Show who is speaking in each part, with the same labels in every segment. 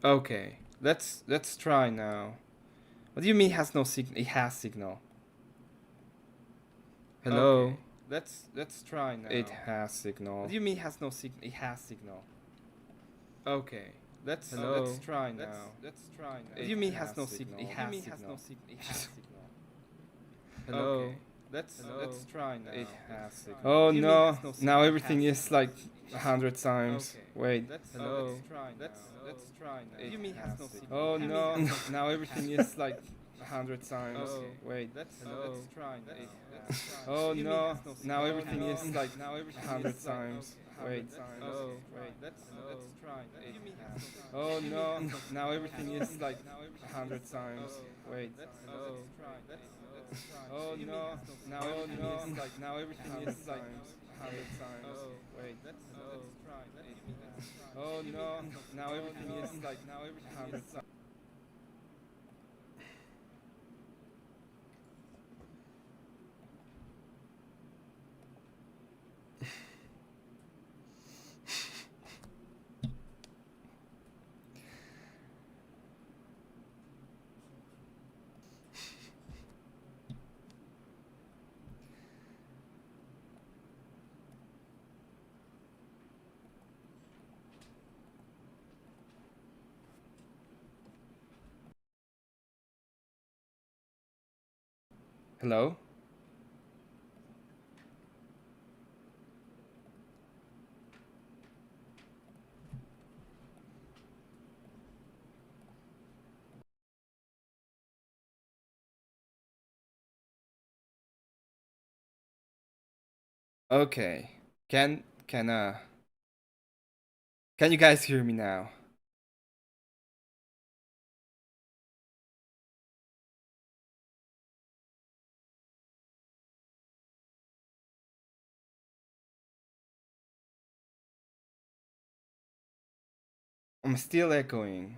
Speaker 1: Okay, let's try now. What do you mean it has no signal? It has signal. Hello?
Speaker 2: Okay, let's try now.
Speaker 1: It has signal.
Speaker 2: What do you mean it has no signal? It has signal.
Speaker 1: Okay,
Speaker 2: Hello?
Speaker 1: let's try now.
Speaker 2: Let's try now. What
Speaker 1: It
Speaker 2: do you mean it has
Speaker 1: has
Speaker 2: no signal?
Speaker 1: signal.
Speaker 2: It has signal. It has signal.
Speaker 1: Hello?
Speaker 2: Okay, let's try now.
Speaker 1: It has signal.
Speaker 2: What
Speaker 1: Oh
Speaker 2: do you mean it
Speaker 1: no,
Speaker 2: has no
Speaker 1: now
Speaker 2: signal? It
Speaker 1: everything
Speaker 2: has
Speaker 1: is
Speaker 2: signal.
Speaker 1: like 100 times.
Speaker 2: Okay,
Speaker 1: Wait.
Speaker 2: Hello?
Speaker 1: Let's
Speaker 2: try now. Let's try now. What do you mean it has no signal?
Speaker 1: Oh
Speaker 2: What do you mean
Speaker 1: no,
Speaker 2: it has no signal?
Speaker 1: now
Speaker 2: It
Speaker 1: everything
Speaker 2: has
Speaker 1: is like 100 times.
Speaker 2: Okay.
Speaker 1: Wait.
Speaker 2: Let's try now. Let's try.
Speaker 1: Oh
Speaker 2: What do you mean it
Speaker 1: no,
Speaker 2: has no signal?
Speaker 1: now
Speaker 2: It
Speaker 1: everything
Speaker 2: has
Speaker 1: is
Speaker 2: signal.
Speaker 1: like
Speaker 2: Now everything
Speaker 1: 100
Speaker 2: is like
Speaker 1: times.
Speaker 2: 100
Speaker 1: Wait.
Speaker 2: times.
Speaker 1: Hello.
Speaker 2: Wait. Let's try now. What do you mean it has no signal?
Speaker 1: Oh
Speaker 2: What do you mean
Speaker 1: no,
Speaker 2: it has no signal?
Speaker 1: now
Speaker 2: It
Speaker 1: everything
Speaker 2: has
Speaker 1: is
Speaker 2: signal.
Speaker 1: like
Speaker 2: Now everything
Speaker 1: 100
Speaker 2: is
Speaker 1: times. Wait.
Speaker 2: Let's try. Let's try.
Speaker 1: Oh
Speaker 2: What do you mean
Speaker 1: no,
Speaker 2: it has no signal?
Speaker 1: now
Speaker 2: Oh
Speaker 1: everything
Speaker 2: no,
Speaker 1: is like
Speaker 2: now everything
Speaker 1: 100
Speaker 2: is like
Speaker 1: times. 100 times. Wait.
Speaker 2: let's try. What do you mean it has no signal?
Speaker 1: Oh
Speaker 2: What do you mean
Speaker 1: no,
Speaker 2: it has no signal?
Speaker 1: now everything is like
Speaker 2: Now everything
Speaker 1: 100
Speaker 2: is
Speaker 1: times. Hello? Okay. Can can uh can you guys hear me now? I'm still echoing.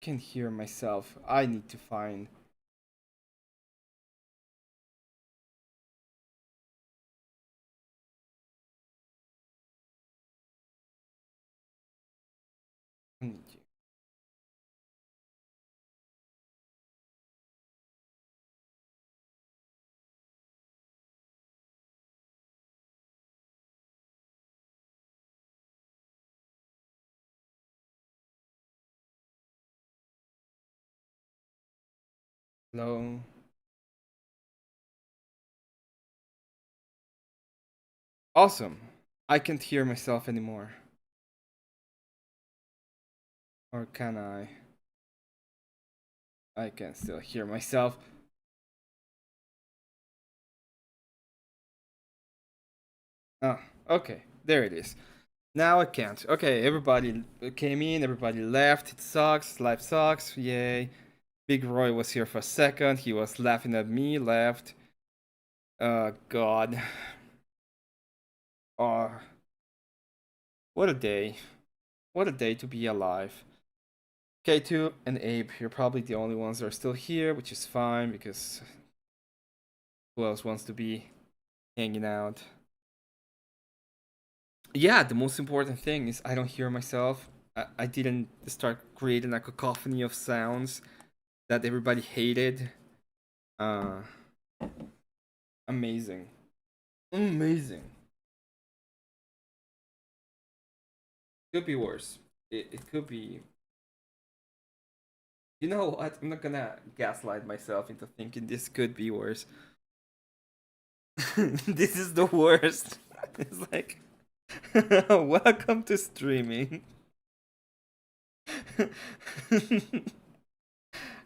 Speaker 1: Can hear myself. I need to find. I need you. Hello. Awesome. I can't hear myself anymore. Or can I? I can still hear myself. Oh, okay. There it is. Now I can't. Okay, everybody came in, everybody left. It sucks. Life sucks. Yay. Big Roy was here for a second. He was laughing at me, left. God. Oh, what a day. What a day to be alive. K2 and Abe, you're probably the only ones that are still here, which is fine because who else wants to be hanging out? Yeah, the most important thing is I don't hear myself. I didn't start creating a cacophony of sounds that everybody hated. Uh, amazing. Amazing. Could be worse. It could be. You know what? I'm not gonna gaslight myself into thinking this could be worse. This is the worst. It's like, welcome to streaming.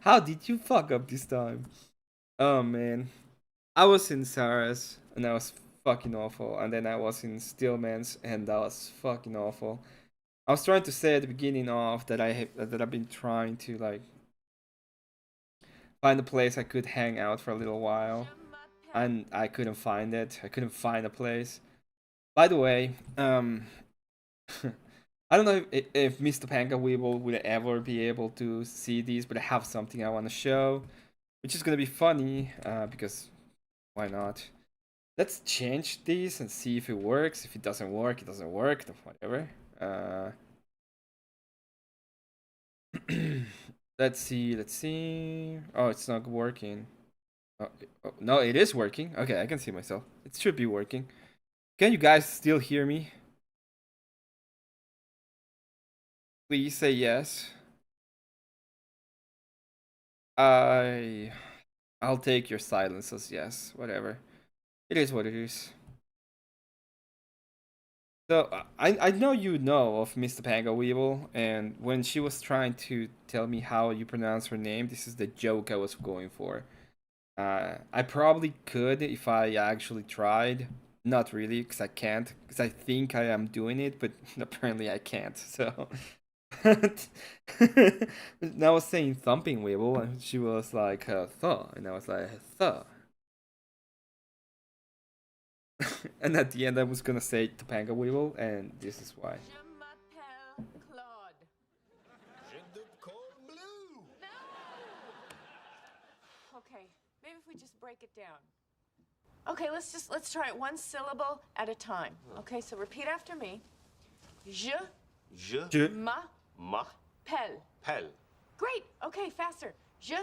Speaker 1: How did you fuck up this time? Oh man. I was in Sarah's and that was fucking awful. And then I was in Stillman's and that was fucking awful. I was trying to say at the beginning of that I've been trying to like find a place I could hang out for a little while. And I couldn't find it. I couldn't find a place. By the way, I don't know if Mr. Panga Weeble will ever be able to see these, but I have something I want to show, which is gonna be funny, because why not? Let's change these and see if it works. If it doesn't work, it doesn't work. Whatever. Let's see. Let's see. Oh, it's not working. Oh, oh, no, it is working. Okay, I can see myself. It should be working. Can you guys still hear me? Please say yes. I I'll take your silence as yes. Whatever. It is what it is. So I know you know of Mr. Panga Weevil, and when she was trying to tell me how you pronounce her name, this is the joke I was going for. I probably could if I actually tried. Not really, because I can't. Because I think I am doing it, but apparently I can't. So. And I was saying thumping Weevil, and she was like, thaw. And I was like, thaw. And at the end, I was gonna say Topanga Weevil, and this is why.
Speaker 3: Je m'appelle Claude.
Speaker 4: Je te call blue.
Speaker 3: No! Okay, maybe if we just break it down. Okay, let's try it one syllable at a time. Okay, so repeat after me. Je
Speaker 1: Je
Speaker 3: m'appelle.
Speaker 4: Pelle.
Speaker 3: Great. Okay, faster. Je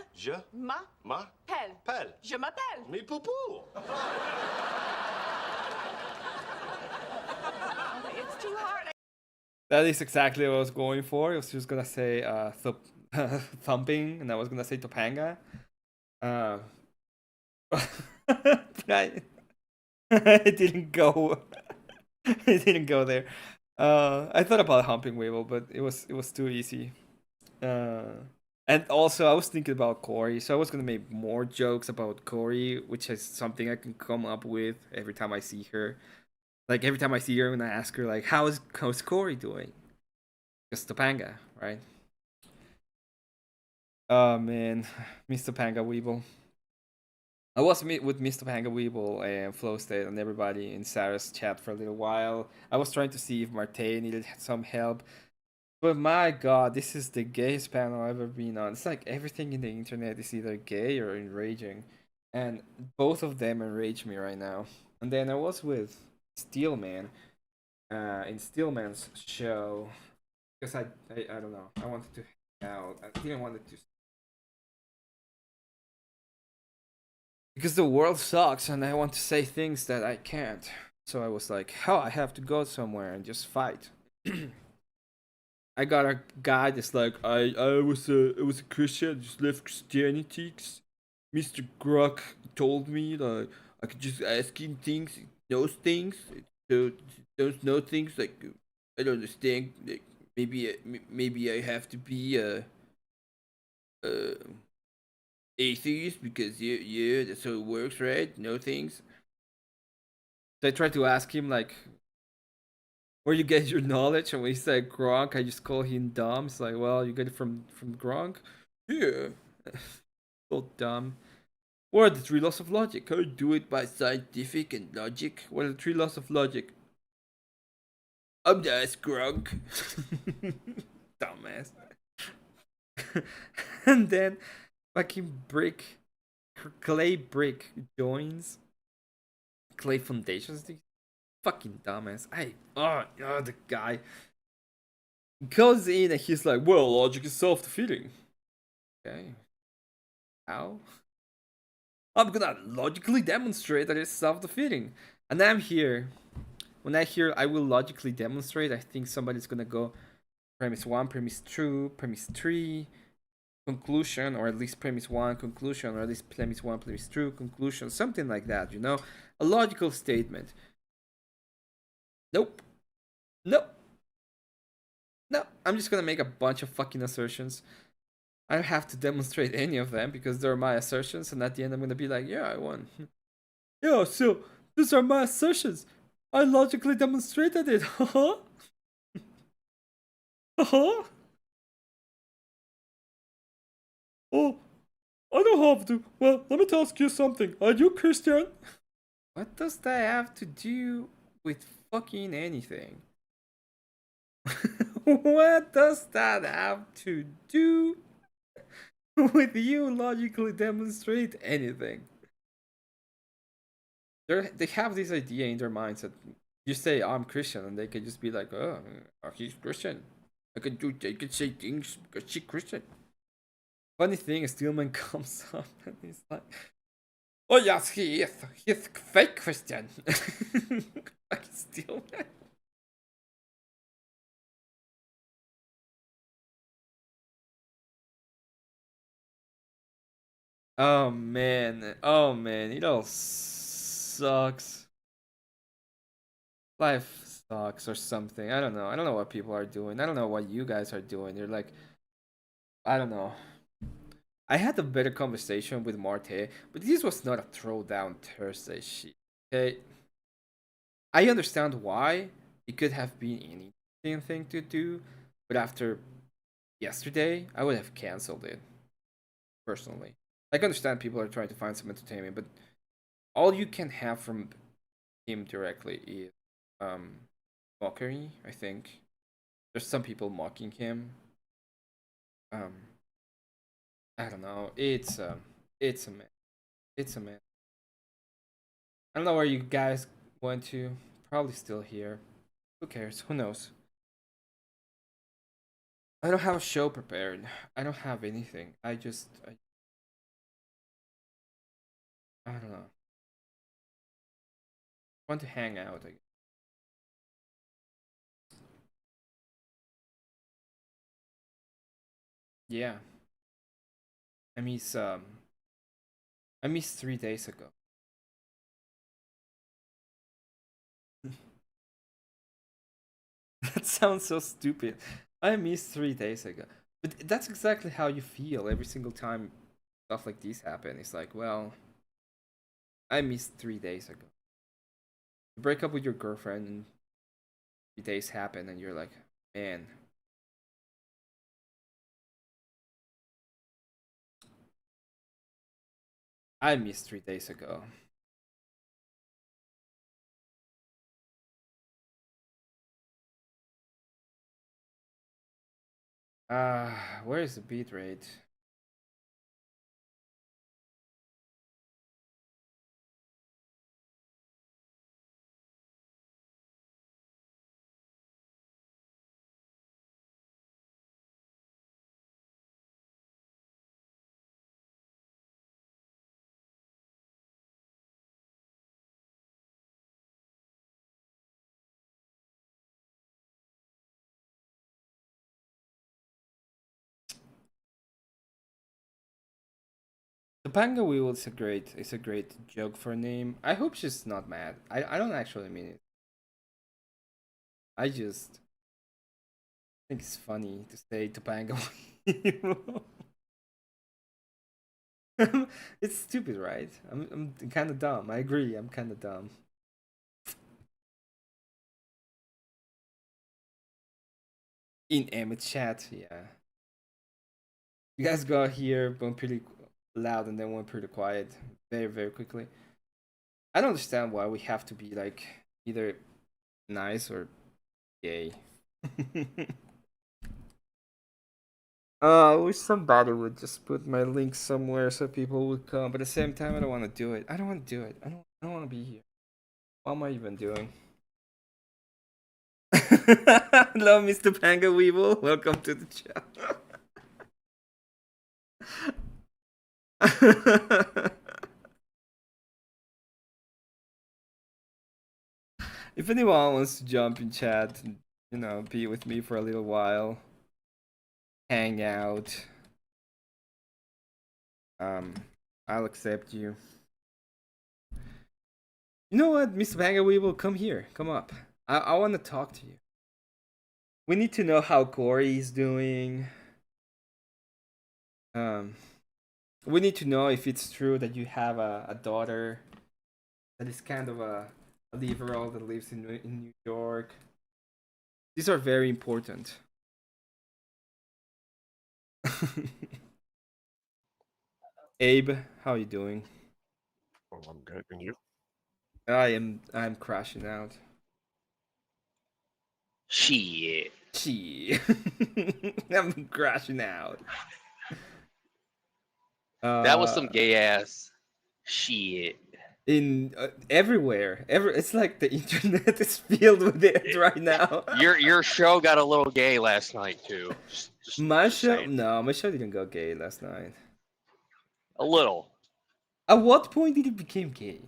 Speaker 3: m'appelle.
Speaker 4: Pelle.
Speaker 3: Je m'appelle.
Speaker 4: Me poupou.
Speaker 3: Okay, it's too hard.
Speaker 1: That is exactly what I was going for. I was just gonna say thumping, and I was gonna say Topanga. But it didn't go. It didn't go there. I thought about humping Weevil, but it was too easy. And also, I was thinking about Corey, so I was gonna make more jokes about Corey, which is something I can come up with every time I see her. Like every time I see her, when I ask her, like, how's Corey doing? Just Topanga, right? Oh man, Mr. Panga Weeble. I was with Mr. Panga Weeble and Flow State and everybody in Sarah's chat for a little while. I was trying to see if Marte needed some help. But my god, this is the gayest panel I've ever been on. It's like everything in the internet is either gay or enraging. And both of them enrage me right now. And then I was with Steelman, in Steelman's show. Because I don't know. I wanted to hang out. I didn't want it to. Because the world sucks and I want to say things that I can't. So I was like, oh, I have to go somewhere and just fight. I got a guy that's like, I was a Christian, I just left Christianity. Mr. Gruck told me that I could just ask him things, those things. So those no things like I don't understand. Like maybe I have to be a atheist because yeah that's how it works, right? No things. So I tried to ask him like where you get your knowledge, and when he said Gronk, I just call him dumb. It's like, well, you get it from Gronk. Yeah, so dumb. What are the three laws of logic? How do you do it by scientific and logic? What are the three laws of logic? I'm the ass Gronk. Dumbass. And then fucking brick, clay brick joins, clay foundations. Fucking dumbass. The guy goes in and he's like, well, logic is self-defeating. Okay. How? I'm gonna logically demonstrate that it's self-defeating. And I'm here. When I hear I will logically demonstrate, I think somebody's gonna go premise 1, premise 2, premise 3, conclusion, or at least premise 1, conclusion, or at least premise 1, premise 2, conclusion, something like that, you know? A logical statement. Nope. Nope. No, I'm just gonna make a bunch of fucking assertions. I don't have to demonstrate any of them because they're my assertions, and at the end I'm gonna be like, yeah, I won. Yeah, so these are my assertions. I logically demonstrated it. Haha. Haha. Oh, I don't have to. Well, let me ask you something. Are you Christian? What does that have to do with fucking anything? What does that have to do with you logically demonstrate anything? They have this idea in their minds that you say I'm Christian and they can just be like, oh, he's Christian. They can say things because she's Christian. Funny thing is Stillman comes up and he's like, oh yes, he is. He's fake Christian. Like Stillman. Oh man, it all sucks. Life sucks or something. I don't know. I don't know what people are doing. I don't know what you guys are doing. You're like, I don't know. I had a better conversation with Marte, but this was not a throwdown Thursday shit. Okay, I understand why it could have been an interesting thing to do, but after yesterday, I would have canceled it personally. I can understand people are trying to find some entertainment, but all you can have from him directly is um mockery. I think there's some people mocking him. Um, I don't know. It's a mess. It's a mess. I don't know where you guys went to. Probably still here. Who cares? Who knows? I don't have a show prepared. I don't have anything. I don't know. I want to hang out. Yeah. I miss um I missed 3 days ago. That sounds so stupid. I missed 3 days ago. But that's exactly how you feel every single time stuff like this happen. It's like, well, I missed 3 days ago. You break up with your girlfriend and 3 days happen and you're like, man. I missed 3 days ago. Where is the beat rate? Topanga Wheel is a great joke for a name. I hope she's not mad. I don't actually mean it. I just think it's funny to say Topanga Wheel. It's stupid, right? I'm kind of dumb. I agree. I'm kind of dumb. In Emmett chat, yeah. You guys got here, went pretty loud, and then went pretty quiet very, very quickly. I don't understand why we have to be like either nice or gay. I wish somebody would just put my link somewhere so people would come. But at the same time, I don't want to do it. I don't want to do it. I don't want to be here. What am I even doing? Hello, Mr. Panga Weevil. Welcome to the chat. If anyone wants to jump in chat and, be with me for a little while, hang out, um, I'll accept you. You know what, Mr. Panga Weevil, come here. Come up. I want to talk to you. We need to know how Corey is doing. Um, we need to know if it's true that you have a daughter that is kind of a liberal that lives in New York. These are very important. Abe, how are you doing?
Speaker 5: Oh, I'm good. And you?
Speaker 1: I'm crashing out.
Speaker 5: Shit.
Speaker 1: Gee. I'm crashing out.
Speaker 6: That was some gay ass shit.
Speaker 1: In everywhere. It's like the internet is filled with it right now.
Speaker 6: Your show got a little gay last night too.
Speaker 1: My
Speaker 6: just
Speaker 1: show?
Speaker 6: saying.
Speaker 1: No, my show didn't go gay last night.
Speaker 6: A little.
Speaker 1: At what point did it become gay?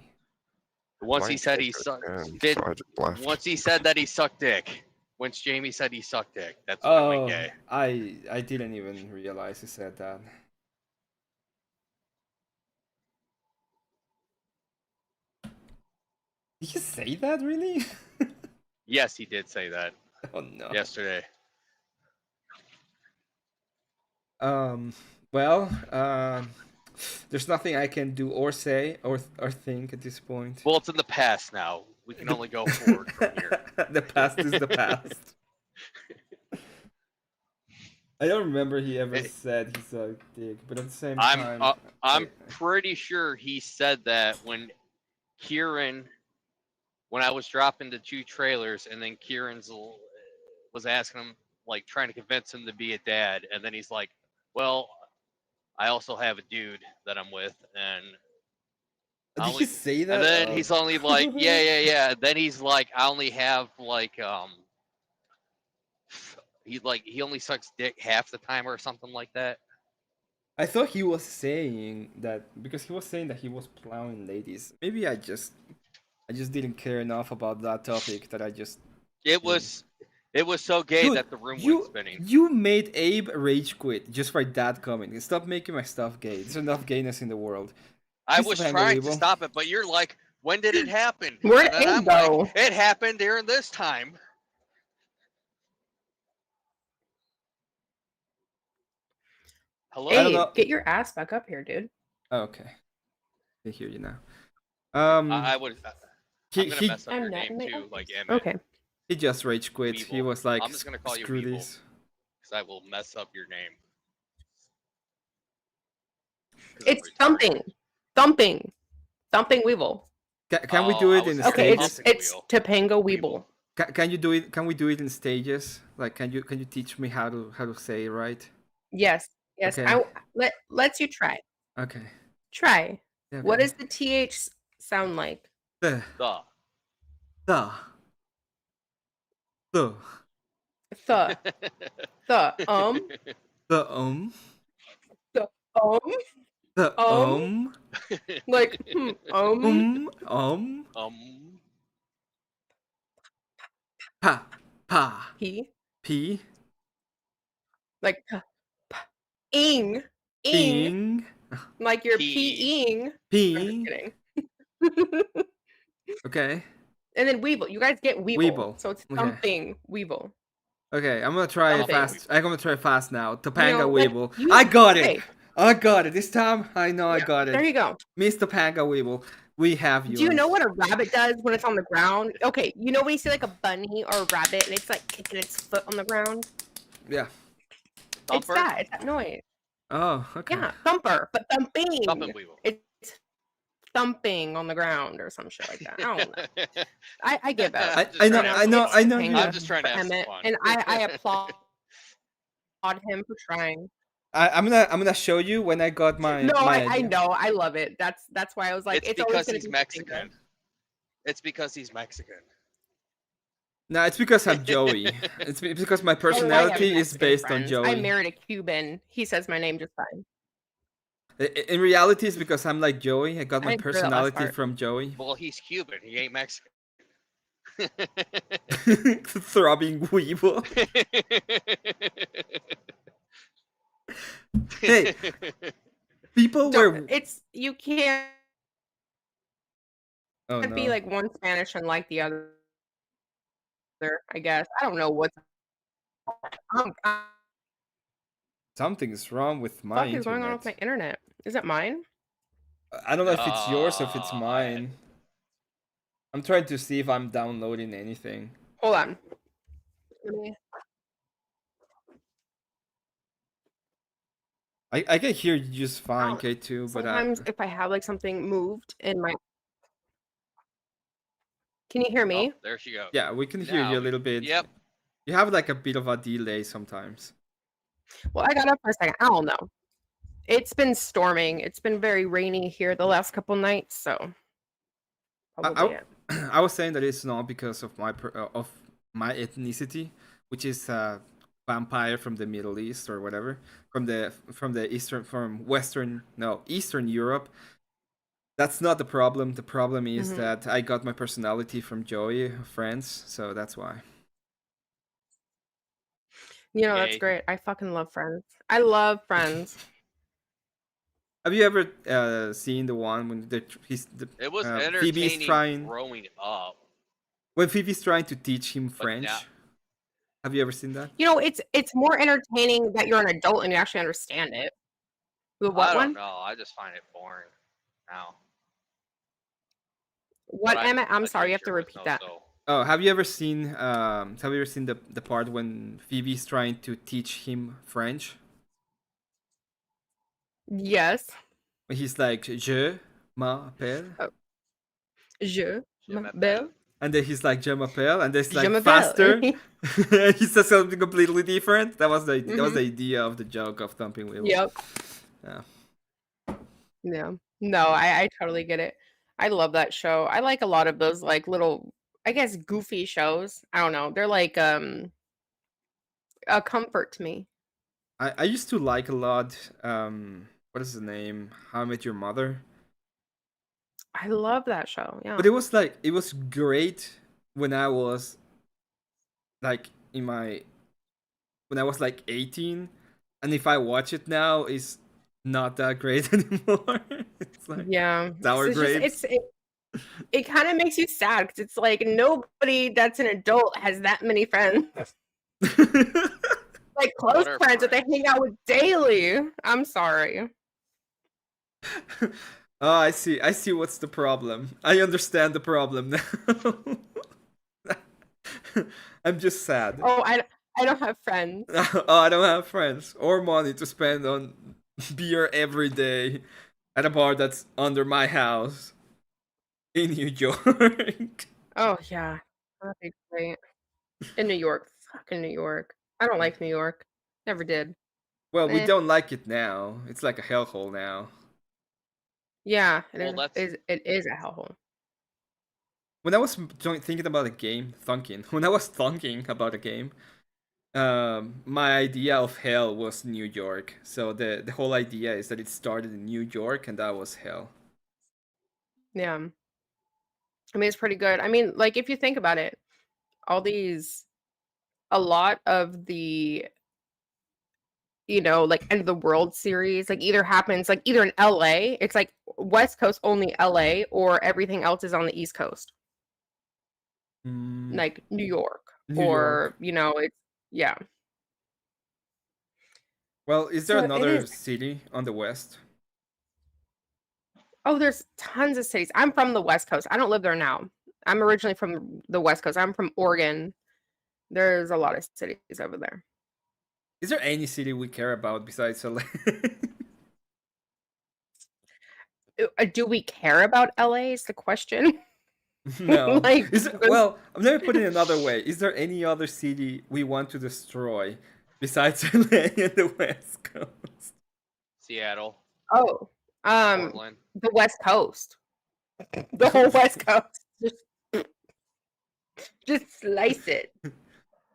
Speaker 6: Once
Speaker 5: Mine
Speaker 6: he said
Speaker 5: did
Speaker 6: he
Speaker 5: go
Speaker 6: sucked.
Speaker 5: down,
Speaker 6: Did
Speaker 5: so I just left.
Speaker 6: once he said that he sucked dick. Once Jamie said he sucked dick, that's when it went
Speaker 1: Oh,
Speaker 6: gay.
Speaker 1: I didn't even realize he said that. Did you say that really?
Speaker 6: Yes, he did say that
Speaker 1: Oh no.
Speaker 6: yesterday.
Speaker 1: Well, there's nothing I can do or say or think at this point.
Speaker 6: Well, it's in the past now. We can only go forward from here.
Speaker 1: The past is the past. I don't remember he ever said he sucked dick, but at the same time,
Speaker 6: I'm pretty sure he said that when Kieran, when I was dropping the 2 trailers, and then Kieran's was asking him, like, trying to convince him to be a dad, and then he's like, "Well, I also have a dude that I'm with, and."
Speaker 1: Did he say that?
Speaker 6: And then he's only like, yeah. Then he's like, I only have like he only sucks dick half the time or something like that.
Speaker 1: I thought he was saying that because he was saying that he was plowing ladies. Maybe I just didn't care enough about that topic that I just.
Speaker 6: It was so gay
Speaker 1: Dude,
Speaker 6: that the room went spinning.
Speaker 1: You made Abe rage quit just for that comment. Stop making my stuff gay. There's enough gayness in the world.
Speaker 6: I was trying to stop it, but you're like, when did it happen?
Speaker 7: Where'd Abe go?
Speaker 6: Like, it happened during this time. Hello?
Speaker 7: Abe, get your ass back up here, dude.
Speaker 1: Okay, I hear you now.
Speaker 6: I would. I'm gonna mess up
Speaker 7: I'm
Speaker 6: your
Speaker 7: not-
Speaker 6: name too, like Emmett.
Speaker 7: Okay.
Speaker 1: He just rage quit.
Speaker 6: Weevil.
Speaker 1: He was like,
Speaker 6: I'm just gonna call you
Speaker 1: screw
Speaker 6: Weevil.
Speaker 1: this.
Speaker 6: Because I will mess up your name.
Speaker 7: It's thumping. Thumping. Thumping Weevil.
Speaker 1: Can we do it in
Speaker 7: Okay,
Speaker 1: stages?
Speaker 7: it's Topanga Weeble.
Speaker 1: Can you do it? Can we do it in stages? Like, can you teach me how to say it right?
Speaker 7: Yes. Yes.
Speaker 1: Okay.
Speaker 7: Let's you try.
Speaker 1: Okay.
Speaker 7: Try.
Speaker 1: Okay.
Speaker 7: What does the TH sound like?
Speaker 1: The.
Speaker 6: The.
Speaker 1: The. The.
Speaker 7: The. The.
Speaker 1: The.
Speaker 7: The.
Speaker 1: The.
Speaker 7: Like
Speaker 1: Pa. Pa.
Speaker 7: P.
Speaker 1: P.
Speaker 7: Like ing.
Speaker 1: Ing.
Speaker 7: Like you're
Speaker 6: P.
Speaker 7: peeing.
Speaker 1: P.
Speaker 7: Kidding.
Speaker 1: Okay.
Speaker 7: And then Weevil. You guys get Weevil.
Speaker 1: Weevil.
Speaker 7: So it's
Speaker 1: Okay.
Speaker 7: thumping Weevil.
Speaker 1: Okay, I'm gonna try
Speaker 7: Thumping.
Speaker 1: fast. I'm gonna try fast now. Topanga
Speaker 7: like,
Speaker 1: Weevil.
Speaker 7: you-
Speaker 1: I got it.
Speaker 7: hey.
Speaker 1: I got it. This time I know I
Speaker 7: Yeah,
Speaker 1: got it.
Speaker 7: There you go.
Speaker 1: Miss Topanga Weevil. We have you.
Speaker 7: Do you know what a rabbit does when it's on the ground? Okay, you know when you see like a bunny or a rabbit and it's like kicking its foot on the ground?
Speaker 1: Yeah.
Speaker 7: It's
Speaker 6: Thumper?
Speaker 7: that. It's that noise.
Speaker 1: Oh, okay.
Speaker 7: Yeah, thumper, but thumping.
Speaker 6: Thumping Weevil.
Speaker 7: It's thumping on the ground or some shit like that. I don't know. I give up.
Speaker 1: I know.
Speaker 7: It's
Speaker 1: you-
Speaker 6: I'm just trying to have some
Speaker 7: Emmett,
Speaker 6: fun.
Speaker 7: and I applaud him for trying.
Speaker 1: I'm gonna show you when I got my.
Speaker 7: No,
Speaker 1: my
Speaker 7: I
Speaker 1: idea.
Speaker 7: know. I love it. That's why I was like,
Speaker 6: It's
Speaker 7: always
Speaker 6: because
Speaker 7: gonna
Speaker 6: he's
Speaker 7: be
Speaker 6: Mexican. It's because he's Mexican.
Speaker 1: No, it's because I'm Joey. It's because my
Speaker 7: Oh, I have
Speaker 1: personality is
Speaker 7: Mexican
Speaker 1: based on
Speaker 7: friends.
Speaker 1: Joey.
Speaker 7: I married a Cuban. He says my name just fine.
Speaker 1: In reality, it's because I'm like Joey. I got my
Speaker 7: I didn't hear that last
Speaker 1: personality
Speaker 7: part.
Speaker 1: from Joey.
Speaker 6: Well, he's Cuban. He ain't Mexican.
Speaker 1: Throbbing Weevil. Hey, people were.
Speaker 7: It's you can't
Speaker 1: Oh no.
Speaker 7: be like one Spanish and like the other. I guess I don't know what's
Speaker 1: Something's wrong with my
Speaker 7: fuck
Speaker 1: internet.
Speaker 7: is going on with my internet. Is it mine?
Speaker 1: I don't know if it's yours or if it's
Speaker 6: Oh,
Speaker 1: mine. I'm trying to see if I'm downloading anything.
Speaker 7: Hold on. Let me-
Speaker 1: I can hear you just fine,
Speaker 7: Oh,
Speaker 1: K2, but
Speaker 7: Sometimes if I have like something moved in my. Can you hear me?
Speaker 6: Oh, there she goes.
Speaker 1: yeah, we can hear
Speaker 6: Now
Speaker 1: you a
Speaker 6: we-
Speaker 1: little bit.
Speaker 6: Yep.
Speaker 1: You have like a bit of a delay sometimes.
Speaker 7: Well, I got up for a second. I don't know. It's been storming. It's been very rainy here the last couple nights, so probably
Speaker 1: I,
Speaker 7: it.
Speaker 1: I was saying that it's not because of my ethnicity, which is vampire from the Middle East or whatever, from the eastern from Western no Eastern Europe. That's not the problem. The problem is
Speaker 7: Mhm.
Speaker 1: that I got my personality from Joey Friends, so that's why.
Speaker 7: You know, that's
Speaker 6: Gay.
Speaker 7: great. I fucking love Friends. I love Friends.
Speaker 1: Have you ever seen the one when
Speaker 6: It was
Speaker 1: Phoebe's
Speaker 6: entertaining
Speaker 1: trying
Speaker 6: growing up,
Speaker 1: when Phoebe's trying to teach him
Speaker 6: but now
Speaker 1: French? Have you ever seen that?
Speaker 7: You know, it's more entertaining that you're an adult and you actually understand it. The what
Speaker 6: I don't
Speaker 7: one?
Speaker 6: know. I just find it boring now. But
Speaker 7: What,
Speaker 6: I'm
Speaker 7: Emmett? I'm
Speaker 6: a
Speaker 7: sorry, you have to
Speaker 6: ginger with
Speaker 7: repeat
Speaker 6: no
Speaker 7: that.
Speaker 6: soul.
Speaker 1: Oh, have you ever seen the part when Phoebe's trying to teach him French?
Speaker 7: Yes.
Speaker 1: He's like je m'appelle,
Speaker 7: Oh, je
Speaker 6: Je
Speaker 7: m'appelle.
Speaker 6: m'appelle.
Speaker 1: and then he's like je m'appelle, and it's
Speaker 7: Je
Speaker 1: like
Speaker 7: m'appelle.
Speaker 1: faster. And he says something completely different. That was the
Speaker 7: Mhm.
Speaker 1: idea of the joke of Thumping Wheels.
Speaker 7: Yep.
Speaker 1: Yeah.
Speaker 7: Yeah. No, I totally get it. I love that show. I like a lot of those like little, I guess, goofy shows. I don't know. They're like a comfort to me.
Speaker 1: I used to like a lot. What is the name? How I Met Your Mother.
Speaker 7: I love that show.
Speaker 1: But
Speaker 7: Yeah.
Speaker 1: it was great when I was like in my when I was like 18, and if I watch it now, it's not that great anymore. It's like
Speaker 7: Yeah.
Speaker 1: sour
Speaker 7: So
Speaker 1: grapes.
Speaker 7: it kind of makes you sad because it's like nobody that's an adult has that many friends. Like close
Speaker 6: What are
Speaker 7: friends that they
Speaker 6: friends?
Speaker 7: hang out with daily. I'm sorry.
Speaker 1: Oh, I see. I see what's the problem. I understand the problem now. I'm just sad.
Speaker 7: Oh, I don't have friends.
Speaker 1: Oh, I don't have friends or money to spend on beer every day at a bar that's under my house in New York.
Speaker 7: Oh yeah, that'd be great. In New York, fucking New York. I don't like New York. Never did.
Speaker 1: Well, we
Speaker 7: Eh.
Speaker 1: don't like it now. It's like a hellhole now.
Speaker 7: Yeah,
Speaker 6: Well, that's
Speaker 7: it is a hellhole.
Speaker 1: When I was thinking about a game, when I was thinking about a game, my idea of hell was New York. So the whole idea is that it started in New York, and that was hell.
Speaker 7: Yeah. I mean, it's pretty good. I mean, like if you think about it, all these a lot of the like end of the world series like either happens like either in LA, it's like West Coast only LA or everything else is on the East Coast.
Speaker 1: Mm,
Speaker 7: Like New York
Speaker 1: New York.
Speaker 7: or it's yeah.
Speaker 1: Well, is there
Speaker 7: So it
Speaker 1: another
Speaker 7: is.
Speaker 1: city on the west?
Speaker 7: Oh, there's tons of cities. I'm from the West Coast. I don't live there now. I'm originally from the West Coast. I'm from Oregon. There's a lot of cities over there.
Speaker 1: Is there any city we care about besides LA?
Speaker 7: Do we care about LA is the question?
Speaker 1: No.
Speaker 7: Like
Speaker 1: Well, let me put it another way. Is there any other city we want to destroy besides LA and the West Coast?
Speaker 6: Seattle,
Speaker 7: oh,
Speaker 6: Portland.
Speaker 7: the West Coast. The whole West Coast. Just slice it.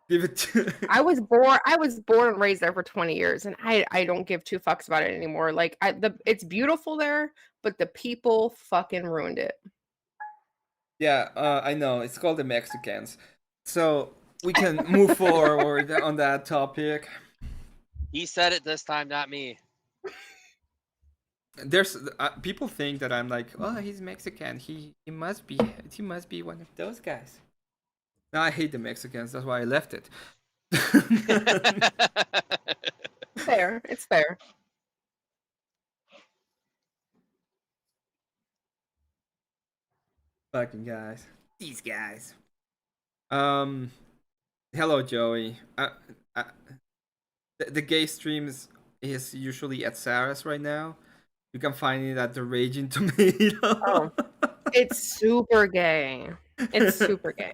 Speaker 1: Give it to
Speaker 7: I was born and raised there for 20 years and I don't give two fucks about it anymore. Like it's beautiful there, but the people fucking ruined it.
Speaker 1: Yeah, I know. It's called the Mexicans. So we can move forward on that topic.
Speaker 6: He said it this time, not me.
Speaker 1: There's people think that I'm like, oh, he's Mexican. He must be one of those guys. No, I hate the Mexicans. That's why I left it.
Speaker 7: Fair. It's fair.
Speaker 1: Fucking guys. These guys. Um. Hello, Joey. I, the gay streams is usually at Sarah's right now. You can find it at the Raging Tomato.
Speaker 7: Oh. It's super gay. It's super gay.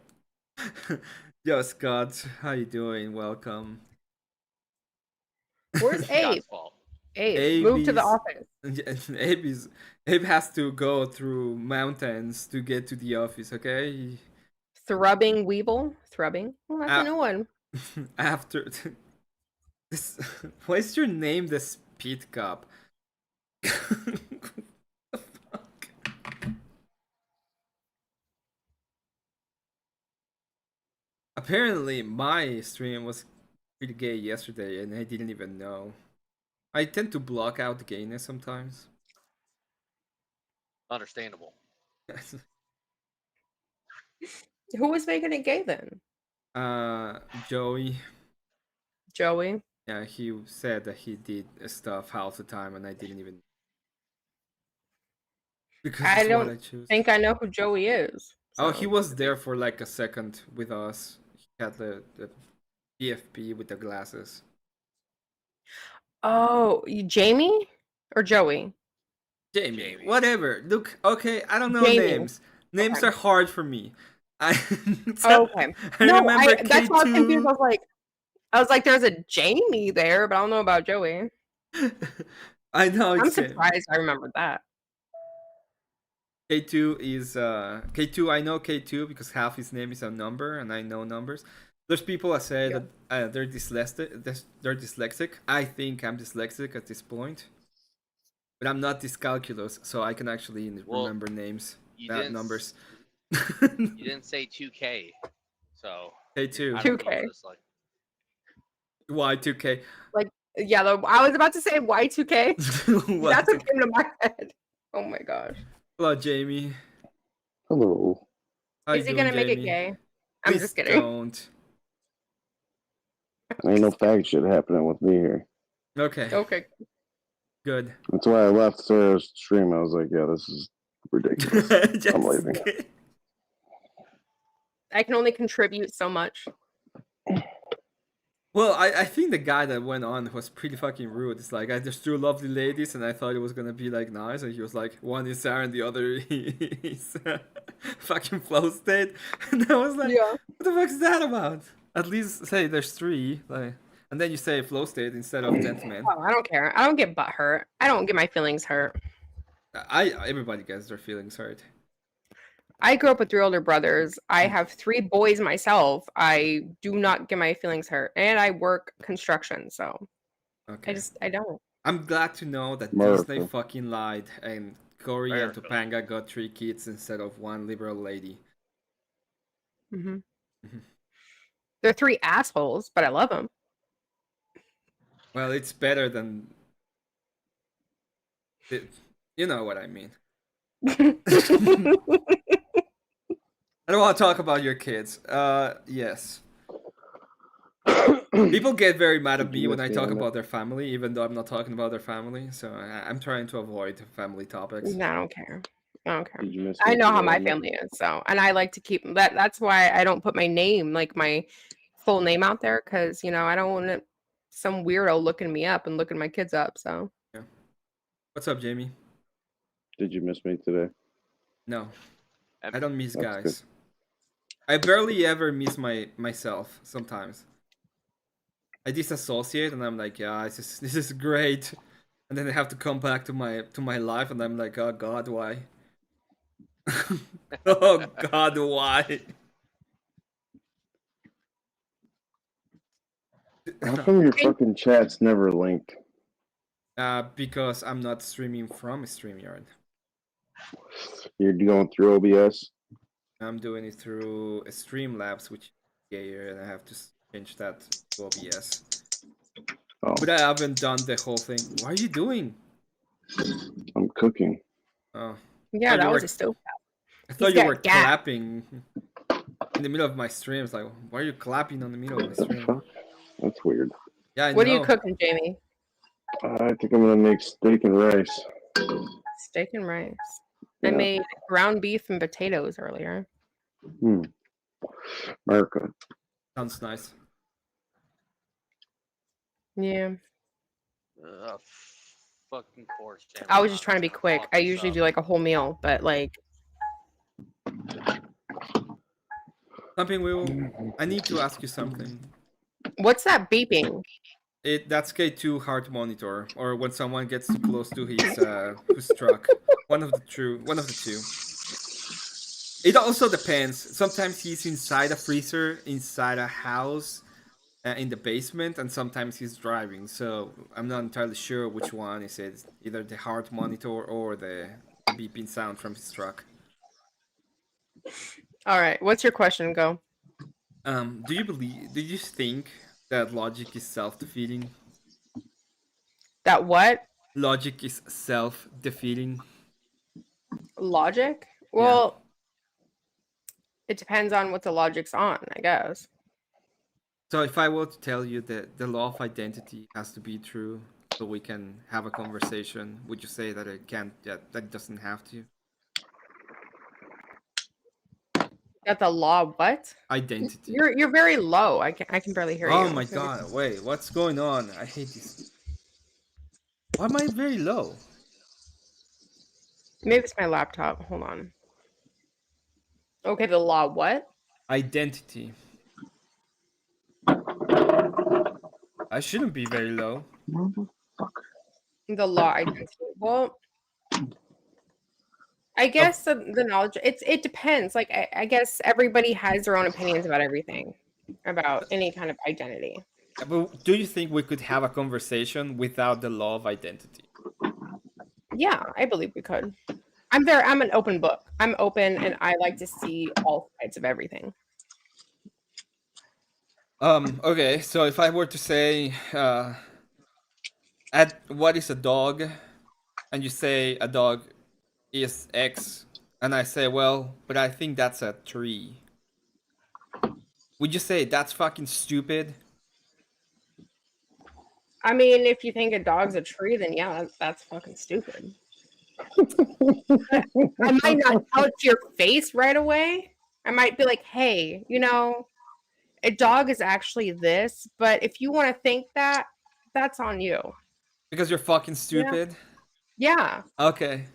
Speaker 1: Yo, Scott, how you doing? Welcome.
Speaker 7: Where's Abe?
Speaker 6: Scott's fault.
Speaker 7: Abe, move to the
Speaker 1: Abe's,
Speaker 7: office.
Speaker 1: Abe has to go through mountains to get to the office. Okay.
Speaker 7: Thrubbing Weeble? Thrubbing? Well, that's a
Speaker 1: Uh,
Speaker 7: new one.
Speaker 1: after this, why is your name the Speed Cop? Fuck. Apparently, my stream was pretty gay yesterday, and I didn't even know. I tend to block out gayness sometimes.
Speaker 6: Understandable.
Speaker 7: Who was making it gay then?
Speaker 1: Joey.
Speaker 7: Joey?
Speaker 1: Yeah, he said that he did stuff half the time, and I didn't even because
Speaker 7: I
Speaker 1: it's what I
Speaker 7: don't
Speaker 1: choose.
Speaker 7: think I know who Joey is.
Speaker 1: Oh, he
Speaker 7: so-
Speaker 1: was there for like a second with us. He had the PFP with the glasses.
Speaker 7: Oh, Jamie or Joey?
Speaker 1: Jamie, whatever. Look, okay, I don't know
Speaker 7: Jamie.
Speaker 1: names. Names
Speaker 7: Okay.
Speaker 1: are hard for me. I
Speaker 7: Okay.
Speaker 1: I
Speaker 7: No,
Speaker 1: remember
Speaker 7: that's why I was confused.
Speaker 1: K2.
Speaker 7: I was like, there's a Jamie there, but I don't know about Joey.
Speaker 1: I know
Speaker 7: I'm
Speaker 1: it's him.
Speaker 7: surprised I remembered that.
Speaker 1: K2 is K2. I know K2 because half his name is a number, and I know numbers. There's people that say
Speaker 7: Yeah.
Speaker 1: that they're dyslexic. They're dyslexic. I think I'm dyslexic at this point, but I'm not dyscalculus, so I can actually
Speaker 6: Well,
Speaker 1: remember names,
Speaker 6: You
Speaker 1: not
Speaker 6: didn't.
Speaker 1: numbers.
Speaker 6: You didn't say 2K, so
Speaker 1: K2.
Speaker 6: I don't know
Speaker 7: 2K.
Speaker 6: what it's like.
Speaker 1: Y2K.
Speaker 7: Yeah, I was about to say Y2K. That's what
Speaker 1: Y2K.
Speaker 7: came to my head. Oh my gosh.
Speaker 1: Hello, Jamie.
Speaker 5: Hello.
Speaker 1: How
Speaker 7: Is
Speaker 1: you
Speaker 7: he
Speaker 1: doing,
Speaker 7: gonna make it
Speaker 1: Jamie?
Speaker 7: gay? I'm
Speaker 1: Please
Speaker 7: just kidding.
Speaker 1: don't.
Speaker 5: Ain't no fag shit happening with me here.
Speaker 1: Okay.
Speaker 7: Okay.
Speaker 1: Good.
Speaker 5: That's why I left Sarah's stream. I was like, yeah, this is ridiculous.
Speaker 1: Just
Speaker 5: I'm leaving.
Speaker 1: kidding.
Speaker 7: I can only contribute so much.
Speaker 1: Well, I think the guy that went on was pretty fucking rude. It's like, I just drew lovely ladies and I thought it was gonna be like nice, and he was like, one is Sarah and the other is fucking flow state. And I was like,
Speaker 7: Yeah.
Speaker 1: what the fuck is that about? At least say there's three, like, and then you say flow state instead of gentleman.
Speaker 7: Oh, I don't care. I don't get butt hurt. I don't get my feelings hurt.
Speaker 1: Everybody gets their feelings hurt.
Speaker 7: I grew up with 3 older brothers. I have 3 boys myself. I do not get my feelings hurt. And I work construction, so
Speaker 1: Okay.
Speaker 7: I don't.
Speaker 1: I'm glad to know that
Speaker 5: America.
Speaker 1: Disney fucking lied and Corey and
Speaker 6: America.
Speaker 1: Topanga got 3 kids instead of 1 liberal lady.
Speaker 7: hmm
Speaker 1: Mhm.
Speaker 7: They're 3 assholes, but I love them.
Speaker 1: Well, it's better than. You know what I mean. I don't want to talk about your kids. Yes. People get very mad at me when I talk about their family, even though I'm not talking about their family. So I'm trying to avoid family topics.
Speaker 7: No, I don't care. I don't care.
Speaker 5: Did you miss
Speaker 7: I
Speaker 5: me
Speaker 7: know how
Speaker 5: today,
Speaker 7: my
Speaker 5: Emmett?
Speaker 7: family is, so and I like to keep that. That's why I don't put my name, like my full name, out there, because I don't want some weirdo looking me up and looking my kids up. So
Speaker 1: What's up, Jamie?
Speaker 5: Did you miss me today?
Speaker 1: No, I don't miss
Speaker 5: That's
Speaker 1: guys.
Speaker 5: good.
Speaker 1: I barely ever miss myself. Sometimes I disassociate and I'm like, yeah, this is great, and then I have to come back to my life, and I'm like, oh God, why? Oh God, why?
Speaker 5: How come your fucking chat's never linked?
Speaker 1: Because I'm not streaming from StreamYard.
Speaker 5: You're going through OBS?
Speaker 1: I'm doing it through Streamlabs, which is gayer, and I have to change that to OBS.
Speaker 5: Oh,
Speaker 1: But I haven't done the whole thing. What are you doing?
Speaker 5: I'm cooking.
Speaker 1: Oh,
Speaker 7: yeah,
Speaker 1: you
Speaker 7: that was
Speaker 1: were-
Speaker 7: a stove.
Speaker 1: I thought
Speaker 7: He's
Speaker 1: you
Speaker 7: got
Speaker 1: were
Speaker 7: gas.
Speaker 1: clapping in the middle of my streams. Like, why are you clapping on the middle of my
Speaker 5: What the
Speaker 1: stream?
Speaker 5: fuck? That's weird.
Speaker 1: Yeah, I
Speaker 7: What are
Speaker 1: know.
Speaker 7: you cooking, Jamie?
Speaker 5: I think I'm gonna make steak and rice.
Speaker 7: Steak and rice. I
Speaker 5: Yeah.
Speaker 7: made ground beef and potatoes earlier.
Speaker 5: America.
Speaker 1: Sounds nice.
Speaker 7: Yeah,
Speaker 6: Fucking course.
Speaker 7: I was just trying to be quick. I usually do like a whole meal, but like
Speaker 1: Something I need to ask you something.
Speaker 7: What's that beeping?
Speaker 1: That's K2 heart monitor, or when someone gets too close to his truck. One of the two. It also depends. Sometimes he's inside a freezer, inside a house, in the basement, and sometimes he's driving. So I'm not entirely sure which one is it. Either the heart monitor or the beeping sound from his truck.
Speaker 7: All right. What's your question? Go.
Speaker 1: Do you think that logic is self-defeating?
Speaker 7: That what?
Speaker 1: Logic is self-defeating.
Speaker 7: Logic?
Speaker 1: Yeah.
Speaker 7: Well, it depends on what the logic's on, I guess.
Speaker 1: So if I were to tell you that the law of identity has to be true so we can have a conversation, would you say that it can't, that it doesn't have to?
Speaker 7: That the law what?
Speaker 1: Identity.
Speaker 7: You're very low. I can barely hear you.
Speaker 1: Oh my god, wait, what's going on? I hate this. Why am I very low?
Speaker 7: Maybe it's my laptop. Hold on. Okay, the law what?
Speaker 1: Identity. I shouldn't be very low.
Speaker 7: The law identity. Well, I guess the knowledge it depends. Like I guess everybody has their own opinions about everything, about any kind of identity.
Speaker 1: But do you think we could have a conversation without the law of identity?
Speaker 7: Yeah, I believe we could. I'm an open book. I'm open and I like to see all sides of everything.
Speaker 1: Okay, so if I were to say at what is a dog, and you say a dog is X, and I say, well, but I think that's a tree. Would you say that's fucking stupid?
Speaker 7: I mean, if you think a dog's a tree, then yeah, that's fucking stupid. I might not tell it to your face right away. I might be like, hey, a dog is actually this, but if you want to think that, that's on you.
Speaker 1: Because you're fucking stupid?
Speaker 7: Yeah.
Speaker 1: Okay.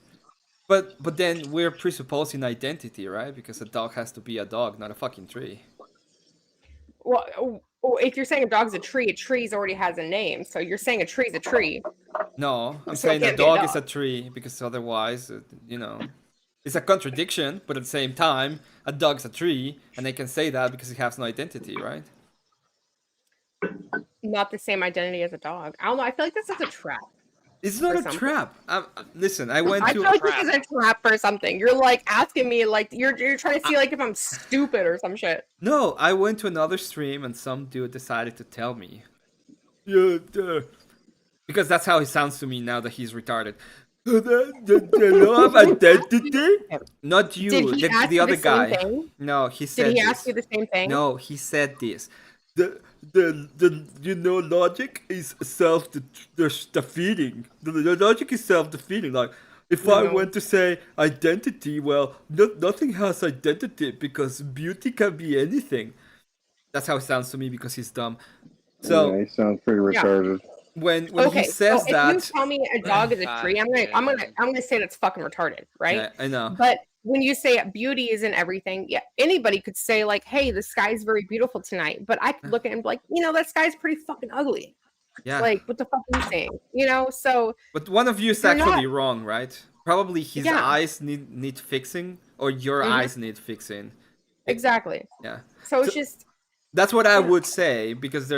Speaker 1: But then we're presupposing identity, right? Because a dog has to be a dog, not a fucking tree.
Speaker 7: Well, if you're saying a dog's a tree's already has a name. So you're saying a tree's a tree.
Speaker 1: No, I'm
Speaker 7: So it
Speaker 1: saying a
Speaker 7: can't be a
Speaker 1: dog is
Speaker 7: dog.
Speaker 1: a tree because otherwise, it's a contradiction. But at the same time, a dog's a tree, and they can say that because it has no identity, right?
Speaker 7: Not the same identity as a dog. I don't know. I feel like this is a trap.
Speaker 1: It's not
Speaker 7: Or
Speaker 1: a
Speaker 7: something.
Speaker 1: trap. Listen, I went
Speaker 7: I
Speaker 1: to.
Speaker 7: feel like this is a trap or something. You're like asking me like you're trying to see like if I'm stupid or some shit.
Speaker 1: No, I went to another stream and some dude decided to tell me. Yeah, because that's how he sounds to me now that he's retarded. The law of identity? Not you,
Speaker 7: Did he ask
Speaker 1: the
Speaker 7: you
Speaker 1: other
Speaker 7: the same
Speaker 1: guy.
Speaker 7: thing?
Speaker 1: No, he said
Speaker 7: Did he
Speaker 1: this.
Speaker 7: ask you the same thing?
Speaker 1: No, he said this. The logic is self-defeating. The logic is self-defeating. Like, if I
Speaker 7: No.
Speaker 1: went to say identity, well, nothing has identity because beauty can be anything. That's how it sounds to me because he's dumb. So
Speaker 5: Yeah, he sounds pretty retarded.
Speaker 1: when
Speaker 7: Okay,
Speaker 1: he says
Speaker 7: so if
Speaker 1: that,
Speaker 7: you tell me a dog is a tree, I'm gonna say that's fucking retarded, right?
Speaker 1: yeah, I know.
Speaker 7: But when you say beauty isn't everything, yeah, anybody could say like, "Hey, the sky's very beautiful tonight," but I could look at it and be like, that sky's pretty fucking ugly.
Speaker 1: Yeah.
Speaker 7: Like, what the fuck are you saying? So.
Speaker 1: But one of you is
Speaker 7: You're
Speaker 1: actually
Speaker 7: not-
Speaker 1: wrong, right? Probably his
Speaker 7: Yeah.
Speaker 1: eyes need fixing, or your
Speaker 7: Mhm.
Speaker 1: eyes need fixing.
Speaker 7: Exactly.
Speaker 1: Yeah.
Speaker 7: So it's just.
Speaker 1: That's what I
Speaker 7: Yeah.
Speaker 1: would say because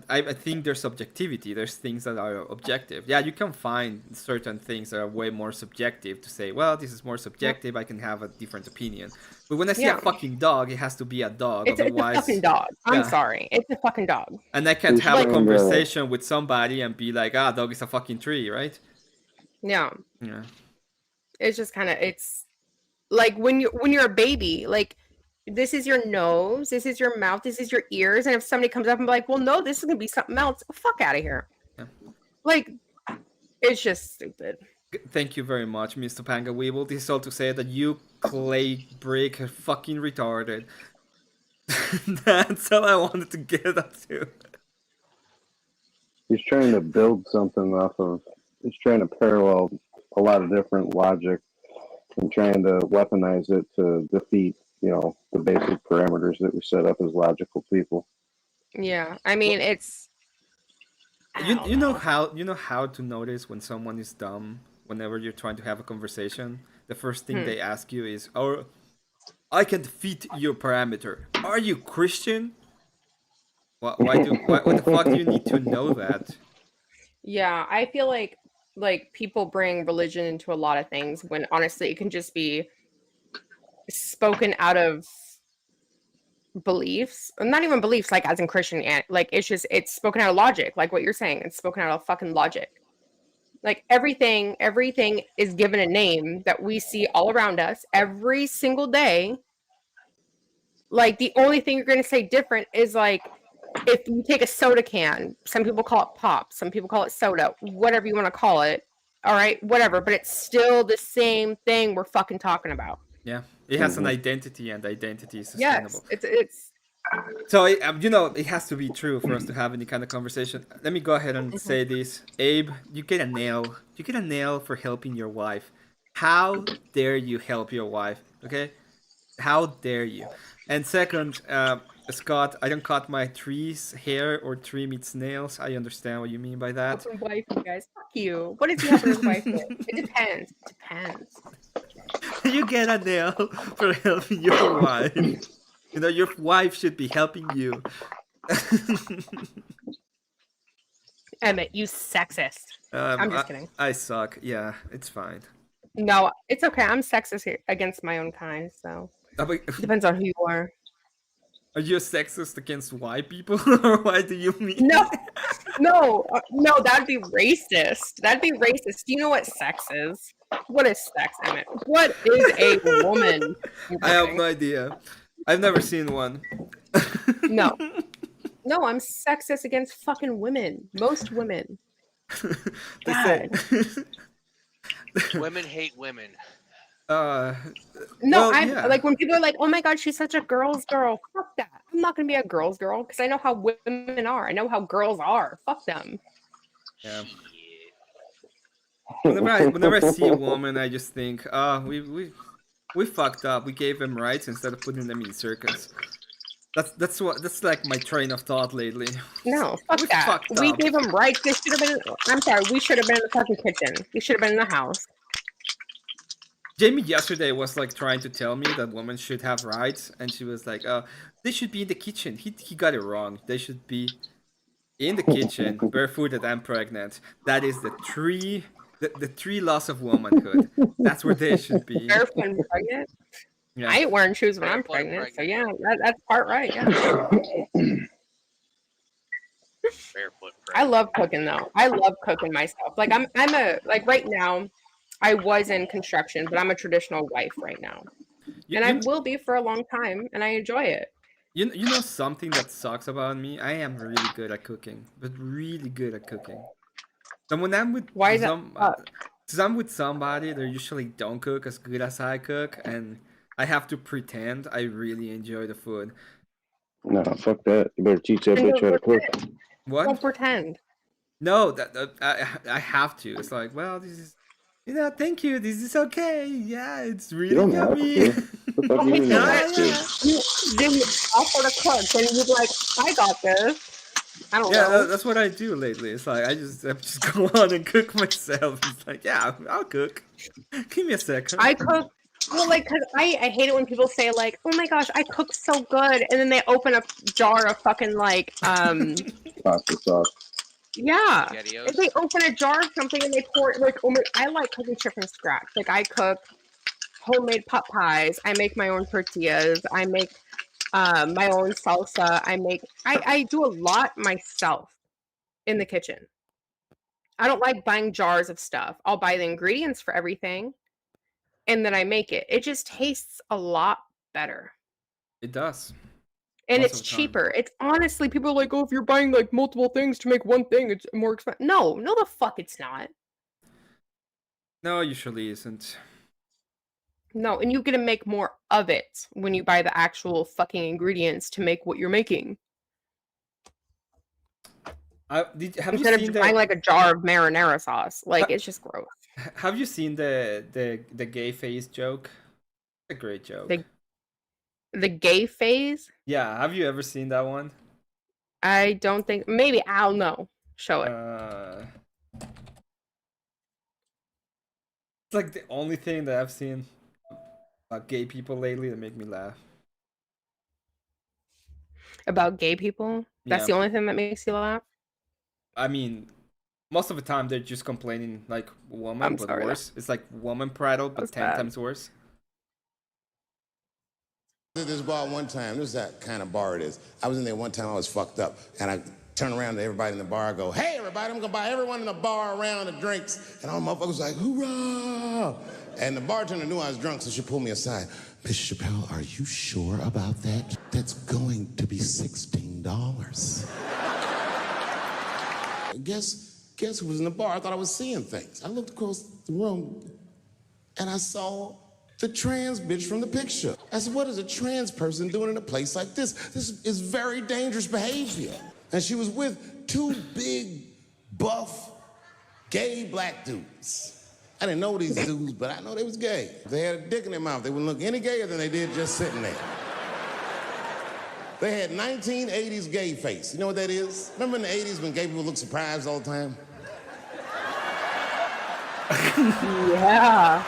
Speaker 1: I think there's subjectivity. There's things that are objective. Yeah, you can find certain things that are way more subjective to say, well, this is more subjective. I can have a different opinion. But when I see a
Speaker 7: Yeah.
Speaker 1: fucking dog, it has to be a dog.
Speaker 7: It's a
Speaker 1: Otherwise,
Speaker 7: fucking dog. I'm
Speaker 1: yeah.
Speaker 7: sorry. It's a fucking dog.
Speaker 1: And I can't
Speaker 5: He's
Speaker 1: have a
Speaker 5: like-
Speaker 1: conversation with somebody and be like, dog is a fucking tree, right?
Speaker 7: Yeah.
Speaker 1: Yeah.
Speaker 7: It's just kind of it's like when you're a baby, like this is your nose, this is your mouth, this is your ears, and if somebody comes up and be like, well, no, this is gonna be something else, fuck out of here.
Speaker 1: Yeah.
Speaker 7: Like, it's just stupid.
Speaker 1: Thank you very much, Mr. Panga Weeble. This is all to say that you clay brick are fucking retarded. That's all I wanted to get at to.
Speaker 5: He's trying to build something off of. He's trying to parallel a lot of different logic and trying to weaponize it to defeat the basic parameters that we set up as logical people.
Speaker 7: Yeah, I mean, it's. I
Speaker 1: You
Speaker 7: don't
Speaker 1: you know
Speaker 7: know.
Speaker 1: how to notice when someone is dumb whenever you're trying to have a conversation. The first thing
Speaker 7: Hmm.
Speaker 1: they ask you is, "Oh, I can fit your parameter. Are you Christian? Why the fuck do you need to know that?"
Speaker 7: Yeah, I feel like people bring religion into a lot of things when honestly it can just be spoken out of beliefs, not even beliefs like as in Christian, and like it's spoken out of logic, like what you're saying. It's spoken out of fucking logic. Like everything is given a name that we see all around us every single day. Like the only thing you're going to say different is like if you take a soda can, some people call it pop, some people call it soda, whatever you want to call it. All right, whatever, but it's still the same thing we're fucking talking about.
Speaker 1: Yeah, it has an
Speaker 5: Mhm.
Speaker 1: identity, and identity is
Speaker 7: Yes,
Speaker 1: sustainable.
Speaker 7: it's
Speaker 1: So it has to be true for us to have any kind of conversation. Let me go ahead and
Speaker 7: mhm.
Speaker 1: say this, Abe. You get a nail. You get a nail for helping your wife. How dare you help your wife? Okay, how dare you? And second, Scott, I don't cut my trees hair or trim its nails. I understand what you mean by that.
Speaker 7: Fucking wife, you guys. Fuck you. What is he helping his wife with? It depends. It depends.
Speaker 1: You get a nail for helping your wife. You know, your wife should be helping you.
Speaker 7: Emmett, you sexist. I'm just kidding.
Speaker 1: I suck. Yeah, it's fine.
Speaker 7: No, it's okay. I'm sexist against my own kind, so depends on who you are.
Speaker 1: Are you sexist against white people, or what do you mean?
Speaker 7: No, no, that'd be racist. That'd be racist. Do you know what sex is? What is sex, Emmett? What is a woman?
Speaker 1: I have no idea. I've never seen one.
Speaker 7: No, no, I'm sexist against fucking women. Most women.
Speaker 1: They say.
Speaker 6: Women hate women.
Speaker 1: uh,
Speaker 7: No,
Speaker 1: well,
Speaker 7: I'm
Speaker 1: yeah.
Speaker 7: like when people are like, "Oh my god, she's such a girl's girl." Fuck that. I'm not gonna be a girl's girl because I know how women are. I know how girls are. Fuck them.
Speaker 1: Yeah.
Speaker 6: Shit.
Speaker 1: Whenever I see a woman, I just think, we fucked up. We gave them rights instead of putting them in circus. That's like my train of thought lately.
Speaker 7: No, fuck
Speaker 1: We
Speaker 7: that.
Speaker 1: fucked
Speaker 7: We
Speaker 1: up.
Speaker 7: gave them rights. They should have been. I'm sorry. We should have been in the fucking kitchen. We should have been in the house.
Speaker 1: Jamie yesterday was like trying to tell me that women should have rights, and she was like, "Oh, they should be in the kitchen." He got it wrong. They should be in the kitchen, barefooted and pregnant. That is the three laws of womanhood. That's where they should be.
Speaker 7: Barefoot and pregnant.
Speaker 1: Yeah.
Speaker 7: I ain't wearing shoes when I'm
Speaker 6: Barefoot and
Speaker 7: pregnant. So
Speaker 6: pregnant.
Speaker 7: yeah, that's part right. Yeah.
Speaker 6: Barefoot.
Speaker 7: I love cooking though. I love cooking myself. Like I'm a like right now. I was in construction, but I'm a traditional wife right now,
Speaker 1: You,
Speaker 7: and I
Speaker 1: you,
Speaker 7: will be for a long time, and I enjoy it.
Speaker 1: you know something that sucks about me? I am really good at cooking, but really good at cooking. So when I'm with
Speaker 7: Why is that?
Speaker 1: because I'm with somebody, they usually don't cook as good as I cook, and I have to pretend I really enjoy the food.
Speaker 5: No, fuck that. You better teach that
Speaker 7: And
Speaker 5: bitch how to cook.
Speaker 1: What?
Speaker 7: don't pretend.
Speaker 1: No, I have to. It's like, well, this is, thank you. This is okay. Yeah, it's
Speaker 5: You
Speaker 1: really
Speaker 5: don't have
Speaker 1: yummy.
Speaker 5: to. What the fuck you mean you
Speaker 1: Yeah,
Speaker 5: have to?
Speaker 1: yeah.
Speaker 7: You give me offer to cook, and you're like, I got this. I don't
Speaker 1: Yeah,
Speaker 7: know.
Speaker 1: that's what I do lately. It's like I just go on and cook myself. It's like, yeah, I'll cook. Give me a second.
Speaker 7: I cook. Well, like, cause I hate it when people say like, "Oh my gosh, I cook so good," and then they open a jar of fucking like,
Speaker 5: Pasta sauce.
Speaker 7: yeah.
Speaker 6: SpaghettiOs.
Speaker 7: If they open a jar of something and they pour it, like, oh my, I like cooking shit from scratch. Like, I cook homemade pot pies. I make my own tortillas. I make my own salsa. I do a lot myself in the kitchen. I don't like buying jars of stuff. I'll buy the ingredients for everything and then I make it. It just tastes a lot better.
Speaker 1: It does.
Speaker 7: And
Speaker 1: Most
Speaker 7: it's
Speaker 1: of the time.
Speaker 7: cheaper. It's honestly, people are like, oh, if you're buying like multiple things to make one thing, it's more expensive. No, the fuck it's not.
Speaker 1: No, usually isn't.
Speaker 7: No, and you get to make more of it when you buy the actual fucking ingredients to make what you're making.
Speaker 1: Have you
Speaker 7: Instead of
Speaker 1: seen
Speaker 7: just buying like a jar of marinara sauce. Like, it's just gross.
Speaker 1: Have you seen the gay face joke? It's a great joke.
Speaker 7: The gay phase?
Speaker 1: Yeah, have you ever seen that one?
Speaker 7: I don't think. Maybe I'll know. Show it.
Speaker 1: It's like the only thing that I've seen about gay people lately that make me laugh.
Speaker 7: About gay people? That's
Speaker 1: Yeah,
Speaker 7: the only thing that makes you laugh?
Speaker 1: I mean, most of the time they're just complaining like woman,
Speaker 7: I'm
Speaker 1: but
Speaker 7: sorry,
Speaker 1: worse. It's like woman prattle,
Speaker 7: that was
Speaker 1: but 10
Speaker 7: bad.
Speaker 1: times worse.
Speaker 8: At this bar one time, this is that kind of bar it is. I was in there one time, I was fucked up, and I turn around to everybody in the bar, I go, hey everybody, I'm gonna buy everyone in the bar around the drinks. And all the motherfuckers like, hoorah! And the bartender knew I was drunk, so she pulled me aside. Mr. Chappelle, are you sure about that? That's going to be $16. Guess who was in the bar? I thought I was seeing things. I looked across the room, and I saw the trans bitch from the picture. I said, what is a trans person doing in a place like this? This is very dangerous behavior. And she was with two big, buff, gay black dudes. I didn't know these dudes, but I know they was gay. If they had a dick in their mouth, they wouldn't look any gayer than they did just sitting there. They had 1980s gay face. You know what that is? Remember in the 80s when gay people look surprised all the time?
Speaker 7: Yeah.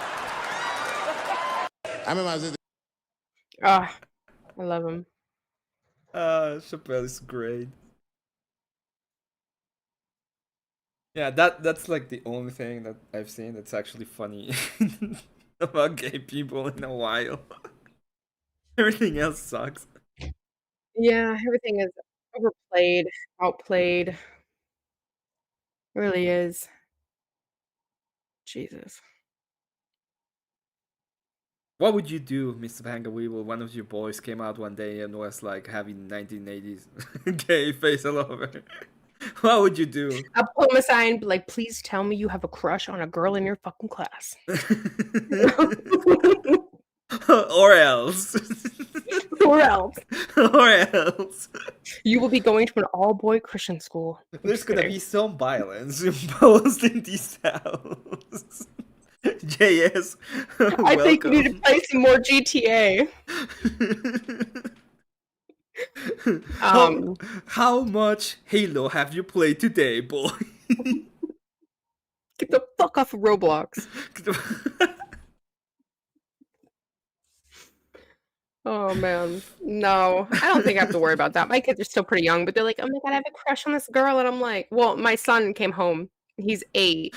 Speaker 8: I remember I was at
Speaker 7: Ah, I love him.
Speaker 1: Chappelle is great. Yeah, that's like the only thing that I've seen that's actually funny about gay people in a while. Everything else sucks.
Speaker 7: Yeah, everything is overplayed, outplayed. It really is. Jesus.
Speaker 1: What would you do, Mr. Panga Weevil? One of your boys came out one day and was like having 1980s gay face all over. What would you do?
Speaker 7: I'll pull him aside and be like, please tell me you have a crush on a girl in your fucking class.
Speaker 1: Or else.
Speaker 7: Or else.
Speaker 1: Or else.
Speaker 7: You will be going to an all-boy Christian school. I'm
Speaker 1: There's
Speaker 7: just
Speaker 1: gonna
Speaker 7: kidding.
Speaker 1: be some violence imposed in these towns. JS,
Speaker 7: I think you need to play some more GTA.
Speaker 1: How much Halo have you played today, boy?
Speaker 7: Get the fuck off of Roblox. Oh man, no, I don't think I have to worry about that. My kids are still pretty young, but they're like, "Oh my god, I have a crush on this girl," and I'm like, "Well, my son came home. He's 8,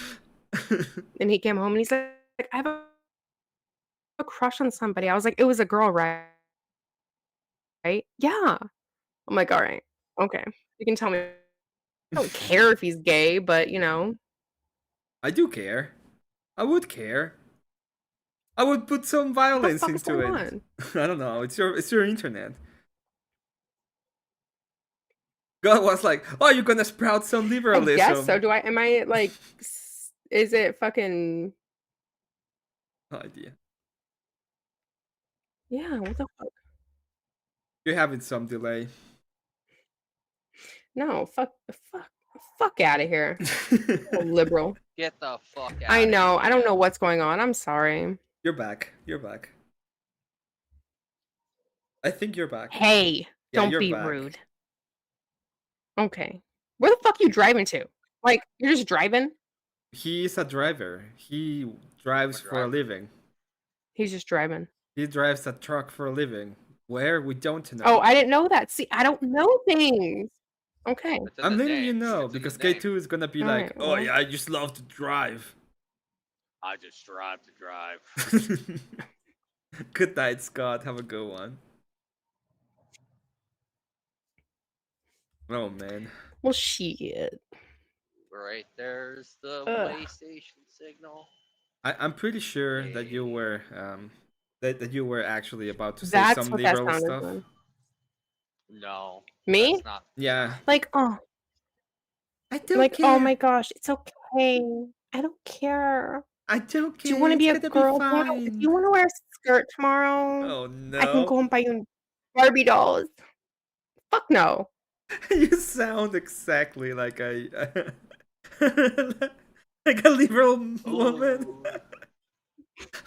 Speaker 7: and he came home and he's like, I have a crush on somebody." I was like, "It was a girl, right? Right? Yeah." I'm like, "All right, okay. You can tell me." I don't care if he's gay, but you know.
Speaker 1: I do care. I would care. I would put some
Speaker 7: What the
Speaker 1: violence
Speaker 7: fuck is
Speaker 1: into
Speaker 7: going
Speaker 1: it.
Speaker 7: on?
Speaker 1: I don't know. It's your internet. God was like, "Oh, you're gonna sprout some
Speaker 7: I
Speaker 1: liberalism."
Speaker 7: guess so. Am I like, is it fucking,
Speaker 1: No idea.
Speaker 7: yeah, what the fuck?
Speaker 1: You're having some delay.
Speaker 7: No, fuck out of here. Liberal.
Speaker 6: Get the fuck out.
Speaker 7: I know. I don't know what's going on. I'm sorry.
Speaker 1: You're back. You're back. I think you're back.
Speaker 7: Hey,
Speaker 1: Yeah,
Speaker 7: don't
Speaker 1: you're
Speaker 7: be
Speaker 1: back.
Speaker 7: rude. Okay. Where the fuck you driving to? Like, you're just driving?
Speaker 1: He's a driver. He drives for a living.
Speaker 7: He's just driving.
Speaker 1: He drives a truck for a living. Where? We don't know.
Speaker 7: Oh, I didn't know that. See, I don't know things. Okay.
Speaker 1: I'm letting you know because K2 is gonna be like,
Speaker 7: Alright,
Speaker 1: "Oh
Speaker 7: well.
Speaker 1: yeah, I just love to drive."
Speaker 6: I just drive to drive.
Speaker 1: Good night, Scott. Have a good one. Oh man.
Speaker 7: Well, shit.
Speaker 6: Right there's the
Speaker 7: Ugh.
Speaker 6: PlayStation signal.
Speaker 1: I'm pretty sure that you were that you were actually about to say
Speaker 7: That's
Speaker 1: some
Speaker 7: what that
Speaker 1: liberal
Speaker 7: sounded
Speaker 1: stuff.
Speaker 7: like.
Speaker 6: No.
Speaker 7: Me?
Speaker 6: That's not.
Speaker 1: Yeah.
Speaker 7: Like, oh.
Speaker 1: I don't
Speaker 7: Like,
Speaker 1: care.
Speaker 7: oh my gosh, it's okay. I don't care.
Speaker 1: I don't
Speaker 7: Do
Speaker 1: care.
Speaker 7: you want to be a
Speaker 1: It's gonna
Speaker 7: girl?
Speaker 1: be
Speaker 7: Do
Speaker 1: fine.
Speaker 7: you want to wear a skirt tomorrow?
Speaker 1: Oh no.
Speaker 7: I can go and buy you Barbie dolls. Fuck no.
Speaker 1: You sound exactly like a like a liberal woman.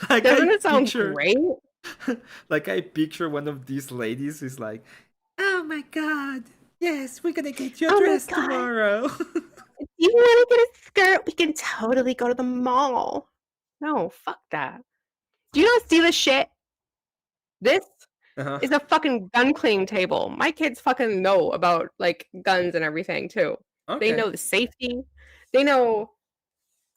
Speaker 1: Like
Speaker 7: Doesn't
Speaker 1: I
Speaker 7: it sound
Speaker 1: picture,
Speaker 7: great?
Speaker 1: Like I picture one of these ladies is like, "Oh my god, yes, we're gonna get your
Speaker 7: Oh my
Speaker 1: dress
Speaker 7: God.
Speaker 1: tomorrow."
Speaker 7: If you want to get a skirt, we can totally go to the mall. No, fuck that. Do you not see this shit? This
Speaker 1: Uh-huh.
Speaker 7: is a fucking gun cleaning table. My kids fucking know about like guns and everything too. They
Speaker 1: Okay.
Speaker 7: know the safety. They know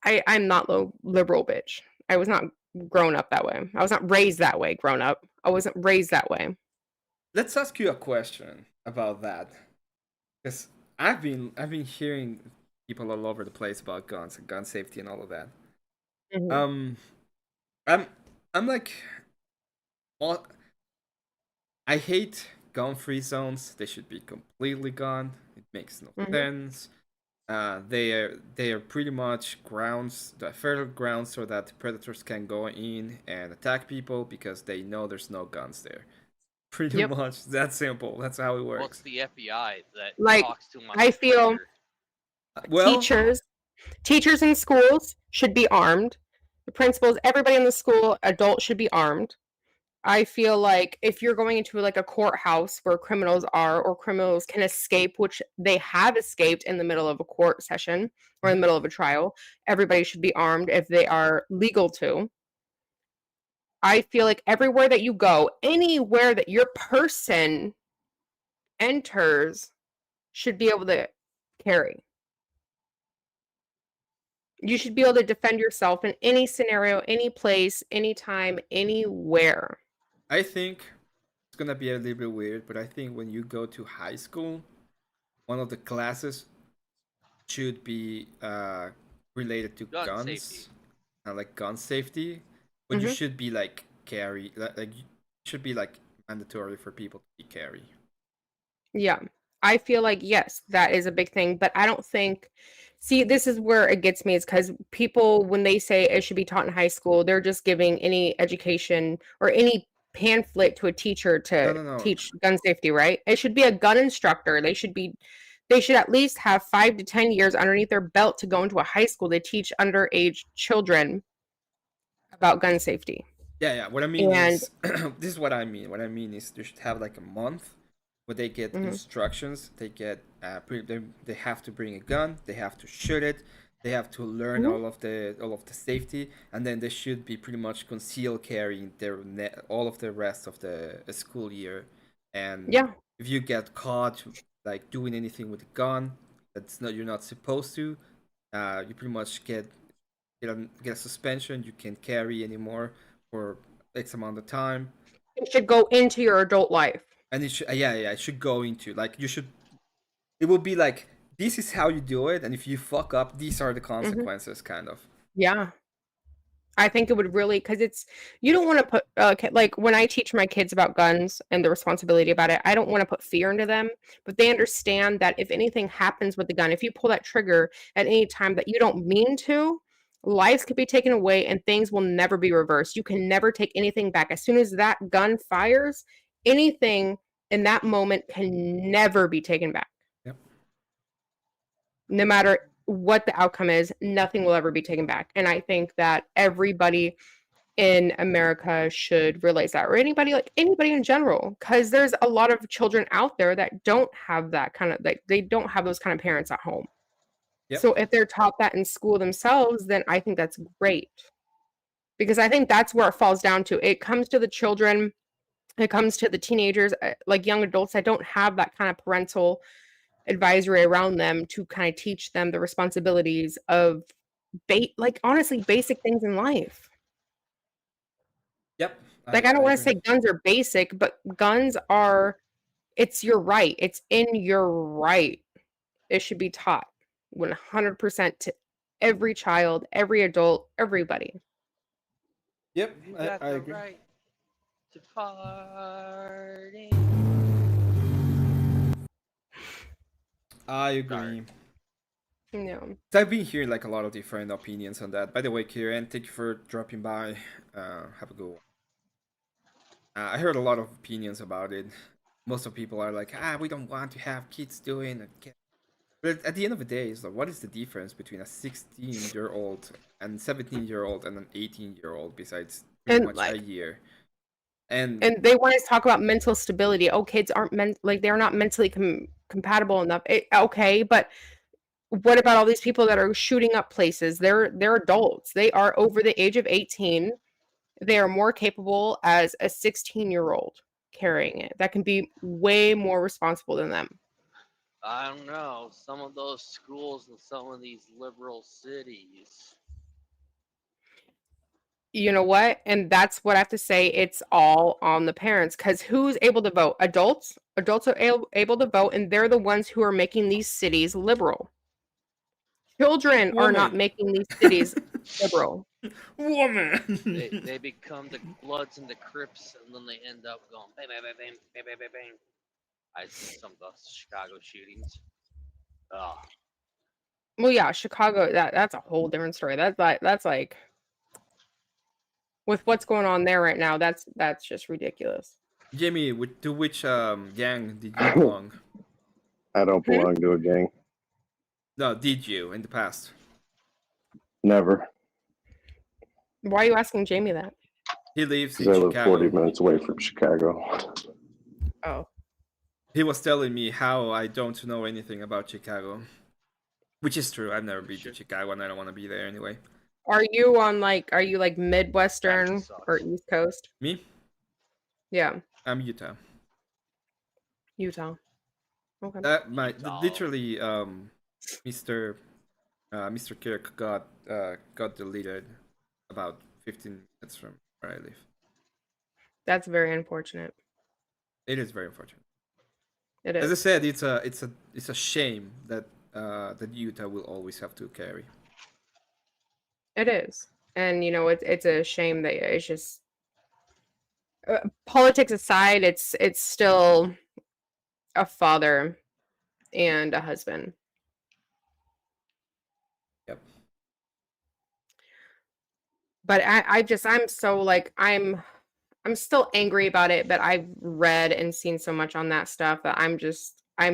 Speaker 7: I'm not low liberal bitch. I was not grown up that way. I was not raised that way grown up. I wasn't raised that way.
Speaker 1: Let's ask you a question about that, because I've been hearing people all over the place about guns and gun safety and all of that.
Speaker 7: Mhm.
Speaker 1: Um, I'm I'm like, well, I hate gun-free zones. They should be completely gone. It makes no
Speaker 7: Mhm.
Speaker 1: sense. They are pretty much grounds, the fertile grounds, so that predators can go in and attack people because they know there's no guns there. Pretty
Speaker 7: Yep.
Speaker 1: much that simple. That's how it
Speaker 6: Well, it's
Speaker 1: works.
Speaker 6: the FBI that
Speaker 7: Like
Speaker 6: talks too much
Speaker 7: I feel
Speaker 6: Twitter.
Speaker 1: Well,
Speaker 7: teachers in schools should be armed. The principals, everybody in the school, adults should be armed. I feel like if you're going into like a courthouse where criminals are or criminals can escape, which they have escaped in the middle of a court session or in the middle of a trial, everybody should be armed if they are legal to. I feel like everywhere that you go, anywhere that your person enters should be able to carry. You should be able to defend yourself in any scenario, any place, anytime, anywhere.
Speaker 1: I think it's gonna be a little bit weird, but I think when you go to high school, one of the classes should be related to
Speaker 6: Gun safety.
Speaker 1: guns, like gun safety. But you
Speaker 7: Mhm.
Speaker 1: should be like carry, like you should be like mandatory for people to be carry.
Speaker 7: Yeah. I feel like, yes, that is a big thing, but I don't think see, this is where it gets me is because people, when they say it should be taught in high school, they're just giving any education or any pamphlet to a teacher
Speaker 1: No,
Speaker 7: to
Speaker 1: no, no.
Speaker 7: teach gun safety, right? It should be a gun instructor. They should at least have 5 to 10 years underneath their belt to go into a high school to teach underage children about gun safety.
Speaker 1: Yeah, yeah. What I mean
Speaker 7: And
Speaker 1: is, this is what I mean. What I mean is, you should have like a month where they get
Speaker 7: mhm,
Speaker 1: instructions. They get they have to bring a gun. They have to shoot it. They have to learn
Speaker 7: mhm,
Speaker 1: all of the safety, and then they should be pretty much concealed carrying all of the rest of the school year. And
Speaker 7: yeah,
Speaker 1: if you get caught like doing anything with a gun that's not you're not supposed to, you pretty much get a suspension. You can't carry anymore for X amount of time,
Speaker 7: it should go into your adult life.
Speaker 1: and it should yeah, it should go into like you should. It will be like this is how you do it, and if you fuck up, these are the
Speaker 7: Mhm,
Speaker 1: consequences, kind of.
Speaker 7: yeah. I think it would really because it's you don't want to put like when I teach my kids about guns and the responsibility about it, I don't want to put fear into them, but they understand that if anything happens with the gun, if you pull that trigger at any time that you don't mean to, lives could be taken away and things will never be reversed. You can never take anything back. As soon as that gun fires, anything in that moment can never be taken back.
Speaker 1: Yep.
Speaker 7: No matter what the outcome is, nothing will ever be taken back. And I think that everybody in America should realize that, or anybody in general, because there's a lot of children out there that don't have that kind of like they don't have those kind of parents at home.
Speaker 1: Yep.
Speaker 7: So if they're taught that in school themselves, then I think that's great. Because I think that's where it falls down to. It comes to the children, it comes to the teenagers, like young adults that don't have that kind of parental advisory around them to kind of teach them the responsibilities of like honestly basic things in life.
Speaker 1: Yep.
Speaker 7: Like, I don't
Speaker 1: I
Speaker 7: wanna
Speaker 1: agree.
Speaker 7: say guns are basic, but guns are it's your right. It's in your right. It should be taught 100% to every child, every adult, everybody.
Speaker 1: Yep.
Speaker 6: You
Speaker 1: I,
Speaker 6: got
Speaker 1: I
Speaker 6: the
Speaker 1: agree.
Speaker 6: right to party.
Speaker 1: I
Speaker 6: Sorry.
Speaker 1: agree.
Speaker 7: No.
Speaker 1: So I've been hearing like a lot of different opinions on that. By the way, Kieran, thank you for dropping by. Have a good one. I heard a lot of opinions about it. Most of people are like, we don't want to have kids doing it. But at the end of the day, it's like, what is the difference between a 16-year-old and 17-year-old and an 18-year-old besides pretty
Speaker 7: And,
Speaker 1: much a
Speaker 7: like,
Speaker 1: year? And
Speaker 7: they want to talk about mental stability. Oh, kids aren't they're not mentally compatible enough. Okay, but what about all these people that are shooting up places? They're adults. They are over the age of 18. They are more capable as a 16-year-old carrying it. That can be way more responsible than them.
Speaker 6: I don't know. Some of those schools in some of these liberal cities.
Speaker 7: You know what? And that's what I have to say. It's all on the parents, because who's able to vote? Adults. Adults are able to vote, and they're the ones who are making these cities liberal. Children are not
Speaker 1: woman.
Speaker 7: making these cities liberal.
Speaker 1: Woman.
Speaker 6: They become the Bloods and the Crips, and then they end up going bang, bang, bang, bang, bang, bang, bang, bang. I've seen some of the Chicago shootings. Oh,
Speaker 7: Well, yeah, Chicago. That's a whole different story. That's like with what's going on there right now. That's just ridiculous.
Speaker 1: Jimmy, to which gang did you belong?
Speaker 5: I don't
Speaker 7: Hmm?
Speaker 5: belong to a gang.
Speaker 1: No, did you in the past?
Speaker 5: Never.
Speaker 7: Why are you asking Jamie that?
Speaker 1: He lives
Speaker 5: Because
Speaker 1: in
Speaker 5: I live 40
Speaker 1: Chicago.
Speaker 5: minutes away from Chicago.
Speaker 7: Oh,
Speaker 1: He was telling me how I don't know anything about Chicago, which is true. I've never been to Chicago, and I don't want to be there anyway.
Speaker 7: are you like Midwestern
Speaker 6: Texas
Speaker 7: or
Speaker 6: sucks.
Speaker 7: East Coast?
Speaker 1: Me?
Speaker 7: Yeah,
Speaker 1: I'm Utah.
Speaker 7: Utah. Okay.
Speaker 6: Utah.
Speaker 1: Literally Mr. Mr. Kirk got deleted about 15 minutes from where I live.
Speaker 7: That's very unfortunate.
Speaker 1: It is very unfortunate.
Speaker 7: It
Speaker 1: As I
Speaker 7: is.
Speaker 1: said, it's a shame that that Utah will always have to carry.
Speaker 7: It is. And it's a shame that it's just politics aside, it's still a father and a husband.
Speaker 1: Yep.
Speaker 7: But I'm so like I'm still angry about it, but I've read and seen so much on that stuff that I'm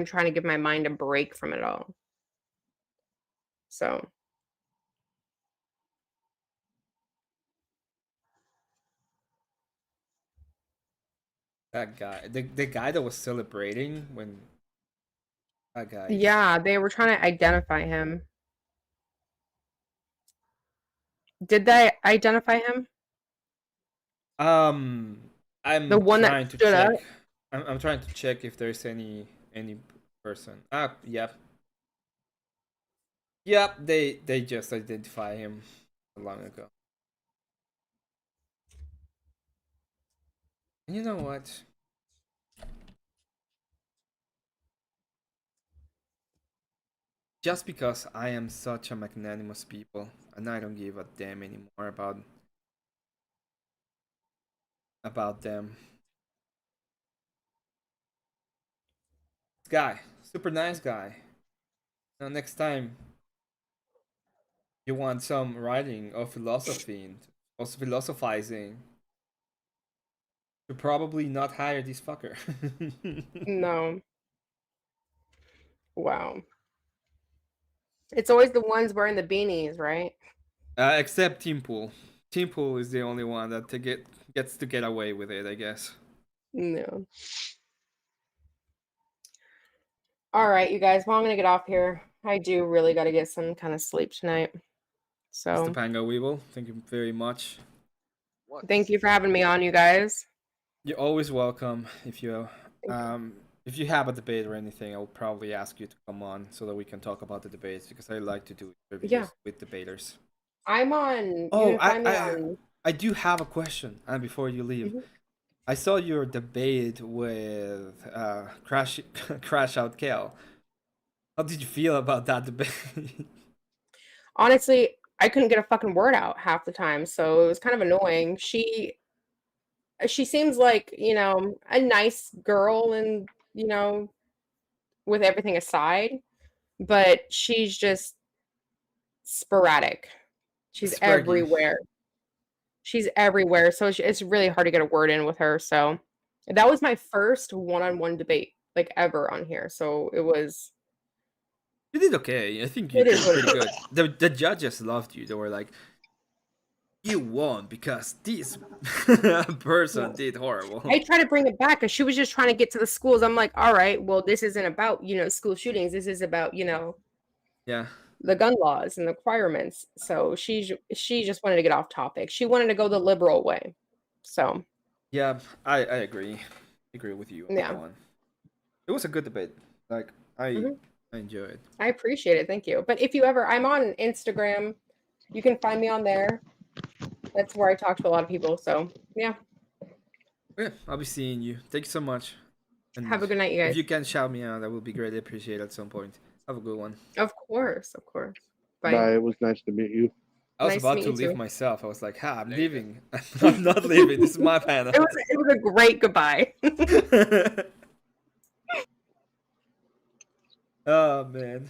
Speaker 7: trying to give my mind a break from it all. So,
Speaker 1: That guy, the guy that was celebrating when that guy is.
Speaker 7: yeah, they were trying to identify him. Did they identify him?
Speaker 1: Um,
Speaker 7: The
Speaker 1: I'm
Speaker 7: one that
Speaker 1: trying to
Speaker 7: stood up?
Speaker 1: check. I'm trying to check if there's any person. Yep, yep. They just identify him long ago. And you know what? Just because I am such a magnanimous people, and I don't give a damn anymore about them. This guy, super nice guy. Now next time you want some writing or philosophy and also philosophizing, you probably not hire this fucker.
Speaker 7: No. Wow. It's always the ones wearing the beanies, right?
Speaker 1: Except Team Pool. Team Pool is the only one that gets to get away with it, I guess.
Speaker 7: No. All right, you guys. Well, I'm gonna get off here. I do really got to get some kind of sleep tonight.
Speaker 1: Mr.
Speaker 7: So,
Speaker 1: Pango Weevil, thank you very much.
Speaker 6: What?
Speaker 7: thank you for having me on, you guys.
Speaker 1: You're always welcome. If you have a debate or anything, I'll probably ask you to come on so that we can talk about the debates because I like to do interviews
Speaker 7: Yeah.
Speaker 1: with debaters.
Speaker 7: I'm on.
Speaker 1: Oh,
Speaker 7: You can find me on.
Speaker 1: I do have a question. And before you leave,
Speaker 7: Mhm.
Speaker 1: I saw your debate with Crash Crash Out Kale. How did you feel about that debate?
Speaker 7: Honestly, I couldn't get a fucking word out half the time, so it was kind of annoying. She seems like, a nice girl and, with everything aside, but she's just sporadic. She's
Speaker 1: Spurgy.
Speaker 7: everywhere. She's everywhere, so it's really hard to get a word in with her. So that was my first one-on-one debate like ever on here. So
Speaker 1: You did okay. I think you
Speaker 7: it is
Speaker 1: did
Speaker 7: what
Speaker 1: pretty
Speaker 7: it is.
Speaker 1: good. The judges loved you. They were like, you won because this person did horrible.
Speaker 7: I try to bring it back because she was just trying to get to the schools. I'm like, all right, well, this isn't about, school shootings. This is about,
Speaker 1: Yeah.
Speaker 7: the gun laws and the requirements. So she just wanted to get off topic. She wanted to go the liberal way. So
Speaker 1: Yeah, I agree. I agree with you on
Speaker 7: yeah.
Speaker 1: that one. It was a good debate. Like I
Speaker 7: Mhm.
Speaker 1: I enjoy it.
Speaker 7: I appreciate it. Thank you. But if you ever, I'm on Instagram. You can find me on there. That's where I talk to a lot of people. So yeah.
Speaker 1: Yeah, I'll be seeing you. Thank you so much. And
Speaker 7: Have a good night, you
Speaker 1: if
Speaker 7: guys.
Speaker 1: you can shout me out, that would be greatly appreciated at some point. Have a good one.
Speaker 7: Of course, of course. Bye.
Speaker 5: Bye. It was nice to meet you.
Speaker 1: I was
Speaker 7: Nice to
Speaker 1: about
Speaker 7: meet
Speaker 1: to
Speaker 7: you
Speaker 1: leave
Speaker 7: too.
Speaker 1: myself. I was like, "Ha, I'm leaving. I'm not leaving. This is my panel."
Speaker 7: It was a great goodbye.
Speaker 1: Oh man.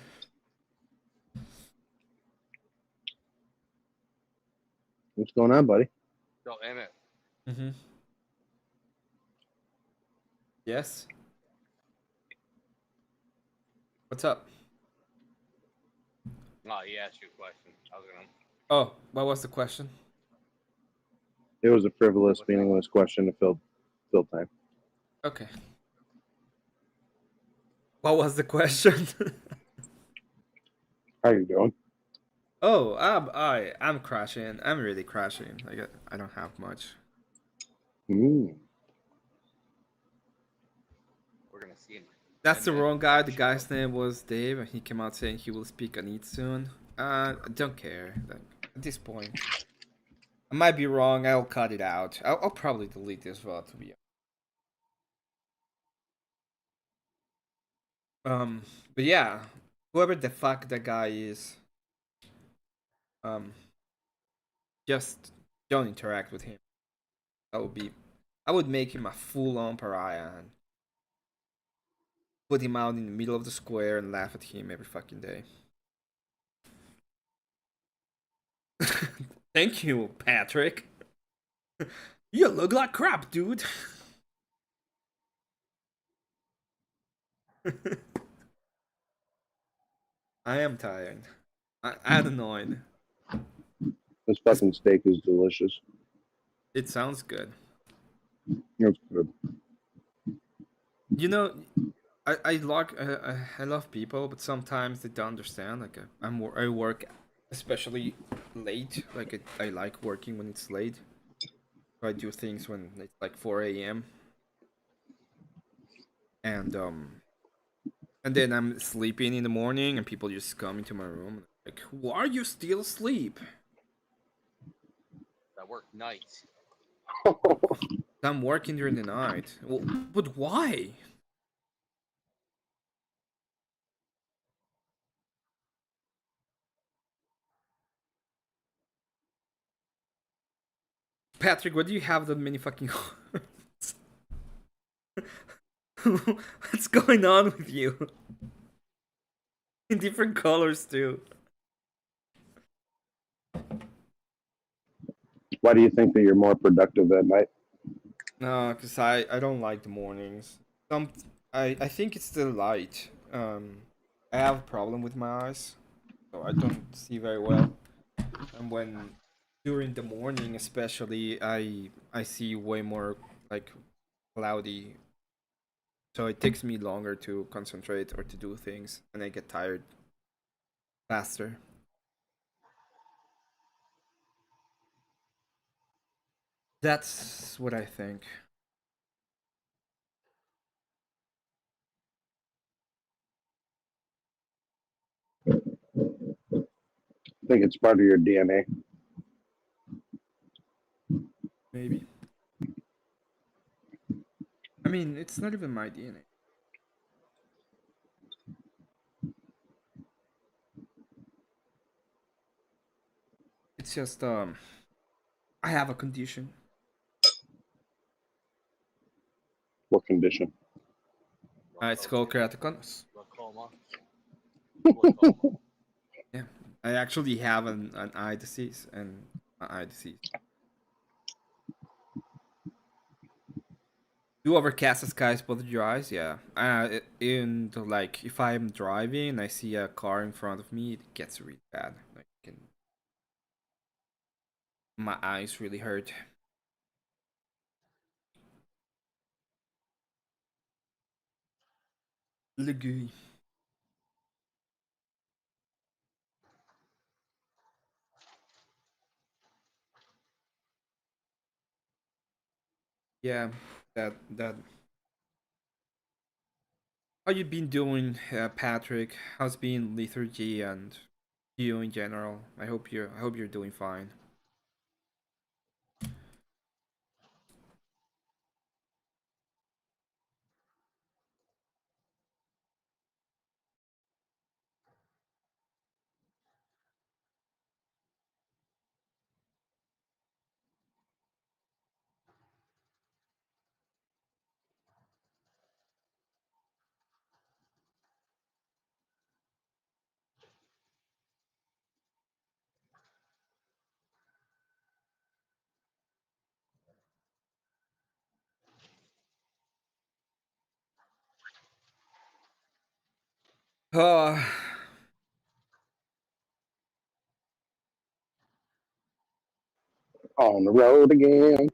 Speaker 5: What's going on, buddy?
Speaker 6: So Emmett,
Speaker 1: Mhm. Yes. What's up?
Speaker 6: oh, he asked you a question. I was gonna.
Speaker 1: Oh, what was the question?
Speaker 5: It was a frivolous, meaningless question to fill time.
Speaker 1: Okay. What was the question?
Speaker 5: How you doing?
Speaker 1: Oh, I'm crashing. I'm really crashing. I don't have much.
Speaker 5: Mm.
Speaker 6: We're gonna see him.
Speaker 1: That's the
Speaker 6: And then
Speaker 1: wrong guy. The
Speaker 6: show
Speaker 1: guy's
Speaker 6: up.
Speaker 1: name was Dave, and he came out saying he will speak on it soon. I don't care. Like, at this point, I might be wrong. I'll cut it out. I'll probably delete this VOD to be honest. But yeah, whoever the fuck that guy is, um, just don't interact with him. I would make him a full-on pariah and put him out in the middle of the square and laugh at him every fucking day. Thank you, Patrick. You look like crap, dude. I am tired. I'm annoyed.
Speaker 5: This fucking steak is delicious.
Speaker 1: It sounds good.
Speaker 5: It's good.
Speaker 1: You know, I love people, but sometimes they don't understand. Like I work especially late. Like I like working when it's late. I do things when it's like 4 a.m. And then I'm sleeping in the morning, and people just come into my room like, "Why are you still asleep?"
Speaker 6: I work nights.
Speaker 1: I'm working during the night. Well, but why? Patrick, why do you have that many fucking hearts? What's going on with you? In different colors too.
Speaker 5: Why do you think that you're more productive at night?
Speaker 1: No, cause I don't like the mornings. Some I think it's the light. I have a problem with my eyes, so I don't see very well. And when during the morning, especially, I see way more like cloudy. So it takes me longer to concentrate or to do things, and I get tired faster. That's what I think.
Speaker 5: I think it's part of your DNA.
Speaker 1: Maybe. I mean, it's not even my DNA. It's just I have a condition.
Speaker 5: What condition?
Speaker 1: It's called keratoconus.
Speaker 6: Glaucoma. Glaucoma.
Speaker 1: Yeah, I actually have an eye disease and an eye disease. Do overcast skies bother your eyes? Yeah. In the, like, if I'm driving and I see a car in front of me, it gets really bad. Like, My eyes really hurt. Legui. Yeah, that. How you been doing, Patrick? How's been liturgy and you in general? I hope you're doing fine. Uh,
Speaker 5: On the road again.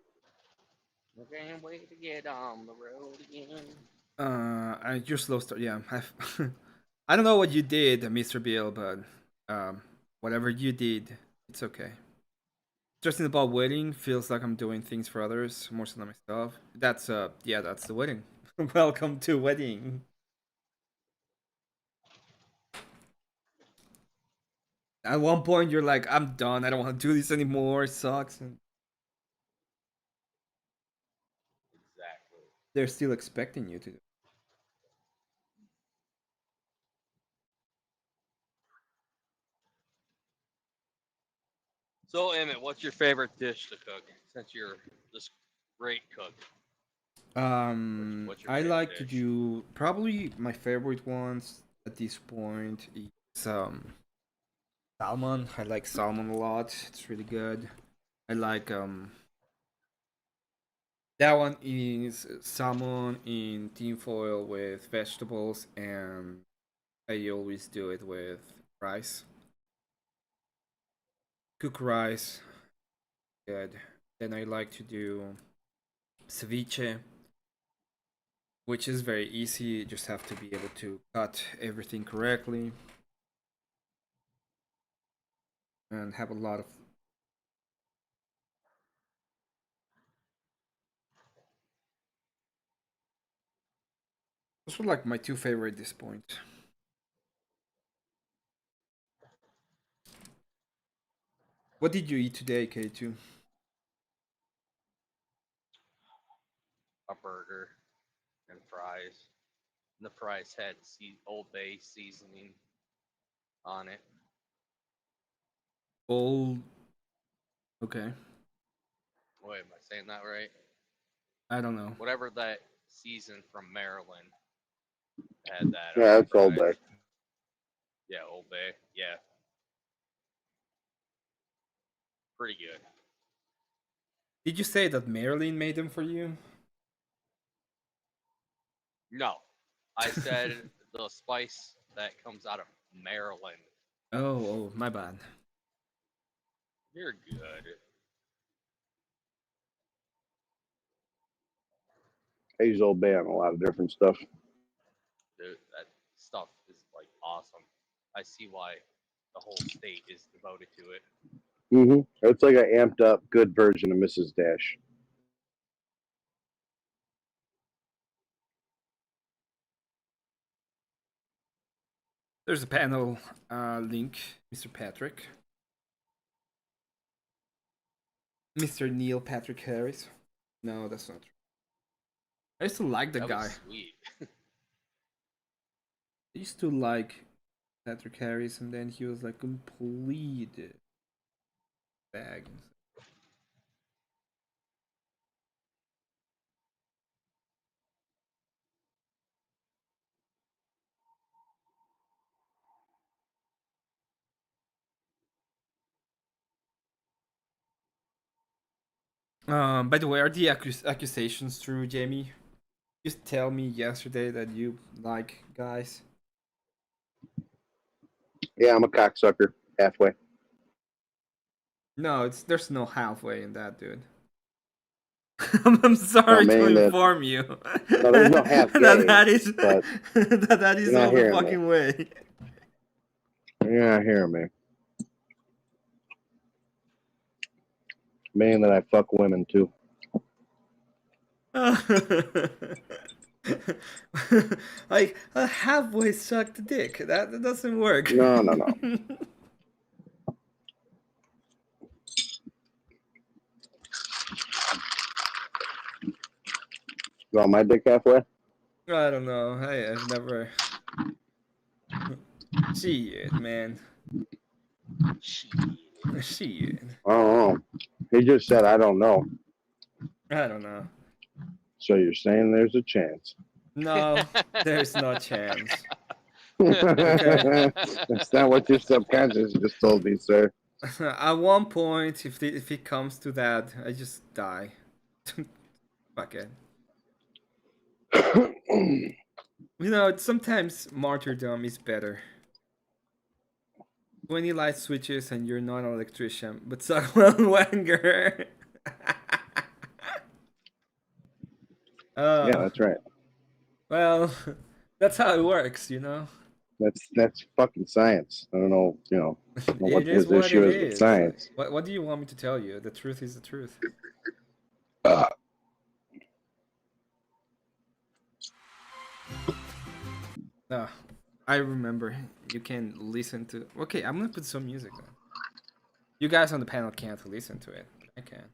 Speaker 6: I can't wait to get on the road again.
Speaker 1: I just lost. Yeah, I don't know what you did, Mr. Bill, but whatever you did, it's okay. Stressing about wedding feels like I'm doing things for others more so than myself. Yeah, that's the wedding. Welcome to wedding. At one point, you're like, I'm done. I don't want to do this anymore. It sucks. And
Speaker 6: Exactly.
Speaker 1: they're still expecting you to do.
Speaker 6: So, Emmett, what's your favorite dish to cook? Since you're this great cook, what's your
Speaker 1: I
Speaker 6: favorite
Speaker 1: like to
Speaker 6: dish?
Speaker 1: do probably my favorite ones at this point is salmon. I like salmon a lot. It's really good. I like that one is salmon in tinfoil with vegetables, and I always do it with rice. Cook rice, good. Then I like to do ceviche, which is very easy. You just have to be able to cut everything correctly and have a lot of. Those were like my two favorite at this point. What did you eat today, K2?
Speaker 6: A burger and fries. And the fries had Old Bay seasoning on it.
Speaker 1: Old. Okay.
Speaker 6: Wait, am I saying that right?
Speaker 1: I don't know.
Speaker 6: Whatever that season from Maryland had that on
Speaker 5: Yeah,
Speaker 6: the
Speaker 5: it's all
Speaker 6: fries.
Speaker 5: day.
Speaker 6: Yeah, Old Bay. Yeah, pretty good.
Speaker 1: Did you say that Marilyn made them for you?
Speaker 6: No, I said the spice that comes out of Maryland.
Speaker 1: Oh, my bad.
Speaker 6: You're good.
Speaker 5: I use Old Bay on a lot of different stuff.
Speaker 6: Dude, that stuff is like awesome. I see why the whole state is devoted to it.
Speaker 5: It's like an amped up, good version of Mrs. Dash.
Speaker 1: There's a panel link, Mr. Patrick. Mr. Neil Patrick Harris. No, that's not true. I used to like the
Speaker 6: That was
Speaker 1: guy.
Speaker 6: sweet.
Speaker 1: I used to like Patrick Harris, and then he was like complete bag. By the way, are the accusations true, Jamie? You just tell me yesterday that you like guys.
Speaker 5: Yeah, I'm a cocksucker halfway.
Speaker 1: No, there's no halfway in that, dude. I'm
Speaker 5: No,
Speaker 1: sorry to
Speaker 5: meaning that
Speaker 1: inform you
Speaker 5: no, there's no half
Speaker 1: that
Speaker 5: gay,
Speaker 1: that is
Speaker 5: but
Speaker 1: that is
Speaker 5: you're not
Speaker 1: all the
Speaker 5: hearing me.
Speaker 1: fucking way.
Speaker 5: You're not hearing me. Meaning that I fuck women too.
Speaker 1: Like a halfway sucked dick. That doesn't work.
Speaker 5: No, no, no. You want my dick halfway?
Speaker 1: I don't know. I've never. Shit, man. Shit.
Speaker 5: I don't know. He just said I don't know.
Speaker 1: I don't know.
Speaker 5: So you're saying there's a chance?
Speaker 1: No, there's no chance.
Speaker 5: That's not what your subconscious just told me, sir.
Speaker 1: At one point, if it comes to that, I just die. Fuck it. You know, sometimes martyrdom is better. 20 light switches and you're not an electrician, but suck one wanger.
Speaker 5: Yeah, that's right.
Speaker 1: Well, that's how it works, you know?
Speaker 5: That's fucking science. I don't know, I don't know what
Speaker 1: It is
Speaker 5: his
Speaker 1: what
Speaker 5: issue
Speaker 1: it
Speaker 5: is with
Speaker 1: is.
Speaker 5: science.
Speaker 1: What do you want me to tell you? The truth is the truth. Ah, I remember. You can listen to. Okay, I'm gonna put some music on. You guys on the panel can't listen to it, but I can.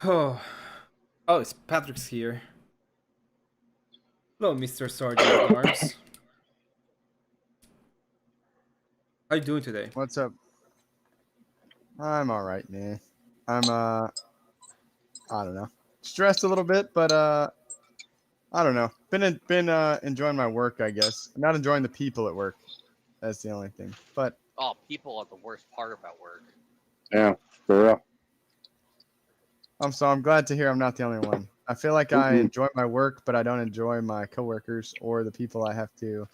Speaker 1: Oh, it's Patrick's here. Hello, Mr. Sergeant at Arms. How you doing today?
Speaker 9: What's up? I'm all right, man. I'm I don't know, stressed a little bit, but I don't know. Been enjoying my work, I guess. I'm not enjoying the people at work. That's the only thing. But
Speaker 6: Oh, people are the worst part about work.
Speaker 5: Yeah, for real.
Speaker 9: I'm glad to hear I'm not the only one. I feel like I enjoy my work, but I don't enjoy my coworkers or the people I have to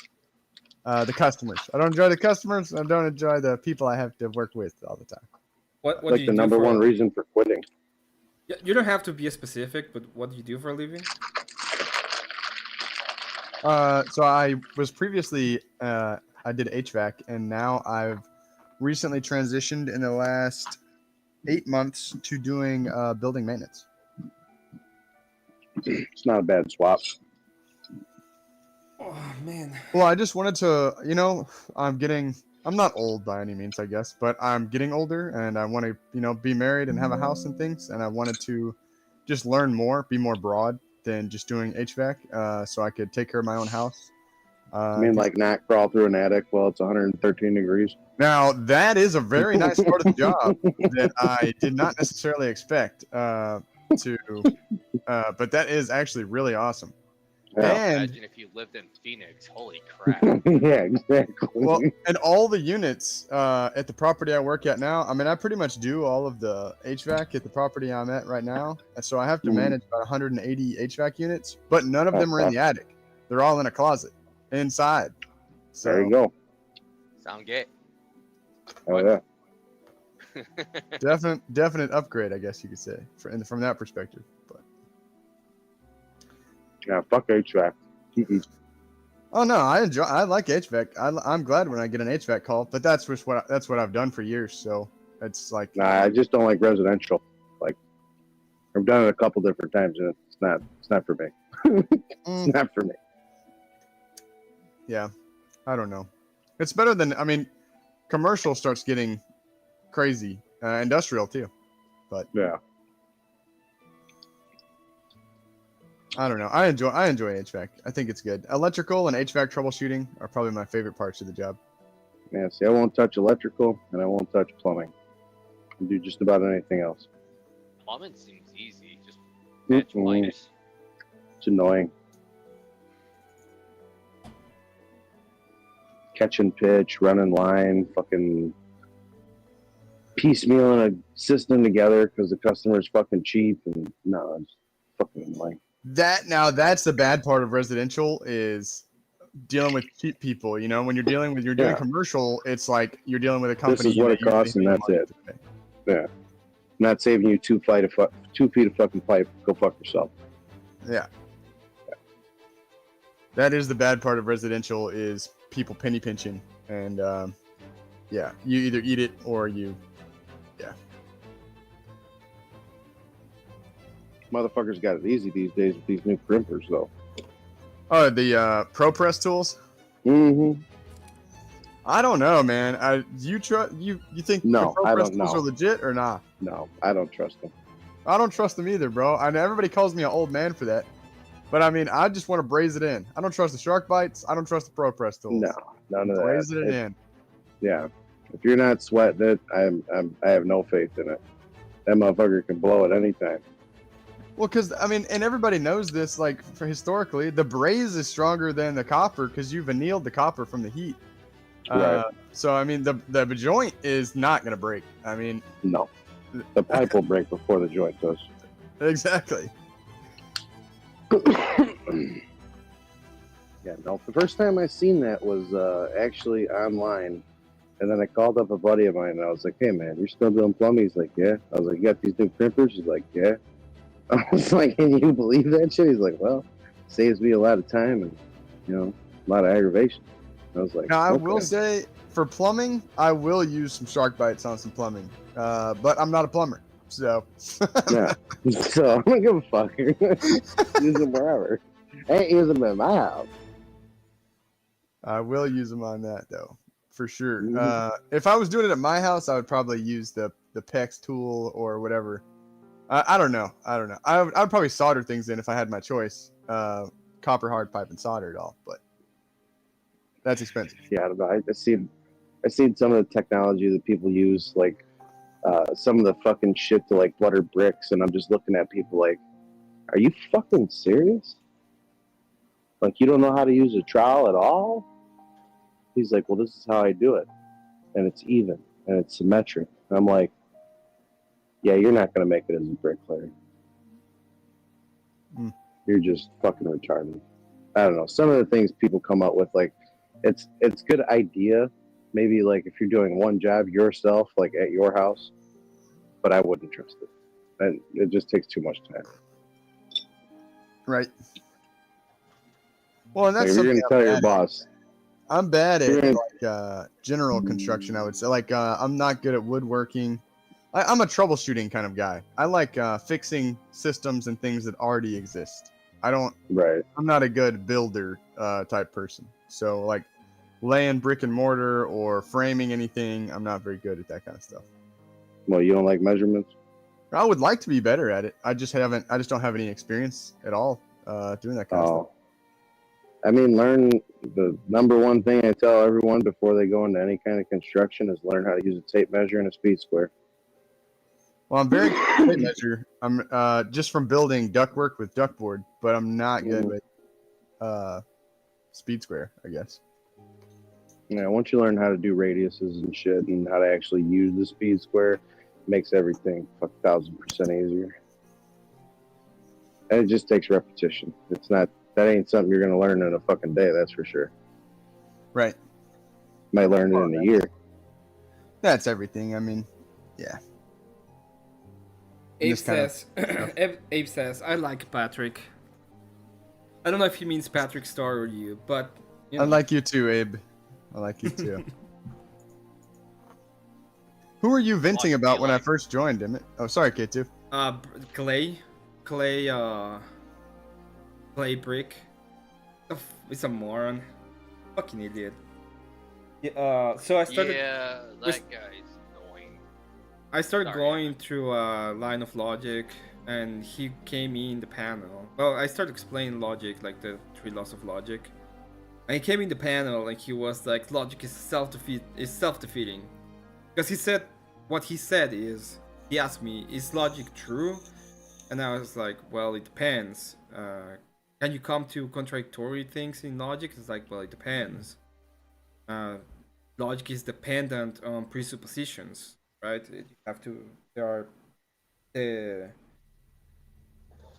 Speaker 9: the customers. I don't enjoy the customers. I don't enjoy the people I have to work with all the time.
Speaker 1: What do
Speaker 5: Like
Speaker 1: you
Speaker 5: the
Speaker 1: do
Speaker 5: number
Speaker 1: for?
Speaker 5: one reason for quitting.
Speaker 1: You don't have to be specific, but what do you do for a living?
Speaker 9: So I was previously I did HVAC, and now I've recently transitioned in the last 8 months to doing building maintenance.
Speaker 5: It's not a bad swap.
Speaker 1: Oh man.
Speaker 9: Well, I just wanted to, I'm not old by any means, I guess, but I'm getting older, and I want to, be married and have a house and things, and I wanted to just learn more, be more broad than just doing HVAC, so I could take care of my own house.
Speaker 5: I mean, like not crawl through an attic while it's 113 degrees.
Speaker 9: Now, that is a very nice part of the job that I did not necessarily expect but that is actually really awesome.
Speaker 5: Yeah.
Speaker 9: And
Speaker 6: Imagine if you lived in Phoenix. Holy crap.
Speaker 5: Yeah, exactly.
Speaker 9: well, and all the units at the property I work at now, I mean, I pretty much do all of the HVAC at the property I'm at right now. And so I have to manage about 180 HVAC units, but none of them are in the attic. They're all in a closet inside. So
Speaker 5: There you go.
Speaker 6: Sound gay.
Speaker 5: Oh, yeah.
Speaker 9: definite upgrade, I guess you could say, from that perspective. But
Speaker 5: Yeah, fuck HVAC.
Speaker 9: oh no, I like HVAC. I'm glad when I get an HVAC call, but that's what I've done for years. So it's like,
Speaker 5: Nah, I just don't like residential. Like, I've done it a couple different times, and it's not for me. It's not for me.
Speaker 9: Yeah, I don't know. It's better than, I mean, commercial starts getting crazy, industrial too, but
Speaker 5: Yeah.
Speaker 9: I don't know. I enjoy HVAC. I think it's good. Electrical and HVAC troubleshooting are probably my favorite parts of the job.
Speaker 5: Yeah, see, I won't touch electrical, and I won't touch plumbing. I can do just about anything else.
Speaker 6: Plumbing seems easy. Just match pipes.
Speaker 5: It's annoying. Catching pitch, running line, fucking piecemealing a system together because the customer's fucking cheap and no, it's fucking annoying.
Speaker 9: That's the bad part of residential is dealing with cheap people. You know, when you're doing
Speaker 5: Yeah.
Speaker 9: commercial, it's like you're dealing with a
Speaker 5: This
Speaker 9: company.
Speaker 5: is what
Speaker 9: that
Speaker 5: it costs,
Speaker 9: usually
Speaker 5: and
Speaker 9: has
Speaker 5: that's
Speaker 9: money
Speaker 5: it.
Speaker 9: to pay.
Speaker 5: Yeah, not saving you 2 feet of fucking pipe. Go fuck yourself.
Speaker 9: Yeah. That is the bad part of residential is people penny pinching, and yeah, you either eat it or you, yeah.
Speaker 5: Motherfuckers got it easy these days with these new crimpers, though.
Speaker 9: Oh, the Pro Press tools.
Speaker 5: Mm-hmm.
Speaker 9: I don't know, man. You think
Speaker 5: No,
Speaker 9: the Pro
Speaker 5: I
Speaker 9: Press
Speaker 5: don't
Speaker 9: tools
Speaker 5: know.
Speaker 9: are legit or not?
Speaker 5: No, I don't trust them.
Speaker 9: I don't trust them either, bro. I know everybody calls me an old man for that, but I mean, I just want to braze it in. I don't trust the shark bites. I don't trust the Pro Press tools.
Speaker 5: No, none of
Speaker 9: Braze
Speaker 5: that.
Speaker 9: it in.
Speaker 5: Yeah, if you're not sweating it, I have no faith in it. That motherfucker can blow at any time.
Speaker 9: Well, because I mean, and everybody knows this. Like for historically, the braze is stronger than the copper because you've annealed the copper from the heat.
Speaker 5: Right.
Speaker 9: So I mean, the joint is not gonna break. I mean,
Speaker 5: No, the pipe will break before the joint does.
Speaker 9: exactly.
Speaker 5: Yeah, no. The first time I seen that was actually online, and then I called up a buddy of mine, and I was like, "Hey, man, you're still doing plumbing?" He's like, "Yeah." I was like, "You got these new crimpers?" He's like, "Yeah." I was like, "Can you believe that shit?" He's like, "Well, saves me a lot of time and a lot of aggravation." I was like,
Speaker 9: Now I
Speaker 5: okay.
Speaker 9: will say for plumbing, I will use some shark bites on some plumbing, but I'm not a plumber, so
Speaker 5: Yeah. So I don't give a fuck. Use them wherever. I ain't using them in my house.
Speaker 9: I will use them on that though, for sure.
Speaker 5: Mhm.
Speaker 9: If I was doing it at my house, I would probably use the PEX tool or whatever. I don't know. I would probably solder things in if I had my choice. Copper hard pipe and solder it all, but that's expensive.
Speaker 5: Yeah, I don't know. I seen some of the technology that people use, like some of the fucking shit to like butter bricks, and I'm just looking at people like, are you fucking serious? Like, you don't know how to use a trowel at all? He's like, well, this is how I do it, and it's even and it's symmetric. And I'm like, yeah, you're not gonna make it as a bricklayer.
Speaker 9: Mm.
Speaker 5: You're just fucking retarded. I don't know. Some of the things people come up with, like, it's good idea. Maybe like if you're doing one job yourself, like at your house, but I wouldn't trust it. And it just takes too much time.
Speaker 9: Right. Well, and
Speaker 5: Like,
Speaker 9: that's
Speaker 5: if you're
Speaker 9: something
Speaker 5: gonna tell your boss,
Speaker 9: I'm bad
Speaker 5: You're
Speaker 9: at
Speaker 5: gonna-
Speaker 9: like general construction. I would say like I'm not good at woodworking. I'm a troubleshooting kind of guy. I like fixing systems and things that already exist.
Speaker 5: right?
Speaker 9: I'm not a good builder type person. So like laying brick and mortar or framing anything, I'm not very good at that kind of stuff.
Speaker 5: Well, you don't like measurements.
Speaker 9: I would like to be better at it. I just don't have any experience at all doing that kind of stuff.
Speaker 5: Oh, I mean, learn the number one thing I tell everyone before they go into any kind of construction is learn how to use a tape measure and a speed square.
Speaker 9: Well, I'm very good at tape measure. I'm just from building ductwork with ductboard, but I'm not good with speed square, I guess.
Speaker 5: Yeah, once you learn how to do radiuses and shit and how to actually use the speed square, it makes everything 1,000% easier. And it just takes repetition. That ain't something you're gonna learn in a fucking day, that's for sure.
Speaker 9: Right.
Speaker 5: You might learn it in a year.
Speaker 9: That's everything. I mean, yeah.
Speaker 1: Abe
Speaker 9: Just kinda-
Speaker 1: says, Abe says, I like Patrick. I don't know if he means Patrick Star or you, but you know.
Speaker 9: I like you too, Abe. I like you too. Who were you venting
Speaker 6: Watch
Speaker 9: about
Speaker 6: me
Speaker 9: when I
Speaker 6: like-
Speaker 9: first joined, Emmett? Oh, sorry, K2.
Speaker 1: Clay Brick. It's a moron, fucking idiot. Yeah, so I started.
Speaker 6: Yeah, that guy's annoying.
Speaker 1: I started
Speaker 6: Sorry.
Speaker 1: going through a line of logic, and he came in the panel. Well, I started explaining logic, like the 3 laws of logic. And he came in the panel, and he was like, "Logic is self-defeating," because he said what he said is. He asked me, "Is logic true?" And I was like, "Well, it depends. Can you come to contradictory things in logic?" It's like, "Well, it depends. Logic is dependent on presuppositions, right? You have to. There are the.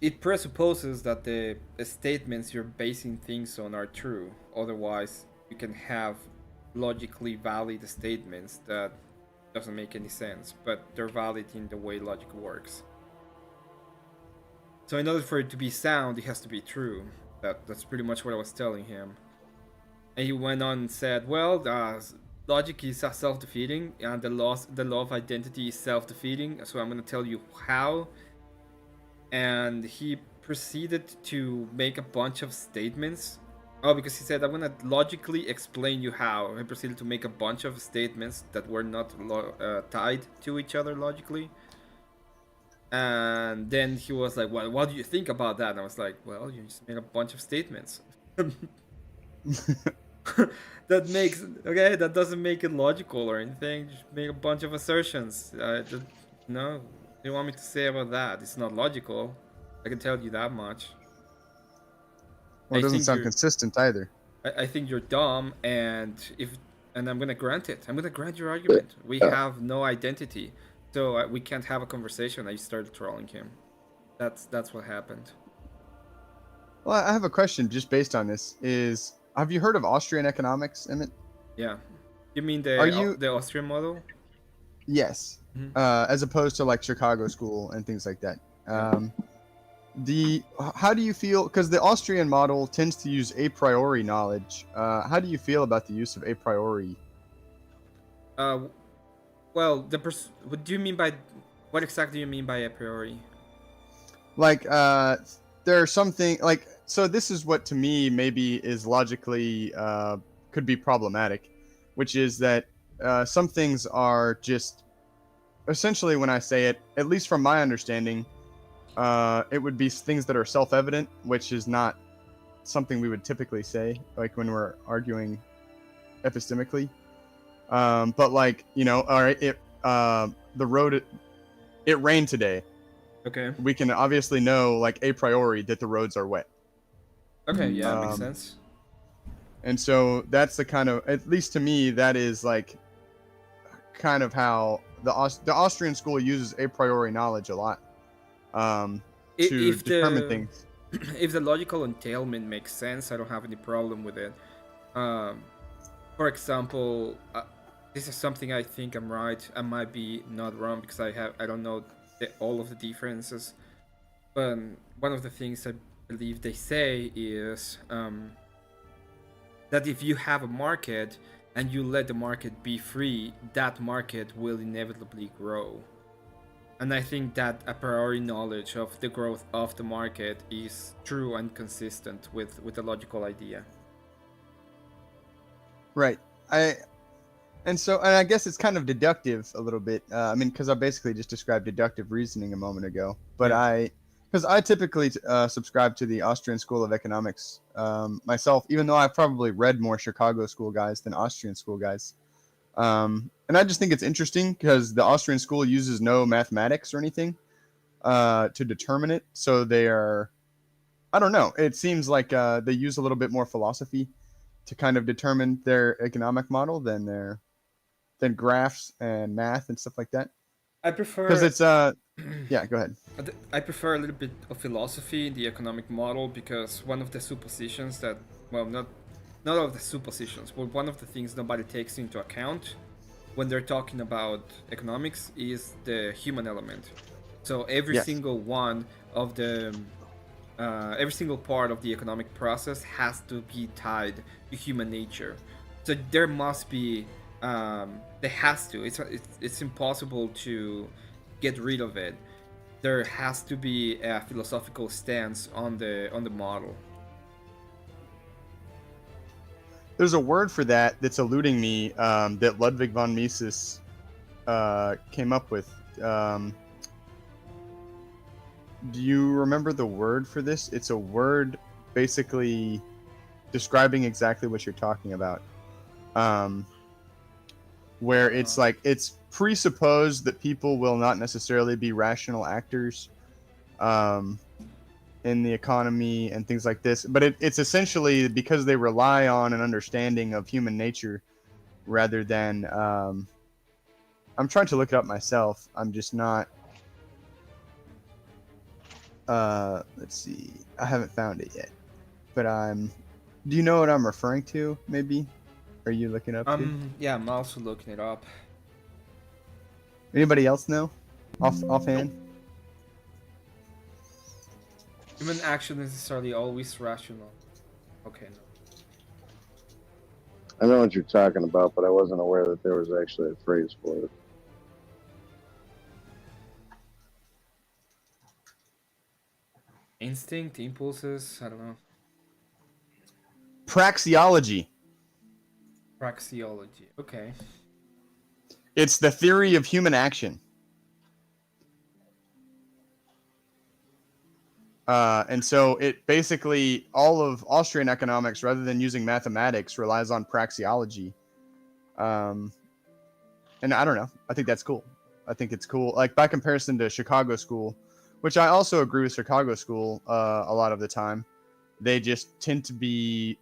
Speaker 1: It presupposes that the statements you're basing things on are true. Otherwise, you can have logically valid statements that doesn't make any sense, but they're valid in the way logic works. So in order for it to be sound, it has to be true. That's pretty much what I was telling him. And he went on and said, "Well, logic is self-defeating, and the law of identity is self-defeating. So I'm gonna tell you how." And he proceeded to make a bunch of statements. Oh, because he said, "I'm gonna logically explain you how." He proceeded to make a bunch of statements that were not tied to each other logically. And then he was like, "Well, what do you think about that?" And I was like, "Well, you just made a bunch of statements." That doesn't make it logical or anything. Just make a bunch of assertions. No, what do you want me to say about that? It's not logical. I can tell you that much.
Speaker 9: Well, it
Speaker 1: I
Speaker 9: doesn't
Speaker 1: think
Speaker 9: sound
Speaker 1: you're-
Speaker 9: consistent either.
Speaker 1: I think you're dumb, and I'm gonna grant it. I'm gonna grant your argument. We have no identity, so we can't have a conversation. I started trolling him. That's what happened.
Speaker 9: Well, I have a question just based on this. Have you heard of Austrian economics, Emmett?
Speaker 1: Yeah, you mean
Speaker 9: Are you-
Speaker 1: the Austrian model?
Speaker 9: Yes.
Speaker 1: Mhm.
Speaker 9: As opposed to like Chicago School and things like that. How do you feel? Because the Austrian model tends to use a priori knowledge. How do you feel about the use of a priori?
Speaker 1: Well, what do you mean by what exactly do you mean by a priori?
Speaker 9: Like, there are something like so. This is what to me maybe is logically could be problematic, which is that some things are just essentially when I say it, at least from my understanding, it would be things that are self-evident, which is not something we would typically say, like when we're arguing epistemically. But like, all right, it rained today.
Speaker 1: Okay.
Speaker 9: We can obviously know, like a priori, that the roads are wet.
Speaker 1: Okay, yeah, that makes sense.
Speaker 9: And so that's the kind of, at least to me, that is like kind of how the Austrian school uses a priori knowledge a lot to determine things.
Speaker 1: If the logical entailment makes sense, I don't have any problem with it. For example, this is something I think I'm right. I might be not wrong because I don't know all of the differences. But one of the things I believe they say is that if you have a market and you let the market be free, that market will inevitably grow. And I think that a priori knowledge of the growth of the market is true and consistent with the logical idea.
Speaker 9: Right. And I guess it's kind of deductive a little bit. I mean, because I basically just described deductive reasoning a moment ago. But
Speaker 1: Yeah.
Speaker 9: because I typically subscribe to the Austrian School of Economics myself, even though I've probably read more Chicago School guys than Austrian School guys. And I just think it's interesting because the Austrian school uses no mathematics or anything to determine it. So they are, I don't know. It seems like they use a little bit more philosophy to kind of determine their economic model than graphs and math and stuff like that.
Speaker 1: I prefer
Speaker 9: Because it's yeah. Go ahead.
Speaker 1: I prefer a little bit of philosophy in the economic model because one of the suppositions that, well, not all of the suppositions, but one of the things nobody takes into account when they're talking about economics is the human element. So every single one of the every single part of the economic process has to be tied to human nature. So there must be there has to. It's impossible to get rid of it. There has to be a philosophical stance on the model.
Speaker 9: There's a word for that that's eluding me that Ludwig von Mises came up with. Do you remember the word for this? It's a word basically describing exactly what you're talking about. Where it's like it's presupposed that people will not necessarily be rational actors in the economy and things like this, but it's essentially because they rely on an understanding of human nature rather than I'm trying to look it up myself. I'm just not. Let's see. I haven't found it yet, but I'm. Do you know what I'm referring to? Maybe. Are you looking up too?
Speaker 1: Yeah, I'm also looking it up.
Speaker 9: Anybody else know? Offhand.
Speaker 1: Human action is necessarily always rational. Okay, no.
Speaker 5: I know what you're talking about, but I wasn't aware that there was actually a phrase for it.
Speaker 1: Instinct, impulses, I don't know.
Speaker 9: Praxeology.
Speaker 1: Praxeology. Okay.
Speaker 9: It's the theory of human action. And so it basically, all of Austrian economics, rather than using mathematics, relies on praxeology. And I don't know. I think that's cool. I think it's cool. Like by comparison to Chicago school, which I also agree with Chicago school a lot of the time. They just tend to be,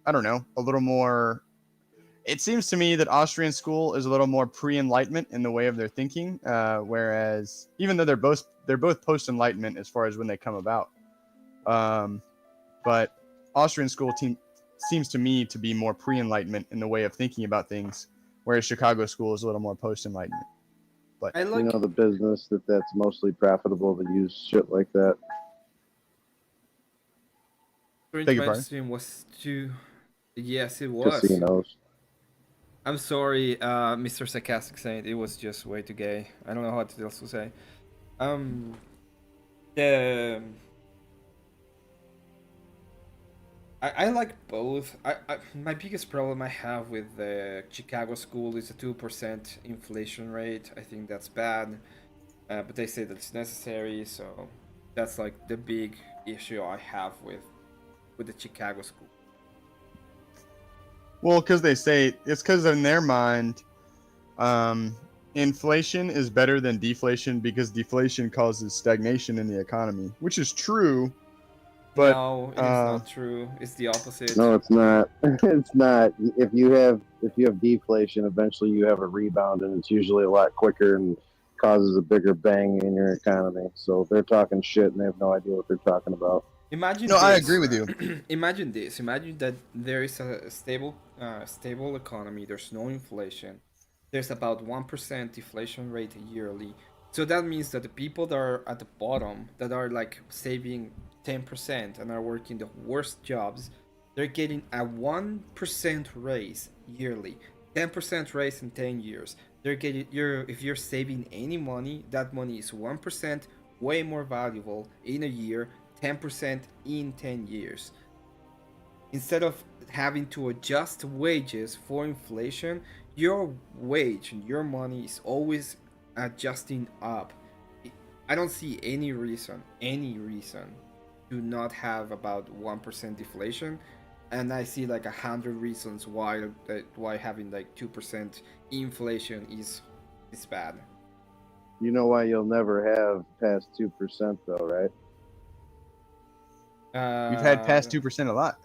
Speaker 9: I don't know, a little more. It seems to me that Austrian school is a little more pre-enlightenment in the way of their thinking, whereas even though they're both post-enlightenment as far as when they come about, but Austrian school seems to me to be more pre-enlightenment in the way of thinking about things, whereas Chicago school is a little more post-enlightenment. But
Speaker 1: I like
Speaker 5: You know the business that's mostly profitable to use shit like that.
Speaker 1: current
Speaker 9: Beg your pardon?
Speaker 1: mainstream was too. Yes, it was.
Speaker 5: Casinos.
Speaker 1: I'm sorry, Mr. Sarcastic Saint. It was just way too gay. I don't know what else to say. The I like both. My biggest problem I have with the Chicago school is a 2% inflation rate. I think that's bad, but they say that it's necessary, so that's like the big issue I have with the Chicago school.
Speaker 9: well, because they say it's because in their mind, inflation is better than deflation because deflation causes stagnation in the economy, which is true. But
Speaker 1: No, it is not true. It's the opposite.
Speaker 5: No, it's not. It's not. If you have deflation, eventually you have a rebound, and it's usually a lot quicker and causes a bigger bang in your economy. So they're talking shit, and they have no idea what they're talking about.
Speaker 1: Imagine
Speaker 9: no,
Speaker 1: this.
Speaker 9: I agree with you.
Speaker 1: Imagine this. Imagine that there is a stable economy. There's no inflation. There's about 1% deflation rate yearly. So that means that the people that are at the bottom, that are like saving 10% and are working the worst jobs, they're getting a 1% raise yearly. 10% raise in 10 years. If you're saving any money, that money is 1% way more valuable in a year, 10% in 10 years. Instead of having to adjust wages for inflation, your wage and your money is always adjusting up. I don't see any reason to not have about 1% deflation, and I see like 100 reasons why having like 2% inflation is bad.
Speaker 5: You know why you'll never have past 2% though, right?
Speaker 9: We've had past 2% a lot.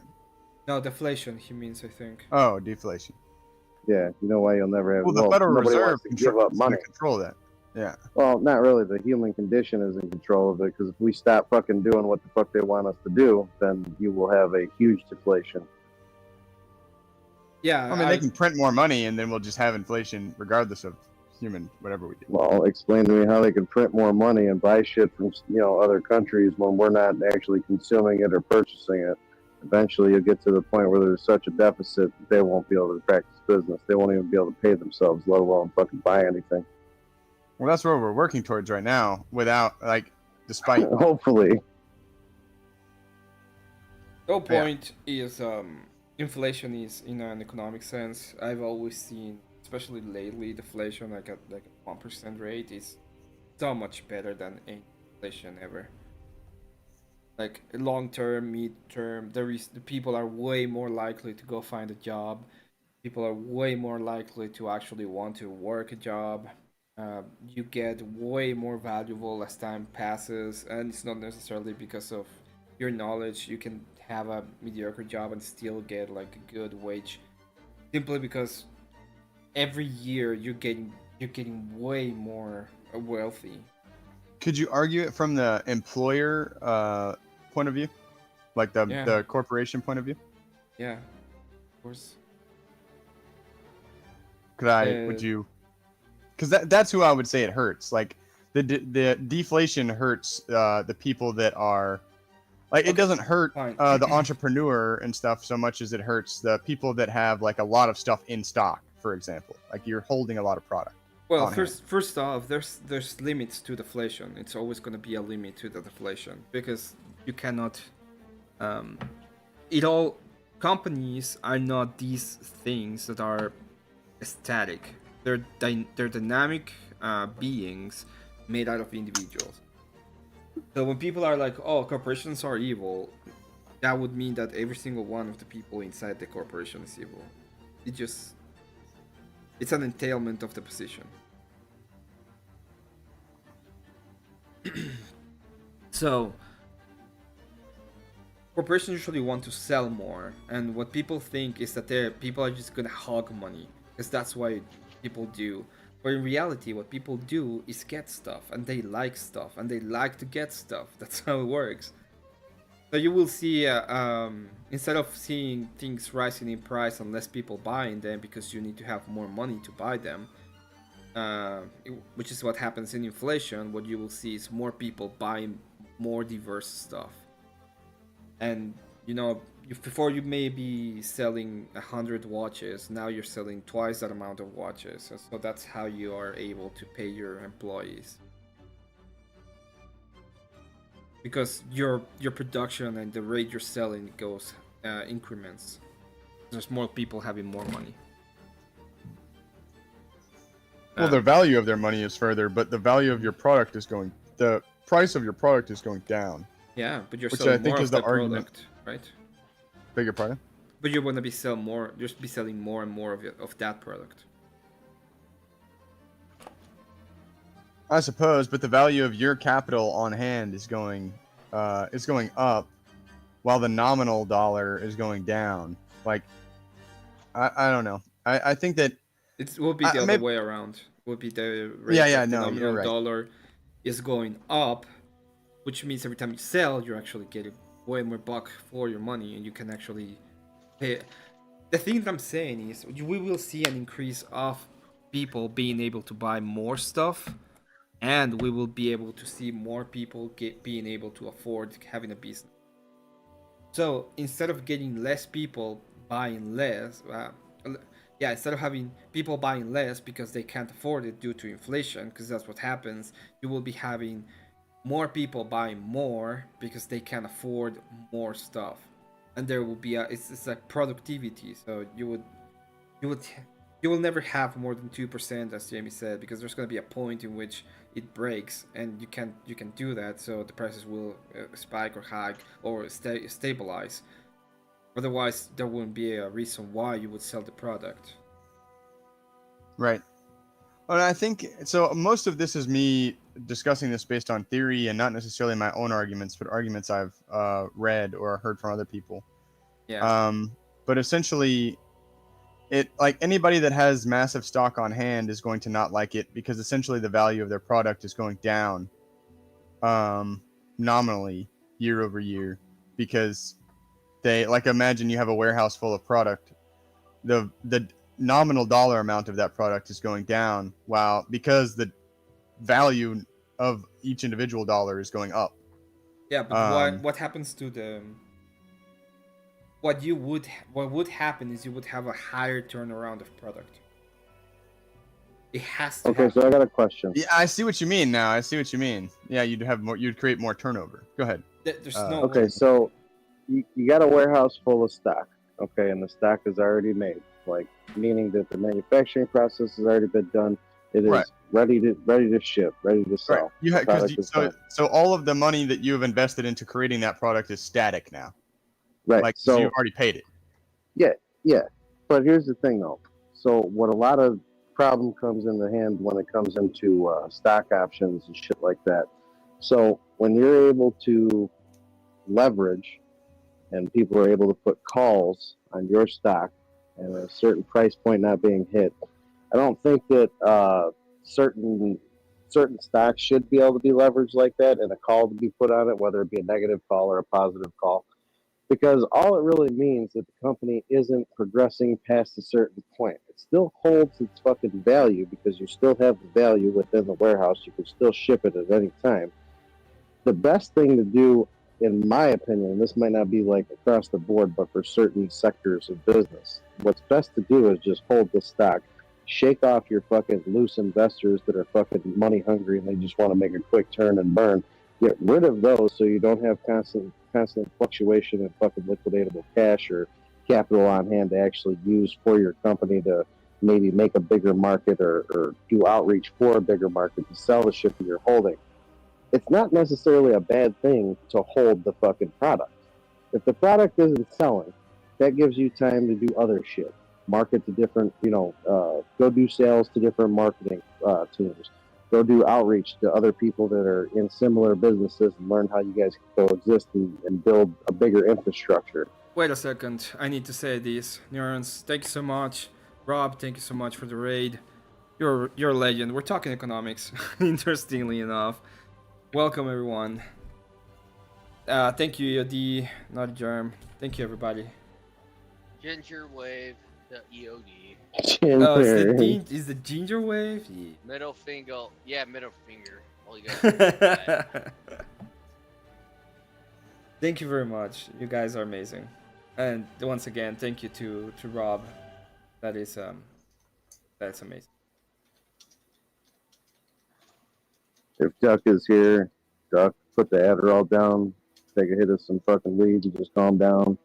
Speaker 1: No, deflation. He means, I think.
Speaker 9: Oh, deflation.
Speaker 5: Yeah, you know why you'll never have.
Speaker 9: Well, the Federal
Speaker 5: nobody
Speaker 9: Reserve
Speaker 5: wants to give up money.
Speaker 9: control that. Yeah.
Speaker 5: Well, not really. The human condition is in control of it, because if we stop fucking doing what the fuck they want us to do, then you will have a huge deflation.
Speaker 1: Yeah,
Speaker 9: I mean, they can print more money, and then we'll just have inflation regardless of human whatever we do.
Speaker 5: Well, explain to me how they can print more money and buy shit from other countries when we're not actually consuming it or purchasing it. Eventually, you'll get to the point where there's such a deficit that they won't be able to practice business. They won't even be able to pay themselves, let alone fucking buy anything.
Speaker 9: Well, that's what we're working towards right now. Without despite
Speaker 5: hopefully.
Speaker 1: The whole point is inflation is in an economic sense. I've always seen, especially lately, deflation like a 1% rate is so much better than inflation ever. Like long term, mid term, the people are way more likely to go find a job. People are way more likely to actually want to work a job. You get way more valuable as time passes, and it's not necessarily because of your knowledge. You can have a mediocre job and still get like a good wage, simply because every year you're getting you're getting way more wealthy.
Speaker 9: Could you argue it from the employer point of view, like the
Speaker 1: Yeah.
Speaker 9: the corporation point of view?
Speaker 1: Yeah, of course.
Speaker 9: Would you? Because that's who I would say it hurts. Like the deflation hurts the people that are like, it doesn't hurt
Speaker 1: fine.
Speaker 9: the entrepreneur and stuff so much as it hurts the people that have like a lot of stuff in stock, for example. Like you're holding a lot of product.
Speaker 1: Well,
Speaker 9: on hand.
Speaker 1: first off, there's limits to deflation. It's always going to be a limit to the deflation because you cannot. It all companies are not these things that are static. They're dynamic beings made out of individuals. So when people are like, "Oh, corporations are evil," that would mean that every single one of the people inside the corporation is evil. It's an entailment of the position. So corporations usually want to sell more, and what people think is that people are just gonna hog money because that's why people do. But in reality, what people do is get stuff, and they like stuff, and they like to get stuff. That's how it works. So you will see, instead of seeing things rising in price and less people buying them because you need to have more money to buy them, which is what happens in inflation, what you will see is more people buying more diverse stuff. And before you may be selling 100 watches, now you're selling twice that amount of watches. So that's how you are able to pay your employees. Because your production and the rate you're selling goes increments. There's more people having more money.
Speaker 9: Well, the value of their money is further, but the value of your product is going. The price of your product is going down.
Speaker 1: Yeah, but you're
Speaker 9: which
Speaker 1: selling
Speaker 9: I think
Speaker 1: more
Speaker 9: is
Speaker 1: of
Speaker 9: the
Speaker 1: the
Speaker 9: argument.
Speaker 1: product, right?
Speaker 9: Beg your pardon?
Speaker 1: But you're gonna be selling more. You'll be selling more and more of that product.
Speaker 9: I suppose, but the value of your capital on hand is going up, while the nominal dollar is going down. Like, I don't know. I think that
Speaker 1: It will be the other way around. It will be the rate of the nominal
Speaker 9: you're right.
Speaker 1: dollar is going up, which means every time you sell, you're actually getting way more buck for your money, and you can actually pay. The thing that I'm saying is, we will see an increase of people being able to buy more stuff, and we will be able to see more people being able to afford having a business. So instead of getting less people buying less, instead of having people buying less because they can't afford it due to inflation, because that's what happens, you will be having more people buying more because they can afford more stuff, and there will be it's like productivity. So you will never have more than 2%, as Jamie said, because there's going to be a point in which it breaks, and you can do that. So the prices will spike or hike or stabilize. Otherwise, there wouldn't be a reason why you would sell the product.
Speaker 9: Right. Well, I think so. Most of this is me discussing this based on theory and not necessarily my own arguments, but arguments I've read or heard from other people.
Speaker 1: Yeah.
Speaker 9: But essentially, it like anybody that has massive stock on hand is going to not like it because essentially the value of their product is going down, nominally year over year, because they like imagine you have a warehouse full of product, the nominal dollar amount of that product is going down, because the value of each individual dollar is going up.
Speaker 1: Yeah, but what happens to the what would happen is you would have a higher turnaround of product. It has to.
Speaker 5: Okay, so I got a question.
Speaker 9: Yeah, I see what you mean now. I see what you mean. Yeah, you'd create more turnover. Go ahead.
Speaker 1: There's no.
Speaker 5: Okay, so you got a warehouse full of stock. Okay, and the stock is already made, like meaning that the manufacturing process has already been done. It is ready to ship, ready to sell.
Speaker 9: Right. So all of the money that you have invested into creating that product is static now.
Speaker 5: Right.
Speaker 9: Like,
Speaker 5: so
Speaker 9: you've already paid it.
Speaker 5: Yeah. But here's the thing, though. So what a lot of problem comes in the hand when it comes into stock options and shit like that. So when you're able to leverage and people are able to put calls on your stock and a certain price point not being hit, I don't think that certain stocks should be able to be leveraged like that, and a call to be put on it, whether it be a negative call or a positive call, because all it really means that the company isn't progressing past a certain point. It still holds its fucking value because you still have the value within the warehouse. You can still ship it at any time. The best thing to do, in my opinion, this might not be like across the board, but for certain sectors of business, what's best to do is just hold the stock. Shake off your fucking loose investors that are fucking money hungry and they just want to make a quick turn and burn. Get rid of those so you don't have constant fluctuation in fucking liquidatable cash or capital on hand to actually use for your company to maybe make a bigger market or do outreach for a bigger market to sell the shit that you're holding. It's not necessarily a bad thing to hold the fucking product. If the product isn't selling, that gives you time to do other shit. Market to different, go do sales to different marketing teams. Go do outreach to other people that are in similar businesses and learn how you guys can coexist and build a bigger infrastructure.
Speaker 1: Wait a second, I need to say this. Neurons, thank you so much. Rob, thank you so much for the raid. You're a legend. We're talking economics, interestingly enough. Welcome everyone. Thank you, EOD, not Germ. Thank you everybody.
Speaker 6: Ginger Wave, the EOD.
Speaker 1: Oh, is the ginger wave? Yeah.
Speaker 6: Middle finger. Yeah, middle finger. All you guys.
Speaker 1: Thank you very much. You guys are amazing. And once again, thank you to Rob. That's amazing.
Speaker 5: If Duck is here, Duck, put the Adderall down, take a hit of some fucking weed and just calm down.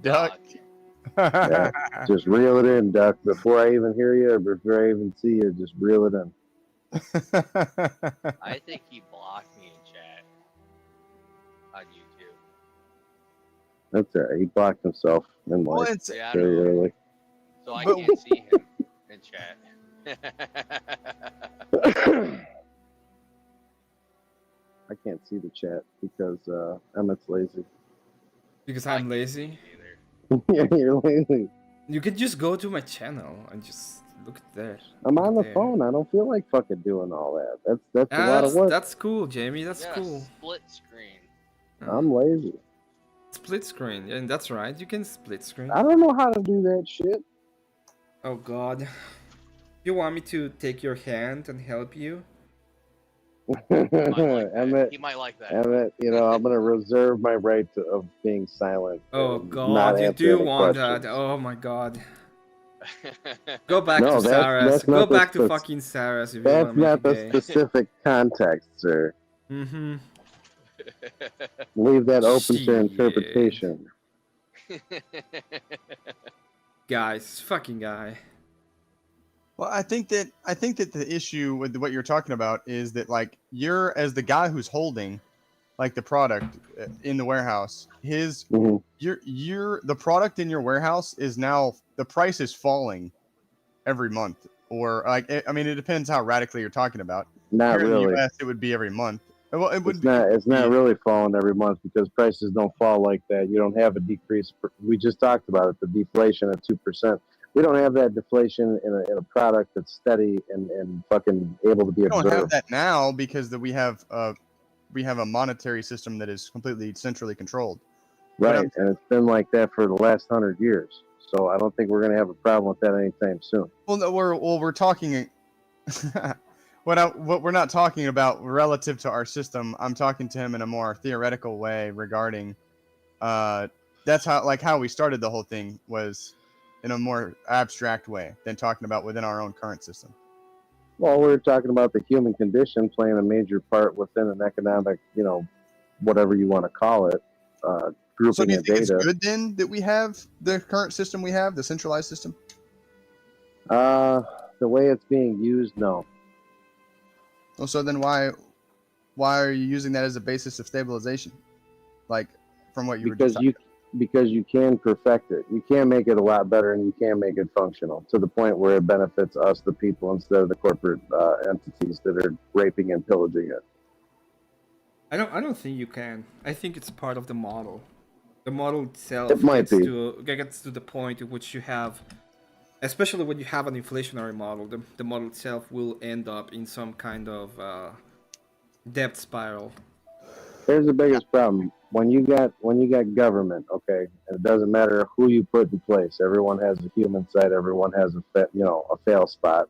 Speaker 9: Duck.
Speaker 5: Yeah, just reel it in, Duck. Before I even hear you or before I even see you, just reel it in.
Speaker 6: I think he blocked me in chat on YouTube.
Speaker 5: That's all right. He blocked himself in life
Speaker 6: Yeah,
Speaker 5: very early.
Speaker 6: So I can't see him in chat.
Speaker 5: I can't see the chat because Emmett's lazy.
Speaker 1: Because I'm lazy?
Speaker 5: Yeah, you're lazy.
Speaker 1: You could just go to my channel and just look at there.
Speaker 5: I'm on the phone. I don't feel like fucking doing all that. That's a lot of work.
Speaker 1: That's cool, Jamie. That's cool.
Speaker 6: Split screen.
Speaker 5: I'm lazy.
Speaker 1: Split screen, and that's right. You can split screen.
Speaker 5: I don't know how to do that shit.
Speaker 1: Oh God. You want me to take your hand and help you?
Speaker 5: Emmett,
Speaker 6: he might like that.
Speaker 5: Emmett, I'm gonna reserve my right of being silent.
Speaker 1: Oh God, you do want that? Oh my God. Go back to Saras. Go back to fucking Saras if you want to make it gay.
Speaker 5: That's not the specific context, sir.
Speaker 1: Mm-hmm.
Speaker 5: Leave that open to interpretation.
Speaker 1: Guys, fucking guy.
Speaker 9: Well, I think that the issue with what you're talking about is that, like, you're, as the guy who's holding like the product in the warehouse, the product in your warehouse is now, the price is falling every month, or like, I mean, it depends how radically you're talking about.
Speaker 5: Not
Speaker 9: Here
Speaker 5: really.
Speaker 9: in the US, it would be every month. Well,
Speaker 5: it's not really falling every month because prices don't fall like that. You don't have a decrease. We just talked about it, the deflation at 2%. We don't have that deflation in a product that's steady and fucking able to be observed.
Speaker 9: We don't have that now because we have a monetary system that is completely centrally controlled.
Speaker 5: Right, and it's been like that for the last 100 years. So I don't think we're going to have a problem with that anytime soon.
Speaker 9: Well, no, we're talking. What we're not talking about relative to our system. I'm talking to him in a more theoretical way regarding. That's how we started the whole thing, was in a more abstract way than talking about within our own current system.
Speaker 5: Well, we're talking about the human condition playing a major part within an economic, whatever you want to call it, grouping
Speaker 9: so do you
Speaker 5: of
Speaker 9: think
Speaker 5: data.
Speaker 9: It's good then that we have the current system we have, the centralized system?
Speaker 5: The way it's being used, no.
Speaker 9: Well, so then why are you using that as a basis of stabilization? Like, from what you were just talking about?
Speaker 5: Because you can perfect it. You can make it a lot better, and you can make it functional to the point where it benefits us, the people, instead of the corporate entities that are raping and pillaging it.
Speaker 1: I don't think you can. I think it's part of the model. The model itself
Speaker 5: It might
Speaker 1: gets to the point in which you have especially when you have an inflationary model, the model itself will end up in some kind of debt spiral.
Speaker 5: Here's the biggest problem. When you got government, okay, and it doesn't matter who you put in place. Everyone has a human side. Everyone has a fail spot.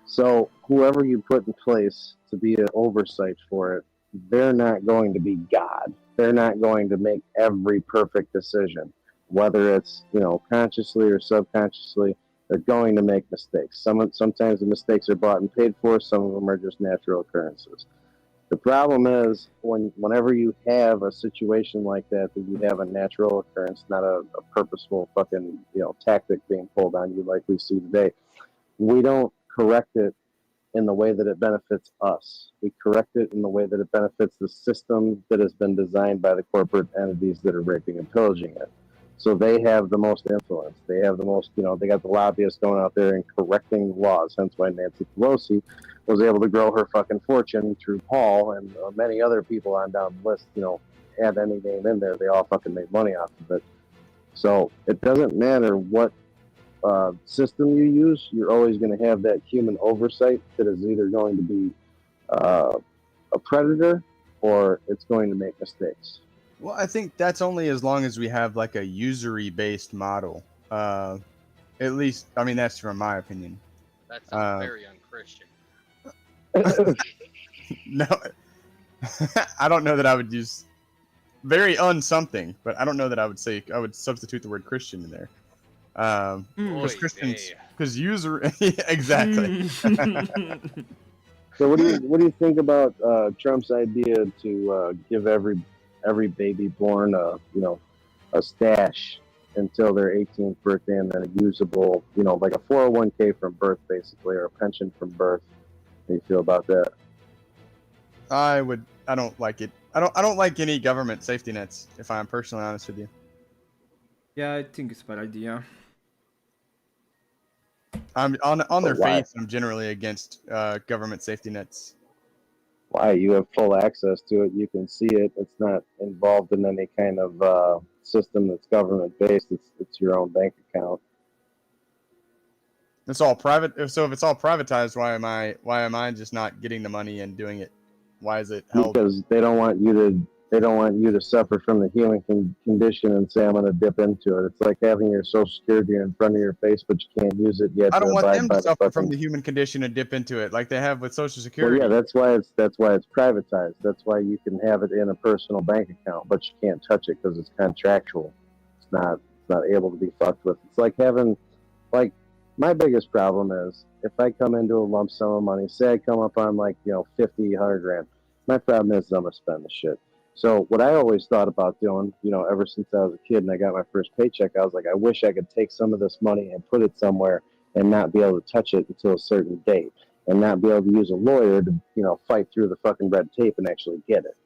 Speaker 5: So whoever you put in place to be an oversight for it, they're not going to be God. They're not going to make every perfect decision, whether it's consciously or subconsciously. They're going to make mistakes. Sometimes the mistakes are bought and paid for. Some of them are just natural occurrences. The problem is whenever you have a situation like that you have a natural occurrence, not a purposeful fucking tactic being pulled on you like we see today. We don't correct it in the way that it benefits us. We correct it in the way that it benefits the system that has been designed by the corporate entities that are raping and pillaging it. So they have the most influence. They have the most, they got the lobbyists going out there and correcting laws. Hence why Nancy Pelosi was able to grow her fucking fortune through Paul and many other people on down the list, add any name in there, they all fucking make money off of it. So it doesn't matter what system you use, you're always going to have that human oversight that is either going to be a predator or it's going to make mistakes.
Speaker 9: Well, I think that's only as long as we have like a usury-based model. At least, I mean, that's from my opinion.
Speaker 6: That sounds very unchristian.
Speaker 9: No, I don't know that I would use very something, but I don't know that I would substitute the word Christian in there. Because Christians, because user, exactly.
Speaker 5: So what do you think about Trump's idea to give every baby born a stash until their 18th birthday and then a usable, like a 401k from birth basically, or a pension from birth? How do you feel about that?
Speaker 9: I don't like it. I don't like any government safety nets, if I'm personally honest with you.
Speaker 1: Yeah, I think it's a bad idea.
Speaker 9: I'm on their
Speaker 5: why?
Speaker 9: face. I'm generally against government safety nets.
Speaker 5: Why? You have full access to it. You can see it. It's not involved in any kind of system that's government based. It's your own bank account.
Speaker 9: It's all private. So if it's all privatized, why am I just not getting the money and doing it? Why is it held?
Speaker 5: Because they don't want you to suffer from the human condition and say I'm going to dip into it. It's like having your Social Security in front of your face, but you can't use it yet.
Speaker 9: I don't want them to suffer from the human condition and dip into it like they have with Social Security.
Speaker 5: Well, yeah, that's why it's privatized. That's why you can have it in a personal bank account, but you can't touch it because it's contractual. It's not able to be fucked with. It's like having, like, my biggest problem is if I come into a lump sum of money, say I come up on 50, 100 grand. My problem is I'm gonna spend the shit. So what I always thought about doing, ever since I was a kid and I got my first paycheck, I was like, I wish I could take some of this money and put it somewhere and not be able to touch it until a certain date, and not be able to use a lawyer to, fight through the fucking red tape and actually get it.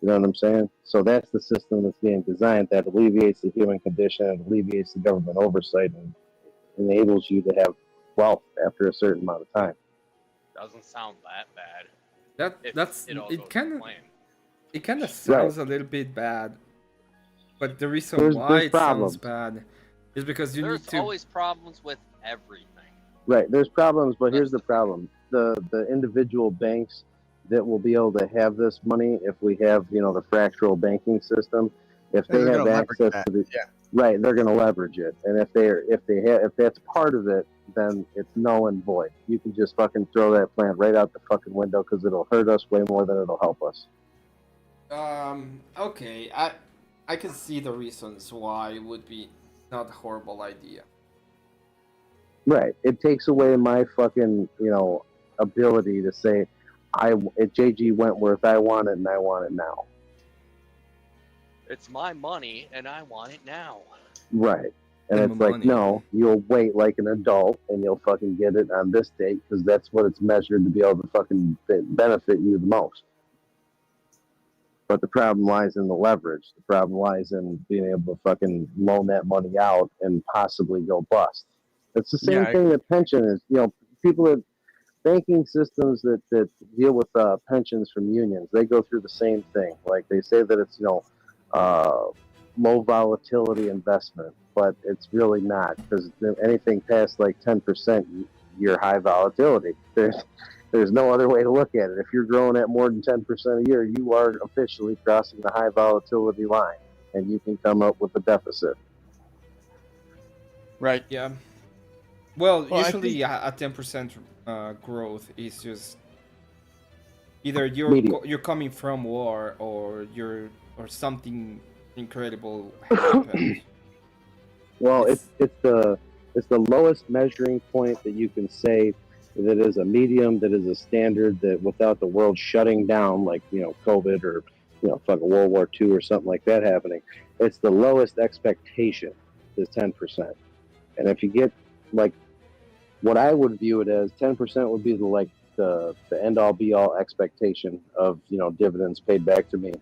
Speaker 5: You know what I'm saying? So that's the system that's being designed that alleviates the human condition and alleviates the government oversight and enables you to have wealth after a certain amount of time.
Speaker 6: Doesn't sound that bad.
Speaker 1: It kind of sounds a little bit bad, but the reason why it sounds bad is because
Speaker 6: there's always problems with everything.
Speaker 5: Right, there's problems, but here's the problem: the individual banks that will be able to have this money, if we have the fractional banking system, if they have access to the right, they're going to leverage it, and if that's part of it, then it's null and void. You can just fucking throw that plant right out the fucking window because it'll hurt us way more than it'll help us.
Speaker 1: Okay, I can see the reasons why it would be not a horrible idea.
Speaker 5: Right, it takes away my fucking ability to say, at JG Wentworth, I want it and I want it now.
Speaker 6: It's my money and I want it now.
Speaker 5: Right. And it's like, no, you'll wait like an adult and you'll fucking get it on this date because that's what it's measured to be able to fucking benefit you the most. But the problem lies in the leverage. The problem lies in being able to fucking loan that money out and possibly go bust. It's the same thing that pension is. People that banking systems that deal with pensions from unions, they go through the same thing. Like they say that it's low volatility investment, but it's really not, because anything past like 10%, you're high volatility. There's no other way to look at it. If you're growing at more than 10% a year, you are officially crossing the high volatility line, and you can come up with a deficit.
Speaker 9: Right.
Speaker 1: Yeah. Well,
Speaker 9: Well, I
Speaker 1: usually
Speaker 9: think-
Speaker 1: a 10% growth is just either
Speaker 5: Medium.
Speaker 1: you're coming from war or something incredible happened.
Speaker 5: Well,
Speaker 1: It's-
Speaker 5: it's the lowest measuring point that you can say that is a medium, that is a standard, that without the world shutting down, like COVID or fucking World War II or something like that happening, it's the lowest expectation is 10%. And if you get like what I would view it as, 10% would be the end all be all expectation of dividends paid back to me.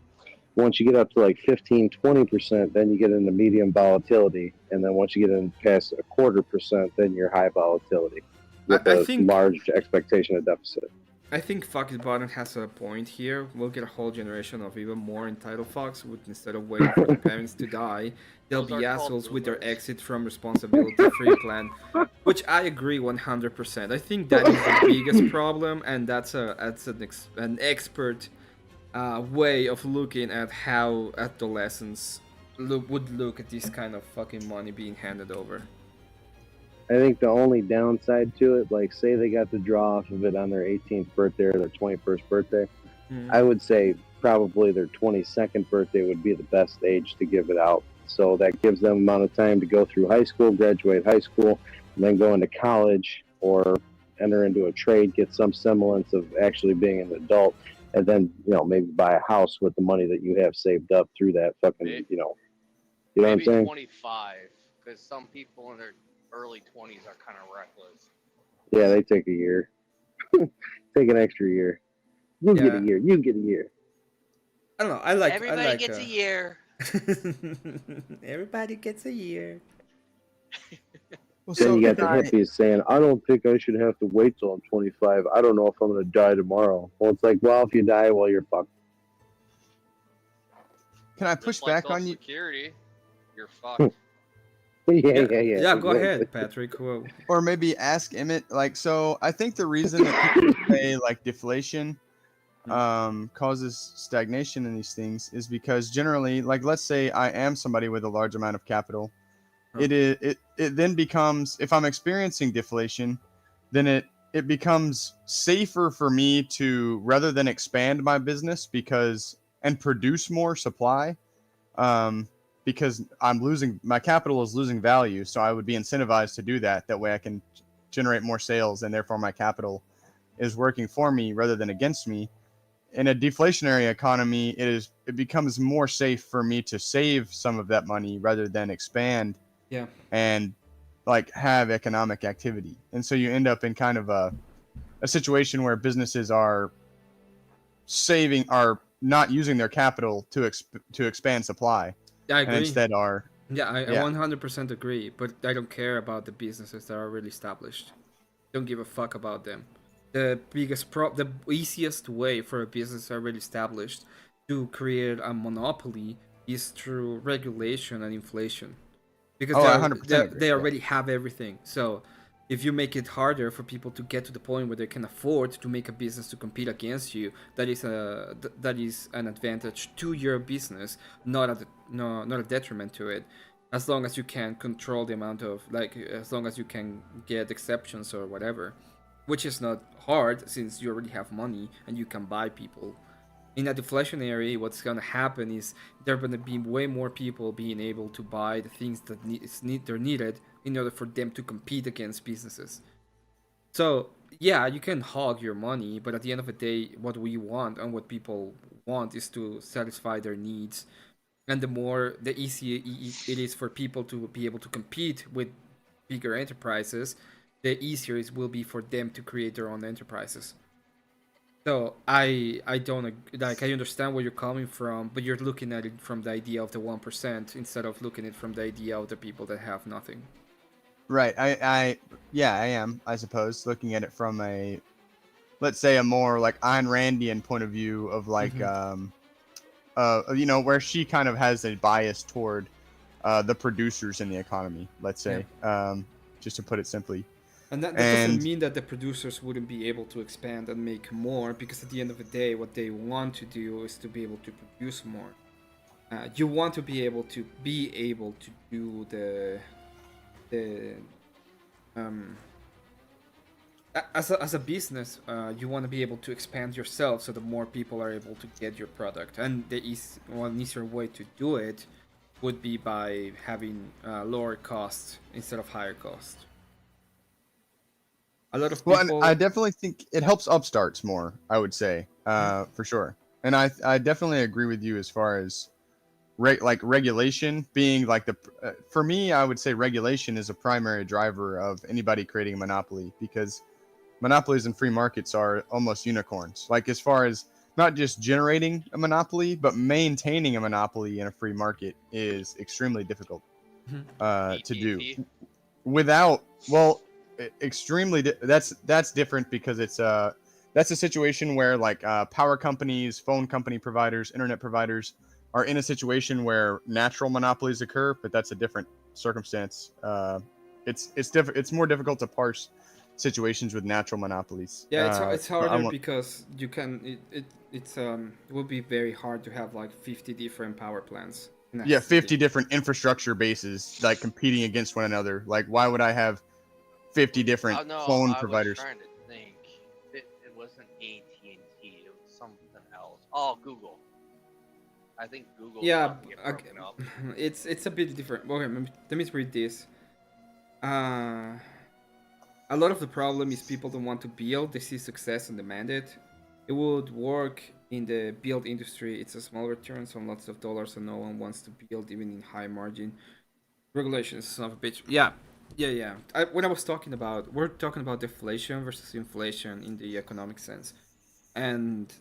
Speaker 5: Once you get up to like 15-20%, then you get into medium volatility, and then once you get in past 1/4%, then you're high volatility with
Speaker 1: I
Speaker 5: a
Speaker 1: think-
Speaker 5: large expectation of deficit.
Speaker 1: I think Fuck It Button has a point here. We'll get a whole generation of even more entitled fucks instead of waiting for their parents to die. They'll
Speaker 6: Those
Speaker 1: be
Speaker 6: are called
Speaker 1: assholes with their
Speaker 6: boomers.
Speaker 1: exit from responsibility-free plan, which I agree 100%. I think that is the biggest problem, and that's an expert way of looking at how adolescents would look at this kind of fucking money being handed over.
Speaker 5: I think the only downside to it, like say they got to draw off of it on their 18th birthday or their 21st birthday, I would say probably their 22nd birthday would be the best age to give it out. So that gives them amount of time to go through high school, graduate high school, and then go into college or enter into a trade, get some semblance of actually being an adult, and then maybe buy a house with the money that you have saved up through that fucking you know what I'm
Speaker 6: Maybe
Speaker 5: saying?
Speaker 6: 25, because some people in their early 20s are kind of reckless.
Speaker 5: Yeah, they take a year. Take an extra year. You get a year. You get a year.
Speaker 1: I don't know. I like.
Speaker 6: Everybody gets a year.
Speaker 1: Everybody gets a year.
Speaker 9: Well,
Speaker 5: Then you got the
Speaker 9: I-
Speaker 5: hippies saying, "I don't think I should have to wait till I'm 25. I don't know if I'm going to die tomorrow." Well, it's like, well, if you die, well, you're fucked.
Speaker 9: Can I push
Speaker 6: Just like
Speaker 9: back on
Speaker 6: Social
Speaker 9: you?
Speaker 6: Security, you're fucked.
Speaker 5: Yeah.
Speaker 1: Yeah, go
Speaker 5: exactly.
Speaker 1: ahead, Patrick. Well,
Speaker 9: Or maybe ask Emmett. Like, so I think the reason that people say like deflation causes stagnation in these things is because generally, like, let's say I am somebody with a large amount of capital. It then becomes, if I'm experiencing deflation, then it becomes safer for me to, rather than expand my business and produce more supply, because my capital is losing value, so I would be incentivized to do that. That way I can generate more sales, and therefore my capital is working for me rather than against me. In a deflationary economy, it becomes more safe for me to save some of that money rather than expand and like have economic activity. And so you end up in kind of a situation where businesses are not using their capital to expand supply.
Speaker 1: I agree.
Speaker 9: And instead are
Speaker 1: I 100% agree, but I don't care about the businesses that are already established. Don't give a fuck about them. The the easiest way for a business already established to create a monopoly is through regulation and inflation, because they already have everything. So if you make it harder for people to get to the point where they can afford to make a business to compete against you, that is an advantage to your business, not a detriment to it. As long as you can control the amount of, as long as you can get exceptions or whatever, which is not hard since you already have money and you can buy people. In a deflationary, what's gonna happen is there are gonna be way more people being able to buy the things that they're needed in order for them to compete against businesses. So yeah, you can hog your money, but at the end of the day, what we want and what people want is to satisfy their needs. And the easier it is for people to be able to compete with bigger enterprises, the easier it will be for them to create their own enterprises. So I don't like, I understand where you're coming from, but you're looking at it from the idea of the 1% instead of looking at it from the idea of the people that have nothing.
Speaker 9: Right. I am, I suppose, looking at it from let's say a more like Ayn Randian point of view of like where she kind of has a bias toward the producers in the economy, let's say, just to put it simply.
Speaker 1: And that doesn't mean that the producers wouldn't be able to expand and make more, because at the end of the day, what they want to do is to be able to produce more. You want to be able to do the as a business, you want to be able to expand yourself so that more people are able to get your product. And one easier way to do it would be by having lower costs instead of higher costs. A lot of people.
Speaker 9: Well, and I definitely think it helps upstarts more, I would say, for sure. And I definitely agree with you as far as regulation being like for me, I would say regulation is a primary driver of anybody creating a monopoly, because monopolies and free markets are almost unicorns. Like, as far as not just generating a monopoly, but maintaining a monopoly in a free market is extremely difficult to do. Without, well, extremely. That's different, because that's a situation where, like, power companies, phone company providers, internet providers are in a situation where natural monopolies occur, but that's a different circumstance. It's more difficult to parse situations with natural monopolies.
Speaker 1: Yeah, it's harder because you can it would be very hard to have like 50 different power plants.
Speaker 9: Yeah, 50 different infrastructure bases like competing against one another. Like, why would I have 50 different phone providers?
Speaker 6: I was trying to think. It wasn't AT&T. It was something else. Oh, Google. I think Google.
Speaker 1: Yeah, it's a bit different. Okay, let me read this. A lot of the problem is people don't want to build. They see success and demand it. It would work in the build industry. It's a small return, so lots of dollars, and no one wants to build even in high margin. Regulations, son of a bitch. Yeah. When I was talking about, we're talking about deflation versus inflation in the economic sense, and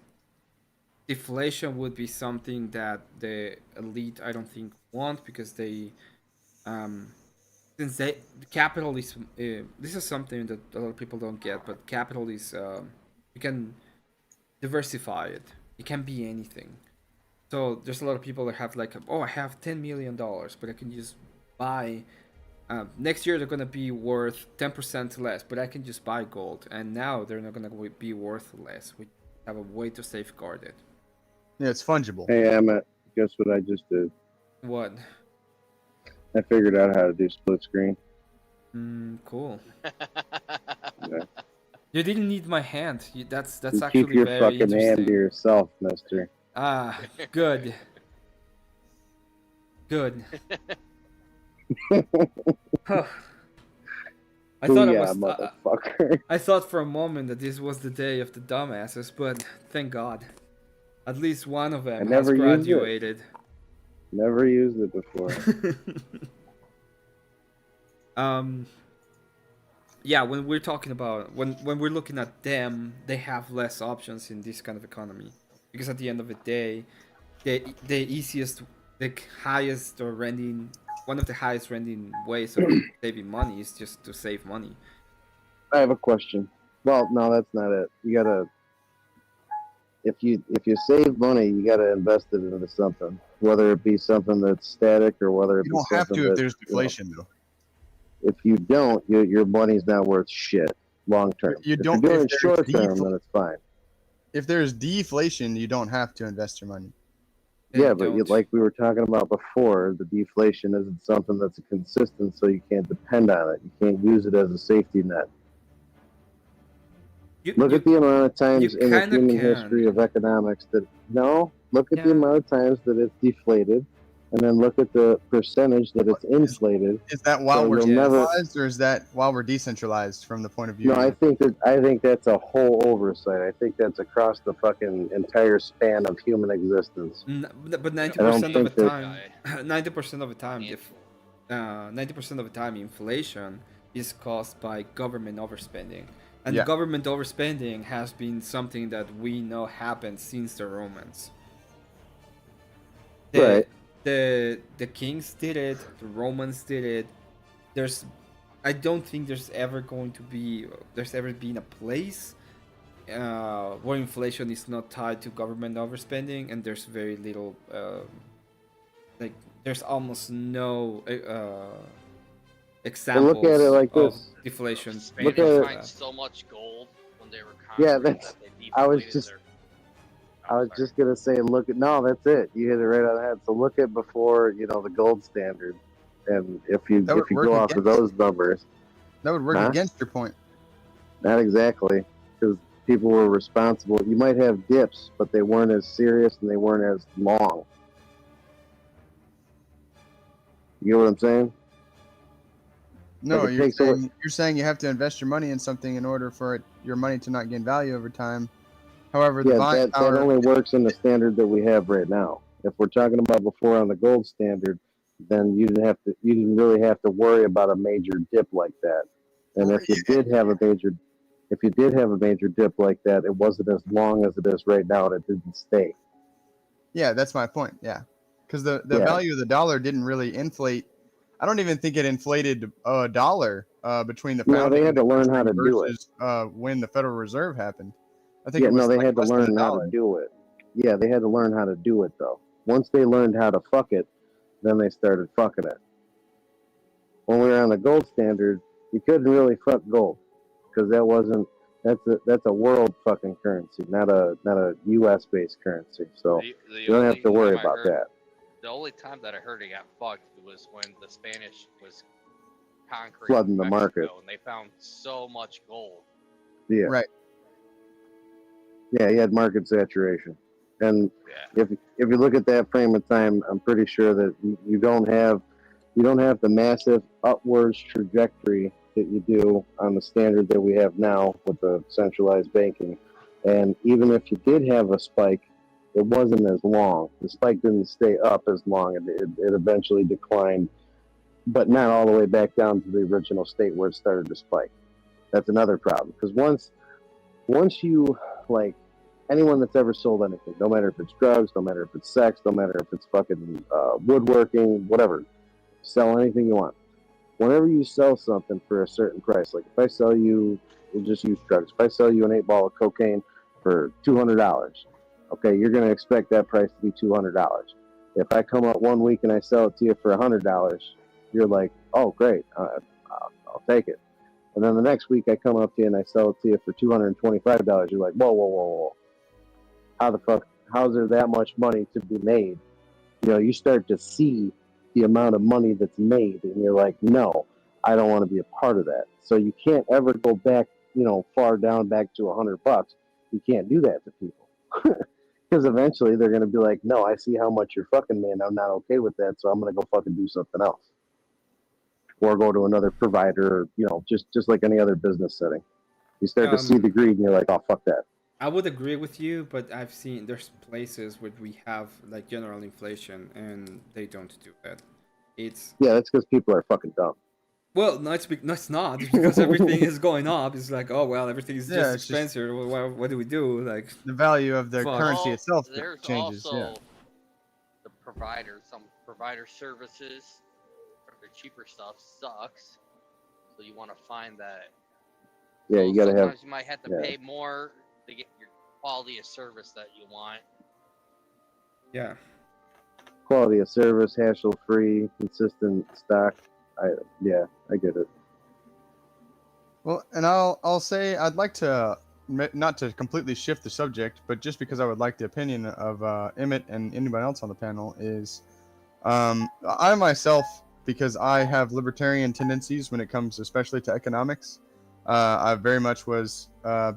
Speaker 1: deflation would be something that the elite, I don't think, want, because they, since the capital is, this is something that a lot of people don't get, but capital is, you can diversify it. It can be anything. So there's a lot of people that have like, I have $10 million, but I can just buy. Next year they're gonna be worth 10% less, but I can just buy gold, and now they're not gonna be worth less. We have a way to safeguard it.
Speaker 9: Yeah, it's fungible.
Speaker 5: Hey, Emmett, guess what I just did?
Speaker 1: What?
Speaker 5: I figured out how to do split screen.
Speaker 1: Cool.
Speaker 5: Yeah.
Speaker 1: You didn't need my hand. That's
Speaker 5: You
Speaker 1: actually
Speaker 5: keep your
Speaker 1: very
Speaker 5: fucking
Speaker 1: interesting.
Speaker 5: hand to yourself, mister.
Speaker 1: Ah, good. Good. Huh. I thought
Speaker 5: yeah, motherfucker.
Speaker 1: I thought for a moment that this was the day of the dumbasses, but thank God, at least one of them has graduated.
Speaker 5: Never used it before.
Speaker 1: Yeah, when we're talking about when we're looking at them, they have less options in this kind of economy, because at the end of the day, the easiest, the highest or rending, one of the highest rending ways of saving money is just to save money.
Speaker 5: I have a question. Well, no, that's not it. You gotta, if you save money, you gotta invest it into something, whether it be something that's static or whether it
Speaker 9: You
Speaker 5: be
Speaker 9: don't have
Speaker 5: something
Speaker 9: to if
Speaker 5: that,
Speaker 9: there's deflation, though.
Speaker 5: If you don't, your money's not worth shit long term.
Speaker 9: You
Speaker 5: If
Speaker 9: don't.
Speaker 5: you're doing
Speaker 9: If
Speaker 5: it short term, then it's fine.
Speaker 9: If there's deflation, you don't have to invest your money.
Speaker 5: Yeah, but like we were talking about before, the deflation isn't something that's consistent, so you can't depend on it. You can't use it as a safety net. Look at the amount of times in the human history of economics that look at the amount of times that it's deflated, and then look at the percentage that it's inflated.
Speaker 9: Is that while we're centralized, or is that while we're decentralized from the point of view?
Speaker 5: No, I think that's a whole oversight. I think that's across the fucking entire span of human existence.
Speaker 1: But 90% of the time, 90% of the time, 90% of the time, inflation is caused by government overspending. And government overspending has been something that we know happened since the Romans.
Speaker 5: Right.
Speaker 1: The kings did it. The Romans did it. I don't think there's ever been a place where inflation is not tied to government overspending, and there's very little, like there's almost no
Speaker 5: But look at it
Speaker 1: examples
Speaker 5: like
Speaker 1: of
Speaker 5: this.
Speaker 1: deflation
Speaker 5: Look
Speaker 6: Spanish
Speaker 5: at
Speaker 1: because
Speaker 5: it.
Speaker 1: of
Speaker 6: mined
Speaker 1: that.
Speaker 6: so much gold when they were
Speaker 5: Yeah,
Speaker 6: conquering
Speaker 5: that's.
Speaker 6: that they
Speaker 5: I was
Speaker 6: deflated
Speaker 5: just.
Speaker 6: their.
Speaker 5: I
Speaker 6: Oh,
Speaker 5: was
Speaker 6: sorry.
Speaker 5: just gonna say, look at no, that's it. You hit it right on the head. So look at before the gold standard, and if you
Speaker 9: That would work
Speaker 5: go off of
Speaker 9: against.
Speaker 5: those numbers,
Speaker 9: That would work
Speaker 5: huh?
Speaker 9: against your point.
Speaker 5: Not exactly, because people were responsible. You might have dips, but they weren't as serious and they weren't as long. You know what I'm saying?
Speaker 9: No,
Speaker 5: Like it takes away.
Speaker 9: you're saying you have to invest your money in something in order for your money to not gain value over time. However, the
Speaker 5: Yeah,
Speaker 9: buying
Speaker 5: that
Speaker 9: power.
Speaker 5: only works in the standard that we have right now. If we're talking about before on the gold standard, then you didn't really have to worry about a major dip like that. And if you did have a major dip like that, it wasn't as long as it is right now, and it didn't stay.
Speaker 9: Yeah, that's my point. Yeah, because the
Speaker 5: Yeah.
Speaker 9: value of the dollar didn't really inflate. I don't even think it inflated a dollar between the
Speaker 5: No,
Speaker 9: founding
Speaker 5: they
Speaker 9: of
Speaker 5: had
Speaker 9: the
Speaker 5: to learn
Speaker 9: country
Speaker 5: how to do it.
Speaker 9: versus when the Federal Reserve happened. I think
Speaker 5: Yeah,
Speaker 9: it
Speaker 5: no,
Speaker 9: was
Speaker 5: they
Speaker 9: like
Speaker 5: had to
Speaker 9: less than a
Speaker 5: learn how to
Speaker 9: dollar.
Speaker 5: do it. Yeah, they had to learn how to do it though. Once they learned how to fuck it, then they started fucking it. When we were on the gold standard, you couldn't really fuck gold because that's a world fucking currency, not a U.S. based currency. So
Speaker 6: The
Speaker 5: you don't have
Speaker 6: only
Speaker 5: to worry
Speaker 6: time I
Speaker 5: about
Speaker 6: heard,
Speaker 5: that.
Speaker 6: the only time that I heard it got fucked was when the Spanish was conquering
Speaker 5: Flooding the
Speaker 6: Mexico
Speaker 5: market.
Speaker 6: and they found so much gold.
Speaker 5: Yeah,
Speaker 9: Right.
Speaker 5: yeah, you had market saturation, and
Speaker 6: Yeah.
Speaker 5: if you look at that frame of time, I'm pretty sure that you don't have the massive upwards trajectory that you do on the standard that we have now with the centralized banking. And even if you did have a spike, it wasn't as long. The spike didn't stay up as long. It eventually declined, but not all the way back down to the original state where it started to spike. That's another problem because once you like anyone that's ever sold anything, no matter if it's drugs, no matter if it's sex, no matter if it's fucking woodworking, whatever, sell anything you want. Whenever you sell something for a certain price, like if I sell you, we'll just use drugs. If I sell you an 8 ball of cocaine for $200, okay, you're going to expect that price to be $200. If I come up one week and I sell it to you for $100, you're like, oh, great, I'll take it. And then the next week I come up to you and I sell it to you for $225. You're like, whoa, whoa, whoa, whoa. How the fuck? How's there that much money to be made? You start to see the amount of money that's made, and you're like, no, I don't want to be a part of that. So you can't ever go back, far down back to $100. You can't do that to people because eventually they're going to be like, no, I see how much you're fucking me, and I'm not okay with that, so I'm going to go fucking do something else, or go to another provider, just like any other business setting. You start to see the greed, and you're like, oh, fuck that.
Speaker 1: I would agree with you, but I've seen there's places where we have like general inflation and they don't do that. It's
Speaker 5: That's because people are fucking dumb.
Speaker 1: well, no, no, it's not. It's because everything is going up. It's like, oh well, everything is
Speaker 9: Yeah,
Speaker 1: just
Speaker 9: it's just
Speaker 1: expensive. What do we do? Like
Speaker 9: the value of the
Speaker 1: Fuck.
Speaker 9: currency
Speaker 6: Well,
Speaker 9: itself
Speaker 6: there's
Speaker 9: changes.
Speaker 6: also
Speaker 9: Yeah.
Speaker 6: the provider. Some provider services for the cheaper stuff sucks. So you want to find that.
Speaker 5: Yeah,
Speaker 6: So
Speaker 5: you gotta
Speaker 6: sometimes
Speaker 5: have.
Speaker 6: you might have to
Speaker 5: yeah.
Speaker 6: pay more to get your quality of service that you want.
Speaker 1: yeah,
Speaker 5: Quality of service, hassle-free, consistent stock. I get it.
Speaker 9: Well, and I'll say I'd like to not to completely shift the subject, but just because I would like the opinion of Emmett and anybody else on the panel is, I myself, because I have libertarian tendencies when it comes, especially to economics. I very much was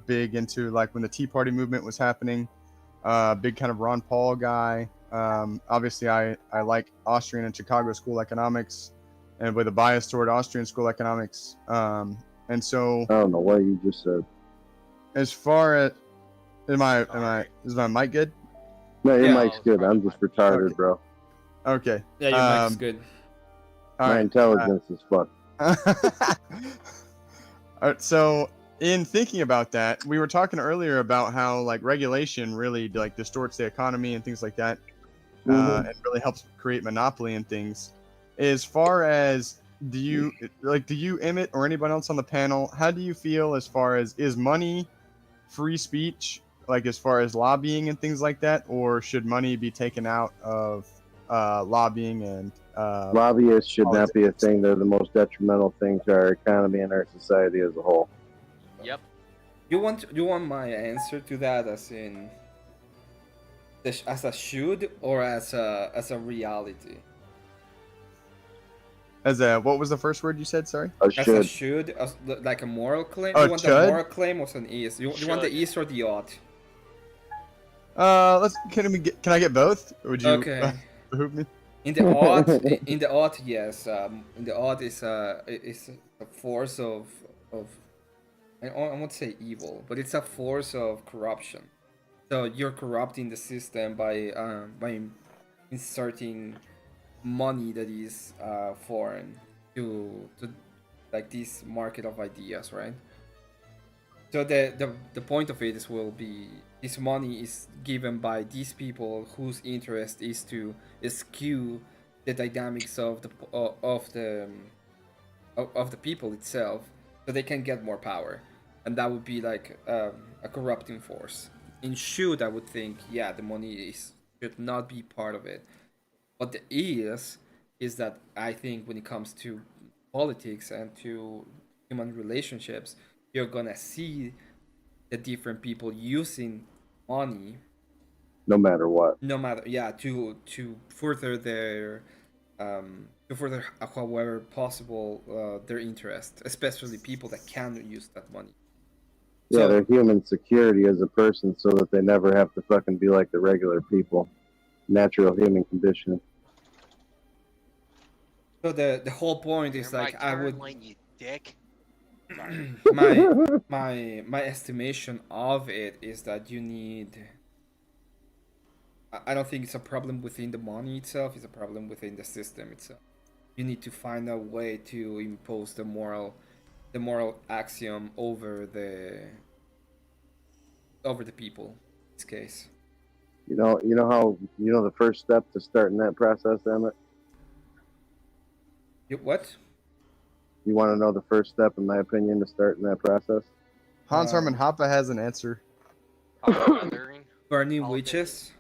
Speaker 9: big into like when the Tea Party movement was happening. Big kind of Ron Paul guy. Obviously, I like Austrian and Chicago school economics, and with a bias toward Austrian school economics. And so,
Speaker 5: I don't know what you just said.
Speaker 9: as far as is my mic good?
Speaker 5: No, your
Speaker 1: Yeah.
Speaker 5: mic's good. I'm just retarded,
Speaker 9: Okay.
Speaker 5: bro.
Speaker 9: Okay.
Speaker 1: yeah. Your mic is good.
Speaker 9: All
Speaker 5: My
Speaker 9: right.
Speaker 5: intelligence is fucked.
Speaker 9: All right, so in thinking about that, we were talking earlier about how like regulation really like distorts the economy and things like that, and really helps create monopoly and things. As far as do you Emmett or anybody else on the panel, how do you feel as far as is money free speech, like as far as lobbying and things like that, or should money be taken out of lobbying and
Speaker 5: Lobbyists should not be a
Speaker 9: politics?
Speaker 5: thing. They're the most detrimental thing to our economy and our society as a whole.
Speaker 6: Yep.
Speaker 1: You want my answer to that as in as a should or as a reality?
Speaker 9: As a what was the first word you said? Sorry.
Speaker 1: As a should, like a moral claim.
Speaker 9: Oh,
Speaker 1: You want the
Speaker 9: should?
Speaker 1: moral claim or an is? You want the is or the ought?
Speaker 9: Can I get both? Would you
Speaker 1: Okay.
Speaker 9: behoove me?
Speaker 1: In the ought, in the ought, yes. In the ought is a force of I won't say evil, but it's a force of corruption. So you're corrupting the system by inserting money that is foreign to like this market of ideas, right? So the point of it is will be this money is given by these people whose interest is to skew the dynamics of the people itself, so they can get more power, and that would be like a corrupting force. In should, I would think, yeah, the money should not be part of it, but the is that I think when it comes to politics and to human relationships, you're gonna see the different people using money,
Speaker 5: no matter what.
Speaker 1: no matter, yeah, to further their to further however possible their interest, especially people that can use that money.
Speaker 5: Yeah,
Speaker 1: So-
Speaker 5: their human security as a person, so that they never have to fucking be like the regular people. Natural human condition.
Speaker 1: So the whole point is
Speaker 6: You're
Speaker 1: like
Speaker 6: my
Speaker 1: I
Speaker 6: turn
Speaker 1: would
Speaker 6: lane, you dick.
Speaker 1: my estimation of it is that you need. I don't think it's a problem within the money itself. It's a problem within the system itself. You need to find a way to impose the moral axiom over the people. In this case.
Speaker 5: You know the first step to starting that process, Emmett?
Speaker 1: What?
Speaker 5: You want to know the first step, in my opinion, to starting that process?
Speaker 9: Hans Hermann Hoppe has an answer.
Speaker 1: Burning witches.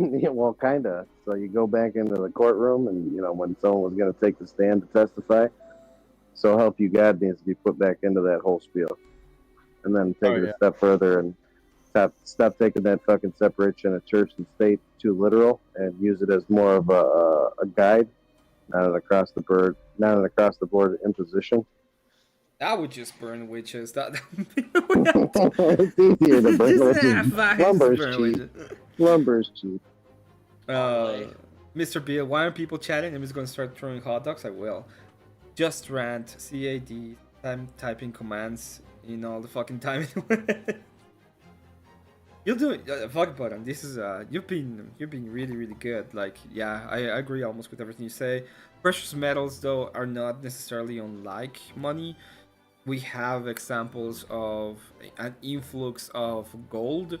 Speaker 5: Yeah, well, kinda. So you go back into the courtroom, and when someone was going to take the stand to testify, so help you God needs to be put back into that whole spiel, and then take it a step further and stop taking that fucking separation of church and state too literal, and use it as more of a guide, not an across the board imposition.
Speaker 1: I would just burn witches. That
Speaker 5: It's easier to burn witches. Lumber's cheap.
Speaker 1: Mr. Bill, why aren't people chatting? I'm just gonna start throwing hot dogs. I will. Just rant. CAD. I'm typing commands in all the fucking time. You'll do it. Fuck button. This is you've been really good. Like, yeah, I agree almost with everything you say. Precious metals though are not necessarily unlike money. We have examples of an influx of gold.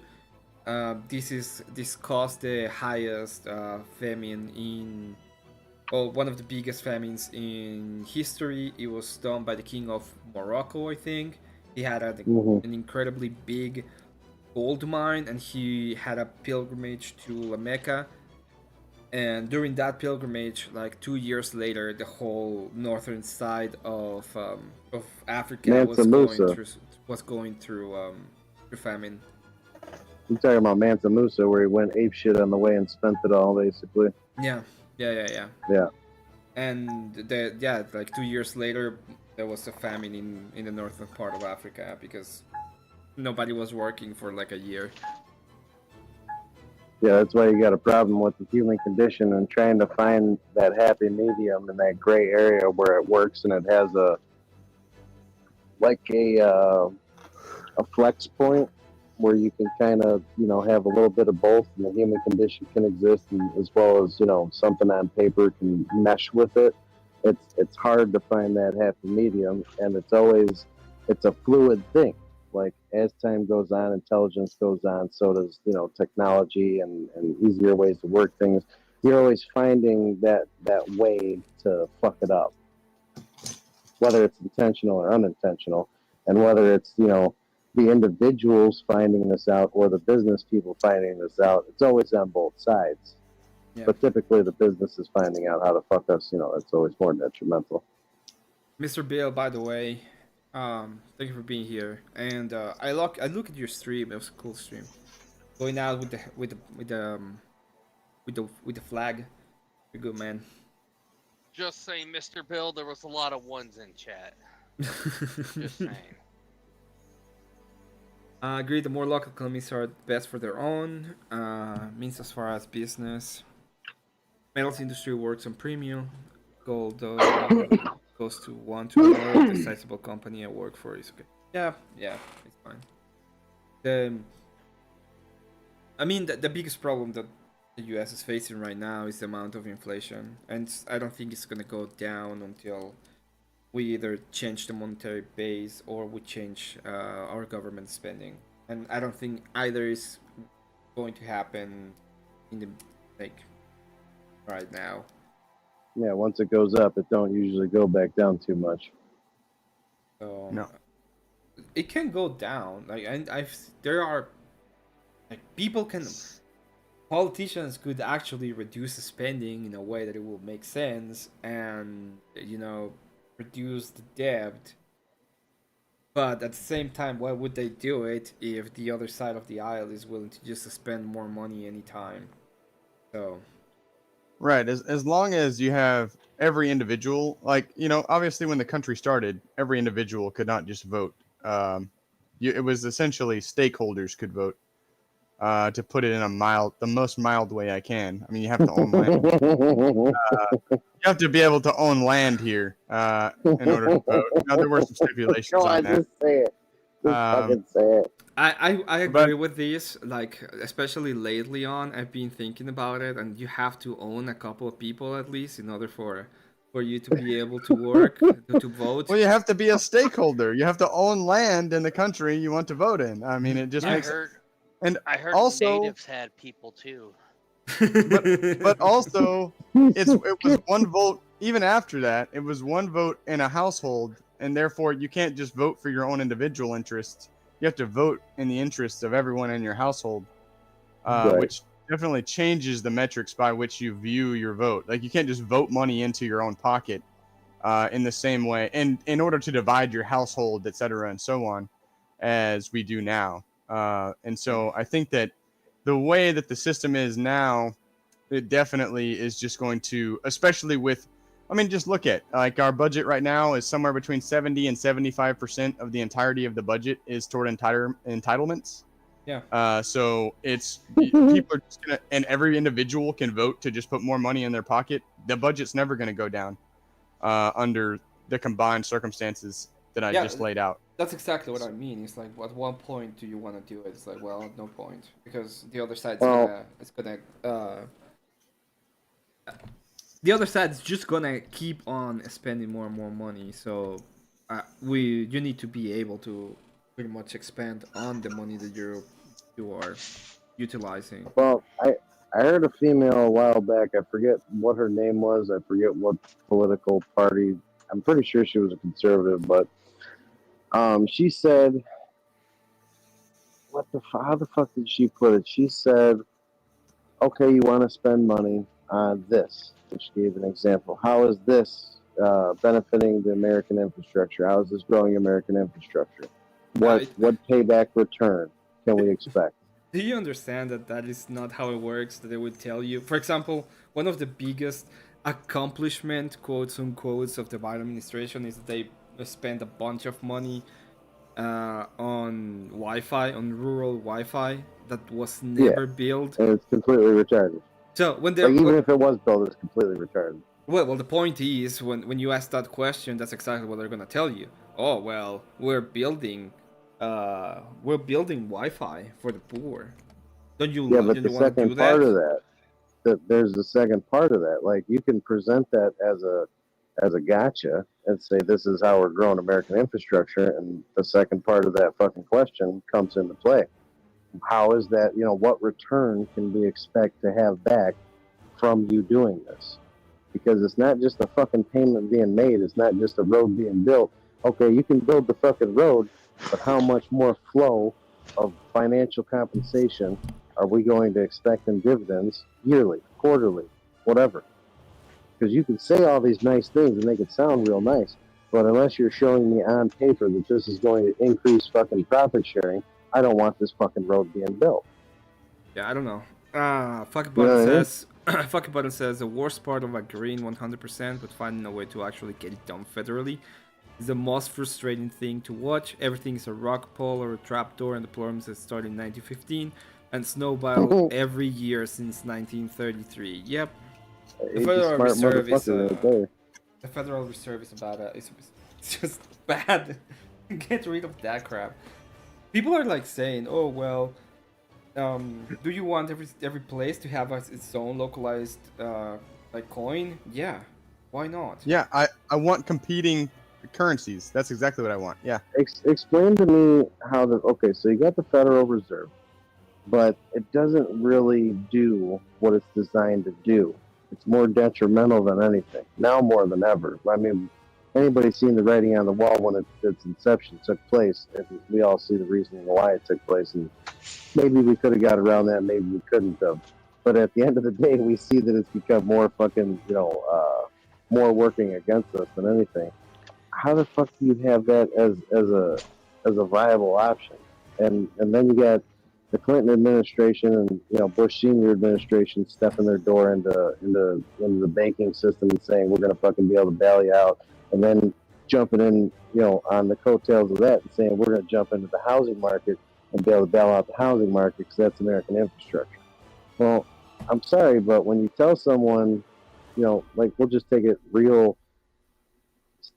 Speaker 1: This caused the highest famine in, well, one of the biggest famines in history. It was done by the king of Morocco, I think. He had an incredibly big gold mine, and he had a pilgrimage to La Mecca. And during that pilgrimage, like 2 years later, the whole northern side of Africa was going through famine.
Speaker 5: You're talking about Mansa Musa, where he went apeshit on the way and spent it all, basically.
Speaker 1: Yeah.
Speaker 5: Yeah.
Speaker 1: And like 2 years later, there was a famine in the northern part of Africa because nobody was working for like a year.
Speaker 5: Yeah, that's why you got a problem with the human condition and trying to find that happy medium in that gray area where it works and it has a flex point where you can kind of have a little bit of both, and the human condition can exist, and as well as something on paper can mesh with it. It's hard to find that happy medium, and it's a fluid thing. Like, as time goes on, intelligence goes on, so does technology and easier ways to work things. You're always finding that way to fuck it up, whether it's intentional or unintentional, and whether it's the individuals finding this out or the business people finding this out. It's always on both sides.
Speaker 1: Yeah.
Speaker 5: But typically the business is finding out how to fuck us, it's always more detrimental.
Speaker 1: Mr. Bill, by the way, thank you for being here. And I look at your stream. It was a cool stream. Going out with the flag. You're good, man.
Speaker 6: Just saying, Mr. Bill, there was a lot of ones in chat. Just saying.
Speaker 1: I agree. The more local economies are best for their own means as far as business. Metals industry works on premium. Gold goes to one to another. The sizable company I work for is okay. Yeah, it's fine. The biggest problem that the U.S. is facing right now is the amount of inflation, and I don't think it's gonna go down until we either change the monetary base or we change our government spending. And I don't think either is going to happen in the right now.
Speaker 5: Yeah, once it goes up, it don't usually go back down too much.
Speaker 1: So
Speaker 9: No.
Speaker 1: It can go down. There are politicians could actually reduce the spending in a way that it will make sense and reduce the debt. But at the same time, why would they do it if the other side of the aisle is willing to just spend more money anytime? So
Speaker 9: Right. As long as you have every individual, obviously when the country started, every individual could not just vote. It was essentially stakeholders could vote. To put it in the most mild way I can. I mean, you have to own land. You have to be able to own land here in order to vote. Now, there were some stipulations on that.
Speaker 5: Just say it. Just fucking say it.
Speaker 1: I agree with these. Especially lately on, I've been thinking about it, and you have to own a couple of people at least in order for you to be able to work to vote.
Speaker 9: Well, you have to be a stakeholder. You have to own land in the country you want to vote in. I mean, it just makes.
Speaker 6: I heard
Speaker 9: also,
Speaker 6: natives had people too.
Speaker 9: but also, it was one vote. Even after that, it was one vote in a household, and therefore you can't just vote for your own individual interests. You have to vote in the interests of everyone in your household,
Speaker 5: Right.
Speaker 9: which definitely changes the metrics by which you view your vote. Like, you can't just vote money into your own pocket in the same way, and in order to divide your household, etc., and so on, as we do now. And so I think that the way that the system is now, it definitely is just going to, especially with, just look at our budget right now is somewhere between 70 and 75% of the entirety of the budget is toward entitlements.
Speaker 1: Yeah.
Speaker 9: So it's people are just gonna, and every individual can vote to just put more money in their pocket. The budget's never going to go down under the combined circumstances that I just laid out.
Speaker 1: That's exactly what I mean. It's like, at what point do you want to do it? It's like, well, at no point, because the other side's the other side's just gonna keep on spending more and more money. So you need to be able to pretty much expand on the money that you are utilizing.
Speaker 5: Well, I heard a female a while back. I forget what her name was. I forget what political party. I'm pretty sure she was a conservative, but she said, how the fuck did she put it? She said, okay, you want to spend money on this. And she gave an example. How is this benefiting the American infrastructure? How is this growing American infrastructure? What payback return can we expect?
Speaker 1: Do you understand that is not how it works? That they would tell you, for example, one of the biggest accomplishment, quotes unquotes, of the Biden administration is that they spend a bunch of money on Wi-Fi, on rural Wi-Fi that was never built.
Speaker 5: And it's completely retarded.
Speaker 1: So when
Speaker 5: even if it was built, it's completely retarded.
Speaker 1: Well, the point is, when you ask that question, that's exactly what they're gonna tell you. Oh well, we're building Wi-Fi for the poor. Don't you?
Speaker 5: Yeah, but the second part of that, there's the second part of that. Like, you can present that as a gotcha and say this is how we're growing American infrastructure, and the second part of that fucking question comes into play. How is that? What return can we expect to have back from you doing this? Because it's not just a fucking payment being made. It's not just a road being built. Okay, you can build the fucking road, but how much more flow of financial compensation are we going to expect in dividends yearly, quarterly, whatever? Because you can say all these nice things and make it sound real nice, but unless you're showing me on paper that this is going to increase fucking profit sharing, I don't want this fucking road being built.
Speaker 1: Yeah, I don't know. Fuck
Speaker 5: You know
Speaker 1: button
Speaker 5: what I mean?
Speaker 1: says. Fuck button says the worst part of agreeing 100%, but finding a way to actually get it done federally is the most frustrating thing to watch. Everything is a rock pole or a trapdoor, and the problems that started in 1915 and snowballed every year since 1933. Yep, the
Speaker 5: He's a
Speaker 1: Federal
Speaker 5: smart
Speaker 1: Reserve is
Speaker 5: motherfucker right there.
Speaker 1: the Federal Reserve is about it's just bad. Get rid of that crap. People are like saying, "Oh well, do you want every place to have its own localized like coin?" Yeah, why not?
Speaker 9: Yeah, I want competing currencies. That's exactly what I want. Yeah.
Speaker 5: Explain to me how the okay. So you got the Federal Reserve, but it doesn't really do what it's designed to do. It's more detrimental than anything now, more than ever. I mean, anybody seen the writing on the wall when its inception took place, and we all see the reasoning why it took place. And maybe we could have got around that, maybe we couldn't have. But at the end of the day, we see that it's become more fucking, more working against us than anything. How the fuck do you have that as a viable option? And then you got the Clinton administration and Bush senior administration stepping their door into the banking system and saying we're gonna fucking be able to bail you out, and then jumping in on the coattails of that and saying we're gonna jump into the housing market and be able to bail out the housing market because that's American infrastructure. Well, I'm sorry, but when you tell someone, like we'll just take it real,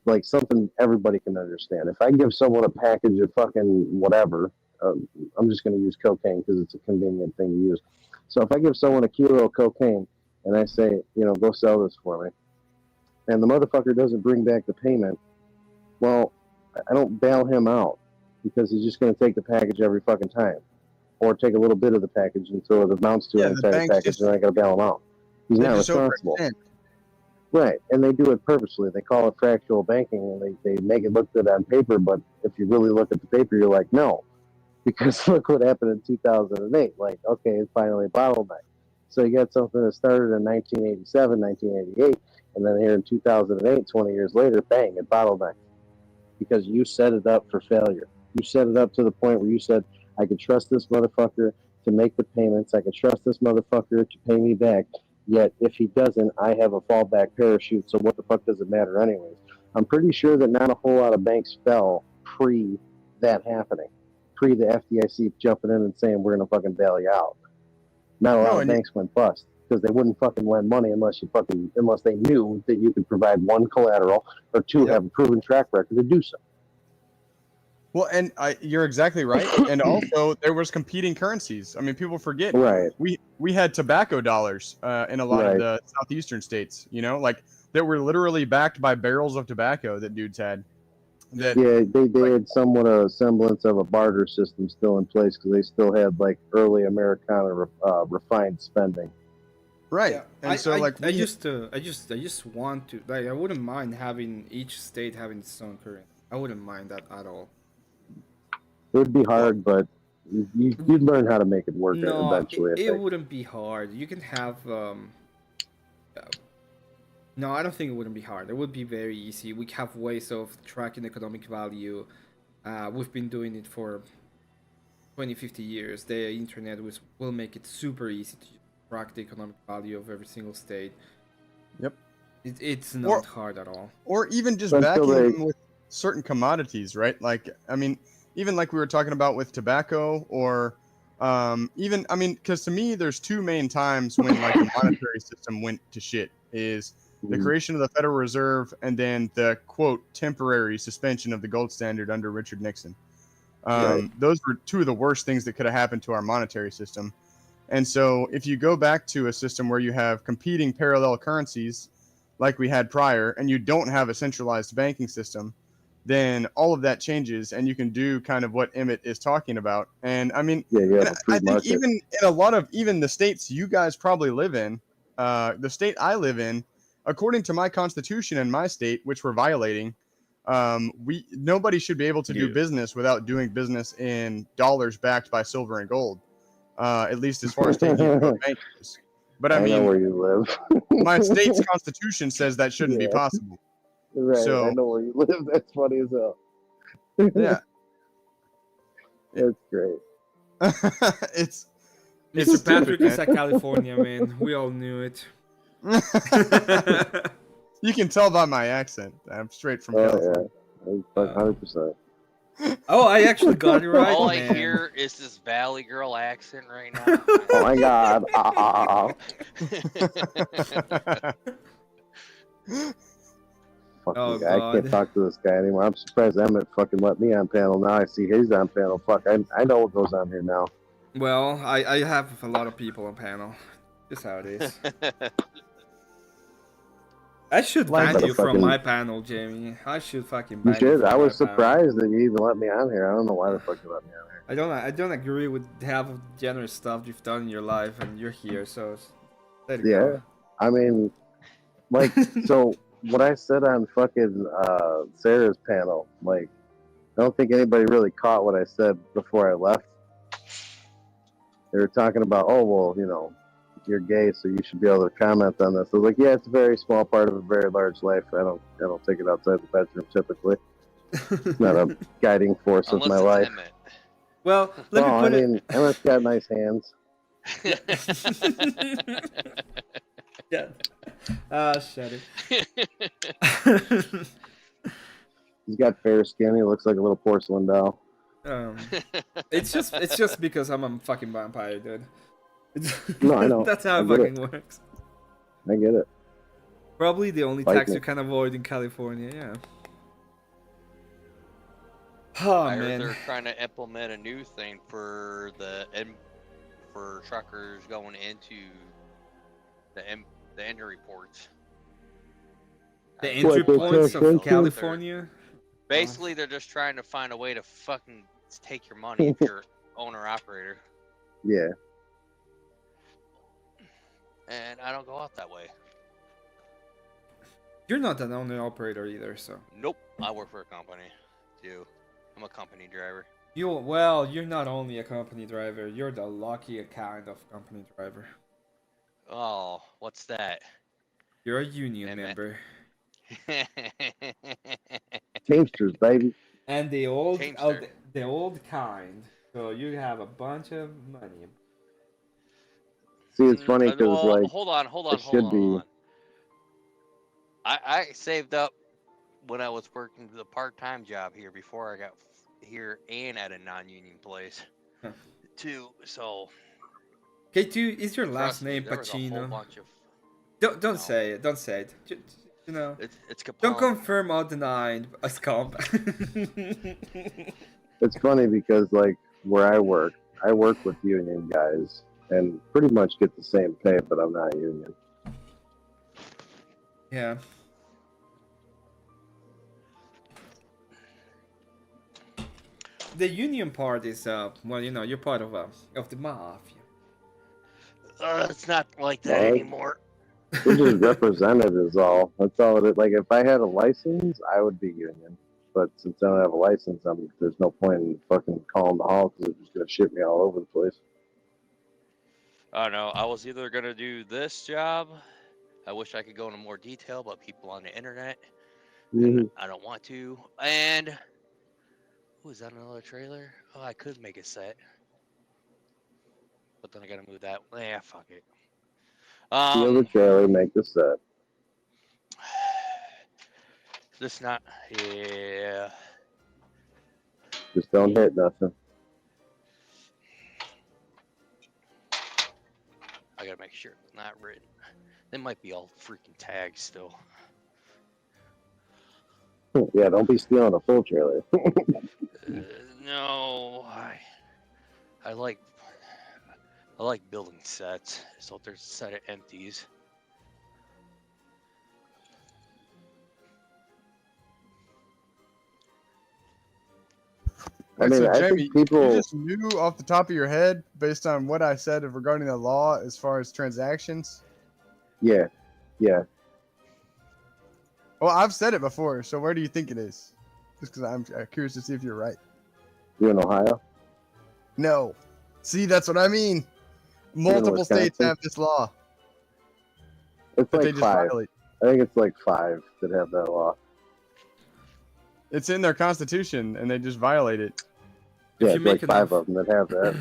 Speaker 5: like something everybody can understand. If I give someone a package of fucking whatever, I'm just going to use cocaine because it's a convenient thing to use. So if I give someone a kilo of cocaine and I say, go sell this for me, and the motherfucker doesn't bring back the payment, well, I don't bail him out because he's just going to take the package every fucking time, or take a little bit of the package until it amounts to an
Speaker 9: the
Speaker 5: entire
Speaker 9: banks
Speaker 5: package, and I got to bail him out. He's not responsible. Right, and they do it purposely. They call it fractional banking, and they make it look good on paper, but if you really look at the paper, you're like, no. Because look what happened in 2008. Like, okay, it's finally a bottleneck. So you got something that started in 1987, 1988, and then here in 2008, 20 years later, bang, it bottlenecked. Because you set it up for failure. You set it up to the point where you said, I can trust this motherfucker to make the payments. I can trust this motherfucker to pay me back. Yet, if he doesn't, I have a fallback parachute, so what the fuck does it matter anyways? I'm pretty sure that not a whole lot of banks fell pre that happening, pre the FDIC jumping in and saying, we're going to fucking bail you out. Not a lot of banks went bust because they wouldn't fucking lend money unless they knew that you could provide one, collateral, or two, have a proven track record to do so.
Speaker 9: Well, and you're exactly right. And also, there was competing currencies. I mean, people forget.
Speaker 5: Right.
Speaker 9: We had tobacco dollars in a lot of the southeastern states. Like that were literally backed by barrels of tobacco that dudes had.
Speaker 5: They had somewhat a semblance of a barter system still in place because they still had like early Americana refined spending.
Speaker 9: Right.
Speaker 1: Yeah,
Speaker 9: and so
Speaker 1: I just want to, like, I wouldn't mind having each state having its own currency. I wouldn't mind that at all.
Speaker 5: It would be hard, but you'd learn how to make it work eventually.
Speaker 1: It wouldn't be hard. You can have no, I don't think it wouldn't be hard. It would be very easy. We have ways of tracking economic value. We've been doing it for 20, 50 years. The internet will make it super easy to track the economic value of every single state.
Speaker 9: Yep.
Speaker 1: It's not hard at all.
Speaker 9: Or even just backing them with certain commodities, right? Like, I mean, even like we were talking about with tobacco, or even, I mean, because to me, there's two main times when like the monetary system went to shit is the creation of the Federal Reserve and then the quote temporary suspension of the gold standard under Richard Nixon. Those were two of the worst things that could have happened to our monetary system. And so if you go back to a system where you have competing parallel currencies like we had prior, and you don't have a centralized banking system, then all of that changes and you can do kind of what Emmett is talking about. And I mean, I think even in a lot of even the states you guys probably live in, the state I live in, according to my constitution and my state, which we're violating, Nobody should be able to do business without doing business in dollars backed by silver and gold. At least as far as taking it to a bank is. But I
Speaker 5: know
Speaker 9: mean,
Speaker 5: where you live.
Speaker 9: my state's constitution says that shouldn't be
Speaker 5: Yeah.
Speaker 9: possible.
Speaker 5: Right, I
Speaker 9: So
Speaker 5: know where you live. That's funny as hell.
Speaker 9: yeah,
Speaker 5: That's great.
Speaker 9: it's
Speaker 1: Mr.
Speaker 9: stupid,
Speaker 1: Patrick is
Speaker 9: man.
Speaker 1: at California, man. We all knew it.
Speaker 9: You can tell by my accent. I'm straight from California.
Speaker 5: Yeah, 100%.
Speaker 1: Oh, I actually got it right,
Speaker 6: All
Speaker 1: man.
Speaker 6: I hear is this Valley Girl accent right now.
Speaker 5: Oh my god. Fucking
Speaker 1: Oh,
Speaker 5: guy. I
Speaker 1: God.
Speaker 5: can't talk to this guy anymore. I'm surprised Emmett fucking let me on panel. Now I see he's on panel. Fuck, I know what goes on here now.
Speaker 1: Well, I have a lot of people on panel. Just how it is. I should
Speaker 9: Like
Speaker 1: ban
Speaker 5: that
Speaker 1: you
Speaker 5: fucking-
Speaker 1: from my panel, Jamie. I should fucking
Speaker 5: You
Speaker 1: ban you
Speaker 5: should.
Speaker 1: from
Speaker 5: I was
Speaker 1: my panel.
Speaker 5: surprised that you even let me on here. I don't know why the fuck you let me on here.
Speaker 1: I don't agree with half of the generous stuff you've done in your life, and you're here, so let it
Speaker 5: Yeah.
Speaker 1: go.
Speaker 5: I mean, like, so what I said on fucking Sarah's panel, like, I don't think anybody really caught what I said before I left. They were talking about, oh, well, you know, you're gay, so you should be able to comment on this. I was like, yeah, it's a very small part of a very large life. I don't take it outside the bedroom typically. It's not a guiding force of
Speaker 6: Unless
Speaker 5: my
Speaker 6: it's
Speaker 5: life.
Speaker 6: Emmett.
Speaker 1: Well, let
Speaker 5: Well,
Speaker 1: me
Speaker 5: I
Speaker 1: put
Speaker 5: mean, Emmett's got nice hands.
Speaker 1: it. Yeah. Shut it.
Speaker 5: He's got fair skin. He looks like a little porcelain doll.
Speaker 1: It's just because I'm a fucking vampire, dude.
Speaker 5: No, I know.
Speaker 1: That's how
Speaker 5: I
Speaker 1: it
Speaker 5: get
Speaker 1: fucking works.
Speaker 5: I get it.
Speaker 1: Probably the only
Speaker 5: Fight
Speaker 1: tax
Speaker 5: me.
Speaker 1: you can avoid in California, yeah. Oh
Speaker 6: I heard
Speaker 1: man.
Speaker 6: they're trying to implement a new thing for for truckers going into the entry reports.
Speaker 1: The entry points of
Speaker 5: They're-
Speaker 1: California.
Speaker 6: Basically, they're just trying to find a way to fucking take your money if you're owner operator,
Speaker 5: Yeah.
Speaker 6: and I don't go out that way.
Speaker 1: You're not an owner operator either, so.
Speaker 6: Nope, I work for a company too. I'm a company driver.
Speaker 1: You're not only a company driver, you're the lucky kind of company driver.
Speaker 6: Oh, what's that?
Speaker 1: You're a union
Speaker 6: Emmett.
Speaker 1: member.
Speaker 5: Teamsters, baby.
Speaker 1: And the old
Speaker 6: Teamster.
Speaker 1: the old kind. So you have a bunch of money.
Speaker 5: See, it's funny because,
Speaker 6: well,
Speaker 5: like,
Speaker 6: hold on.
Speaker 5: it should be.
Speaker 6: I saved up when I was working the part-time job here before I got here and at a non-union place
Speaker 1: Huh.
Speaker 6: too. So
Speaker 1: K2, is your last
Speaker 6: trust me,
Speaker 1: name
Speaker 6: there was a whole
Speaker 1: Pacino?
Speaker 6: bunch of
Speaker 1: Don't
Speaker 6: No.
Speaker 1: say it. Don't say it. You know.
Speaker 6: it's
Speaker 1: Don't
Speaker 6: Capone.
Speaker 1: confirm or deny a scump.
Speaker 5: It's funny because, like, where I work with union guys and pretty much get the same pay, but I'm not union.
Speaker 1: Yeah. The union part is well, you know, you're part of the mafia.
Speaker 6: It's not like that
Speaker 5: Right.
Speaker 6: anymore.
Speaker 5: We're just represented is all. That's all it is. Like, if I had a license, I would be union. But since I don't have a license, there's no point in fucking calling the hall because they're just gonna ship me all over the place.
Speaker 6: I don't know. I was either gonna do this job. I wish I could go into more detail, but people on the internet,
Speaker 5: Mhm.
Speaker 6: I don't want to. And is that another trailer? Oh, I could make it set, but then I gotta move that. Yeah, fuck it.
Speaker 5: Steal the trailer, make the set.
Speaker 6: This not. Yeah.
Speaker 5: Just don't hit nothing.
Speaker 6: I gotta make sure it's not written. They might be all freaking tagged still.
Speaker 5: Yeah, don't be stealing a full trailer.
Speaker 6: No, I like building sets. So if there's a set of empties.
Speaker 5: I mean,
Speaker 9: so
Speaker 5: I
Speaker 9: Jamie,
Speaker 5: think people.
Speaker 9: you just knew off the top of your head based on what I said regarding the law as far as transactions.
Speaker 5: Yeah.
Speaker 9: Well, I've said it before, so where do you think it is? Just because I'm curious to see if you're right.
Speaker 5: You in Ohio?
Speaker 9: No. See, that's what I mean. Multiple states
Speaker 5: Wisconsin?
Speaker 9: have this law,
Speaker 5: It's
Speaker 9: but they
Speaker 5: like
Speaker 9: just
Speaker 5: 5.
Speaker 9: violate.
Speaker 5: I think it's like 5 that have that law.
Speaker 9: It's in their constitution, and they just violate it.
Speaker 5: Yeah,
Speaker 1: you
Speaker 5: it's
Speaker 1: make
Speaker 5: like 5
Speaker 1: enough-
Speaker 5: of them that have that.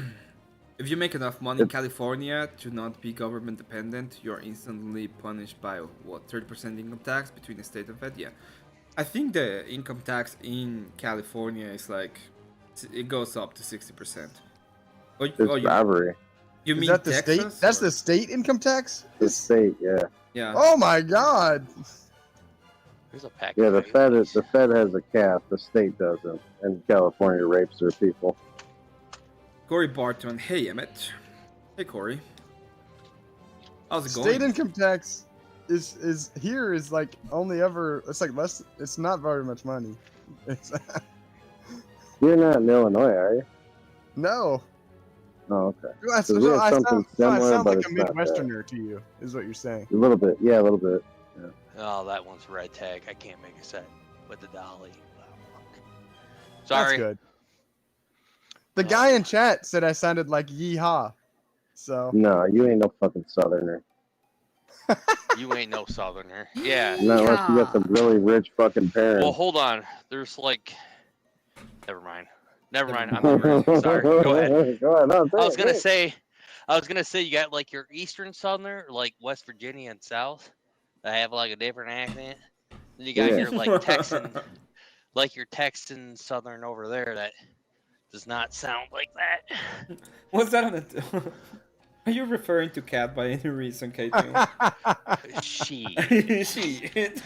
Speaker 1: If you make enough money in California to not be government dependent, you're instantly punished by what 30% income tax between the state and Fed. Yeah, I think the income tax in California is like it goes up to 60%.
Speaker 5: It's robbery.
Speaker 1: You
Speaker 9: Is
Speaker 1: mean
Speaker 9: that the
Speaker 1: Texas?
Speaker 9: state? That's
Speaker 1: or-
Speaker 9: the state income tax?
Speaker 5: The state, yeah.
Speaker 1: Yeah.
Speaker 9: Oh my god.
Speaker 6: There's a pack.
Speaker 5: Yeah,
Speaker 6: of
Speaker 5: the Fed
Speaker 6: Baileys.
Speaker 5: the Fed has a cap, the state doesn't. And California rapes their people.
Speaker 1: Corey Barton. Hey, Emmett. Hey, Corey. How's it
Speaker 9: State
Speaker 1: going?
Speaker 9: income tax is here is like only ever it's like less. It's not very much money. It's,
Speaker 5: You're not in Illinois, are you?
Speaker 9: no.
Speaker 5: Oh, okay.
Speaker 9: I,
Speaker 5: So we have something similar,
Speaker 9: sound
Speaker 5: but
Speaker 9: like a
Speaker 5: it's not that.
Speaker 9: Midwesterner to you, is what you're saying.
Speaker 5: A little bit, yeah, a little bit.
Speaker 6: Oh, that one's red tag. I can't make a set with the dolly. Oh, fuck.
Speaker 9: That's
Speaker 6: Sorry.
Speaker 9: good. The guy in chat said I sounded like yeehaw. So
Speaker 5: No, you ain't no fucking southerner.
Speaker 6: You ain't no southerner. Yeah.
Speaker 5: Not unless you got some really rich fucking parents.
Speaker 6: Well, hold on. There's like. Never mind. Never mind. I'm not ready. Sorry. Go ahead.
Speaker 5: Go ahead. No,
Speaker 6: I was gonna say you got like your eastern southerner, like West Virginia and South, that have like a different accent. Then you got
Speaker 5: Yeah.
Speaker 6: your like Texan, like your Texan southern over there that does not sound like that.
Speaker 1: What's that on the? Are you referring to Cat by any reason, K2?
Speaker 6: She.
Speaker 1: Shit.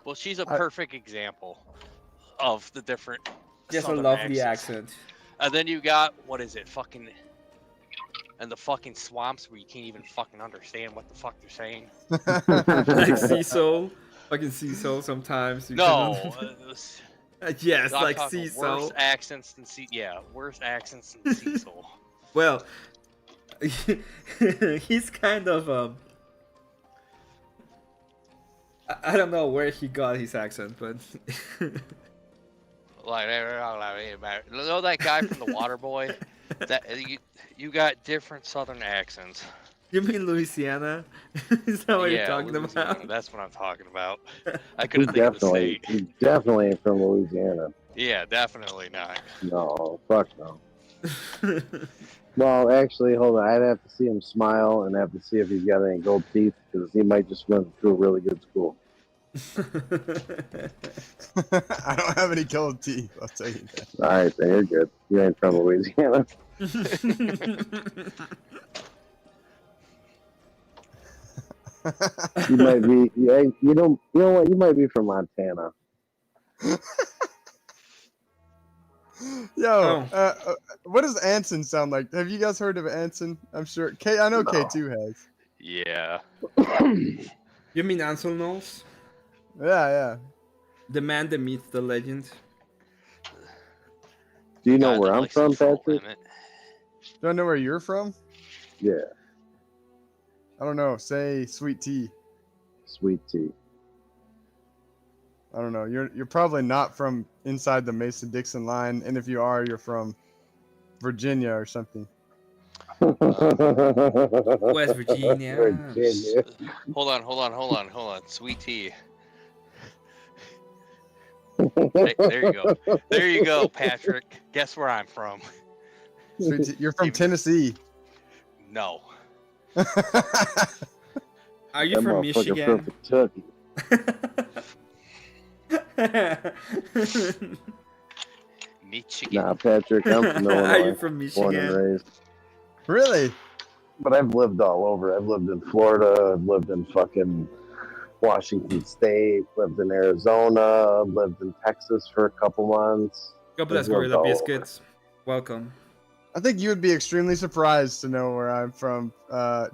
Speaker 6: Well, she's a perfect example of the different.
Speaker 1: Just a
Speaker 6: southern
Speaker 1: lovely
Speaker 6: accents.
Speaker 1: accent.
Speaker 6: And then you got what is it, fucking, and the fucking swamps where you can't even fucking understand what the fuck they're saying.
Speaker 1: Like Cecil. Fucking Cecil sometimes. You
Speaker 6: No.
Speaker 1: yes,
Speaker 6: I'm
Speaker 1: like
Speaker 6: talking
Speaker 1: Cecil.
Speaker 6: Worse accents than worse accents than Cecil.
Speaker 1: Well, he's kind of I don't know where he got his accent, but
Speaker 6: Like, you know that guy from The Water Boy? That you got different southern accents.
Speaker 1: you mean Louisiana? Is that what you're talking
Speaker 6: Louisiana,
Speaker 1: about?
Speaker 6: That's what I'm talking about. I
Speaker 5: He
Speaker 6: couldn't think of the
Speaker 5: definitely,
Speaker 6: state.
Speaker 5: he definitely ain't from Louisiana.
Speaker 6: Yeah, definitely not.
Speaker 5: No, fuck no. Well, actually, hold on. I'd have to see him smile and have to see if he's got any gold teeth because he might just went through a really good school.
Speaker 9: I don't have any gold teeth. I'll tell you that.
Speaker 5: All right, then you're good. You ain't from Louisiana. You might be. You don't. You know what? You might be from Montana.
Speaker 9: Yo, what does Anson sound like? Have you guys heard of Anson? I'm sure. I know
Speaker 5: No.
Speaker 9: K2 has.
Speaker 6: Yeah.
Speaker 1: You mean Ansel Knowles?
Speaker 9: Yeah.
Speaker 1: The man, the myth, the legend.
Speaker 5: Do you know
Speaker 6: God
Speaker 5: where
Speaker 6: that
Speaker 5: I'm
Speaker 6: likes to
Speaker 5: from,
Speaker 6: troll
Speaker 5: Patrick?
Speaker 6: Emmett.
Speaker 9: Do I know where you're from?
Speaker 5: Yeah,
Speaker 9: I don't know. Say Sweet Tea.
Speaker 5: sweet tea.
Speaker 9: I don't know. You're probably not from inside the Mason-Dixon line, and if you are, you're from Virginia or something.
Speaker 1: West Virginia.
Speaker 5: Virginia.
Speaker 6: Hold on. Sweet tea. Hey, there you go, Patrick. Guess where I'm from?
Speaker 9: Sweet Tea. You're from Tennessee.
Speaker 6: No.
Speaker 1: Are you
Speaker 5: That
Speaker 1: from
Speaker 5: motherfucker
Speaker 1: Michigan?
Speaker 5: from Kentucky.
Speaker 6: Michigan.
Speaker 5: Nah, Patrick, I'm from Illinois.
Speaker 1: Are you from
Speaker 5: Born and
Speaker 1: Michigan?
Speaker 5: raised.
Speaker 9: Really?
Speaker 5: But I've lived all over. I've lived in Florida. I've lived in fucking Washington State. Lived in Arizona. Lived in Texas for a couple months.
Speaker 1: God bless
Speaker 5: I've lived
Speaker 1: Gorilla
Speaker 5: all
Speaker 1: Biscuits. Welcome.
Speaker 9: I think you would be extremely surprised to know where I'm from,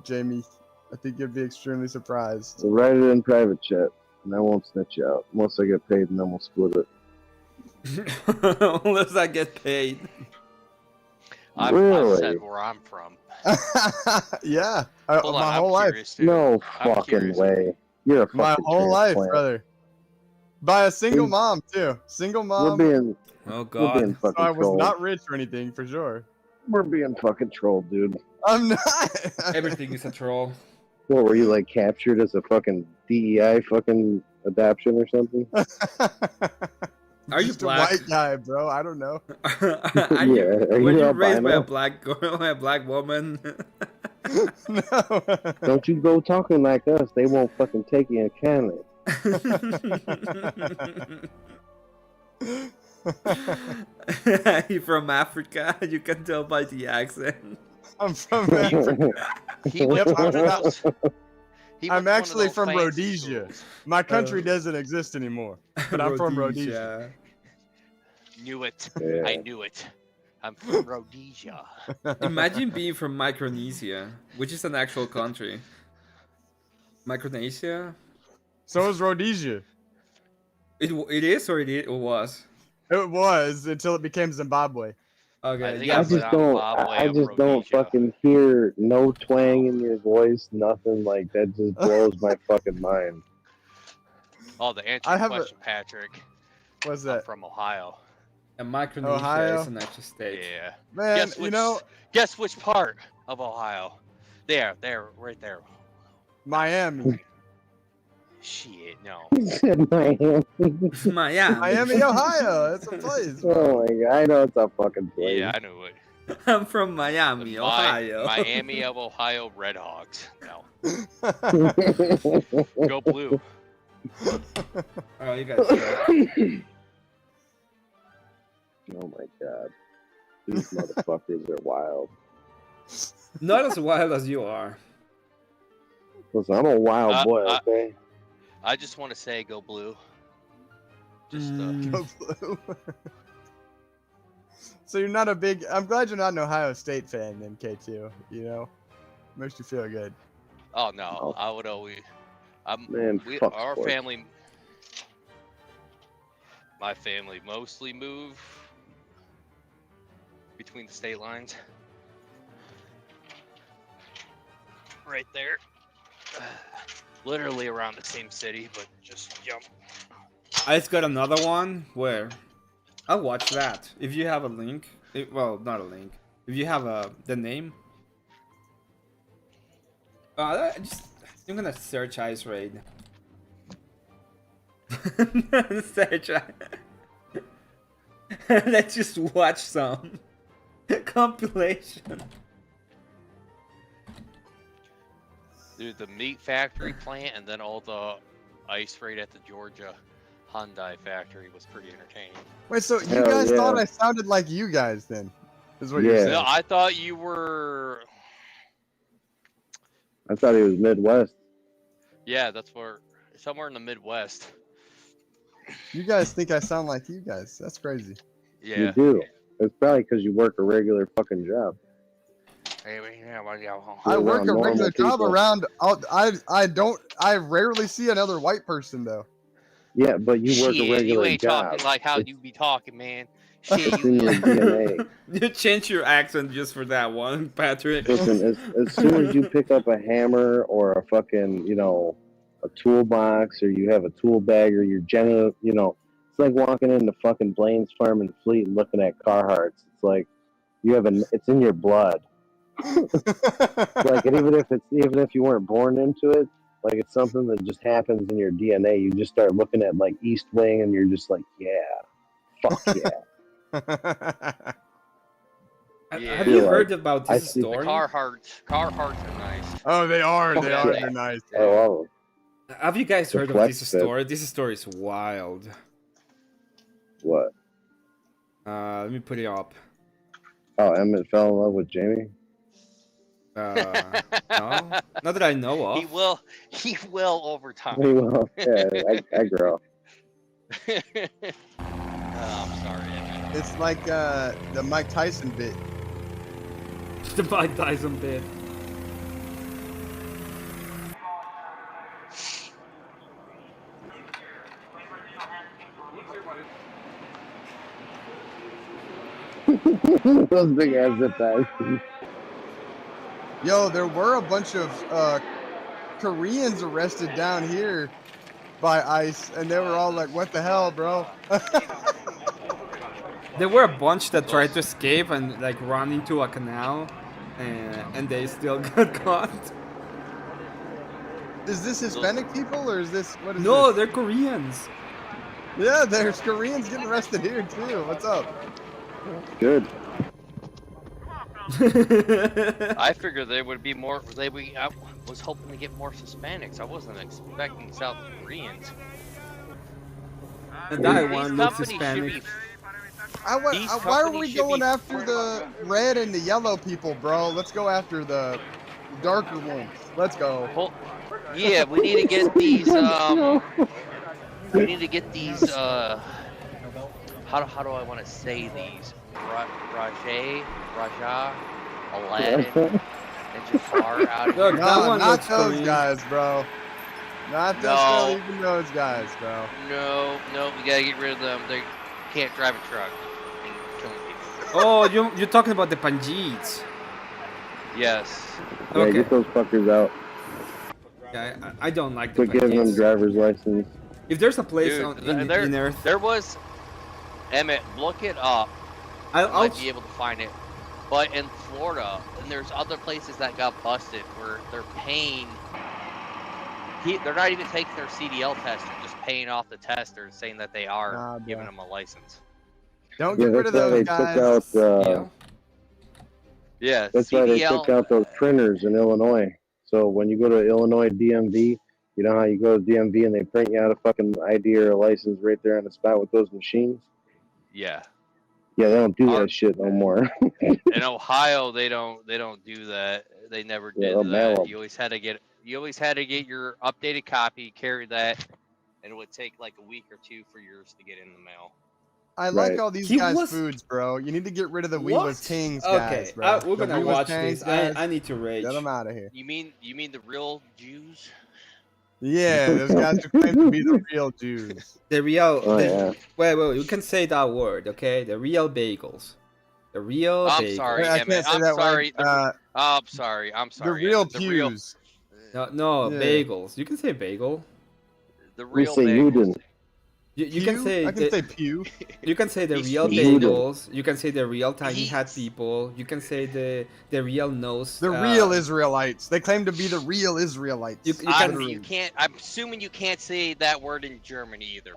Speaker 9: Jamie. I think you'd be extremely surprised.
Speaker 5: So write it in private chat, and I won't snitch you out unless I get paid, and then we'll split it.
Speaker 1: Unless I get paid.
Speaker 6: I've
Speaker 5: Really?
Speaker 6: said where I'm from.
Speaker 9: Yeah,
Speaker 6: Hold on,
Speaker 9: my
Speaker 6: I'm
Speaker 9: whole life.
Speaker 6: curious, too.
Speaker 5: No
Speaker 6: I'm
Speaker 5: fucking
Speaker 6: curious.
Speaker 5: way. You're a fucking
Speaker 9: My whole life,
Speaker 5: transplant.
Speaker 9: brother. By a single mom too. Single
Speaker 5: We're
Speaker 9: mom.
Speaker 5: being
Speaker 1: Oh
Speaker 5: we're being
Speaker 1: God.
Speaker 9: So
Speaker 5: fucking
Speaker 9: I was
Speaker 5: trolled.
Speaker 9: not rich or anything for sure.
Speaker 5: We're being fucking trolled, dude.
Speaker 9: I'm not.
Speaker 1: Everything is a troll.
Speaker 5: What were you like captured as a fucking DEI fucking adoption or something?
Speaker 1: Are you
Speaker 9: Just
Speaker 1: black?
Speaker 9: a white guy, bro. I don't know.
Speaker 1: Are
Speaker 5: Yeah, are
Speaker 1: were
Speaker 5: you
Speaker 1: you raised by a
Speaker 5: albino?
Speaker 1: black girl, a black woman?
Speaker 9: No.
Speaker 5: Don't you go talking like us. They won't fucking take you in Canada.
Speaker 1: You from Africa? You can tell by the accent.
Speaker 9: I'm from Africa.
Speaker 6: He went to one of those. He went
Speaker 9: I'm
Speaker 6: to one of
Speaker 9: actually
Speaker 6: those
Speaker 9: from
Speaker 6: fancy
Speaker 9: Rhodesia.
Speaker 6: schools.
Speaker 9: My country doesn't exist anymore, but I'm from Rhodesia.
Speaker 6: Knew it.
Speaker 5: Yeah.
Speaker 6: I knew it. I'm from Rhodesia.
Speaker 1: Imagine being from Micronesia, which is an actual country. Micronesia?
Speaker 9: So is Rhodesia.
Speaker 1: It is or it was?
Speaker 9: It was until it became Zimbabwe.
Speaker 1: Okay,
Speaker 6: think
Speaker 1: yeah,
Speaker 5: I
Speaker 6: it's
Speaker 5: just
Speaker 1: but
Speaker 5: don't.
Speaker 6: Zimbabwe
Speaker 5: I
Speaker 6: of
Speaker 5: just don't
Speaker 6: Rhodesia.
Speaker 5: fucking hear no twang in your voice. Nothing like that just blows my fucking mind.
Speaker 6: Oh, to answer
Speaker 9: I
Speaker 6: your
Speaker 9: have a-
Speaker 6: question, Patrick.
Speaker 9: What's
Speaker 6: I'm
Speaker 9: that?
Speaker 6: from Ohio.
Speaker 1: and Micronesia
Speaker 9: Ohio?
Speaker 1: is an actual state.
Speaker 6: Yeah.
Speaker 9: Man,
Speaker 6: Guess which,
Speaker 9: you know,
Speaker 6: Guess which part of Ohio? There, right there.
Speaker 9: Miami.
Speaker 6: Shit, no.
Speaker 5: He said Miami.
Speaker 1: Miami.
Speaker 9: Miami, Ohio. That's a place. Bro.
Speaker 5: Oh my god, I know it's a fucking place.
Speaker 6: Yeah, I knew it.
Speaker 1: I'm from Miami, Ohio.
Speaker 6: Miami of Ohio Redhawks. No. Go blue.
Speaker 1: Oh, you guys.
Speaker 5: Oh my god, these motherfuckers are wild.
Speaker 1: Not as wild as you are.
Speaker 5: Listen, I'm a wild boy, okay?
Speaker 6: I just want to say go blue. Just
Speaker 9: Go blue. So you're not a big. I'm glad you're not an Ohio State fan, then K2. You know, makes you feel good.
Speaker 6: oh no, I would always.
Speaker 5: Man, fuck
Speaker 6: Our
Speaker 5: sports.
Speaker 6: family, my family mostly move between the state lines. Right there. Literally around the same city, but just jump.
Speaker 1: I just got another one where I'll watch that. If you have a link, well, not a link. If you have the name, I'm gonna search Ice Raid. Search. Let's just watch some compilation.
Speaker 6: Dude, the meat factory plant and then all the ice raid at the Georgia Hyundai factory was pretty entertaining.
Speaker 9: Wait, so you
Speaker 5: Hell
Speaker 9: guys
Speaker 5: yeah.
Speaker 9: thought I sounded like you guys then? Is what
Speaker 5: Yeah.
Speaker 9: you're
Speaker 6: No,
Speaker 9: saying?
Speaker 6: I thought you were.
Speaker 5: I thought he was Midwest.
Speaker 6: Yeah, that's where somewhere in the Midwest.
Speaker 9: You guys think I sound like you guys? That's crazy.
Speaker 6: Yeah.
Speaker 5: You do. It's probably because you work a regular fucking job.
Speaker 9: I
Speaker 5: You're
Speaker 9: work a
Speaker 5: around
Speaker 9: regular
Speaker 5: normal
Speaker 9: job
Speaker 5: people.
Speaker 9: around. I rarely see another white person though.
Speaker 5: Yeah, but you work
Speaker 6: Shit,
Speaker 5: a regular
Speaker 6: you ain't
Speaker 5: job.
Speaker 6: talking like how
Speaker 5: It's-
Speaker 6: you be talking, man. Shit,
Speaker 5: It's in your DNA.
Speaker 1: You change your accent just for that one, Patrick.
Speaker 5: Listen, as soon as you pick up a hammer or a fucking, a toolbox, or you have a tool bag, or you're it's like walking into fucking Blaine's Farm and Fleet and looking at Carhartts. It's like it's in your blood. Like, and even if you weren't born into it, like, it's something that just happens in your DNA. You just start looking at like East Wing, and you're just like, yeah, fuck yeah.
Speaker 6: Yeah.
Speaker 1: Have you
Speaker 5: Feel
Speaker 1: heard
Speaker 5: like
Speaker 1: about
Speaker 5: I
Speaker 1: this
Speaker 5: see-
Speaker 1: story?
Speaker 6: Carhartts are nice.
Speaker 9: Oh, they are. They
Speaker 5: Yeah.
Speaker 9: are. They're nice.
Speaker 5: Oh,
Speaker 1: Have you guys
Speaker 5: The
Speaker 1: heard of
Speaker 5: flex
Speaker 1: this
Speaker 5: fit.
Speaker 1: story? This story is wild.
Speaker 5: what?
Speaker 1: Let me put it up.
Speaker 5: Oh, Emmett fell in love with Jamie.
Speaker 1: No, not that I know of.
Speaker 6: He will over time.
Speaker 5: Well, yeah, I grow.
Speaker 6: Oh, I'm sorry. Emmett.
Speaker 9: It's like the Mike Tyson bit.
Speaker 1: The Mike Tyson bit.
Speaker 5: Those big ass zip ties.
Speaker 9: Yo, there were a bunch of Koreans arrested down here by ICE, and they were all like, "What the hell, bro?"
Speaker 1: There were a bunch that tried to escape and like run into a canal, and they still got caught.
Speaker 9: Is this Hispanic people or is this what is
Speaker 1: No,
Speaker 9: this?
Speaker 1: they're Koreans.
Speaker 9: Yeah, there's Koreans getting arrested here too. What's up?
Speaker 5: Good.
Speaker 6: I figured they would be more. I was hoping to get more Hispanics. I wasn't expecting South Koreans.
Speaker 1: And that
Speaker 6: These
Speaker 1: one looks
Speaker 6: companies should
Speaker 1: Hispanic.
Speaker 6: be.
Speaker 9: Why are we going after the red and the yellow people, bro? Let's go after the darker ones. Let's go.
Speaker 6: Yeah, we need to get these. We need to get these. How do I want to say these? Raja, Aladdin, and Jafar out of
Speaker 1: Look,
Speaker 6: here.
Speaker 1: that one
Speaker 9: not
Speaker 1: looks
Speaker 9: those
Speaker 1: Korean.
Speaker 9: guys, bro. Not necessarily even those guys, bro.
Speaker 6: No, we gotta get rid of them. They can't drive a truck and killing people.
Speaker 1: Oh, you're talking about the Panjits.
Speaker 6: Yes.
Speaker 5: Yeah,
Speaker 1: Okay.
Speaker 5: get those fuckers out.
Speaker 1: Yeah, I don't like the
Speaker 5: Quit giving them
Speaker 1: Panjits.
Speaker 5: driver's license.
Speaker 1: If there's a place
Speaker 6: Dude,
Speaker 1: in Earth,
Speaker 6: there was. Emmett, look it up.
Speaker 1: I'll
Speaker 6: Might be able to find it. But in Florida, and there's other places that got busted where they're paying. They're not even taking their CDL test. They're just paying off the tester, saying that they are giving them a license.
Speaker 9: Don't
Speaker 5: Yeah,
Speaker 9: get rid of
Speaker 5: that's why
Speaker 9: those
Speaker 5: they
Speaker 9: guys.
Speaker 5: took out.
Speaker 6: Yeah,
Speaker 5: That's why they
Speaker 6: CDL.
Speaker 5: took out those printers in Illinois. So when you go to Illinois DMV, you know how you go to DMV and they print you out a fucking ID or a license right there on the spot with those machines?
Speaker 6: Yeah.
Speaker 5: Yeah, they don't do that shit no more.
Speaker 6: In Ohio, they don't do that. They never
Speaker 5: Yeah,
Speaker 6: did
Speaker 5: they'll mail
Speaker 6: that.
Speaker 5: 'em.
Speaker 6: You always had to get your updated copy, carry that, and it would take like a week or two for yours to get in the mail.
Speaker 9: I like
Speaker 5: Right.
Speaker 9: all these
Speaker 1: He
Speaker 9: guys'
Speaker 1: was-
Speaker 9: foods, bro. You need to get rid of the We Was Kings
Speaker 1: Okay,
Speaker 9: guys, bro.
Speaker 1: we're
Speaker 9: The
Speaker 1: gonna
Speaker 9: We Was
Speaker 1: watch
Speaker 9: Kings
Speaker 1: this.
Speaker 9: guys,
Speaker 1: I need to rage.
Speaker 9: get them out of here.
Speaker 6: You mean the real Jews?
Speaker 9: Yeah, those guys who claim to be the real Jews.
Speaker 1: The real.
Speaker 5: Oh,
Speaker 1: the,
Speaker 5: yeah.
Speaker 1: Wait, you can say that word, okay? The real bagels. The real
Speaker 6: I'm
Speaker 1: bagels.
Speaker 6: sorry,
Speaker 9: I
Speaker 6: Emmett.
Speaker 9: can't say
Speaker 6: I'm
Speaker 9: that
Speaker 6: sorry.
Speaker 9: word.
Speaker 6: I'm sorry.
Speaker 9: The real
Speaker 6: Emmett. The real,
Speaker 9: pews.
Speaker 1: No,
Speaker 9: Yeah.
Speaker 1: bagels. You can say bagel.
Speaker 6: the
Speaker 5: We
Speaker 6: real
Speaker 5: say
Speaker 6: bagels.
Speaker 5: Uden.
Speaker 1: You can
Speaker 9: Pew?
Speaker 1: say.
Speaker 9: I can say pew.
Speaker 1: You can say the
Speaker 6: He's-
Speaker 1: real
Speaker 5: he's-
Speaker 1: bagels. You can say the real tiny hat
Speaker 6: He's-
Speaker 1: people. You can say the real nose.
Speaker 9: The real Israelites. They claim to be the real Israelites.
Speaker 1: You can-
Speaker 6: You can't. I'm assuming you can't say that word in German either.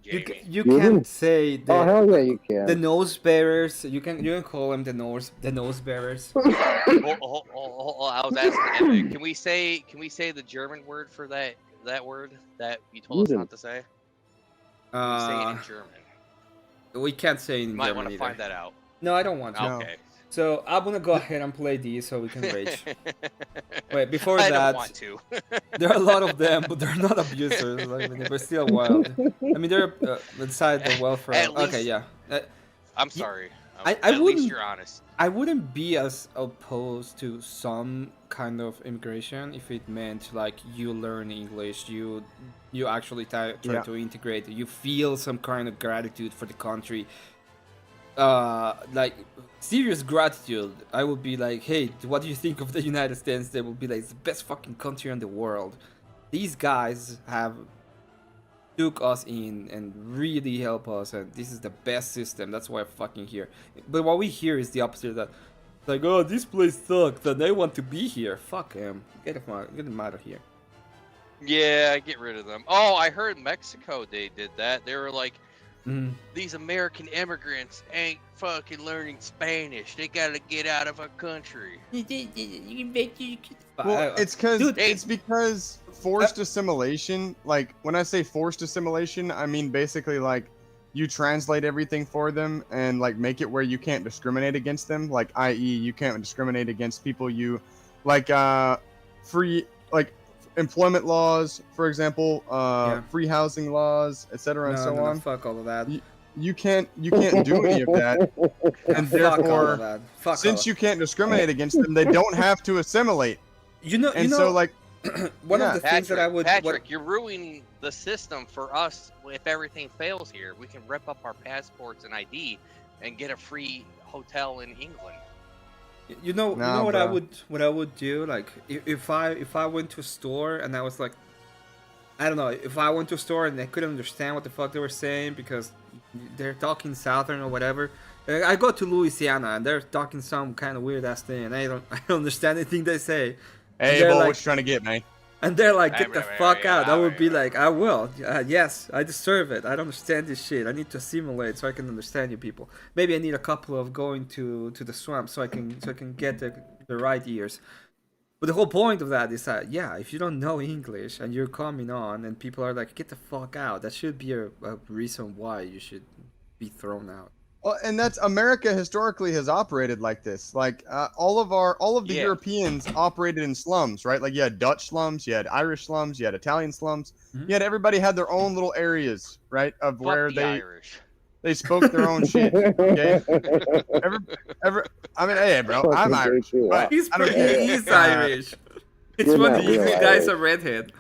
Speaker 6: Jamie.
Speaker 1: You
Speaker 5: You
Speaker 1: can
Speaker 5: do?
Speaker 1: say the
Speaker 5: Oh, hell yeah, you can.
Speaker 1: the nose bearers. You can call them the nose bearers.
Speaker 6: Oh, I was asking Emmett. Can we say the German word for that word that you told us
Speaker 5: Uden.
Speaker 6: not to say? Can we say it in German?
Speaker 1: We can't say in
Speaker 6: You might
Speaker 1: German
Speaker 6: want to
Speaker 1: either.
Speaker 6: find that out.
Speaker 1: No, I don't want to.
Speaker 9: No.
Speaker 6: Okay.
Speaker 1: So I'm gonna go ahead and play these so we can rage. Wait, before
Speaker 6: I
Speaker 1: that,
Speaker 6: don't want to.
Speaker 1: there are a lot of them, but they're not abusers. I mean, they're still wild. I mean, they're inside the welfare.
Speaker 6: At
Speaker 1: Okay,
Speaker 6: least-
Speaker 1: yeah.
Speaker 6: I'm sorry.
Speaker 1: I
Speaker 6: At least
Speaker 1: wouldn't-
Speaker 6: you're honest.
Speaker 1: I wouldn't be as opposed to some kind of immigration if it meant like you learn English, you actually try
Speaker 9: Yeah.
Speaker 1: to integrate, you feel some kind of gratitude for the country. Like serious gratitude. I would be like, hey, what do you think of the United States? They will be like, it's the best fucking country in the world. These guys have took us in and really help us, and this is the best system. That's why I'm fucking here. But what we hear is the opposite. That like, oh, this place sucks, and they want to be here. Fuck him. Get him out of here.
Speaker 6: Yeah, get rid of them. Oh, I heard Mexico they did that. They were like,
Speaker 1: Mm.
Speaker 6: these American immigrants ain't fucking learning Spanish. They gotta get out of our country.
Speaker 9: Well, it's
Speaker 1: Dude,
Speaker 9: because forced assimilation. Like when I say forced assimilation, I mean basically like you translate everything for them and like make it where you can't discriminate against them. Like i.e., you can't discriminate against people you like free like employment laws, for example, free housing laws, etc. and so on.
Speaker 1: Fuck all of that.
Speaker 9: You can't do any of that, and
Speaker 1: Fuck all
Speaker 9: therefore,
Speaker 1: of that. Fuck
Speaker 9: since
Speaker 1: all.
Speaker 9: you can't discriminate against them, they don't have to assimilate.
Speaker 1: You know,
Speaker 9: So like,
Speaker 1: one
Speaker 9: yeah.
Speaker 1: of the things that I would.
Speaker 6: Patrick, you're ruining the system for us. If everything fails here, we can rip up our passports and ID and get a free hotel in England.
Speaker 1: You know
Speaker 9: Nah,
Speaker 1: what I would do, like if I went to a store and I was like, I don't know, if I went to a store and I couldn't understand what the fuck they were saying because they're talking Southern or whatever. I go to Louisiana and they're talking some kind of weird ass thing and I don't understand anything they say. And
Speaker 9: Hey,
Speaker 1: they're
Speaker 9: boy,
Speaker 1: like,
Speaker 9: what you trying to get, man?
Speaker 1: and they're like, get the fuck out. I would be like, I will. Yes, I deserve it. I don't understand this shit. I need to assimilate so I can understand you people. Maybe I need a couple of going to the swamp so I can get the right ears. But the whole point of that is that, yeah, if you don't know English and you're coming on and people are like, get the fuck out, that should be a reason why you should be thrown out.
Speaker 9: Well, and that's America historically has operated like this. Like all of the
Speaker 6: Yeah.
Speaker 9: Europeans operated in slums, right? Like you had Dutch slums, you had Irish slums, you had Italian slums.
Speaker 1: Mhm.
Speaker 9: You had everybody had their own little areas, right, of
Speaker 6: Fuck
Speaker 9: where
Speaker 6: the
Speaker 9: they
Speaker 6: Irish.
Speaker 9: spoke their own shit. Okay. I mean, hey, bro, I'm
Speaker 5: Fucking
Speaker 9: Irish.
Speaker 5: JT,
Speaker 9: But
Speaker 1: He's
Speaker 9: I don't
Speaker 1: pretty,
Speaker 9: care.
Speaker 1: he's Irish. It's
Speaker 5: You're
Speaker 1: funny,
Speaker 5: not real
Speaker 1: you guys
Speaker 5: Irish.
Speaker 1: are redhead.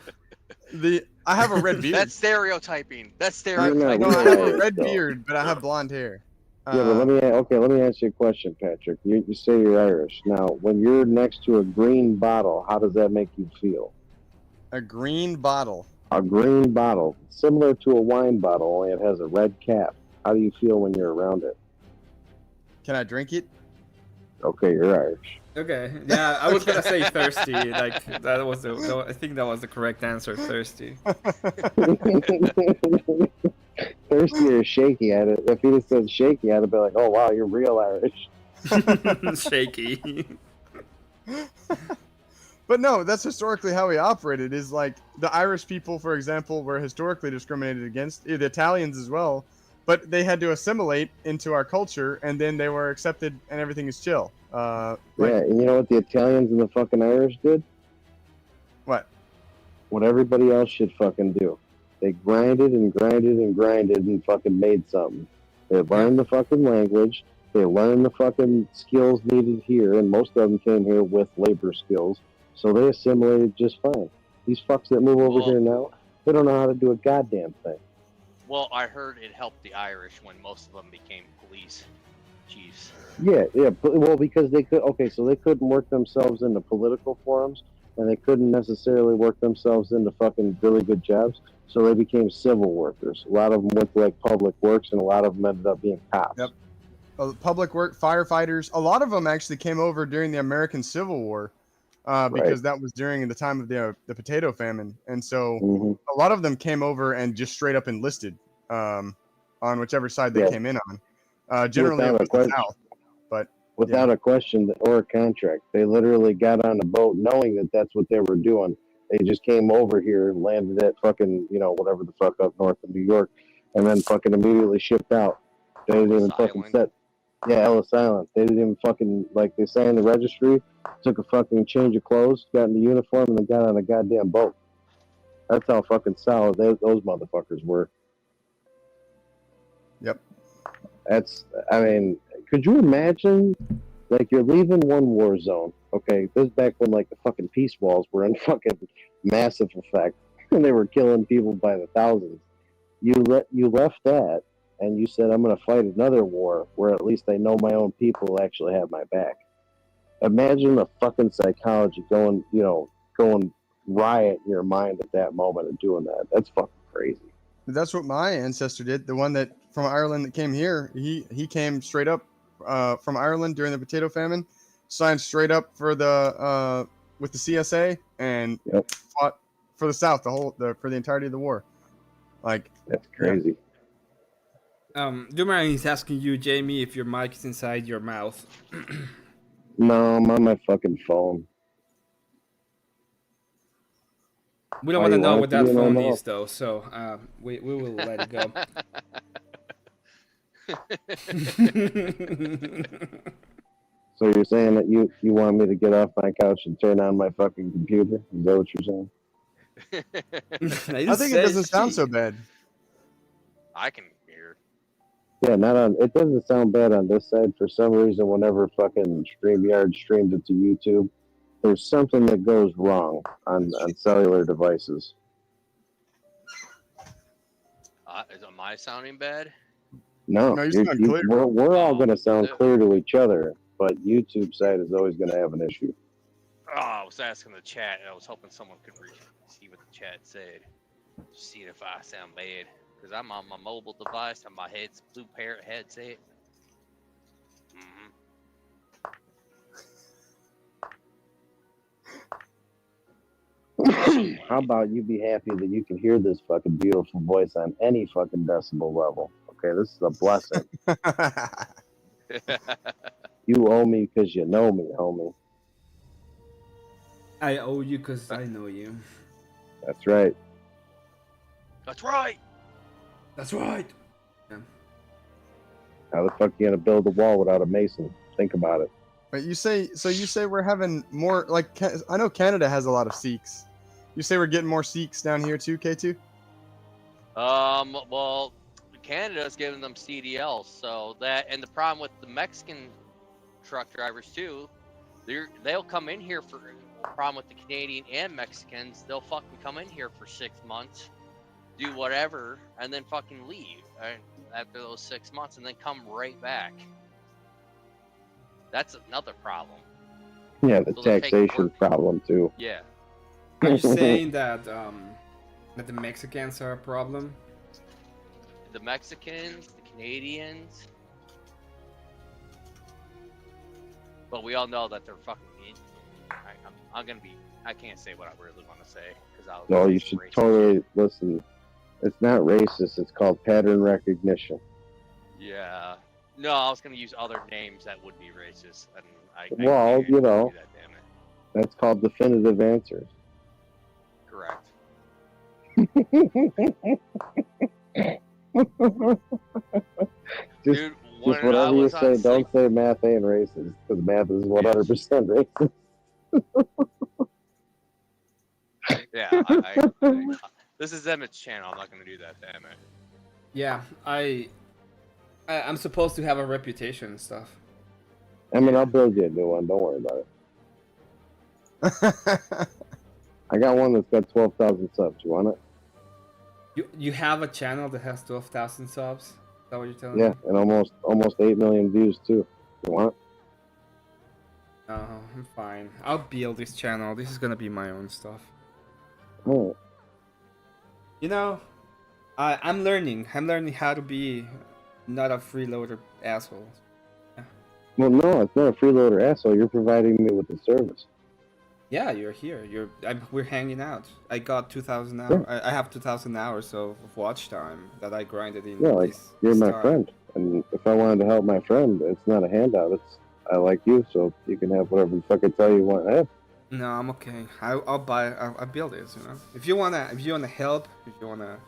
Speaker 9: I have a red beard.
Speaker 6: That's stereotyping. That's
Speaker 5: You're not
Speaker 6: stereotyping.
Speaker 9: No,
Speaker 5: real
Speaker 9: I have a
Speaker 5: Irish,
Speaker 9: red
Speaker 5: though.
Speaker 9: beard, but I have blonde hair.
Speaker 5: Yeah, but let me ask you a question, Patrick. You say you're Irish. Now, when you're next to a green bottle, how does that make you feel?
Speaker 9: A green bottle.
Speaker 5: A green bottle, similar to a wine bottle, only it has a red cap. How do you feel when you're around it?
Speaker 9: Can I drink it?
Speaker 5: Okay, you're Irish.
Speaker 1: Okay, yeah, I was gonna say thirsty. Like that was I think that was the correct answer. Thirsty.
Speaker 5: Thirsty or shaky at it. If he just said shaky, I'd be like, oh wow, you're real Irish.
Speaker 1: Shaky.
Speaker 9: But no, that's historically how we operated. Is like the Irish people, for example, were historically discriminated against. The Italians as well, but they had to assimilate into our culture, and then they were accepted, and everything is chill.
Speaker 5: Yeah, and you know what the Italians and the fucking Irish did?
Speaker 9: What?
Speaker 5: What everybody else should fucking do. They grinded and grinded and grinded and fucking made something. They learned the fucking language. They learned the fucking skills needed here, and most of them came here with labor skills. So they assimilated just fine. These fucks that move over here now, they don't know how to do a goddamn thing.
Speaker 6: Well, I heard it helped the Irish when most of them became police chiefs.
Speaker 5: Yeah, well, because they could. Okay, so they couldn't work themselves into political forums, and they couldn't necessarily work themselves into fucking really good jobs. So they became civil workers. A lot of them went to like public works, and a lot of them ended up being cops.
Speaker 9: Yep. Public work, firefighters. A lot of them actually came over during the American Civil War, because that was during the time of the potato famine, and so a lot of them came over and just straight up enlisted on whichever side they came in on. Generally, it was the South, but
Speaker 5: without a question or a contract, they literally got on a boat knowing that that's what they were doing. They just came over here, landed at fucking, whatever the fuck up north of New York, and then fucking immediately shipped out. They didn't even fucking set. Yeah, Ellis Island. They didn't even fucking, like, they signed the registry, took a fucking change of clothes, got in the uniform, and then got on a goddamn boat. That's how fucking solid those motherfuckers were.
Speaker 9: Yep.
Speaker 5: I mean, could you imagine, like, you're leaving one war zone, okay? This is back when, like, the fucking peace walls were in fucking massive effect, and they were killing people by the thousands. You left that, and you said, I'm going to fight another war where at least I know my own people actually have my back. Imagine the fucking psychology going riot in your mind at that moment of doing that. That's fucking crazy.
Speaker 9: That's what my ancestor did. The one that from Ireland that came here, he came straight up from Ireland during the potato famine, signed straight up for the with the CSA, and fought for the South for the entirety of the war. Like,
Speaker 5: that's crazy.
Speaker 1: Dumaran is asking you, Jamie, if your mic is inside your mouth.
Speaker 5: No, I'm on my fucking phone.
Speaker 1: We don't want to know what that phone is, though, so we will let it go.
Speaker 5: So you're saying that you want me to get off my couch and turn on my fucking computer? Is that what you're saying?
Speaker 9: I think it doesn't sound so bad.
Speaker 6: I can hear.
Speaker 5: Yeah, it doesn't sound bad on this side. For some reason, whenever fucking StreamYard streams it to YouTube, there's something that goes wrong on cellular devices.
Speaker 6: Am I sounding bad?
Speaker 5: No,
Speaker 9: you sound clear.
Speaker 5: We're all going to sound clear to each other, but YouTube side is always going to have an issue.
Speaker 6: Oh, I was asking the chat, and I was hoping someone could see what the chat said. Just seeing if I sound bad. Because I'm on my mobile device and my head's blue parrot headset.
Speaker 5: How about you be happy that you can hear this fucking beautiful voice on any fucking decibel level? Okay, this is a blessing. You owe me because you know me, homie.
Speaker 1: I owe you because I know you.
Speaker 5: That's right.
Speaker 6: That's right.
Speaker 1: That's right.
Speaker 5: How the fuck you gonna build a wall without a mason? Think about it.
Speaker 9: But you say we're having more like I know Canada has a lot of Sikhs. You say we're getting more Sikhs down here too, K2?
Speaker 6: Well, Canada's giving them CDLs, so that, and the problem with the Mexican truck drivers too, they'll come in here for, problem with the Canadian and Mexicans, they'll fucking come in here for 6 months, do whatever, and then fucking leave after those 6 months, and then come right back. That's another problem.
Speaker 5: Yeah, the
Speaker 6: So they're taking
Speaker 5: taxation
Speaker 6: work.
Speaker 5: problem too.
Speaker 6: Yeah.
Speaker 1: Are you saying that the Mexicans are a problem?
Speaker 6: The Mexicans, the Canadians, but we all know that they're fucking. I'm gonna be. I can't say what I really want to say because I'll.
Speaker 5: No, you should totally listen. It's not racist. It's called pattern recognition.
Speaker 6: Yeah. No, I was gonna use other names that would be racist, and
Speaker 5: Well,
Speaker 6: can't
Speaker 5: you know,
Speaker 6: do that, damn it.
Speaker 5: that's called definitive answers.
Speaker 6: Correct. Dude,
Speaker 5: just whatever you say, don't say math ain't racist, because math is 100% racist.
Speaker 6: Yeah, this is Emmett's channel. I'm not gonna do that, damn it.
Speaker 1: Yeah, I'm supposed to have a reputation and stuff.
Speaker 5: I mean, I'll build you a new one. Don't worry about it. I got one that's got 12,000 subs. You want it?
Speaker 1: You have a channel that has 12,000 subs? Is that what you're telling me?
Speaker 5: Yeah, and almost 8 million views too. You want it?
Speaker 1: I'm fine. I'll build this channel. This is gonna be my own stuff.
Speaker 5: Oh.
Speaker 1: You know, I'm learning. I'm learning how to be not a freeloader asshole. Yeah.
Speaker 5: Well, no, it's not a freeloader asshole. You're providing me with the service.
Speaker 1: Yeah, you're here. We're hanging out. I got 2,000 hours.
Speaker 5: Yeah.
Speaker 1: I have 2,000 hours of watch time that I grinded in.
Speaker 5: Yeah, like you're my friend, and if I wanted to help my friend, it's not a handout. It's I like you, so you can have whatever the fuck I tell you want to have.
Speaker 1: No, I'm okay. I'll build this. You know, if you wanna help, if you wanna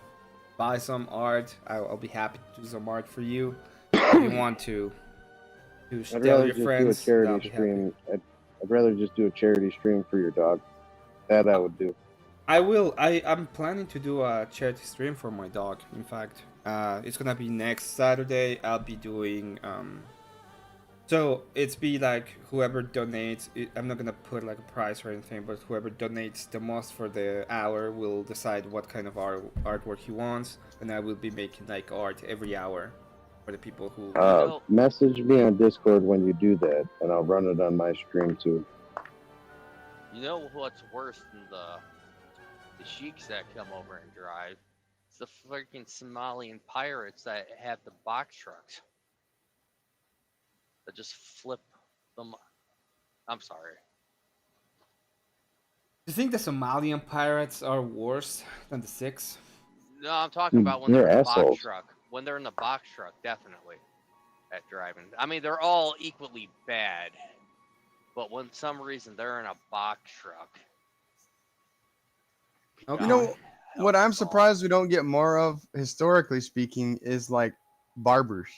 Speaker 1: buy some art, I'll be happy to do some art for you. If you want to
Speaker 5: I'd
Speaker 1: tell
Speaker 5: rather
Speaker 1: your
Speaker 5: just
Speaker 1: friends,
Speaker 5: do a
Speaker 1: I'll
Speaker 5: charity
Speaker 1: be
Speaker 5: stream. I'd rather just do a charity stream for your dog. That I would do.
Speaker 1: I will. I'm planning to do a charity stream for my dog. In fact, it's gonna be next Saturday. I'll be doing So it's be like whoever donates. I'm not gonna put like a price or anything, but whoever donates the most for the hour will decide what kind of artwork he wants, and I will be making like art every hour for the people who.
Speaker 5: Message me on Discord when you do that, and I'll run it on my stream too.
Speaker 6: You know what's worse than the sheiks that come over and drive? It's the freaking Somalian pirates that have the box trucks that just flip them. I'm sorry.
Speaker 1: Do you think the Somalian pirates are worse than the Sikhs?
Speaker 6: No, I'm talking about when they're in the box truck. When they're in the box truck, definitely. At driving. I mean, they're all equally bad. But when some reason they're in a box truck.
Speaker 1: Okay.
Speaker 9: You know, what I'm surprised we don't get more of, historically speaking, is like barbers.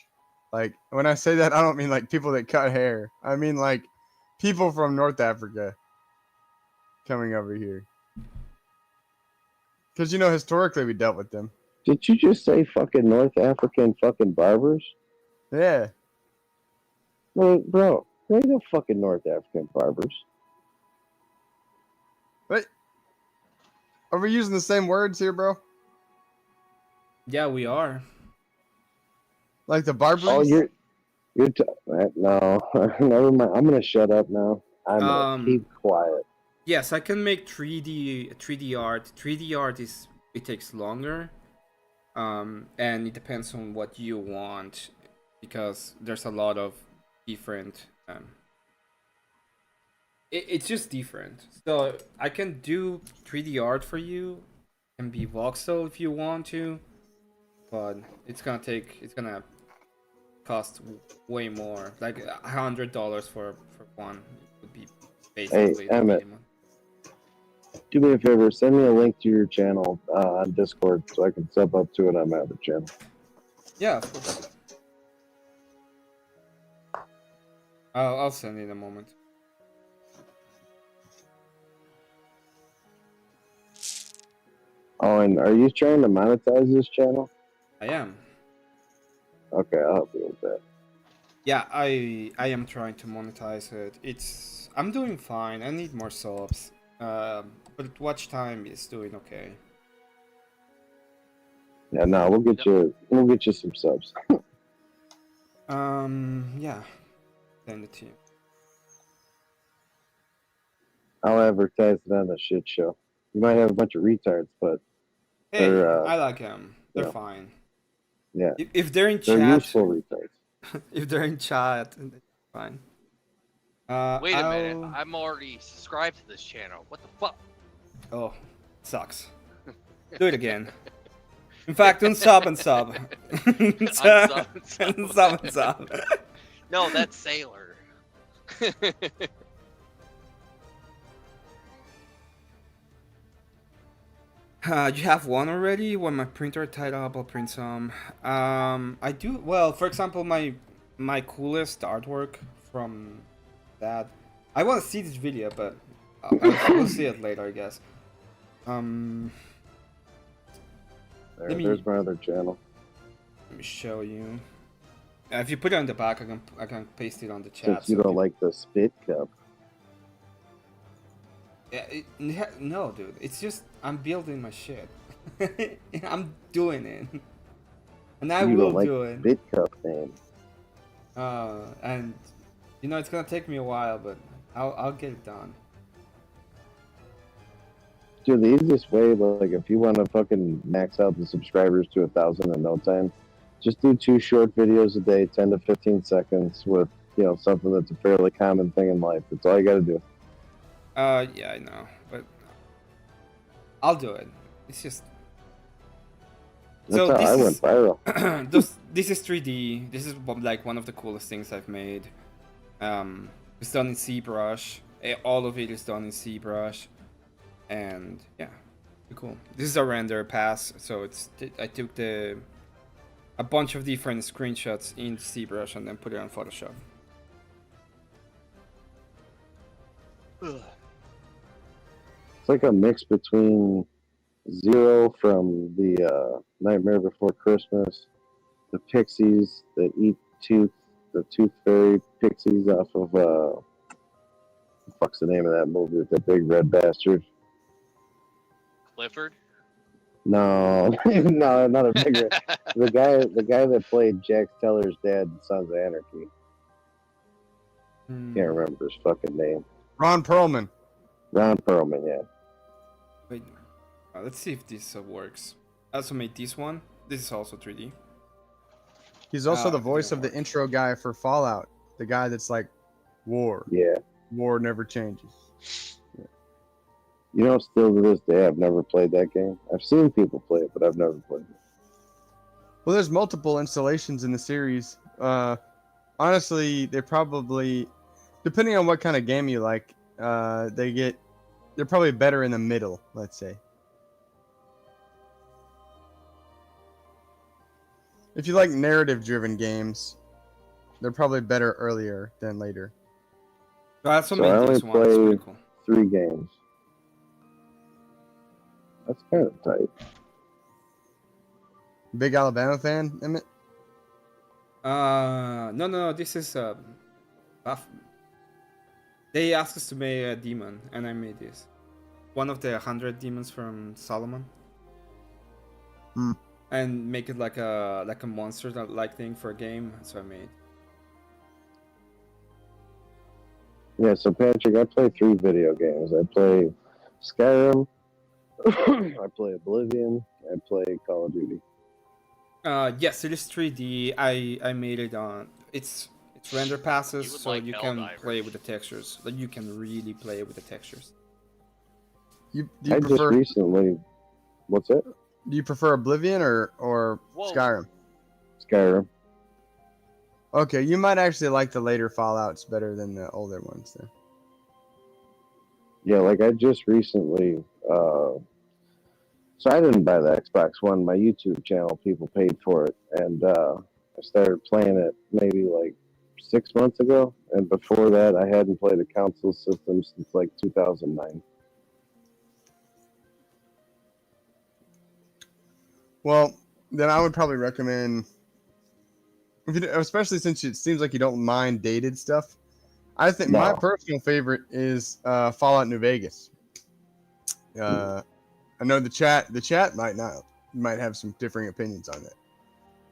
Speaker 9: Like, when I say that, I don't mean like people that cut hair. I mean like people from North Africa coming over here. Because, you know, historically we dealt with them.
Speaker 5: Did you just say fucking North African fucking barbers?
Speaker 9: Yeah.
Speaker 5: Well, bro, there ain't no fucking North African barbers.
Speaker 9: But are we using the same words here, bro?
Speaker 1: Yeah, we are.
Speaker 9: Like the barbers?
Speaker 5: Oh, you're no, never mind. I'm gonna shut up now. I'm gonna keep quiet.
Speaker 1: Yes, I can make 3D art. 3D art is it takes longer. And it depends on what you want, because there's a lot of different. It's just different. So I can do 3D art for you, and be voxel if you want to, but it's gonna cost way more, like $100 for one. It would be basically the
Speaker 5: Emmett.
Speaker 1: minimum.
Speaker 5: Do me a favor, send me a link to your channel on Discord so I can sub up to it on my other channel.
Speaker 1: Yeah, of course. I'll send it in a moment.
Speaker 5: Oh, and are you trying to monetize this channel?
Speaker 1: I am.
Speaker 5: Okay, I'll help you with that.
Speaker 1: Yeah, I am trying to monetize it. I'm doing fine. I need more subs. But watch time is doing okay.
Speaker 5: Yeah, no, we'll get you some subs.
Speaker 1: Yeah. Send it to you.
Speaker 5: I'll advertise it on the shit show. You might have a bunch of retards, but
Speaker 1: Hey,
Speaker 5: they're
Speaker 1: I like them. They're
Speaker 5: yeah.
Speaker 1: fine.
Speaker 5: Yeah,
Speaker 1: If they're in
Speaker 5: they're
Speaker 1: chat,
Speaker 5: useful retards.
Speaker 1: if they're in chat, then fine.
Speaker 6: Wait a minute.
Speaker 1: I'll...
Speaker 6: I'm already subscribed to this channel. What the fuck?
Speaker 1: Oh, sucks. Do it again. In fact, unsub and sub.
Speaker 6: Unsub and sub.
Speaker 1: Unsub and sub.
Speaker 6: No, that's Sailor.
Speaker 1: You have one already? When my printer tied up, I'll print some. I do. Well, for example, my coolest artwork from that. I want to see this video, but we'll see it later, I guess.
Speaker 5: There's my other channel.
Speaker 1: Let me show you. If you put it on the back, I can paste it on the chat.
Speaker 5: Since you don't like the spit cup.
Speaker 1: Yeah, no, dude. It's just I'm building my shit. I'm doing it, and I
Speaker 5: you
Speaker 1: will
Speaker 5: don't like
Speaker 1: do
Speaker 5: the
Speaker 1: it.
Speaker 5: spit cup name.
Speaker 1: And you know it's gonna take me a while, but I'll get it done.
Speaker 5: Dude, the easiest way, like, if you want to fucking max out the subscribers to 1,000 in no time, just do 2 short videos a day, 10 to 15 seconds, with, you know, something that's a fairly common thing in life. That's all you gotta do.
Speaker 1: Yeah, I know, but I'll do it. It's just.
Speaker 5: That's
Speaker 1: So
Speaker 5: how I went viral.
Speaker 1: this is 3D. This is like one of the coolest things I've made. It's done in ZBrush. All of it is done in ZBrush, and yeah, pretty cool. This is a render pass, so I took a bunch of different screenshots in ZBrush and then put it on Photoshop.
Speaker 5: It's like a mix between Zero from the Nightmare Before Christmas, the Pixies that eat the Tooth Fairy Pixies off of what the fuck's the name of that movie with that big red bastard?
Speaker 6: Clifford?
Speaker 5: No, no, not a big red. The guy that played Jax Teller's dad in Sons of Anarchy. Can't remember his fucking name.
Speaker 9: Ron Perlman.
Speaker 5: Ron Perlman, yeah.
Speaker 1: Wait, let's see if this works. I also made this one. This is also 3D.
Speaker 9: He's also the voice of the intro guy for Fallout. The guy that's like, war.
Speaker 5: Yeah.
Speaker 9: War never changes.
Speaker 5: Yeah. You know, still to this day, I've never played that game. I've seen people play it, but I've never played it.
Speaker 9: Well, there's multiple installations in the series. Honestly, they probably, depending on what kind of game you like, they're probably better in the middle, let's say. If you like narrative-driven games, they're probably better earlier than later.
Speaker 1: That's
Speaker 5: So I only played 3 games. That's kind of tight.
Speaker 9: Big Alabama fan, Emmett?
Speaker 1: No. This is they asked us to make a demon, and I made this. One of the 100 demons from Solomon. And make it like a monster like thing for a game. So I made.
Speaker 5: Yeah, so Patrick, I play 3 video games. I play Skyrim, I play Oblivion. I play Call of Duty.
Speaker 1: Yes, it is 3D. I made it on. It's render passes,
Speaker 6: You would
Speaker 1: so
Speaker 6: like
Speaker 1: you can
Speaker 6: Helldivers.
Speaker 1: play with the textures. Like you can really play with the textures.
Speaker 9: Do you
Speaker 5: I just
Speaker 9: prefer
Speaker 5: recently. What's it?
Speaker 9: do you prefer Oblivion or
Speaker 6: Whoa.
Speaker 9: Skyrim?
Speaker 5: Skyrim.
Speaker 9: Okay, you might actually like the later Fallouts better than the older ones then.
Speaker 5: Yeah, like I just recently. So I didn't buy the Xbox One. My YouTube channel, people paid for it, and I started playing it maybe like 6 months ago. And before that, I hadn't played a console system since like 2009.
Speaker 9: Well, then I would probably recommend, especially since it seems like you don't mind dated stuff. I think my
Speaker 5: No.
Speaker 9: personal favorite is Fallout New Vegas. I know the chat might have some differing opinions on it.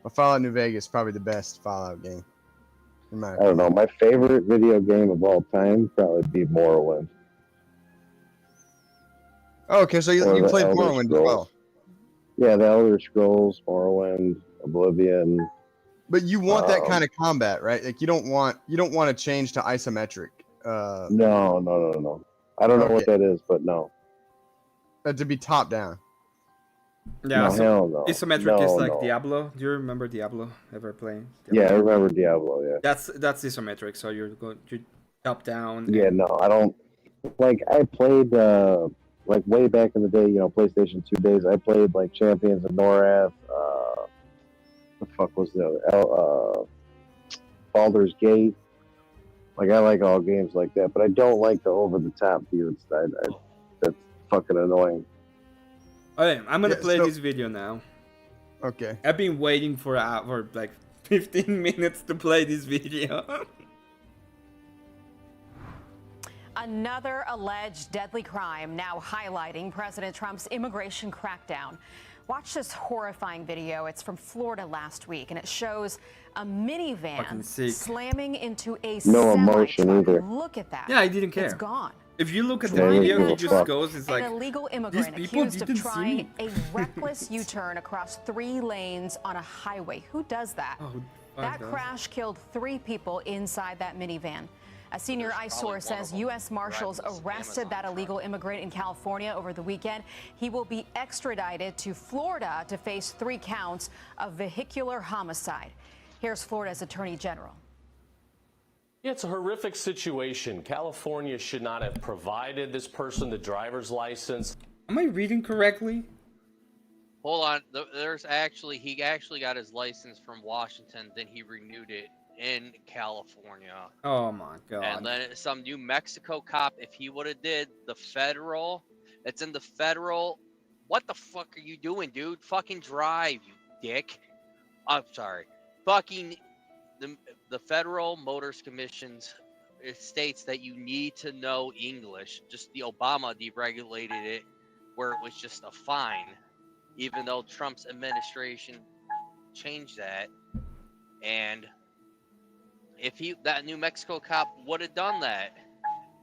Speaker 9: But Fallout New Vegas is probably the best Fallout game. In my
Speaker 5: I don't know. My favorite video game of all time probably be Morrowind.
Speaker 9: Oh, okay, so you
Speaker 5: Or the
Speaker 9: played
Speaker 5: Elder
Speaker 9: Morrowind as
Speaker 5: Scrolls.
Speaker 9: well.
Speaker 5: Yeah, the Elder Scrolls, Morrowind, Oblivion.
Speaker 9: But you want that kind of combat, right? Like you don't want to change to isometric.
Speaker 5: No. I don't know what that is, but no.
Speaker 9: To be top down.
Speaker 1: Yeah,
Speaker 5: No, hell no.
Speaker 1: Isometric is like
Speaker 5: No.
Speaker 1: Diablo. Do you remember Diablo? Ever playing?
Speaker 5: Yeah, I remember Diablo. Yeah.
Speaker 1: That's isometric. So you're going to top down.
Speaker 5: Yeah, no, I don't. Like I played like way back in the day, PlayStation 2 days. I played like Champions of Norath. The fuck was the other? Baldur's Gate. Like I like all games like that, but I don't like the over the top view. That's fucking annoying.
Speaker 1: Okay, I'm gonna play this video now.
Speaker 9: Okay.
Speaker 1: I've been waiting for like 15 minutes to play this video.
Speaker 10: Another alleged deadly crime now highlighting President Trump's immigration crackdown. Watch this horrifying video. It's from Florida last week, and it shows a minivan slamming into a
Speaker 5: No emotion
Speaker 10: semi-truck.
Speaker 5: either.
Speaker 10: Look at that.
Speaker 1: Yeah, I didn't care.
Speaker 10: It's gone.
Speaker 1: If you look at the
Speaker 5: Yeah,
Speaker 1: video, he
Speaker 5: give a
Speaker 1: just
Speaker 5: fuck.
Speaker 1: goes. It's like
Speaker 10: An illegal
Speaker 1: these
Speaker 10: immigrant
Speaker 1: people
Speaker 10: accused of
Speaker 1: didn't
Speaker 10: trying
Speaker 1: see.
Speaker 10: a reckless U-turn across 3 lanes on a highway. Who does that?
Speaker 1: Oh, who
Speaker 10: That
Speaker 1: does?
Speaker 10: crash killed 3 people inside that minivan. A senior ICE source says U.S. Marshals arrested that illegal immigrant in California over the weekend. He will be extradited to Florida to face 3 counts of vehicular homicide. Here's Florida's Attorney General.
Speaker 11: Yeah, it's a horrific situation. California should not have provided this person the driver's license.
Speaker 1: Am I reading correctly?
Speaker 6: Hold on. He actually got his license from Washington, then he renewed it in California.
Speaker 1: Oh my god.
Speaker 6: And then some New Mexico cop, if he would have did the federal, it's in the federal. What the fuck are you doing, dude? Fucking drive, you dick. I'm sorry. Fucking the Federal Motors Commissions, it states that you need to know English. Just the Obama deregulated it where it was just a fine, even though Trump's administration changed that. And if that New Mexico cop would have done that,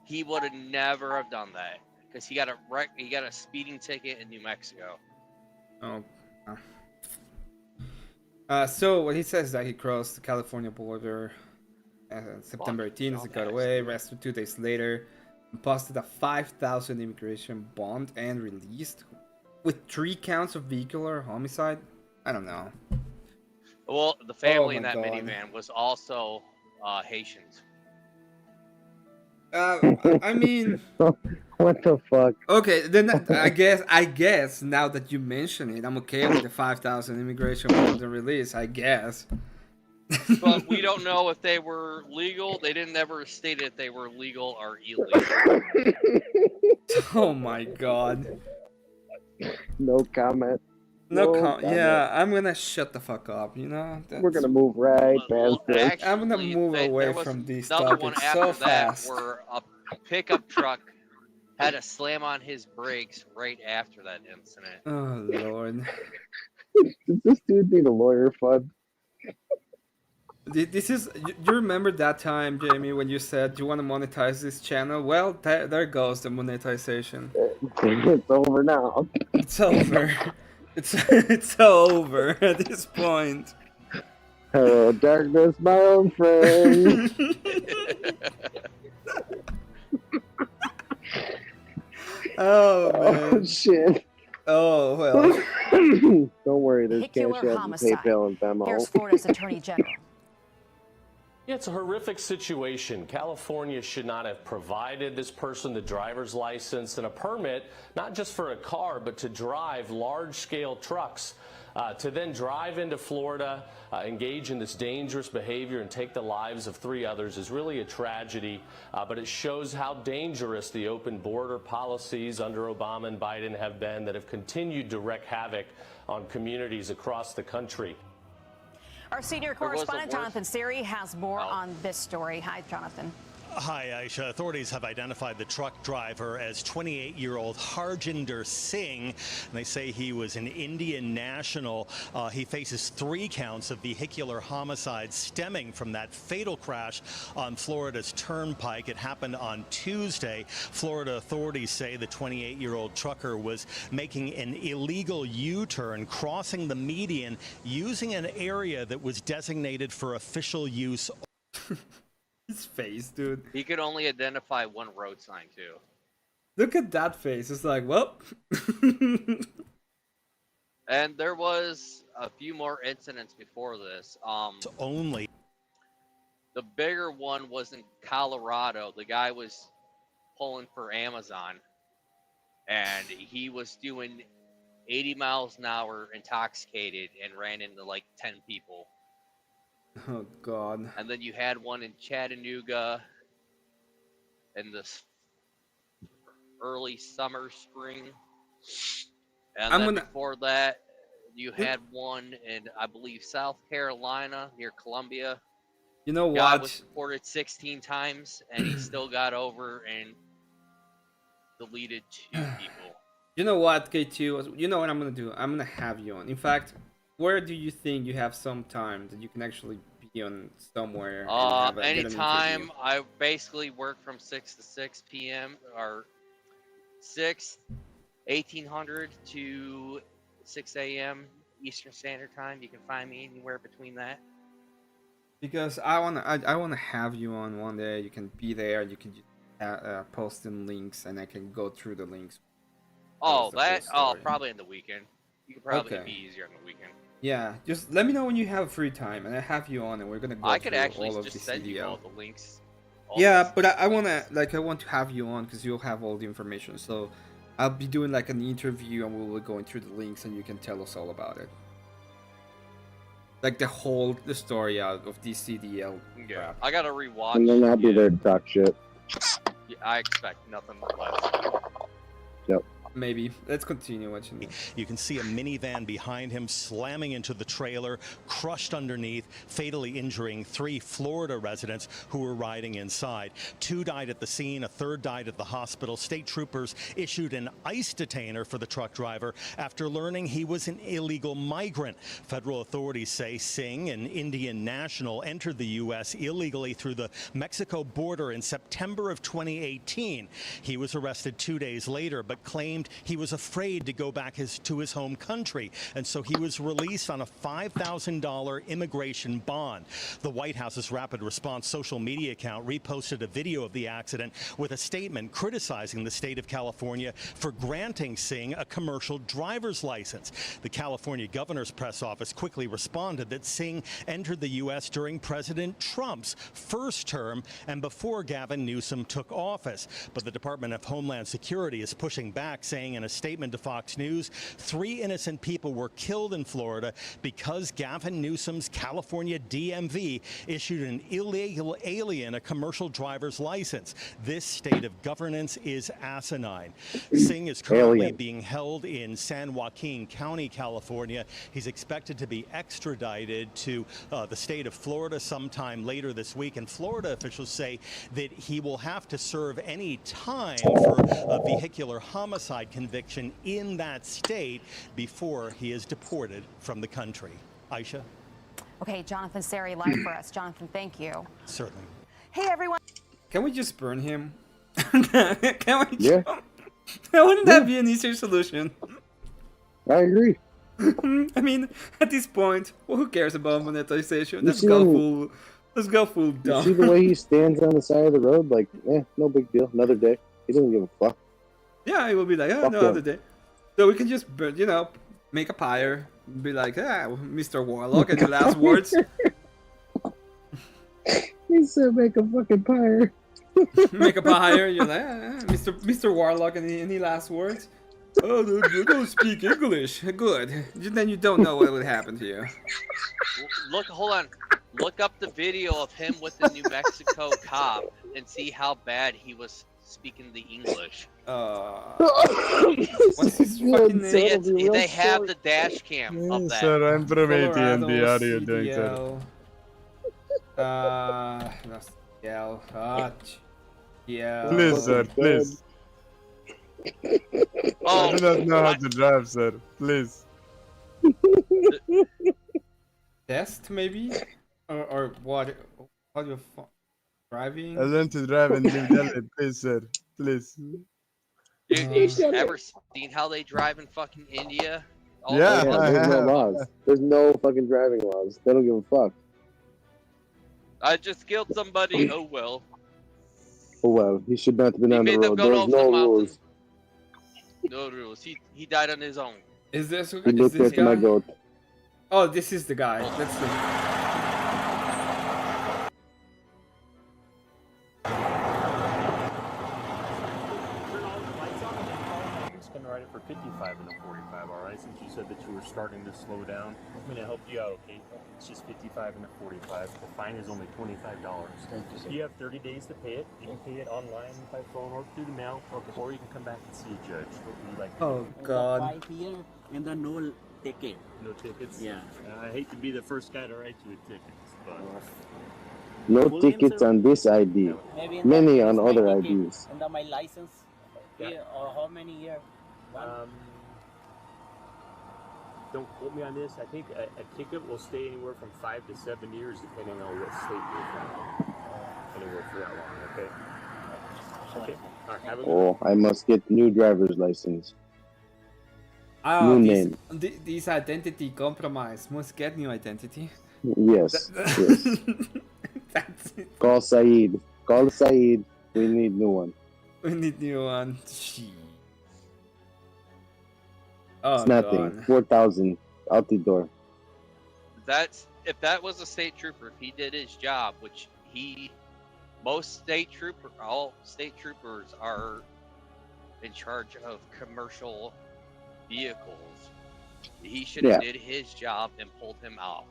Speaker 6: he would have never have done that because he got a speeding ticket in New Mexico.
Speaker 1: Oh. So what he says is that he crossed the California border September 18th. He got away, arrested 2 days later, posted a $5,000 immigration bond and released with 3 counts of vehicular homicide. I don't know.
Speaker 6: Well, the family in
Speaker 1: my
Speaker 6: that
Speaker 1: God.
Speaker 6: minivan was also Haitians.
Speaker 1: I mean,
Speaker 5: What the fuck?
Speaker 1: okay, then I guess now that you mention it, I'm okay with the 5,000 immigration bond and release. I guess.
Speaker 6: But we don't know if they were legal. They didn't ever state if they were legal or illegal.
Speaker 1: Oh my god.
Speaker 5: No comment.
Speaker 1: No
Speaker 5: comment.
Speaker 1: Yeah, I'm gonna shut the fuck up.
Speaker 5: We're gonna move right past this.
Speaker 1: I'm gonna move away
Speaker 6: there was
Speaker 1: from these
Speaker 6: another one
Speaker 1: topics
Speaker 6: after
Speaker 1: so
Speaker 6: that
Speaker 1: fast.
Speaker 6: where a pickup truck had to slam on his brakes right after that incident.
Speaker 1: Oh lord.
Speaker 5: Does this dude need a lawyer fund?
Speaker 1: This is you remember that time, Jamie, when you said you want to monetize this channel? Well, there goes the monetization.
Speaker 5: It's over now.
Speaker 1: It's over. It's over at this point.
Speaker 5: Hello, darkness, my old friend.
Speaker 1: Oh man.
Speaker 5: Oh shit.
Speaker 1: Oh well.
Speaker 5: Don't worry, there's
Speaker 10: Vehicular
Speaker 5: Cash App and
Speaker 10: homicide.
Speaker 5: PayPal and Venmo.
Speaker 10: Here's Florida's Attorney General.
Speaker 11: Yeah, it's a horrific situation. California should not have provided this person the driver's license and a permit, not just for a car, but to drive large-scale trucks. To then drive into Florida, engage in this dangerous behavior and take the lives of 3 others is really a tragedy, but it shows how dangerous the open border policies under Obama and Biden have been that have continued to wreak havoc on communities across the country.
Speaker 10: Our senior correspondent, Jonathan Siri, has more on this story. Hi, Jonathan.
Speaker 12: Hi, Aisha. Authorities have identified the truck driver as 28-year-old Harjinder Singh. And they say he was an Indian national. He faces 3 counts of vehicular homicide stemming from that fatal crash on Florida's Turnpike. It happened on Tuesday. Florida authorities say the 28-year-old trucker was making an illegal U-turn, crossing the median using an area that was designated for official use.
Speaker 1: His face, dude.
Speaker 6: He could only identify one road sign too.
Speaker 1: Look at that face. It's like, well.
Speaker 6: And there was a few more incidents before this.
Speaker 12: Only.
Speaker 6: The bigger one was in Colorado. The guy was pulling for Amazon, and he was doing 80 miles an hour intoxicated and ran into like 10 people.
Speaker 1: Oh God.
Speaker 6: And then you had one in Chattanooga in the early summer, spring. And before that, you had one in, I believe, South Carolina near Columbia.
Speaker 1: You know
Speaker 6: Guy
Speaker 1: what?
Speaker 6: was reported 16 times, and he still got over and deleted 2 people.
Speaker 1: You know what, K2? You know what I'm gonna do? I'm gonna have you on. In fact, where do you think you have some time that you can actually be on somewhere?
Speaker 6: Anytime. I basically work from 6 to 6 p.m. or 1800 to 6 a.m. Eastern Standard Time. You can find me anywhere between that.
Speaker 1: Because I wanna have you on one day. You can be there. You can post in links, and I can go through the links.
Speaker 6: Probably in the weekend. You could probably be easier on the weekend.
Speaker 1: Yeah, just let me know when you have free time, and I have you on, and we're gonna go
Speaker 6: I could
Speaker 1: through
Speaker 6: actually
Speaker 1: all of
Speaker 6: just
Speaker 1: the
Speaker 6: send
Speaker 1: CDL.
Speaker 6: you all the links.
Speaker 1: Yeah, but I want to have you on because you'll have all the information. So I'll be doing like an interview, and we'll be going through the links, and you can tell us all about it. Like the story out of the CDL.
Speaker 6: Yeah, I gotta rewatch.
Speaker 5: And then I'll be there to talk shit.
Speaker 6: Yeah, I expect nothing less.
Speaker 5: Yep.
Speaker 1: Maybe. Let's continue watching this.
Speaker 12: You can see a minivan behind him slamming into the trailer, crushed underneath, fatally injuring 3 Florida residents who were riding inside. 2 died at the scene, a 3rd died at the hospital. State troopers issued an ICE detainer for the truck driver after learning he was an illegal migrant. Federal authorities say Singh, an Indian national, entered the U.S. illegally through the Mexico border in September of 2018. He was arrested 2 days later, but claimed he was afraid to go back to his home country, and so he was released on a $5,000 immigration bond. The White House's Rapid Response social media account reposted a video of the accident with a statement criticizing the state of California for granting Singh a commercial driver's license. The California governor's press office quickly responded that Singh entered the U.S. during President Trump's first term and before Gavin Newsom took office. But the Department of Homeland Security is pushing back, saying in a statement to Fox News, 3 innocent people were killed in Florida because Gavin Newsom's California DMV issued an illegal alien a commercial driver's license. This state of governance is asinine. Singh is currently being held in San Joaquin County, California. He's expected to be extradited to the state of Florida sometime later this week, and Florida officials say that he will have to serve any time for a vehicular homicide conviction in that state before he is deported from the country. Aisha?
Speaker 10: Okay, Jonathan Seri live for us. Jonathan, thank you.
Speaker 12: Certainly.
Speaker 10: Hey, everyone.
Speaker 1: Can we just burn him? Can we?
Speaker 5: Yeah.
Speaker 1: Wouldn't that be an easier solution?
Speaker 5: I agree.
Speaker 1: I mean, at this point, well, who cares about monetization?
Speaker 5: You
Speaker 1: Let's
Speaker 5: see
Speaker 1: go
Speaker 5: him-
Speaker 1: full. Let's go full
Speaker 5: You
Speaker 1: dumb.
Speaker 5: see the way he stands on the side of the road? Like, no big deal. Another day. He doesn't give a fuck.
Speaker 1: Yeah, it will be like, oh,
Speaker 5: Fuck
Speaker 1: no
Speaker 5: him.
Speaker 1: other day. So we can just, make a pyre. Be like, Mr. Warlock, any last words?
Speaker 5: He said make a fucking pyre.
Speaker 1: Make a pyre. You're like, Mr. Warlock, any last words? Oh, you don't speak English. Good. Then you don't know what would happen to you.
Speaker 6: Look, hold on. Look up the video of him with the New Mexico cop and see how bad he was speaking the English.
Speaker 1: What's his fucking name?
Speaker 6: They have the dash cam of that.
Speaker 9: Sir, I'm from
Speaker 1: Colorado
Speaker 9: AT&T. How are you doing, sir?
Speaker 1: Yeah.
Speaker 9: Please, sir, please. I do not know how to drive, sir. Please.
Speaker 1: Test, maybe? Or what? How do you driving?
Speaker 9: I learned to drive in New Delhi. Please, sir. Please.
Speaker 6: Dude, you ever seen how they drive in fucking India?
Speaker 9: Yeah,
Speaker 5: There's no laws. There's no fucking driving laws. They don't give a fuck.
Speaker 6: I just killed somebody. Oh well.
Speaker 5: Oh well, he should not have been
Speaker 6: He
Speaker 5: on the
Speaker 6: made them
Speaker 5: road.
Speaker 6: go
Speaker 5: There's
Speaker 6: off
Speaker 5: no
Speaker 6: the mountain.
Speaker 5: rules.
Speaker 6: No rules. He died on his own.
Speaker 1: Is this
Speaker 5: He
Speaker 1: is
Speaker 5: looked
Speaker 1: this
Speaker 5: at my
Speaker 1: guy?
Speaker 5: goat.
Speaker 1: Oh, this is the guy. Let's see.
Speaker 13: Can write it for 55 and a 45, all right? Since you said that you were starting to slow down, I'm going to help you out, okay? It's just 55 and a 45. The fine is only $25. Thank you, sir. You have 30 days to pay it. You can pay it online, by phone, or through the mail, or you can come back and see a judge. What would you like to
Speaker 1: Oh,
Speaker 13: do?
Speaker 1: God.
Speaker 13: 5 here, and then no ticket. No tickets? Yeah. I hate to be the first guy to write you a ticket, but...
Speaker 5: No
Speaker 13: Full
Speaker 5: tickets
Speaker 13: name,
Speaker 5: on this ID. Many on other IDs.
Speaker 13: And then my license, or how many years? Don't quote me on this. I think a ticket will stay anywhere from 5 to 7 years, depending on what state you're from. Anywhere for that long, okay? Okay. All right, have a good
Speaker 5: Oh, I must get new driver's license.
Speaker 1: Oh,
Speaker 5: New
Speaker 1: this,
Speaker 5: name.
Speaker 1: this identity compromise. Must get new identity.
Speaker 5: Yes. Yes.
Speaker 1: That's it.
Speaker 5: Call Saeed. Call Saeed. We need new one.
Speaker 1: We need new one. Gee. Oh,
Speaker 5: It's nothing.
Speaker 1: God.
Speaker 5: 4,000 out the door.
Speaker 6: That's if that was a state trooper, if he did his job, which all state troopers are in charge of commercial vehicles. He should have did his job and pulled him off.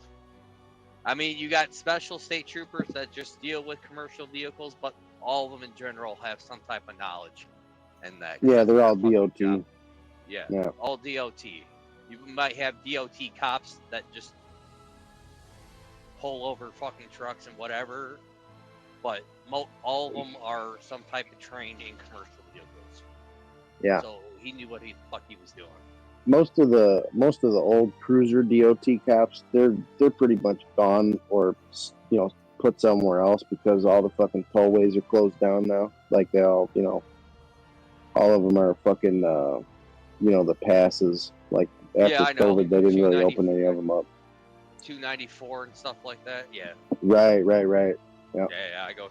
Speaker 6: I mean, you got special state troopers that just deal with commercial vehicles, but all of them in general have some type of knowledge, and that.
Speaker 5: Yeah, they're all DOT.
Speaker 6: Yeah, all DOT. You might have DOT cops that just pull over fucking trucks and whatever, but all of them are some type of trained in commercial vehicles.
Speaker 5: Yeah.
Speaker 6: So he knew what the fuck he was doing.
Speaker 5: Most of the old cruiser DOT cops, they're pretty much gone or put somewhere else because all the fucking tollways are closed down now. Like they all all of them are fucking the passes. Like after
Speaker 6: I know.
Speaker 5: COVID, they didn't really open any of them up.
Speaker 6: 294 and stuff like that. Yeah.
Speaker 5: Right. Yeah.
Speaker 6: Yeah,
Speaker 5: I go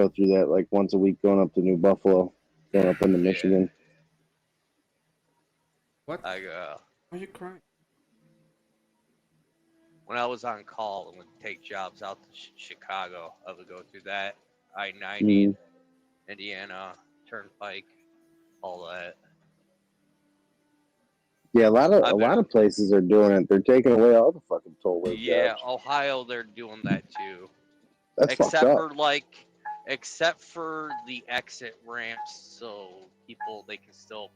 Speaker 5: through that like once a week going up to New Buffalo, going up into Michigan.
Speaker 1: What?
Speaker 6: Why
Speaker 1: are you crying?
Speaker 6: When I was on call and would take jobs out to Chicago, I would go through that I-90, Indiana, Turnpike, all that.
Speaker 5: Yeah, a lot of places are doing it. They're taking away all the fucking tollway
Speaker 6: Yeah,
Speaker 5: jobs.
Speaker 6: Ohio, they're doing that too.
Speaker 5: That's fucked up.
Speaker 6: Except for the exit ramps, so they can still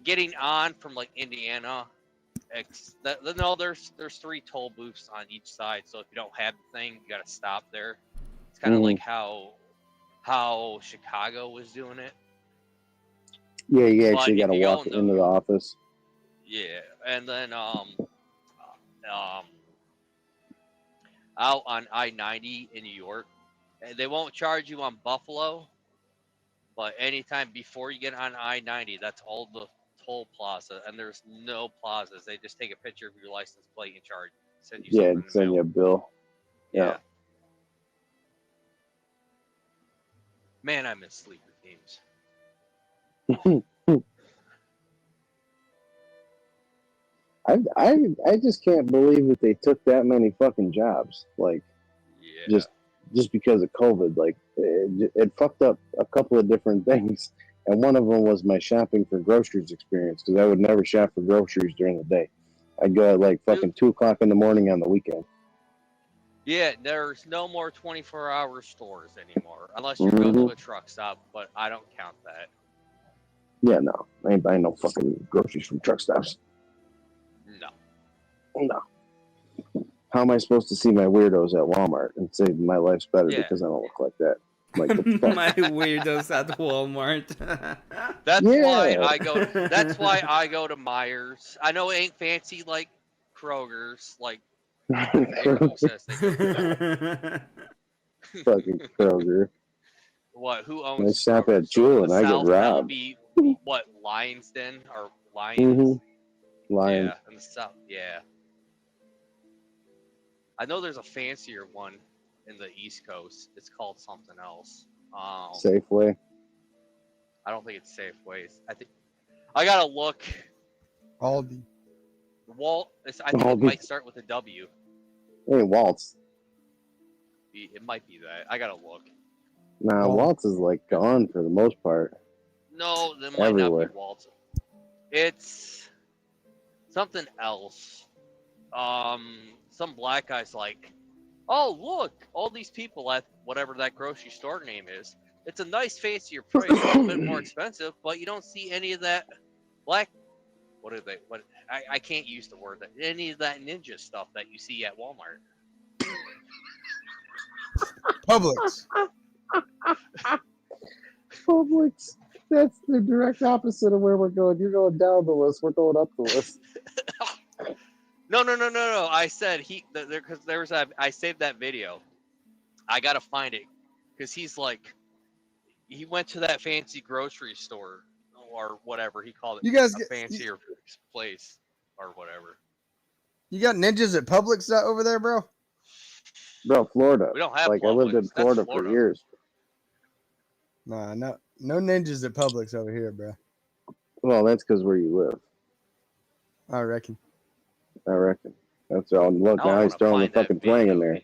Speaker 6: getting on from Indiana. No, there's 3 toll booths on each side, so if you don't have the thing, you gotta stop there. It's kind of like how Chicago was doing it.
Speaker 5: Yeah, you
Speaker 6: But
Speaker 5: actually
Speaker 6: if
Speaker 5: got to
Speaker 6: you go
Speaker 5: walk
Speaker 6: in the-
Speaker 5: into the office.
Speaker 6: Yeah, and then out on I-90 in New York, they won't charge you on Buffalo, but anytime before you get on I-90, that's all the toll plaza, and there's no plazas. They just take a picture of your license plate and charge, send you
Speaker 5: Yeah,
Speaker 6: something in the
Speaker 5: send
Speaker 6: mail.
Speaker 5: you a bill.
Speaker 6: Yeah. Man, I miss sleeper games.
Speaker 5: I just can't believe that they took that many fucking jobs. Like,
Speaker 6: Yeah.
Speaker 5: just because of COVID. Like, it fucked up a couple of different things. And one of them was my shopping for groceries experience, because I would never shop for groceries during the day. I'd go at like fucking 2 o'clock in the morning on the weekend.
Speaker 6: Yeah, there's no more 24-hour stores anymore, unless you go to a truck stop, but I don't count that.
Speaker 5: Yeah, no. I ain't buying no fucking groceries from truck stops.
Speaker 6: No.
Speaker 5: No. How am I supposed to see my weirdos at Walmart and say my life's better because I don't look like that? Like
Speaker 1: My weirdos at Walmart.
Speaker 6: That's why I go. That's why I go to Myers. I know it ain't fancy like Kroger's, like April says they go to.
Speaker 5: Fucking Kroger.
Speaker 6: What? Who
Speaker 5: I
Speaker 6: owns?
Speaker 5: shop
Speaker 6: Kroger?
Speaker 5: at Jewel and I get
Speaker 6: South, that would
Speaker 5: robbed.
Speaker 6: be what? Lions Den or Lions?
Speaker 5: Lions.
Speaker 6: Yeah, in the South. Yeah. I know there's a fancier one in the East Coast. It's called something else.
Speaker 5: Safeway.
Speaker 6: I don't think it's Safeway. I think I gotta look.
Speaker 9: Aldi.
Speaker 6: Walt. I think it
Speaker 5: Aldi.
Speaker 6: might start with a W.
Speaker 5: Hey, Waltz.
Speaker 6: It might be that. I gotta look.
Speaker 5: Nah, Waltz is like gone for the most part.
Speaker 6: No, that might
Speaker 5: Everywhere.
Speaker 6: not be Walt. It's something else. Some black guy's like, oh look, all these people at whatever that grocery store name is. It's a nice fancier price, a little bit more expensive, but you don't see any of that black. What are they? What I can't use the word that any of that ninja stuff that you see at Walmart.
Speaker 9: Publix.
Speaker 5: Publix. That's the direct opposite of where we're going. You're going down the list. We're going up the list.
Speaker 6: No. I said because there was I saved that video. I gotta find it because he's like, he went to that fancy grocery store or whatever he called it.
Speaker 9: You guys
Speaker 6: a
Speaker 9: get-
Speaker 6: fancier place or whatever.
Speaker 9: You got ninjas at Publix over there, bro?
Speaker 5: Bro, Florida.
Speaker 6: We don't have
Speaker 5: like I lived in
Speaker 6: Publix. That's
Speaker 5: Florida
Speaker 6: Florida.
Speaker 5: for years.
Speaker 9: Nah, no ninjas at Publix over here, bro.
Speaker 5: Well, that's because where you live.
Speaker 9: I reckon.
Speaker 5: That's all. Look,
Speaker 6: Now I
Speaker 5: now he's
Speaker 6: wanna
Speaker 5: throwing the
Speaker 6: find that
Speaker 5: fucking twang in there.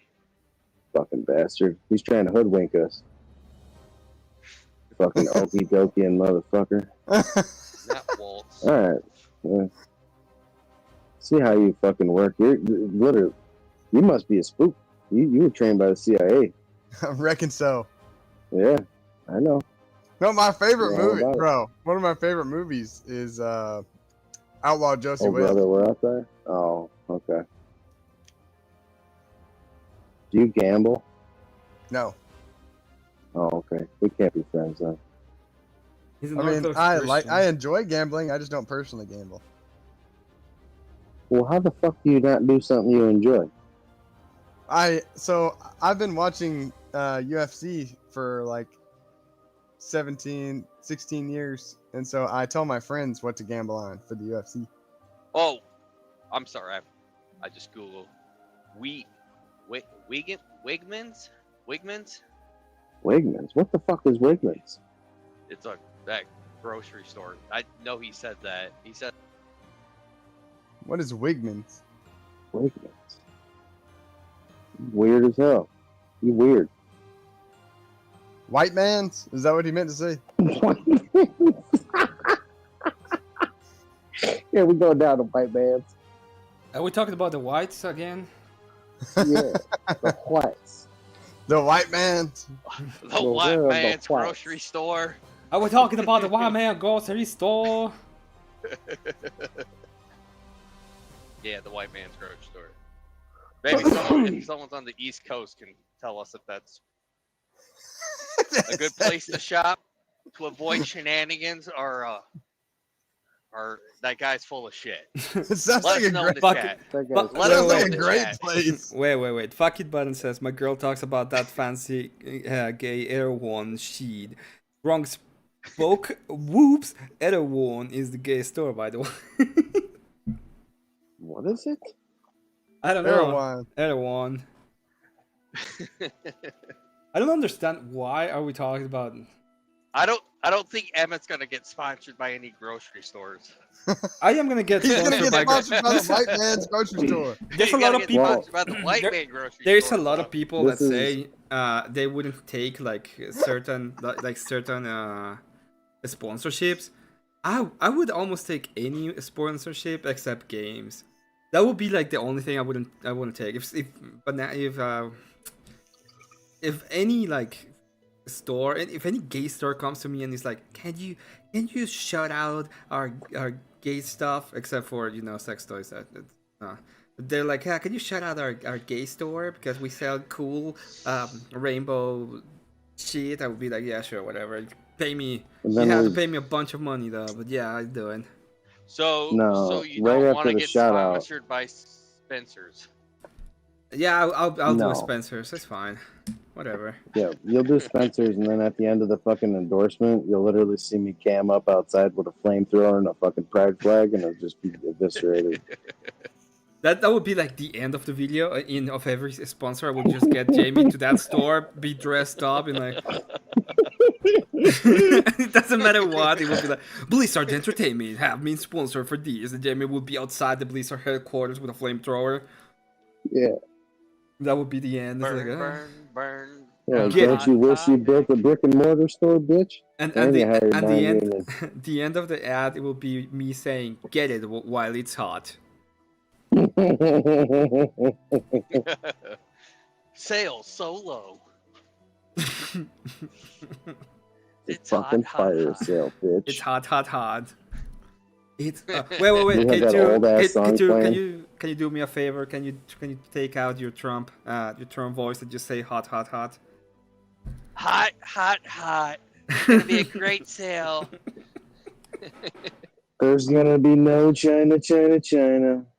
Speaker 5: Fucking bastard. He's trying to hoodwink us. Fucking okie dokie and motherfucker.
Speaker 6: Not Waltz.
Speaker 5: Alright. Yeah. See how you fucking work. You're literally, you must be a spook. You were trained by the CIA.
Speaker 9: I reckon so.
Speaker 5: Yeah, I know.
Speaker 9: No, my favorite
Speaker 5: Yeah, all
Speaker 9: movie,
Speaker 5: about it.
Speaker 9: bro. One of my favorite movies is Outlaw Josie
Speaker 5: Oh,
Speaker 9: Wales.
Speaker 5: brother, we're out there? Oh, okay. Do you gamble?
Speaker 9: No.
Speaker 5: Oh, okay. We can't be friends then.
Speaker 1: He's an
Speaker 9: I mean,
Speaker 1: Orthodox Christian.
Speaker 9: I enjoy gambling. I just don't personally gamble.
Speaker 5: Well, how the fuck do you not do something you enjoy?
Speaker 9: I've been watching UFC for like 16 years, and so I tell my friends what to gamble on for the UFC.
Speaker 6: Oh, I'm sorry. I just Googled. Wigmans?
Speaker 5: Wegmans? What the fuck is Wegmans?
Speaker 6: It's that grocery store. I know he said that. He said.
Speaker 9: What is Wigmans?
Speaker 5: Wegmans. Weird as hell. You weird.
Speaker 9: White man's? Is that what he meant to say?
Speaker 5: Yeah, we go down to white man's.
Speaker 1: Are we talking about the whites again?
Speaker 5: Yeah, the whites.
Speaker 9: The white man's.
Speaker 6: The white man's grocery store.
Speaker 1: Are we talking about the white man grocery store?
Speaker 6: Yeah, the white man's grocery store. Maybe if someone's on the East Coast can tell us if that's a good place to shop to avoid shenanigans or that guy's full of shit.
Speaker 9: It sounds
Speaker 6: Let
Speaker 9: like
Speaker 6: us
Speaker 9: a
Speaker 6: know
Speaker 9: great
Speaker 6: in the
Speaker 1: fuck
Speaker 6: chat.
Speaker 5: That
Speaker 1: Fuck-
Speaker 5: guy's
Speaker 6: Let us
Speaker 9: sounds
Speaker 6: know
Speaker 9: like
Speaker 6: in
Speaker 9: a
Speaker 6: the
Speaker 9: great
Speaker 6: chat.
Speaker 9: place.
Speaker 1: Wait. Fuck it button says my girl talks about that fancy gay Erewhon sheet. Wrong spoke. Whoops. Erewhon is the gay store, by the way.
Speaker 5: What is it?
Speaker 1: I don't know.
Speaker 9: Erewhon.
Speaker 1: Erewhon. I don't understand why are we talking about.
Speaker 6: I don't think Emmett's gonna get sponsored by any grocery stores.
Speaker 1: I am gonna get
Speaker 9: He's gonna
Speaker 1: sponsored
Speaker 9: get
Speaker 1: by.
Speaker 9: sponsored by the white man's grocery store.
Speaker 1: There's
Speaker 6: He's
Speaker 1: a lot
Speaker 6: gonna
Speaker 1: of
Speaker 6: get
Speaker 1: people.
Speaker 6: sponsored by the white
Speaker 1: there-
Speaker 6: man grocery
Speaker 1: There's
Speaker 6: store.
Speaker 1: a lot of people that
Speaker 5: This is-
Speaker 1: say they wouldn't take like certain sponsorships. I would almost take any sponsorship except games. That would be like the only thing I wouldn't take. If any like store, if any gay store comes to me and is like, can you shout out our gay stuff, except for sex toys they're like, yeah, can you shout out our gay store because we sell cool rainbow shit? I would be like, yeah, sure, whatever. Pay me.
Speaker 5: And
Speaker 1: You
Speaker 5: then
Speaker 1: have to
Speaker 5: we-
Speaker 1: pay me a bunch of money though, but yeah, I do it.
Speaker 6: So
Speaker 5: No,
Speaker 6: you
Speaker 5: right
Speaker 6: don't
Speaker 5: after
Speaker 6: want to
Speaker 5: the
Speaker 6: get
Speaker 5: shout out.
Speaker 6: sponsored by Spencer's.
Speaker 1: Yeah, I'll do
Speaker 5: No.
Speaker 1: a Spencer's. That's fine. Whatever.
Speaker 5: Yeah, you'll do Spencer's, and then at the end of the fucking endorsement, you'll literally see me cam up outside with a flamethrower and a fucking pride flag, and it'll just be eviscerated.
Speaker 1: That would be like the end of the video. Of every sponsor, I would just get Jamie to that store, be dressed up, and like. It doesn't matter what. It would be like Blizzard Entertainment have been sponsored for these, and Jamie would be outside the Blizzard headquarters with a flamethrower.
Speaker 5: Yeah.
Speaker 1: That would be the end. It's
Speaker 6: Burn,
Speaker 1: like,
Speaker 6: burn.
Speaker 5: Yeah,
Speaker 1: Yeah.
Speaker 5: don't you wish you built a brick and mortar store, bitch?
Speaker 1: And
Speaker 5: you hired
Speaker 1: the
Speaker 5: 9
Speaker 1: end,
Speaker 5: unions.
Speaker 1: the end of the ad, it will be me saying, "Get it while it's hot."
Speaker 6: Sales so low. It's
Speaker 5: Fucking
Speaker 6: hot,
Speaker 5: fire
Speaker 6: hot.
Speaker 5: sale, bitch.
Speaker 1: It's hot. It's wait.
Speaker 5: We had
Speaker 1: Can
Speaker 5: that
Speaker 1: you,
Speaker 5: old-ass song
Speaker 1: can
Speaker 5: playing.
Speaker 1: you do me a favor? Can you take out your Trump voice and just say hot.
Speaker 6: Hot. It's gonna be a great sale.
Speaker 5: There's gonna be no China.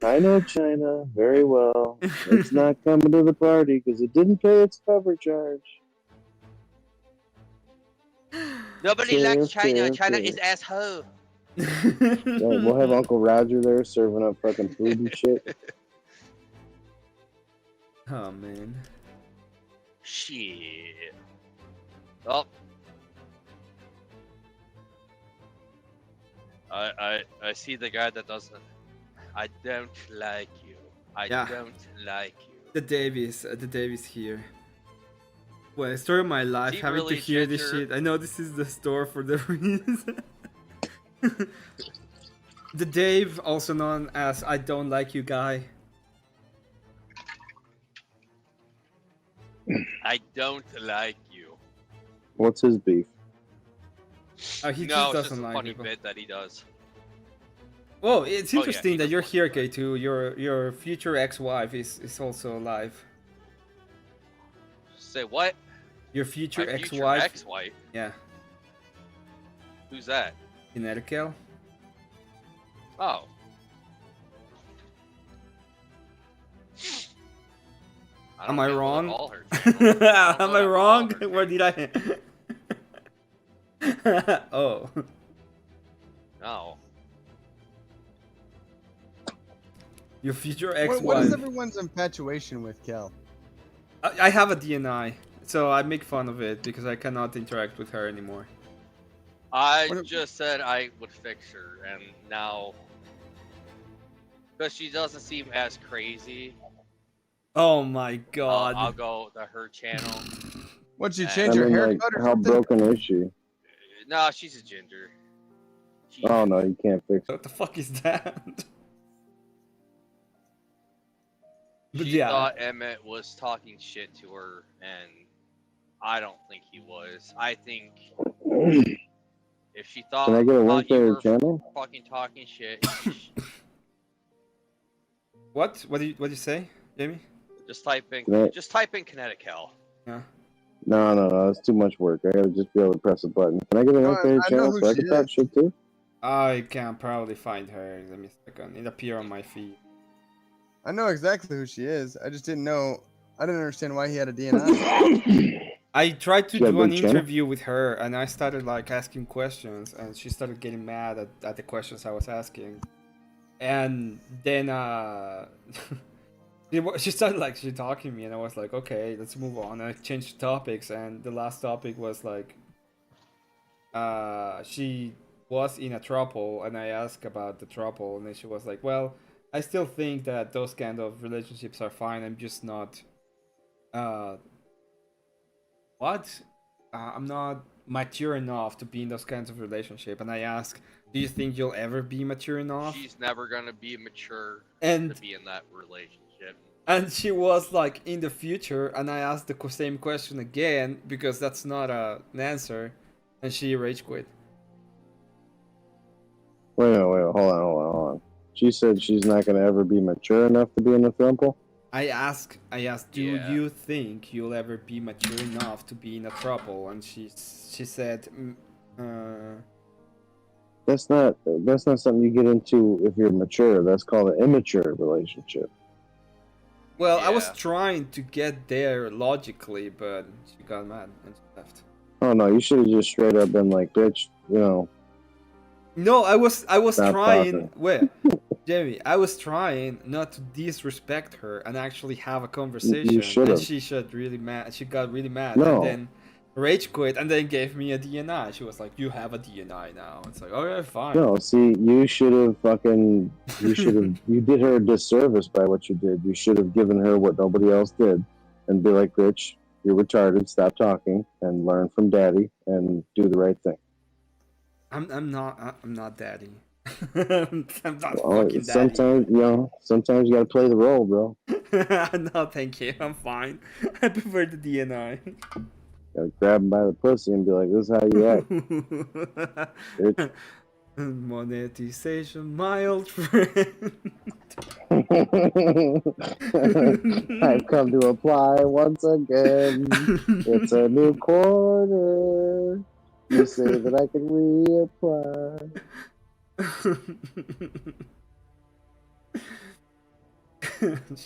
Speaker 5: I know China very well. It's not coming to the party because it didn't pay its cover charge.
Speaker 6: Nobody
Speaker 5: Fair,
Speaker 6: likes China.
Speaker 5: fair,
Speaker 6: China
Speaker 5: fair.
Speaker 6: is asshole.
Speaker 5: Yeah, we'll have Uncle Roger there serving up fucking food and shit.
Speaker 1: Oh man.
Speaker 6: Shit. Oh. I see the guy that doesn't. I don't like you. I
Speaker 1: Yeah.
Speaker 6: don't like you.
Speaker 1: The Davies here. Well, story of my life,
Speaker 6: he
Speaker 1: having
Speaker 6: really
Speaker 1: to hear this
Speaker 6: ginger?
Speaker 1: shit. I know this is the store for the reason. The Dave, also known as I don't like you guy.
Speaker 6: I don't like you.
Speaker 5: What's his beef?
Speaker 1: He
Speaker 6: No,
Speaker 1: just
Speaker 6: it's just
Speaker 1: doesn't
Speaker 6: a
Speaker 1: like
Speaker 6: funny
Speaker 1: people.
Speaker 6: bit that he does.
Speaker 1: Well, it's
Speaker 6: Oh, yeah,
Speaker 1: interesting
Speaker 6: he
Speaker 1: that
Speaker 6: does
Speaker 1: you're
Speaker 6: like
Speaker 1: here, K2. Your future ex-wife is also alive.
Speaker 6: Say what?
Speaker 1: Your future
Speaker 6: My future
Speaker 1: ex-wife.
Speaker 6: ex-wife?
Speaker 1: Yeah,
Speaker 6: Who's that?
Speaker 1: in Erkel.
Speaker 6: Oh.
Speaker 1: Am I
Speaker 6: don't know
Speaker 1: wrong?
Speaker 6: all her channels. don't
Speaker 1: Am
Speaker 6: know
Speaker 1: I
Speaker 6: all
Speaker 1: wrong?
Speaker 6: her
Speaker 1: Where did I? Oh.
Speaker 6: No.
Speaker 1: Your future
Speaker 9: What
Speaker 1: ex-wife.
Speaker 9: is everyone's infatuation with Kel?
Speaker 1: I have a DNI, so I make fun of it because I cannot interact with her anymore.
Speaker 6: I just said I would fix her, and now, because she doesn't seem as crazy,
Speaker 1: Oh my god.
Speaker 6: I'll go to her channel.
Speaker 9: What'd you
Speaker 6: And-
Speaker 9: change
Speaker 5: I
Speaker 9: your
Speaker 5: mean, like,
Speaker 9: haircut or
Speaker 5: how
Speaker 9: something?
Speaker 5: broken is she?
Speaker 6: No, she's a ginger.
Speaker 5: Oh no, you can't fix it.
Speaker 1: What the fuck is that? But
Speaker 6: She
Speaker 1: yeah.
Speaker 6: thought Emmett was talking shit to her, and I don't think he was. I think if she thought,
Speaker 5: Can I get a
Speaker 6: thought
Speaker 5: link to
Speaker 6: you
Speaker 5: her
Speaker 6: were
Speaker 5: channel?
Speaker 6: fucking talking shit,
Speaker 1: What? What did you say, Jamie?
Speaker 6: just type in
Speaker 5: Right.
Speaker 6: kinetic hell.
Speaker 1: Yeah.
Speaker 5: No, it's too much work. I gotta just be able to press a button. Can I get a link to her
Speaker 9: I know
Speaker 5: channel
Speaker 9: who
Speaker 5: so I
Speaker 9: she
Speaker 5: can talk
Speaker 9: is.
Speaker 5: shit too?
Speaker 1: I can probably find her. Let me a second. It appear on my feed.
Speaker 9: I know exactly who she is. I just didn't know. I didn't understand why he had a DNI.
Speaker 1: I tried to
Speaker 5: She got a
Speaker 1: do an
Speaker 5: big channel?
Speaker 1: interview with her, and I started like asking questions, and she started getting mad at the questions I was asking. And then she started like she talking to me, and I was like, okay, let's move on. I changed topics, and the last topic was like, she was in a trouble, and I asked about the trouble, and then she was like, well, I still think that those kind of relationships are fine. I'm just not, uh, what? I'm not mature enough to be in those kinds of relationship. And I ask, do you think you'll ever be mature enough?
Speaker 6: She's never gonna be mature
Speaker 1: And
Speaker 6: to be in that relationship.
Speaker 1: and she was like, in the future, and I asked the same question again because that's not an answer, and she rage quit.
Speaker 5: Wait, hold on. She said she's not gonna ever be mature enough to be in a throuple.
Speaker 1: I asked, do you think you'll ever be mature enough to be in a trouble? And she said,
Speaker 5: That's not something you get into if you're mature. That's called an immature relationship.
Speaker 1: well, I was trying to get there logically, but she got mad and she left.
Speaker 5: Oh no, you should have just straight up been like, bitch, you know.
Speaker 1: No, I was
Speaker 5: Stop
Speaker 1: trying.
Speaker 5: talking.
Speaker 1: Wait, Jamie, I was trying not to disrespect her and actually have a conversation.
Speaker 5: should've.
Speaker 1: And she got really mad. She got really mad,
Speaker 5: No.
Speaker 1: and then rage quit, and then gave me a DNI. She was like, "You have a DNI now." It's like, okay, fine.
Speaker 5: No, see, you should have you did her a disservice by what you did. You should have given her what nobody else did and be like, bitch, you're retarded, stop talking and learn from daddy and do the right thing.
Speaker 1: I'm not daddy. I'm not
Speaker 5: Well,
Speaker 1: fucking daddy.
Speaker 5: sometimes you gotta play the role, bro.
Speaker 1: No, thank you. I'm fine. I prefer the DNI.
Speaker 5: Gotta grab him by the pussy and be like, this is how you act. Bitch.
Speaker 1: Monetization, my old friend.
Speaker 5: I've come to apply once again. It's a new quarter. You say that I can reapply.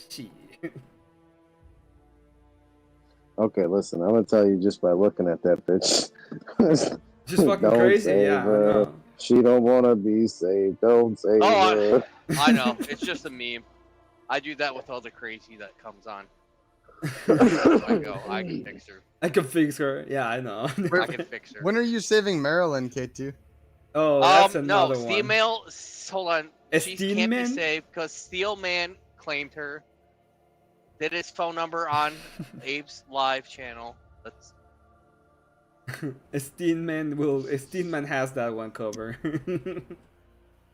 Speaker 1: Shit.
Speaker 5: Okay, listen, I'm gonna tell you just by looking at that bitch.
Speaker 1: Just fucking
Speaker 5: Don't
Speaker 1: crazy,
Speaker 5: save
Speaker 1: yeah. I
Speaker 5: her.
Speaker 1: know.
Speaker 5: She don't wanna be saved. Don't save her.
Speaker 6: I know. It's just a meme. I do that with all the crazy that comes on. I go, I can fix her.
Speaker 1: I can fix her. Yeah, I know.
Speaker 6: I can fix her.
Speaker 9: When are you saving Marilyn, K2?
Speaker 1: Oh, that's another
Speaker 6: no,
Speaker 1: one.
Speaker 6: Steel Mail. Hold on. She
Speaker 1: Steel
Speaker 6: can't
Speaker 1: Man?
Speaker 6: be saved because Steel Man claimed her. Did his phone number on Abe's live channel. That's
Speaker 1: Steenman has that one cover.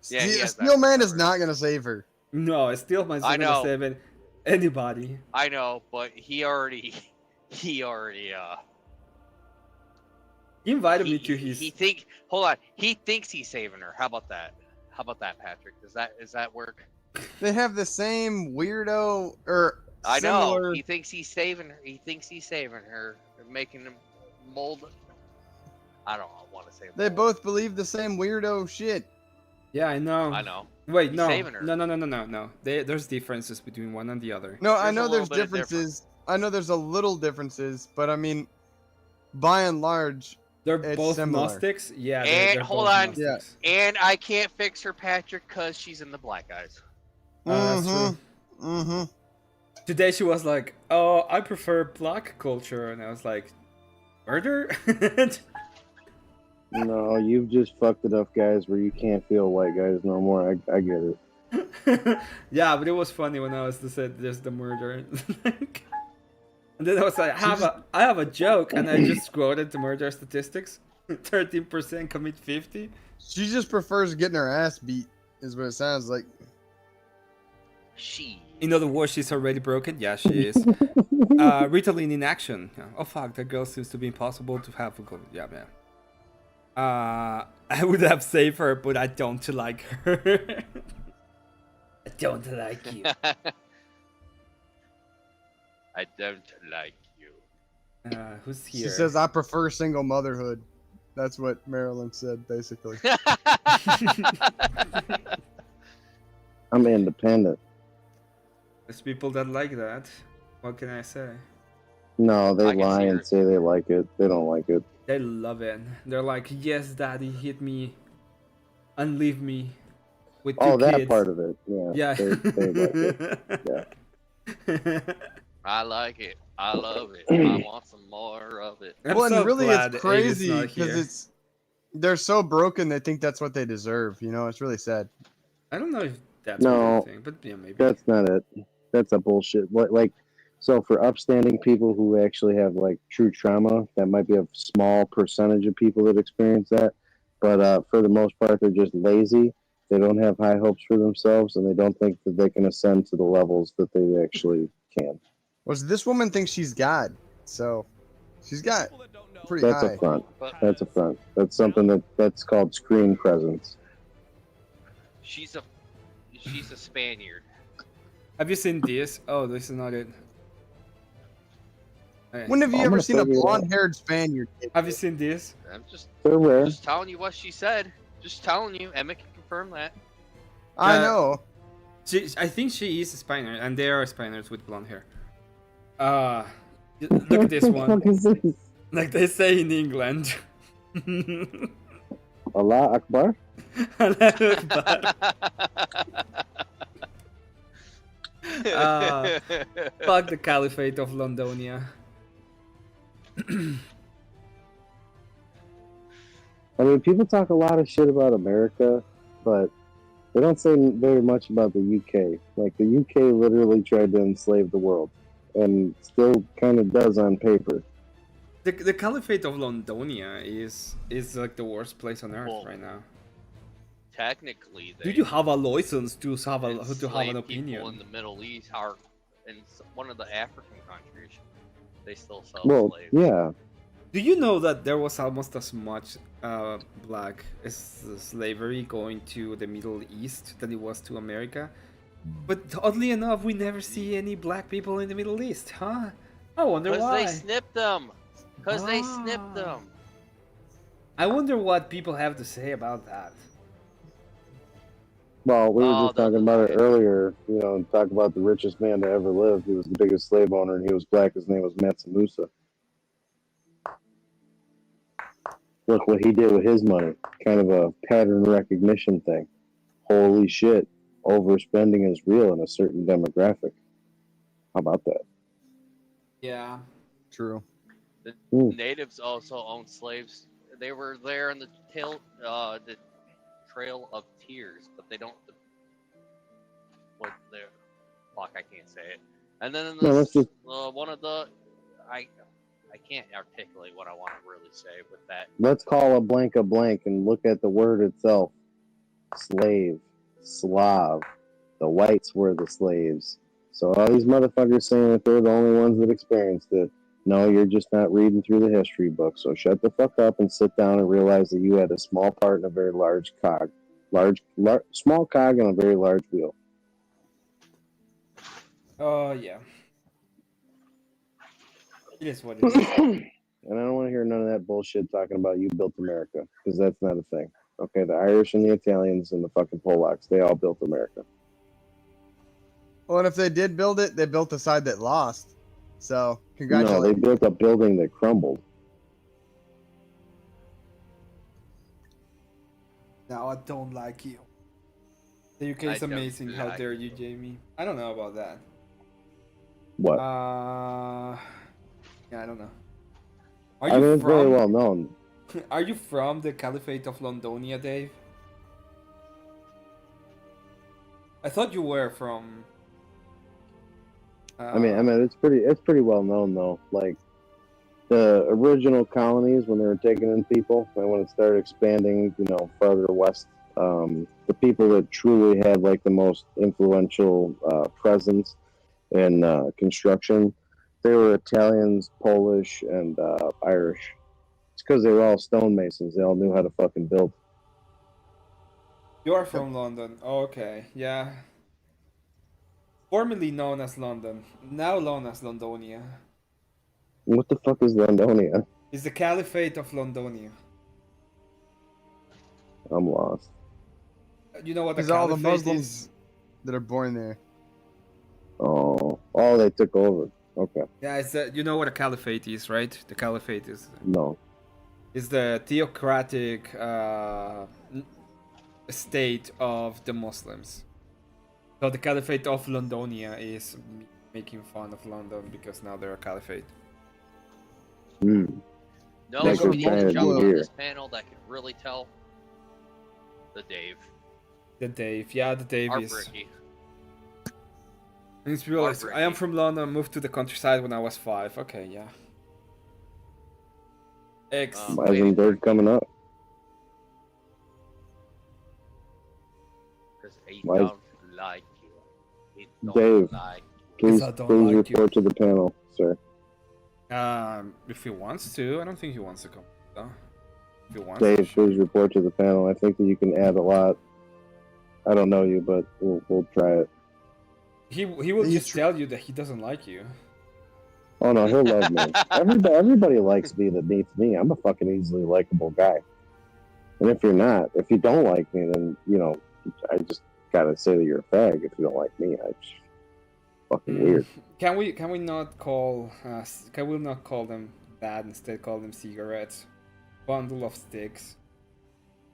Speaker 6: Yeah, he has that
Speaker 9: Steel Man is not gonna save her.
Speaker 1: No, Steelman's
Speaker 6: I
Speaker 1: not gonna
Speaker 6: know.
Speaker 1: save anybody.
Speaker 6: I know, but he already
Speaker 1: He invited me to his.
Speaker 6: Hold on. He thinks he's saving her. How about that? How about that, Patrick? Does that work?
Speaker 9: They have the same weirdo or
Speaker 6: I know.
Speaker 9: similar.
Speaker 6: He thinks he's saving her. He thinks he's saving her, making him mold. I don't want to say.
Speaker 9: They both believe the same weirdo shit.
Speaker 1: Yeah, I know.
Speaker 6: I know.
Speaker 1: Wait,
Speaker 6: He's
Speaker 1: no.
Speaker 6: saving her.
Speaker 1: No. There's differences between one and the other.
Speaker 9: No, I
Speaker 6: There's a
Speaker 9: know
Speaker 6: little
Speaker 9: there's
Speaker 6: bit of
Speaker 9: differences. I know there's a little differences, but I mean, by and large,
Speaker 1: They're
Speaker 9: it's
Speaker 1: both
Speaker 9: similar.
Speaker 1: Gnostics. Yeah.
Speaker 6: And
Speaker 1: they're
Speaker 6: hold
Speaker 1: both
Speaker 6: on.
Speaker 1: Gnostics.
Speaker 6: And I can't fix her, Patrick, because she's in the black eyes.
Speaker 1: That's true.
Speaker 9: Mm-hmm.
Speaker 1: Today she was like, "Oh, I prefer black culture," and I was like, "Murder?"
Speaker 5: No, you've just fucked enough guys where you can't feel white guys no more. I get it.
Speaker 1: Yeah, but it was funny when I was to say there's the murder. And then I was like, I have a joke, and I just quoted the murder statistics. 13% commit 50.
Speaker 9: She just prefers getting her ass beat, is what it sounds like.
Speaker 1: In other words, she's already broken. Yeah, she is. Ritalin in action. Oh fuck, that girl seems to be impossible to have a good. Yeah, man. I would have saved her, but I don't like her. I don't like you.
Speaker 6: I don't like you.
Speaker 1: Who's here?
Speaker 9: She says, "I prefer single motherhood." That's what Marilyn said, basically.
Speaker 5: I'm independent.
Speaker 1: There's people that like that. What can I say?
Speaker 5: No, they
Speaker 6: I can
Speaker 5: lie
Speaker 6: see
Speaker 5: and
Speaker 6: her.
Speaker 5: say they like it. They don't like it.
Speaker 1: They love it. They're like, yes, daddy, hit me and leave me with two
Speaker 5: Oh, that
Speaker 1: kids.
Speaker 5: part of it. Yeah.
Speaker 1: Yeah.
Speaker 5: They like it. Yeah.
Speaker 6: I like it. I love it. I want some more of it.
Speaker 1: I'm
Speaker 9: Well,
Speaker 1: so
Speaker 9: and really, it's
Speaker 1: glad Abe's
Speaker 9: crazy
Speaker 1: not
Speaker 9: because
Speaker 1: here.
Speaker 9: they're so broken. They think that's what they deserve. You know, it's really sad.
Speaker 1: I don't know if that's what
Speaker 5: No,
Speaker 1: they think, but yeah, maybe.
Speaker 5: that's not it. That's a bullshit. Like, so for upstanding people who actually have like true trauma, that might be a small percentage of people that experience that. But for the most part, they're just lazy. They don't have high hopes for themselves, and they don't think that they can ascend to the levels that they actually can.
Speaker 9: Well, this woman thinks she's God, so she's got pretty
Speaker 5: That's
Speaker 9: high.
Speaker 5: a front.
Speaker 6: But
Speaker 5: That's a front. That's something that's called screen presence.
Speaker 6: she's a Spaniard.
Speaker 1: Have you seen this? Oh, this is not it. Okay.
Speaker 9: When have you
Speaker 5: I'm
Speaker 9: ever
Speaker 5: gonna
Speaker 9: seen a
Speaker 5: figure it out.
Speaker 9: blonde-haired Spaniard?
Speaker 1: Have you seen this?
Speaker 6: I'm just
Speaker 5: They're rare.
Speaker 6: telling you what she said. Just telling you. Emmett can confirm that.
Speaker 9: I
Speaker 1: Uh,
Speaker 9: know.
Speaker 1: I think she is a Spaniard, and they are Spaniards with blonde hair. Look at this
Speaker 5: What the
Speaker 1: one.
Speaker 5: fuck is this?
Speaker 1: Like they say in England.
Speaker 5: Allah Akbar?
Speaker 1: Allahu Akbar. Fuck the Caliphate of Londonia.
Speaker 5: I mean, people talk a lot of shit about America, but they don't say very much about the UK. Like, the UK literally tried to enslave the world, and still kind of does on paper.
Speaker 1: The Caliphate of Londonia is like the worst place on earth
Speaker 6: Well,
Speaker 1: right now.
Speaker 6: Technically,
Speaker 1: Do
Speaker 6: they
Speaker 1: you have a license to have an
Speaker 6: enslaved
Speaker 1: opinion?
Speaker 6: people in the Middle East are in one of the African countries. They still sell
Speaker 5: Well,
Speaker 6: slaves.
Speaker 5: yeah.
Speaker 1: Do you know that there was almost as much black slavery going to the Middle East than it was to America? But oddly enough, we never see any black people in the Middle East, huh? I wonder
Speaker 6: Because
Speaker 1: why.
Speaker 6: they snipped them. Because they snipped them.
Speaker 1: I wonder what people have to say about that.
Speaker 5: Well, we were
Speaker 6: Oh,
Speaker 5: just talking about it earlier, you know, and talk about the richest man to ever live. He was the biggest slave owner, and he was black. His name was Mansa Musa. Look what he did with his money. Kind of a pattern recognition thing. Holy shit. Overspending is real in a certain demographic. How about that?
Speaker 1: Yeah.
Speaker 9: True.
Speaker 6: The
Speaker 5: Ooh.
Speaker 6: natives also owned slaves. They were there in the Trail of Tears, but they don't. What the fuck? I can't say it. And then in
Speaker 5: No, let's
Speaker 6: this,
Speaker 5: just-
Speaker 6: one of the, I can't articulate what I want to really say with that.
Speaker 5: Let's call a blank and look at the word itself. Slave. Slav. The whites were the slaves. So all these motherfuckers saying that they're the only ones that experienced it. No, you're just not reading through the history book. So shut the fuck up and sit down and realize that you had a small part in a very large cog. Small cog in a very large wheel.
Speaker 1: Oh, yeah. It is what it is.
Speaker 5: And I don't want to hear none of that bullshit talking about you built America, because that's not a thing. Okay, the Irish and the Italians and the fucking Polacks, they all built America.
Speaker 9: Well, and if they did build it, they built the side that lost. So,
Speaker 5: No,
Speaker 9: congratulations.
Speaker 5: they built a building that crumbled.
Speaker 1: Now I don't like you. The UK is
Speaker 6: I don't
Speaker 1: amazing. How
Speaker 6: like
Speaker 1: dare you, Jamie? I don't know about that.
Speaker 5: What?
Speaker 1: Yeah, I don't know. Are
Speaker 5: I
Speaker 1: you
Speaker 5: mean, it's very
Speaker 1: from?
Speaker 5: well known.
Speaker 1: Are you from the Caliphate of Londonia, Dave? I thought you were from.
Speaker 5: I mean, it's pretty well known though. Like the original colonies when they were taking in people, and when it started expanding, you know, farther west, the people that truly had like the most influential presence in construction, they were Italians, Polish, and Irish. It's because they were all stonemasons. They all knew how to fucking build.
Speaker 1: You're from London. Okay, yeah. Formerly known as London, now known as Londonia.
Speaker 5: What the fuck is Londonia?
Speaker 1: It's the Caliphate of Londonia. You know what a
Speaker 9: Because all the
Speaker 1: caliphate
Speaker 9: Muslims
Speaker 1: is?
Speaker 9: that are born there.
Speaker 5: Oh, they took over. Okay.
Speaker 1: Yeah, it's you know what a caliphate is, right? The caliphate
Speaker 5: No.
Speaker 1: is the theocratic state of the Muslims. So the caliphate of Londonia is making fun of London because now they're a caliphate.
Speaker 5: Hmm.
Speaker 6: No,
Speaker 5: That's
Speaker 6: so
Speaker 5: what
Speaker 6: we
Speaker 5: I'm
Speaker 6: need
Speaker 5: trying
Speaker 6: to
Speaker 5: to
Speaker 6: jump
Speaker 5: do
Speaker 6: on
Speaker 5: here.
Speaker 6: this panel that can really tell. The Dave.
Speaker 1: The Dave, yeah, the Dave
Speaker 6: Our
Speaker 1: is.
Speaker 6: Bricky.
Speaker 1: It's realized I am from London, moved to the countryside when I was 5. Okay, yeah.
Speaker 5: Imagine Bird coming up.
Speaker 6: Because he
Speaker 5: Why-
Speaker 6: don't like you. He don't
Speaker 5: Dave,
Speaker 6: like
Speaker 5: please,
Speaker 1: I don't
Speaker 5: please
Speaker 1: like you.
Speaker 5: report to the panel, sir.
Speaker 1: If he wants to, I don't think he wants to come. Though. If he wants
Speaker 5: Dave,
Speaker 1: to, sure.
Speaker 5: please report to the panel. I think that you can add a lot. I don't know you, but we'll try it.
Speaker 1: He will just tell you that he doesn't like you.
Speaker 5: Oh no, he'll love me. Everybody likes me that meets me. I'm a fucking easily likable guy. And if you don't like me, then I just gotta say that you're a fag. If you don't like me, it's fucking weird.
Speaker 1: Can we not call them that, instead call them cigarettes? Bundle of sticks.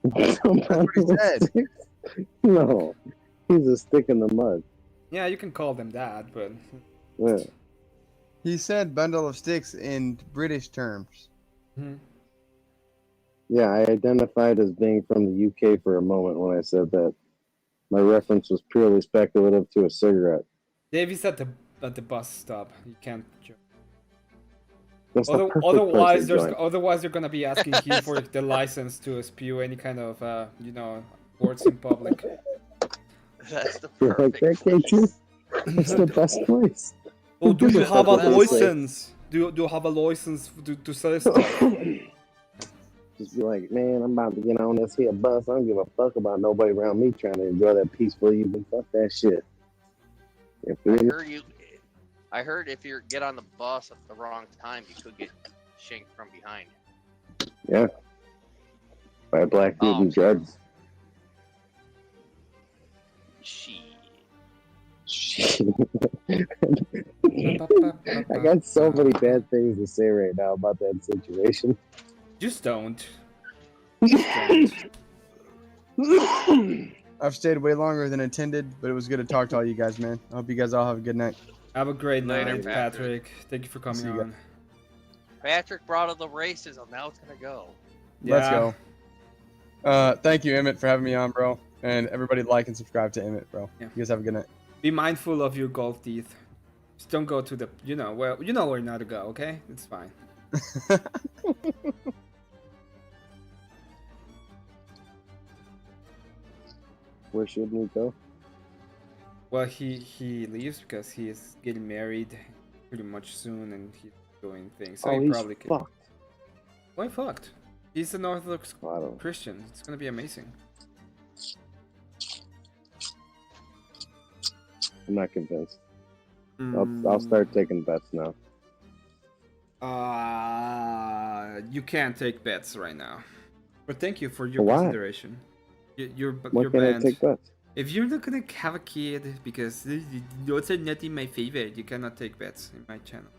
Speaker 9: That's what he said.
Speaker 5: No, he's a stick in the mud.
Speaker 1: Yeah, you can call them that, but
Speaker 5: Yeah.
Speaker 9: He said bundle of sticks in British terms.
Speaker 5: Yeah, I identified as being from the UK for a moment when I said that. My reference was purely speculative to a cigarette.
Speaker 1: Davy's at the bus stop. You can't.
Speaker 5: That's the perfect
Speaker 1: Otherwise,
Speaker 5: place to join.
Speaker 1: they're gonna be asking you for the license to spew any kind of words in public.
Speaker 6: That's the
Speaker 5: You're like that, can't you? That's the best place.
Speaker 1: Oh, do you have a
Speaker 5: That's the best place.
Speaker 1: license? Do you have a license to say stuff?
Speaker 5: Just be like, man, I'm about to get on this here bus. I don't give a fuck about nobody around me trying to enjoy that peaceful evening. Fuck that shit.
Speaker 6: I heard if you get on the bus at the wrong time, you could get shanked from behind.
Speaker 5: Yeah. By a black dude in dreads. I got so many bad things to say right now about that situation.
Speaker 1: Just don't.
Speaker 9: I've stayed way longer than intended, but it was good to talk to all you guys, man. I hope you guys all have a good night.
Speaker 1: Have a great
Speaker 6: Later,
Speaker 1: night, Patrick. Thank you for coming
Speaker 9: See you
Speaker 1: on.
Speaker 6: Patrick brought up the racism. Now it's gonna go.
Speaker 9: Let's go. Thank you, Emmett, for having me on, bro. And everybody like and subscribe to Emmett, bro.
Speaker 1: Yeah.
Speaker 9: You guys have a good night.
Speaker 1: Be mindful of your gold teeth. Just don't go to the where not to go, okay? It's fine.
Speaker 5: Where should we go?
Speaker 1: Well, he leaves because he is getting married pretty much soon, and he's doing things. So he
Speaker 5: he's
Speaker 1: probably could.
Speaker 5: fucked.
Speaker 1: Why fucked? He's an Orthodox Christian. It's gonna be amazing.
Speaker 5: I'm not convinced. I'll start taking bets now.
Speaker 1: You can't take bets right now. But thank you for your
Speaker 5: Why?
Speaker 1: consideration. Your
Speaker 5: Why
Speaker 1: your
Speaker 5: can't I
Speaker 1: band.
Speaker 5: take bets?
Speaker 1: If you're not gonna have a kid, because those are not in my favor, you cannot take bets in my channel.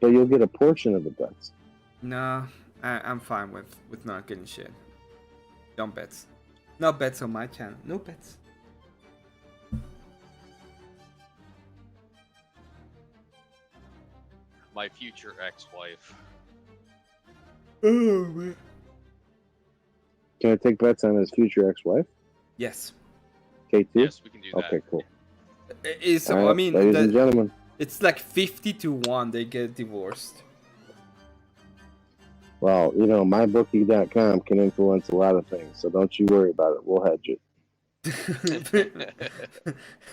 Speaker 5: But you'll get a portion of the bets.
Speaker 1: No, I'm fine with not getting shit. Don't bets. No bets on my channel. No bets.
Speaker 6: My future ex-wife.
Speaker 1: Oh man.
Speaker 5: Can I take bets on his future ex-wife?
Speaker 1: Yes.
Speaker 5: K2?
Speaker 6: Yes, we can do that.
Speaker 5: Okay, cool.
Speaker 1: It's,
Speaker 5: All right,
Speaker 1: I mean,
Speaker 5: ladies and gentlemen.
Speaker 1: It's like 50-1 they get divorced.
Speaker 5: Well, mybookie.com can influence a lot of things, so don't you worry about it. We'll hedge it.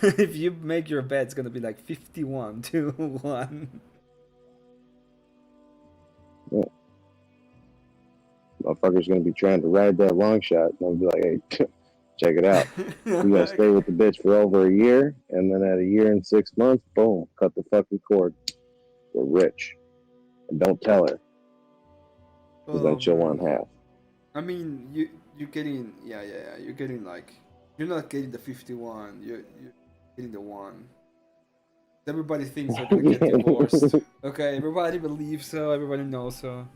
Speaker 1: If you make your bet, it's gonna be like 51-1.
Speaker 5: Yeah. Motherfucker's gonna be trying to ride that long shot, and I'll be like, hey, check it out. You gotta stay with the bitch for over a year, and then at a year and 6 months, boom, cut the fucking cord. We're rich. And don't tell her. Because then she'll want half.
Speaker 1: I mean, you're getting you're getting like you're not getting the 51. You're getting the one. Everybody thinks they're gonna get divorced. Okay, everybody believes so. Everybody knows so.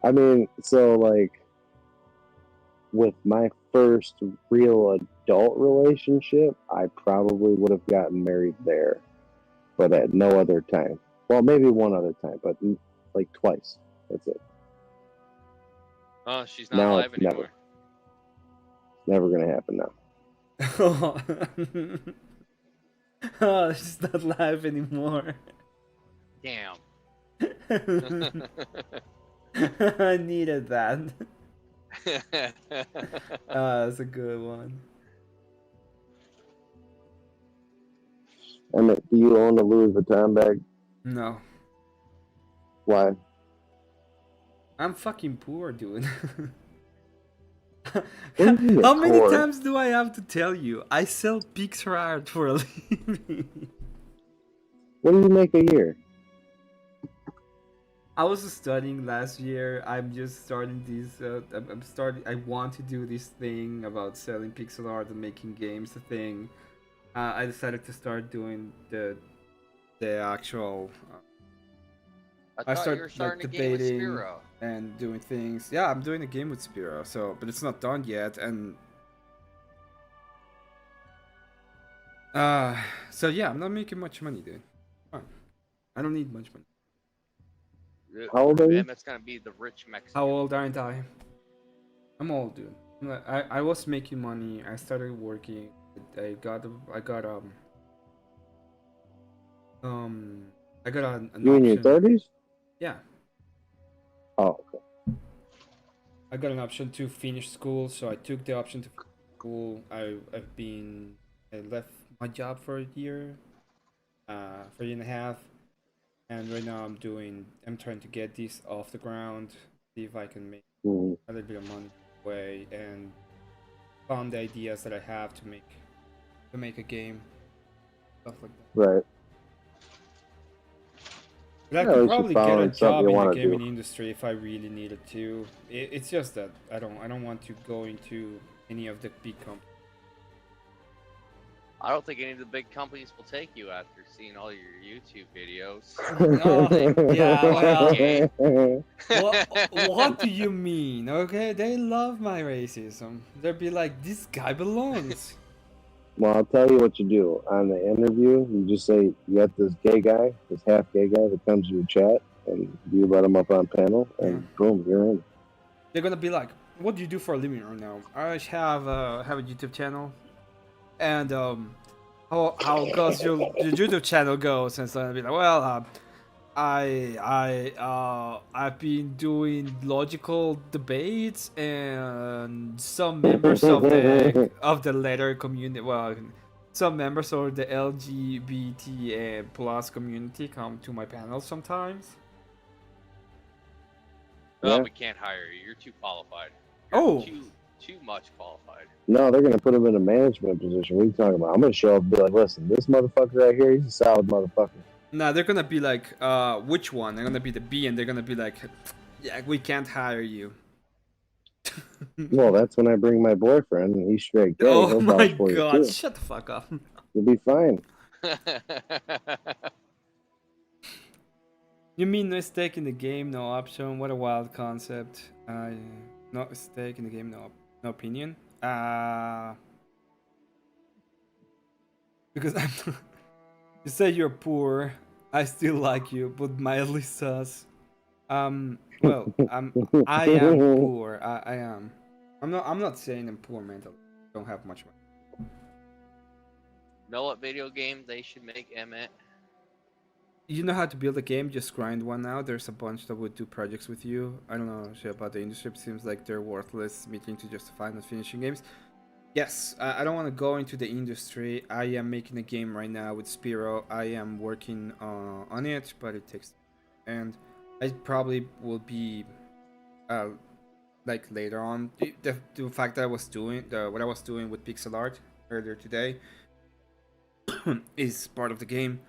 Speaker 5: I mean, so like with my first real adult relationship, I probably would have gotten married there, but at no other time. Well, maybe one other time, but like twice. That's it.
Speaker 6: Oh, she's not
Speaker 5: Now
Speaker 6: alive
Speaker 5: it's
Speaker 6: anymore.
Speaker 5: never gonna happen now.
Speaker 1: Oh, she's not live anymore.
Speaker 6: Damn.
Speaker 1: I needed that. That's a good one.
Speaker 5: Emmett, do you own a Louis Vuitton bag?
Speaker 1: No.
Speaker 5: Why?
Speaker 1: I'm fucking poor, dude.
Speaker 5: What do you mean
Speaker 1: How many
Speaker 5: poor?
Speaker 1: times do I have to tell you? I sell pixel art for a living.
Speaker 5: What do you make a year?
Speaker 1: I was studying last year. I'm just starting this. I'm starting. I want to do this thing about selling pixel art and making games. The thing. I decided to start doing the actual.
Speaker 6: I thought you were
Speaker 1: like
Speaker 6: starting a game with
Speaker 1: debating
Speaker 6: Spiro.
Speaker 1: and doing things. Yeah, I'm doing a game with Spiro. So, but it's not done yet. And so yeah, I'm not making much money, dude. Fine. I don't need much money.
Speaker 5: How old are you?
Speaker 6: Emmett's gonna be the rich Mexican.
Speaker 1: How old aren't I? I'm old, dude. I was making money. I started working. I got an
Speaker 5: You in your
Speaker 1: option.
Speaker 5: 30s?
Speaker 1: Yeah,
Speaker 5: Oh, okay.
Speaker 1: I got an option to finish school, so I took the option to finish school. I left my job for a year, for a year and a half, and right now I'm trying to get this off the ground, see if I can make a little bit of money away, and found the ideas that I have to make a game, stuff like that.
Speaker 5: Right.
Speaker 1: But I
Speaker 5: Yeah, at
Speaker 1: could
Speaker 5: least you're
Speaker 1: probably get a
Speaker 5: following something
Speaker 1: job
Speaker 5: you
Speaker 1: in the
Speaker 5: wanna
Speaker 1: gaming
Speaker 5: do.
Speaker 1: industry if I really needed to. It's just that I don't want to go into any of the big companies.
Speaker 6: I don't think any of the big companies will take you after seeing all your YouTube videos.
Speaker 1: Oh, yeah, well,
Speaker 5: Well,
Speaker 1: what do you mean? Okay, they love my racism. They'll be like, this guy belongs.
Speaker 5: I'll tell you what you do. On the interview, you just say you got this gay guy, this half gay guy that comes to your chat, and you let him up on panel, and boom, you're in.
Speaker 1: They're gonna be like, what do you do for a living right now? I have a YouTube channel, and how goes your YouTube channel goes? And so I'll be like, well, I've been doing logical debates, and some members of the letter community, well, some members of the LGBT plus community come to my panel sometimes.
Speaker 6: Oh,
Speaker 5: Yeah.
Speaker 6: we can't hire you. You're too qualified.
Speaker 1: Oh.
Speaker 6: Too much qualified.
Speaker 5: No, they're gonna put him in a management position. What are you talking about? I'm gonna show up and be like, listen, this motherfucker right here, he's a solid motherfucker.
Speaker 1: Nah, they're gonna be like, which one? They're gonna be the B, and they're gonna be like, yeah, we can't hire you.
Speaker 5: Well, that's when I bring my boyfriend, and he's straight gay.
Speaker 1: Oh
Speaker 5: He'll
Speaker 1: my
Speaker 5: vouch for you
Speaker 1: god,
Speaker 5: too.
Speaker 1: shut the fuck up.
Speaker 5: You'll be fine.
Speaker 1: You mean no stake in the game, no option? What a wild concept. No stake in the game, no opinion. Because you say you're poor, I still like you, but mildly sus. Well, I am poor. I am. I'm not saying I'm poor mentally. I don't have much money.
Speaker 6: Know what video game they should make, Emmett?
Speaker 1: You know how to build a game, just grind one out. There's a bunch that would do projects with you. I don't know shit about the industry. It seems like they're worthless, meeting to justify not finishing games. Yes, I don't want to go into the industry. I am making a game right now with Spiro. I am working on it, but it takes, and I probably will be, like later on. The fact that I was doing what I was doing with pixel art earlier today is part of the game.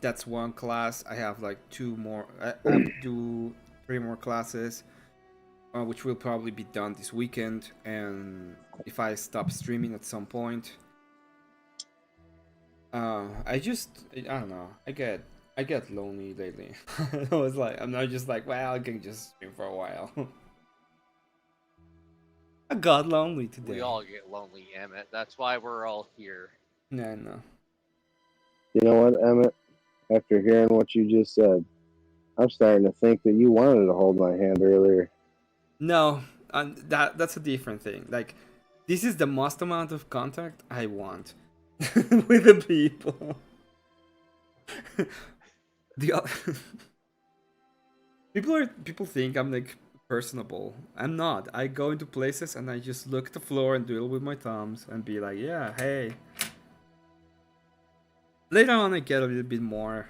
Speaker 1: That's one class. I have like two more. I have to do 3 more classes, which will probably be done this weekend. And if I stop streaming at some point, I don't know. I get lonely lately. I was like, I'm not just like, well, I can just stream for a while. I got lonely today.
Speaker 6: We all get lonely, Emmett. That's why we're all here.
Speaker 1: Yeah, I know.
Speaker 5: You know what, Emmett? After hearing what you just said, I'm starting to think that you wanted to hold my hand earlier.
Speaker 1: No, that's a different thing. Like, this is the most amount of contact I want with the people. People think I'm like personable. I'm not. I go into places and I just look at the floor and doodle with my thumbs and be like, yeah, hey. Later on, I get a little bit more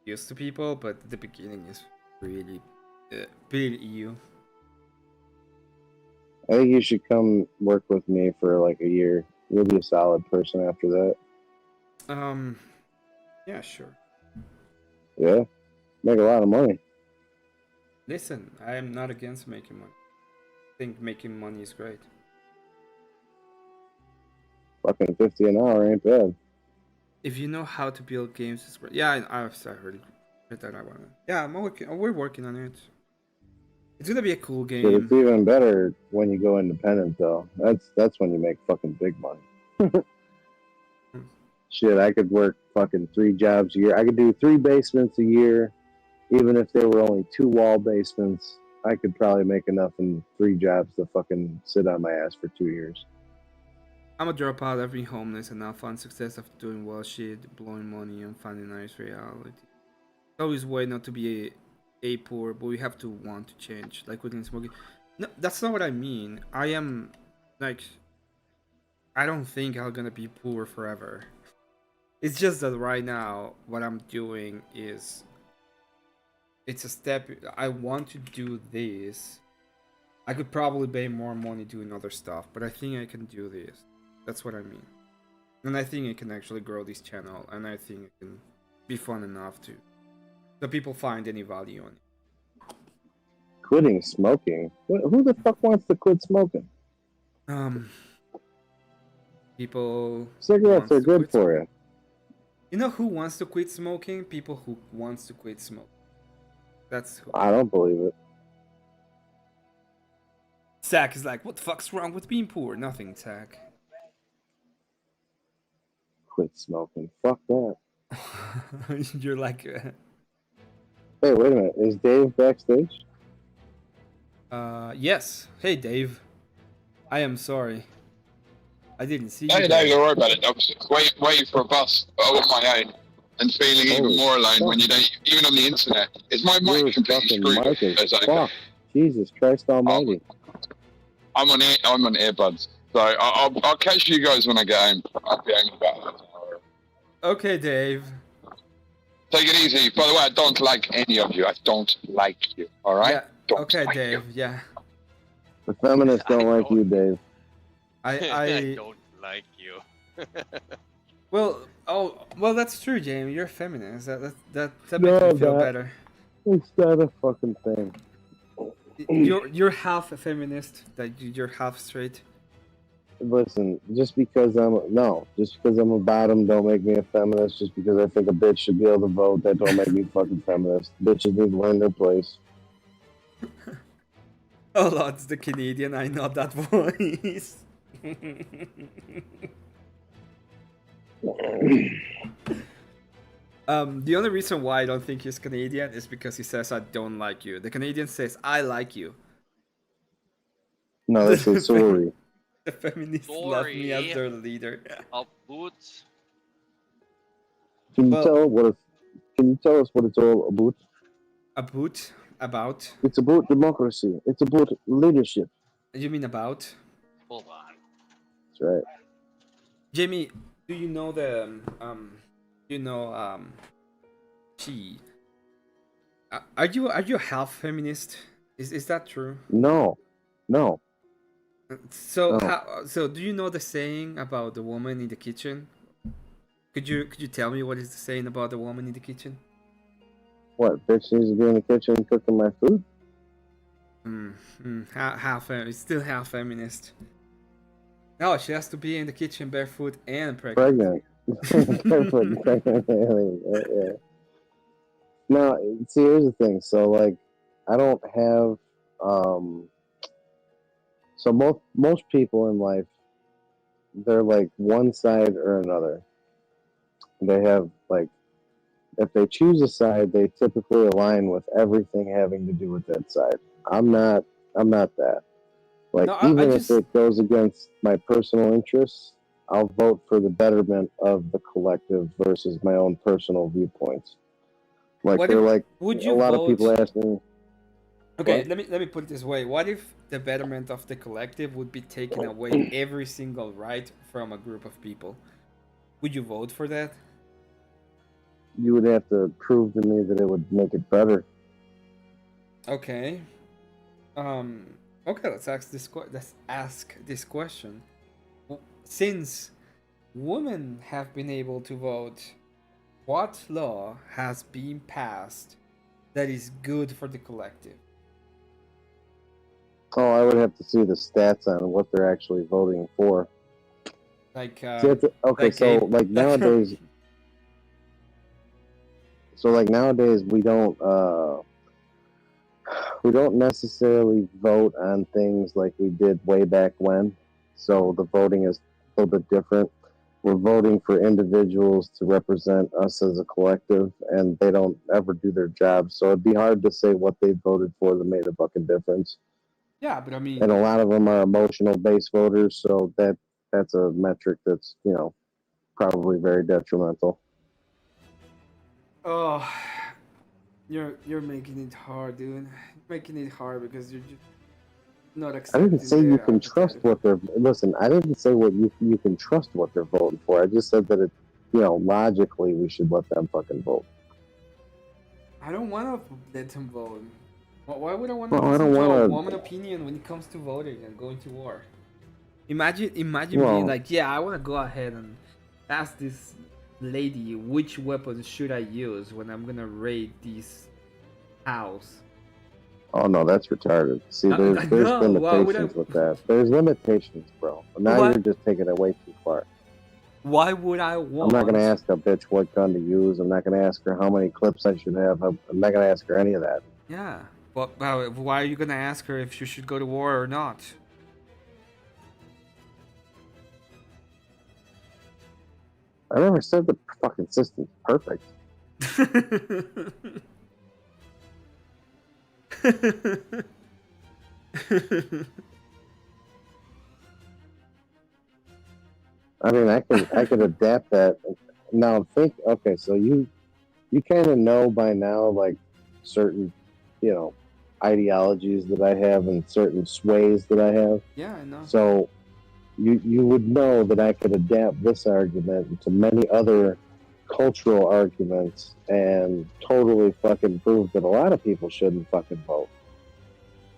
Speaker 1: used to people, but the beginning is really, really you.
Speaker 5: I think you should come work with me for like a year. You'll be a solid person after that.
Speaker 1: Yeah, sure.
Speaker 5: Yeah, make a lot of money.
Speaker 1: Listen, I am not against making money. I think making money is great.
Speaker 5: Fucking 50 an hour ain't bad.
Speaker 1: If you know how to build games, it's great. Yeah, I've already read that. I want. Yeah, we're working on it. It's gonna be a cool
Speaker 5: But
Speaker 1: game.
Speaker 5: it's even better when you go independent, though. That's when you make fucking big money. Shit, I could work fucking 3 jobs a year. I could do 3 basements a year, even if there were only 2 wall basements. I could probably make enough in 3 jobs to fucking sit on my ass for 2 years.
Speaker 1: I'm a dropout. I've been homeless and now found success after doing well shit, blowing money, and finding nice reality. It's always way not to be a poor, but we have to want to change. Like within smoking. No, that's not what I mean. I am like, I don't think I'm gonna be poor forever. It's just that right now, what I'm doing is, it's a step. I want to do this. I could probably pay more money doing other stuff, but I think I can do this. That's what I mean. And I think I can actually grow this channel, and I think it can be fun enough to so people find any value in it.
Speaker 5: Quitting smoking? Who the fuck wants to quit smoking?
Speaker 1: People.
Speaker 5: Cigarettes are good for you.
Speaker 1: You know who wants to quit smoking? People who wants to quit smoking. That's who.
Speaker 5: I don't believe it.
Speaker 1: Zach is like, what the fuck's wrong with being poor? Nothing, Zach.
Speaker 5: Quit smoking. Fuck that.
Speaker 1: You're like.
Speaker 5: Hey, wait a minute. Is Dave backstage?
Speaker 1: Yes. Hey, Dave. I am sorry. I didn't see you.
Speaker 14: Hey, no, don't worry about it. I was waiting for a bus on my own and feeling even more alone when you don't, even on the internet. Is my mic completely screwed?
Speaker 5: Fuck. Jesus Christ Almighty.
Speaker 14: I'm on earbuds. So I'll catch you guys when I get home. I'll be home in about half an hour.
Speaker 1: Okay, Dave.
Speaker 14: Take it easy. By the way, I don't like any of you. I don't like you. All right?
Speaker 1: Yeah. Okay, like Dave. You. Yeah.
Speaker 5: The feminists don't like you, Dave.
Speaker 1: I
Speaker 6: don't like you.
Speaker 1: well, that's true, Jamie. You're a feminist. That makes me feel better.
Speaker 5: It's not a fucking thing.
Speaker 1: You're half a feminist. Like you're half straight.
Speaker 5: Listen, just because I'm a bottom, don't make me a feminist. Just because I think a bitch should be able to vote, that don't make me fucking feminist. Bitches need to learn their place.
Speaker 1: Oh, it's the Canadian. I know that voice. The only reason why I don't think he's Canadian is because he says I don't like you. The Canadian says I like you.
Speaker 5: No, that's a sorry.
Speaker 1: The feminists love me as their leader.
Speaker 6: A boot.
Speaker 5: Can you tell us what it's all about?
Speaker 1: About?
Speaker 5: It's about democracy. It's about leadership.
Speaker 1: You mean about?
Speaker 6: Hold on.
Speaker 5: That's right.
Speaker 1: Jamie, do you know the she? Are you half feminist? Is that true?
Speaker 5: No.
Speaker 1: So do you know the saying about the woman in the kitchen? Could you tell me what is the saying about the woman in the kitchen?
Speaker 5: What, bitch needs to be in the kitchen cooking my food?
Speaker 1: It's still half feminist. No, she has to be in the kitchen barefoot and pregnant.
Speaker 5: Pregnant. Yeah. No, see, here's the thing. So, like, I don't have. So most people in life, they're like one side or another. They have like, if they choose a side, they typically align with everything having to do with that side. I'm not that. Like,
Speaker 1: No, I
Speaker 5: even if
Speaker 1: just
Speaker 5: it goes against my personal interests, I'll vote for the betterment of the collective versus my own personal viewpoints. Like,
Speaker 1: what
Speaker 5: they're
Speaker 1: if
Speaker 5: like,
Speaker 1: would
Speaker 5: a
Speaker 1: you
Speaker 5: lot of people
Speaker 1: vote?
Speaker 5: ask me,
Speaker 1: Okay,
Speaker 5: what?
Speaker 1: let me put it this way. What if the betterment of the collective would be taking away every single right from a group of people? Would you vote for that?
Speaker 5: You would have to prove to me that it would make it better.
Speaker 1: Okay. Um okay, let's ask this question. Since women have been able to vote, what law has been passed that is good for the collective?
Speaker 5: Oh, I would have to see the stats on what they're actually voting for.
Speaker 1: Like
Speaker 5: See, okay,
Speaker 1: like
Speaker 5: so
Speaker 1: a
Speaker 5: like nowadays, we don't necessarily vote on things like we did way back when. So the voting is a little bit different. We're voting for individuals to represent us as a collective, and they don't ever do their job. So it'd be hard to say what they voted for that made a fucking difference.
Speaker 1: yeah, but I
Speaker 5: And a
Speaker 1: mean,
Speaker 5: lot of them are emotional based voters, so that's a metric that's probably very detrimental.
Speaker 1: oh, you're making it hard, dude. You're making it hard because you're just not
Speaker 5: I didn't
Speaker 1: accepting
Speaker 5: say you
Speaker 1: the
Speaker 5: can trust
Speaker 1: hypothetical.
Speaker 5: what they're listen. I didn't say what you can trust what they're voting for. I just said that logically we should let them fucking vote.
Speaker 1: I don't want to let them vote. Why would I want to
Speaker 5: Well, I
Speaker 1: listen
Speaker 5: don't
Speaker 1: to a
Speaker 5: want
Speaker 1: woman opinion when it comes to voting and going to war? Imagine being
Speaker 5: Well,
Speaker 1: like, yeah, I want to go ahead and ask this lady which weapons should I use when I'm gonna raid this house.
Speaker 5: oh no, that's retarded. See, there's
Speaker 1: No, why would I?
Speaker 5: limitations with that. There's limitations, bro. Now
Speaker 1: Why?
Speaker 5: you're just taking it way too far.
Speaker 1: Why would I
Speaker 5: I'm not gonna
Speaker 1: want?
Speaker 5: ask a bitch what gun to use. I'm not gonna ask her how many clips I should have. I'm not gonna ask her any of that.
Speaker 1: Yeah, but why are you gonna ask her if she should go to war or not?
Speaker 5: I never said the fucking system's perfect. I mean, I could adapt that. Now think, okay, so you kind of know by now like certain, ideologies that I have and certain sways that I have.
Speaker 1: Yeah, I know.
Speaker 5: So you would know that I could adapt this argument to many other cultural arguments and totally fucking prove that a lot of people shouldn't fucking vote.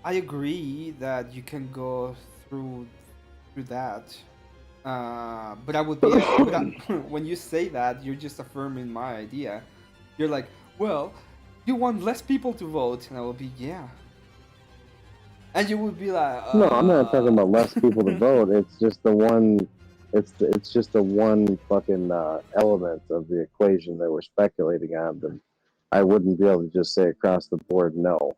Speaker 1: I agree that you can go through that. But I would be, when you say that, you're just affirming my idea. You're like, well, you want less people to vote, and I will be, yeah. And you would be like,
Speaker 5: No, I'm not talking about less people to vote. It's just the one. It's just the one fucking element of the equation that we're speculating on. That I wouldn't be able to just say across the board no.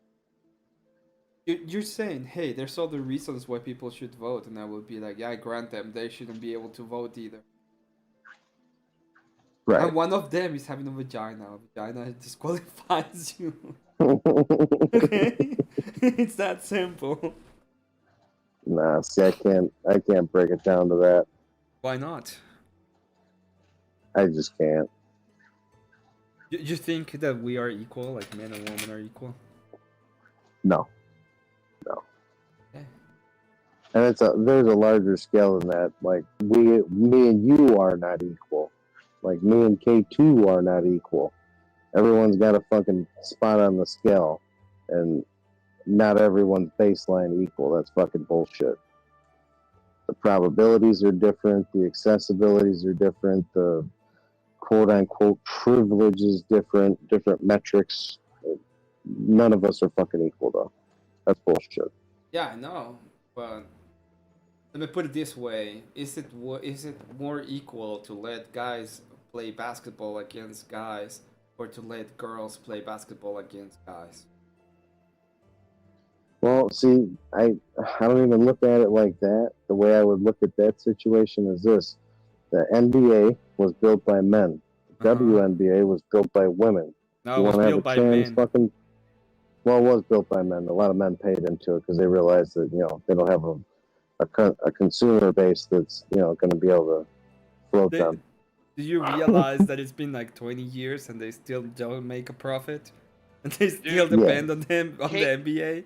Speaker 1: you're saying, hey, there's other reasons why people should vote, and I would be like, yeah, I grant them, they shouldn't be able to vote either.
Speaker 5: Right.
Speaker 1: And one of them is having a vagina. A vagina disqualifies you. Okay, it's that simple.
Speaker 5: Nah, see, I can't break it down to that.
Speaker 1: Why not?
Speaker 5: I just can't.
Speaker 1: You think that we are equal, like men and women are equal?
Speaker 5: No.
Speaker 1: Okay.
Speaker 5: And there's a larger scale than that. Like me and you are not equal. Like me and K2 are not equal. Everyone's got a fucking spot on the scale, and not everyone's baseline equal. That's fucking bullshit. The probabilities are different. The accessibilities are different. The quote unquote privileges, different metrics. None of us are fucking equal though. That's bullshit.
Speaker 1: Yeah, I know, but let me put it this way: is it more equal to let guys play basketball against guys, or to let girls play basketball against guys?
Speaker 5: Well, see, I don't even look at it like that. The way I would look at that situation is this: the NBA was built by men. The WNBA was built by women.
Speaker 1: No,
Speaker 5: You
Speaker 1: it was
Speaker 5: want to have a
Speaker 1: built by
Speaker 5: trans
Speaker 1: men.
Speaker 5: fucking? Well, it was built by men. A lot of men paid into it because they realized that they don't have a consumer base that's going to be able to float them.
Speaker 1: Do you realize that it's been like 20 years and they still don't make a profit? And they still depend on them on the NBA?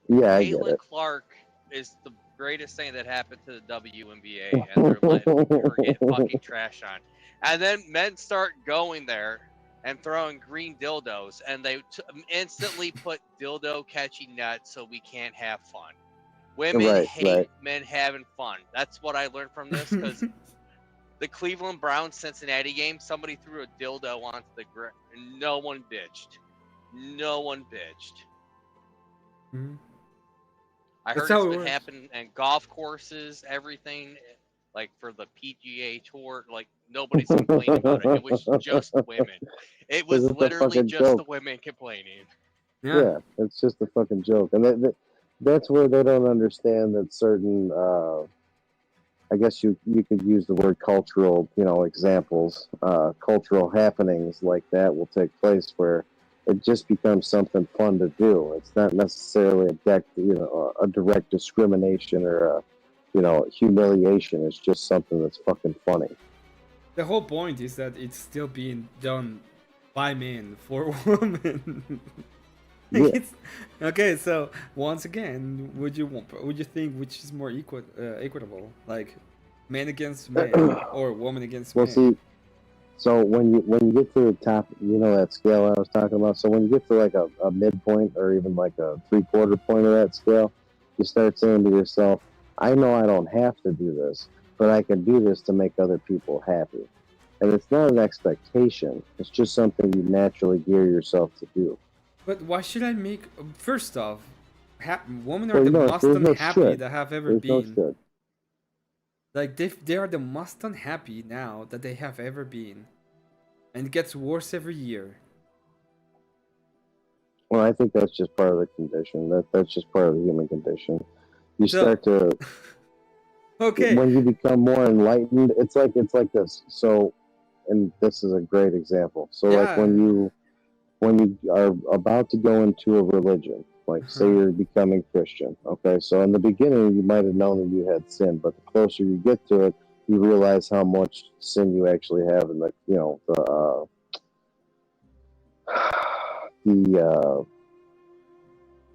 Speaker 5: Yeah, I get
Speaker 6: Caitlin
Speaker 5: it.
Speaker 6: Clark is the greatest thing that happened to the WNBA, and they're letting her get fucking trash on. And then men start going there and throwing green dildos, and they instantly put dildo catching nuts so we can't have fun. Women hate men having fun. That's what I learned from this, because the Cleveland Browns Cincinnati game, somebody threw a dildo onto the ground, and no one bitched. No one bitched.
Speaker 1: Mm-hmm.
Speaker 6: I heard it's been happening in golf courses, everything, like for the PGA Tour. Like, nobody's complaining about it. It was just women. It was literally just the women complaining.
Speaker 5: Yeah, it's just a fucking joke, and that's where they don't understand that certain. I guess you could use the word cultural, examples, cultural happenings like that will take place where it just becomes something fun to do. It's not necessarily a direct discrimination or humiliation. It's just something that's fucking funny.
Speaker 1: The whole point is that it's still being done by men for women.
Speaker 5: Yeah.
Speaker 1: Okay, so once again, would you think which is more equitable, like men against men or woman against men?
Speaker 5: See, so when you get to the top, that scale I was talking about. So when you get to like a midpoint or even like a 3/4 point of that scale, you start saying to yourself, I know I don't have to do this, but I can do this to make other people happy. And it's not an expectation. It's just something you naturally gear yourself to do.
Speaker 1: But why should I make? First off, women are the most unhappy that have ever been.
Speaker 5: No
Speaker 1: like they are the most unhappy now that they have ever been, and it gets worse every year.
Speaker 5: Well, I think that's just part of the condition. That's just part of the human condition. You start to.
Speaker 1: Okay.
Speaker 5: When you become more enlightened, it's like this. So, and this is a great example. So, like when you are about to go into a religion, like say you're becoming Christian, okay? So in the beginning, you might have known that you had sin, but the closer you get to it, you realize how much sin you actually have, and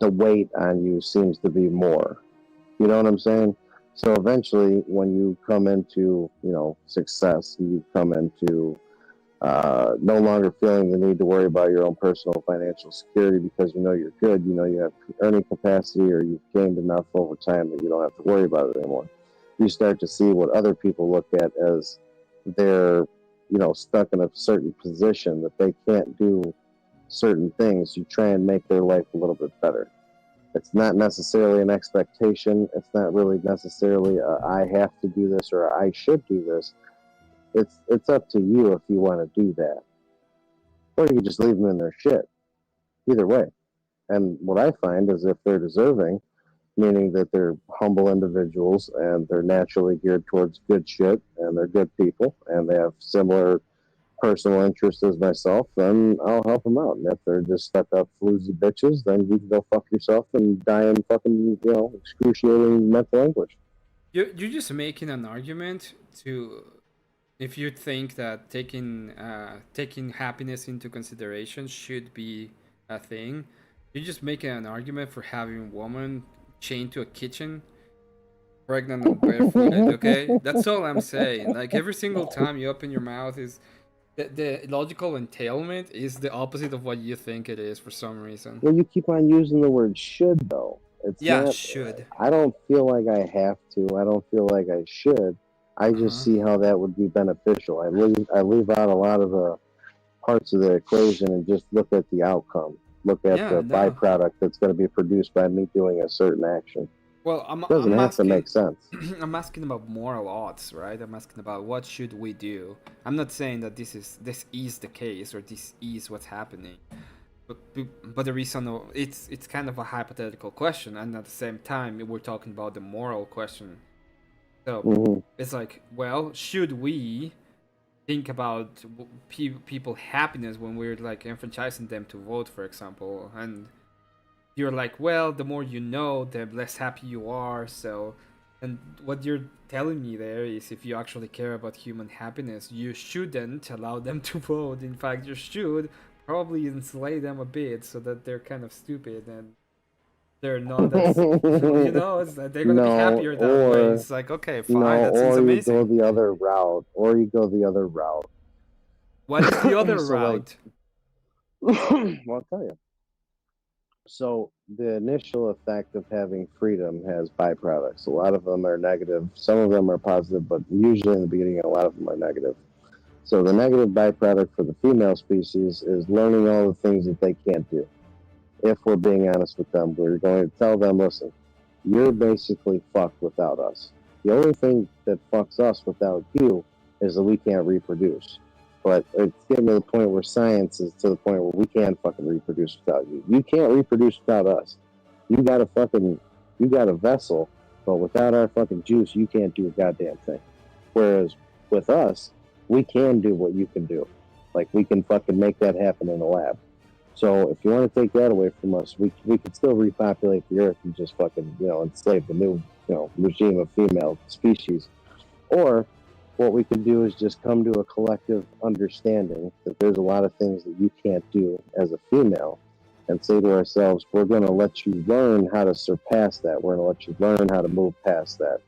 Speaker 5: the weight on you seems to be more. You know what I'm saying? So eventually, when you come into success, you come into no longer feeling the need to worry about your own personal financial security because you're good, you have earning capacity, or you've gained enough over time that you don't have to worry about it anymore. You start to see what other people look at as they're stuck in a certain position that they can't do certain things. You try and make their life a little bit better. It's not necessarily an expectation. It's not really necessarily I have to do this or I should do this. It's up to you if you want to do that, or you just leave them in their shit. Either way. And what I find is if they're deserving, meaning that they're humble individuals and they're naturally geared towards good shit and they're good people and they have similar personal interests as myself, then I'll help them out. And if they're just stuck up floozy bitches, then you can go fuck yourself and die in fucking excruciating mental anguish.
Speaker 1: You're just making an argument to. If you think that taking happiness into consideration should be a thing, you're just making an argument for having a woman chained to a kitchen, pregnant and barefooted. Okay, that's all I'm saying. Like every single time you open your mouth, is the logical entailment is the opposite of what you think it is for some reason.
Speaker 5: Well, you keep on using the word should though. It's not,
Speaker 1: should.
Speaker 5: I don't feel like I have to. I don't feel like I should. I just see how that would be beneficial. I leave out a lot of the parts of the equation and just look at the outcome. Look at the byproduct that's going to be produced by me doing a certain action.
Speaker 1: Well,
Speaker 5: Doesn't have to make sense.
Speaker 1: I'm asking about moral odds, right? I'm asking about what should we do. I'm not saying that this is the case or this is what's happening, but the reason it's kind of a hypothetical question, and at the same time we're talking about the moral question. So it's like, well, should we think about people happiness when we're like enfranchising them to vote, for example? And you're like, well, the more you know, the less happy you are. So, and what you're telling me there is, if you actually care about human happiness, you shouldn't allow them to vote. In fact, you should probably enslave them a bit so that they're kind of stupid and they're not as, you know, it's that they're gonna be happier that way. It's like, okay, fine, that seems amazing.
Speaker 5: Or you go the other route.
Speaker 1: What is the other route?
Speaker 5: Well, I'll tell you. So the initial effect of having freedom has byproducts. A lot of them are negative. Some of them are positive, but usually in the beginning, a lot of them are negative. So the negative byproduct for the female species is learning all the things that they can't do. If we're being honest with them, we're going to tell them, listen, you're basically fucked without us. The only thing that fucks us without you is that we can't reproduce. But it's getting to the point where science is to the point where we can't fucking reproduce without you. You can't reproduce without us. You got a vessel, but without our fucking juice, you can't do a goddamn thing. Whereas with us, we can do what you can do. Like, we can fucking make that happen in a lab. So if you want to take that away from us, we could still repopulate the earth and just fucking, enslave the new, regime of female species. Or what we can do is just come to a collective understanding that there's a lot of things that you can't do as a female, and say to ourselves, we're going to let you learn how to surpass that. We're going to let you learn how to move past that,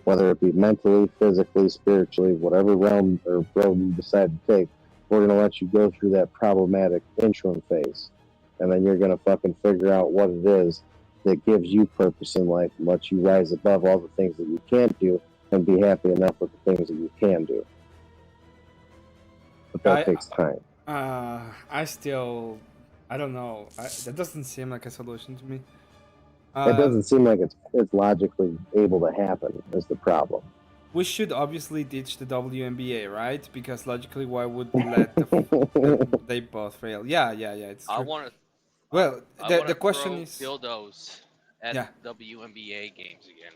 Speaker 5: whether it be mentally, physically, spiritually, whatever realm or road you decide to take. We're going to let you go through that problematic interim phase, and then you're going to fucking figure out what it is that gives you purpose in life and lets you rise above all the things that you can't do and be happy enough with the things that you can do. But that takes time.
Speaker 1: I don't know. That doesn't seem like a solution to me.
Speaker 5: It doesn't seem like it's logically able to happen is the problem.
Speaker 1: We should obviously ditch the WNBA, right? Because logically, why would let they both fail? Yeah, it's true.
Speaker 6: I want to.
Speaker 1: Well, the question
Speaker 6: throw
Speaker 1: is
Speaker 6: dildos at WNBA games again.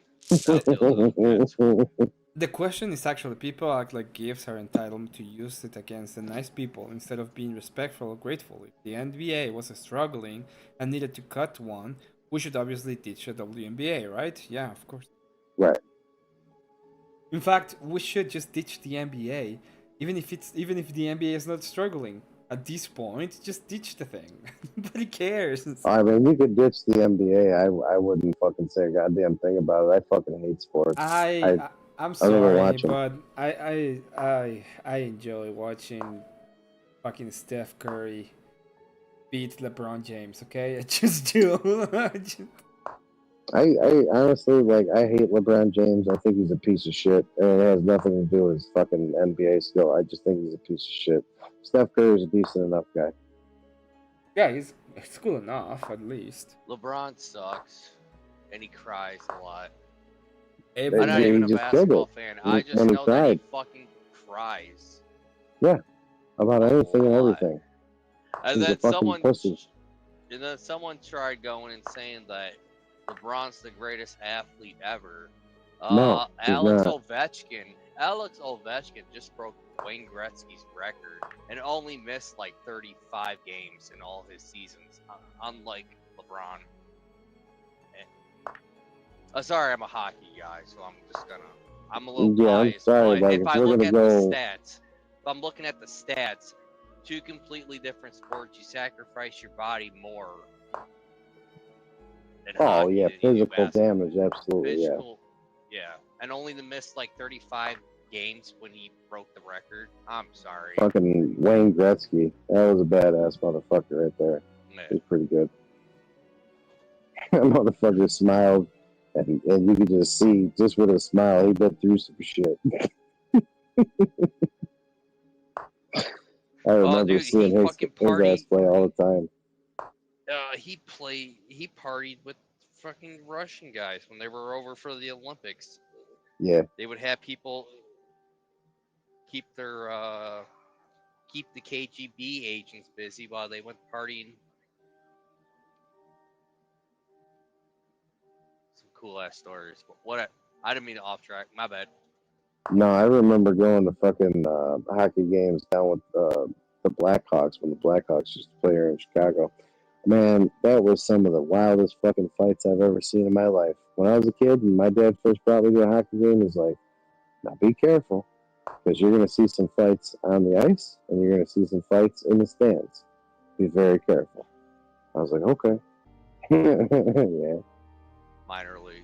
Speaker 1: The question is actually, people act like gifts are entitled to use it against the nice people instead of being respectful or grateful. If the NBA was struggling and needed to cut one, we should obviously ditch the WNBA, right? Yeah, of course.
Speaker 5: Right.
Speaker 1: In fact, we should just ditch the NBA, even if the NBA is not struggling. At this point, just ditch the thing. Nobody cares.
Speaker 5: I mean, you could ditch the NBA. I wouldn't fucking say a goddamn thing about it. I fucking hate sports.
Speaker 1: I'm sorry, but I enjoy watching fucking Steph Curry beat LeBron James. Okay, I just do.
Speaker 5: I honestly, I hate LeBron James. I think he's a piece of shit, and it has nothing to do with his fucking NBA skill. I just think he's a piece of shit. Steph Curry is a decent enough guy.
Speaker 1: Yeah, he's cool enough, at least.
Speaker 6: LeBron sucks, and he cries a lot.
Speaker 1: I'm
Speaker 6: not even a basketball fan. I just know that he fucking cries.
Speaker 5: Yeah, about anything and everything.
Speaker 6: And then someone tried going and saying that LeBron's the greatest athlete ever.
Speaker 5: No,
Speaker 6: Alex Ovechkin just broke Wayne Gretzky's record and only missed 35 games in all his seasons, unlike LeBron. Sorry, I'm a hockey guy, so I'm a little biased.
Speaker 5: Sorry,
Speaker 6: but if I look at I'm looking at the stats, two completely different sports, you sacrifice your body more.
Speaker 5: Oh yeah, physical damage, absolutely,
Speaker 6: yeah, and only to miss 35 games when he broke the record. I'm sorry.
Speaker 5: Fucking Wayne Gretzky, that was a badass motherfucker right there. Yeah. He's pretty good. That motherfucker smiled, and you could just see, just with a smile, he'd been through some shit. I remember
Speaker 6: dude,
Speaker 5: seeing
Speaker 6: he
Speaker 5: his
Speaker 6: fucking
Speaker 5: ass
Speaker 6: partied.
Speaker 5: play all the time.
Speaker 6: He partied with fucking Russian guys when they were over for the Olympics.
Speaker 5: Yeah.
Speaker 6: They would have people keep the KGB agents busy while they went partying. Some cool ass stories. But what? I didn't mean to off track. My bad.
Speaker 5: No, I remember going to fucking hockey games down with the Blackhawks when the Blackhawks used to play here in Chicago. Man, that was some of the wildest fucking fights I've ever seen in my life. When I was a kid and my dad first brought me to a hockey game, he's like, now be careful, because you're going to see some fights on the ice and you're going to see some fights in the stands. Be very careful. I was like, okay. Yeah.
Speaker 6: Minor league.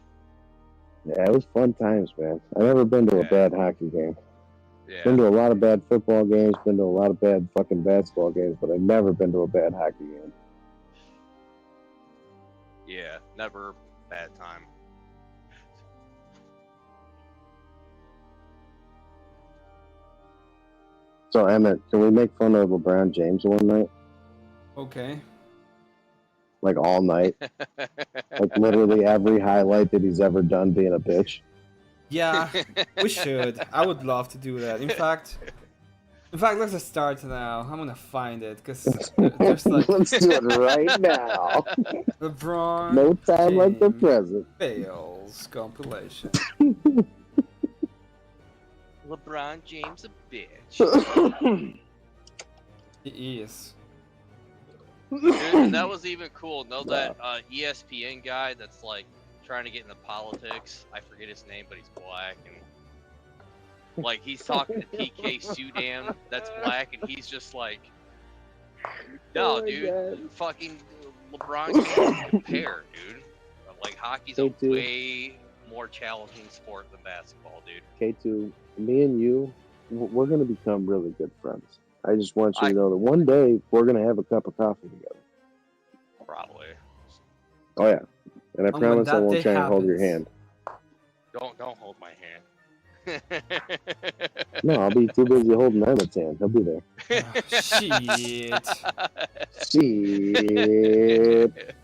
Speaker 5: Yeah, it was fun times, man. I've never been to a bad hockey game.
Speaker 6: Yeah.
Speaker 5: Been to a lot of bad football games, been to a lot of bad fucking basketball games, but I've never been to a bad hockey game.
Speaker 6: Yeah, never bad time.
Speaker 5: So, Emmett, can we make fun of LeBron James one night?
Speaker 1: Okay.
Speaker 5: Like all night? Like literally every highlight that he's ever done being a bitch?
Speaker 1: Yeah, we should. I would love to do that. In fact, let's just start now. I'm gonna find it because there's like.
Speaker 5: Let's do it right now.
Speaker 1: LeBron.
Speaker 5: No time like the
Speaker 1: James
Speaker 5: present.
Speaker 1: Fails compilation.
Speaker 6: LeBron James a bitch.
Speaker 1: He is.
Speaker 6: Dude, and that was even cool. Know that ESPN guy that's like trying to get into politics. I forget his name, but he's black and like he's talking to TK Sudan that's black, and he's just like, no, dude, fucking LeBron can't compare, dude. Like hockey's a
Speaker 5: K2.
Speaker 6: way more challenging sport than basketball, dude.
Speaker 5: K2, me and you, we're going to become really good friends. I just want you to know that one day we're going to have a cup of coffee together.
Speaker 6: Probably.
Speaker 5: Oh, yeah. And I
Speaker 1: when
Speaker 5: promise I
Speaker 1: that
Speaker 5: won't
Speaker 1: day
Speaker 5: try and hold your
Speaker 1: happens-
Speaker 5: hand.
Speaker 6: Don't hold my hand.
Speaker 5: No, I'll be too busy holding Emmett's hand. He'll be there.
Speaker 1: Shit.
Speaker 5: Shit.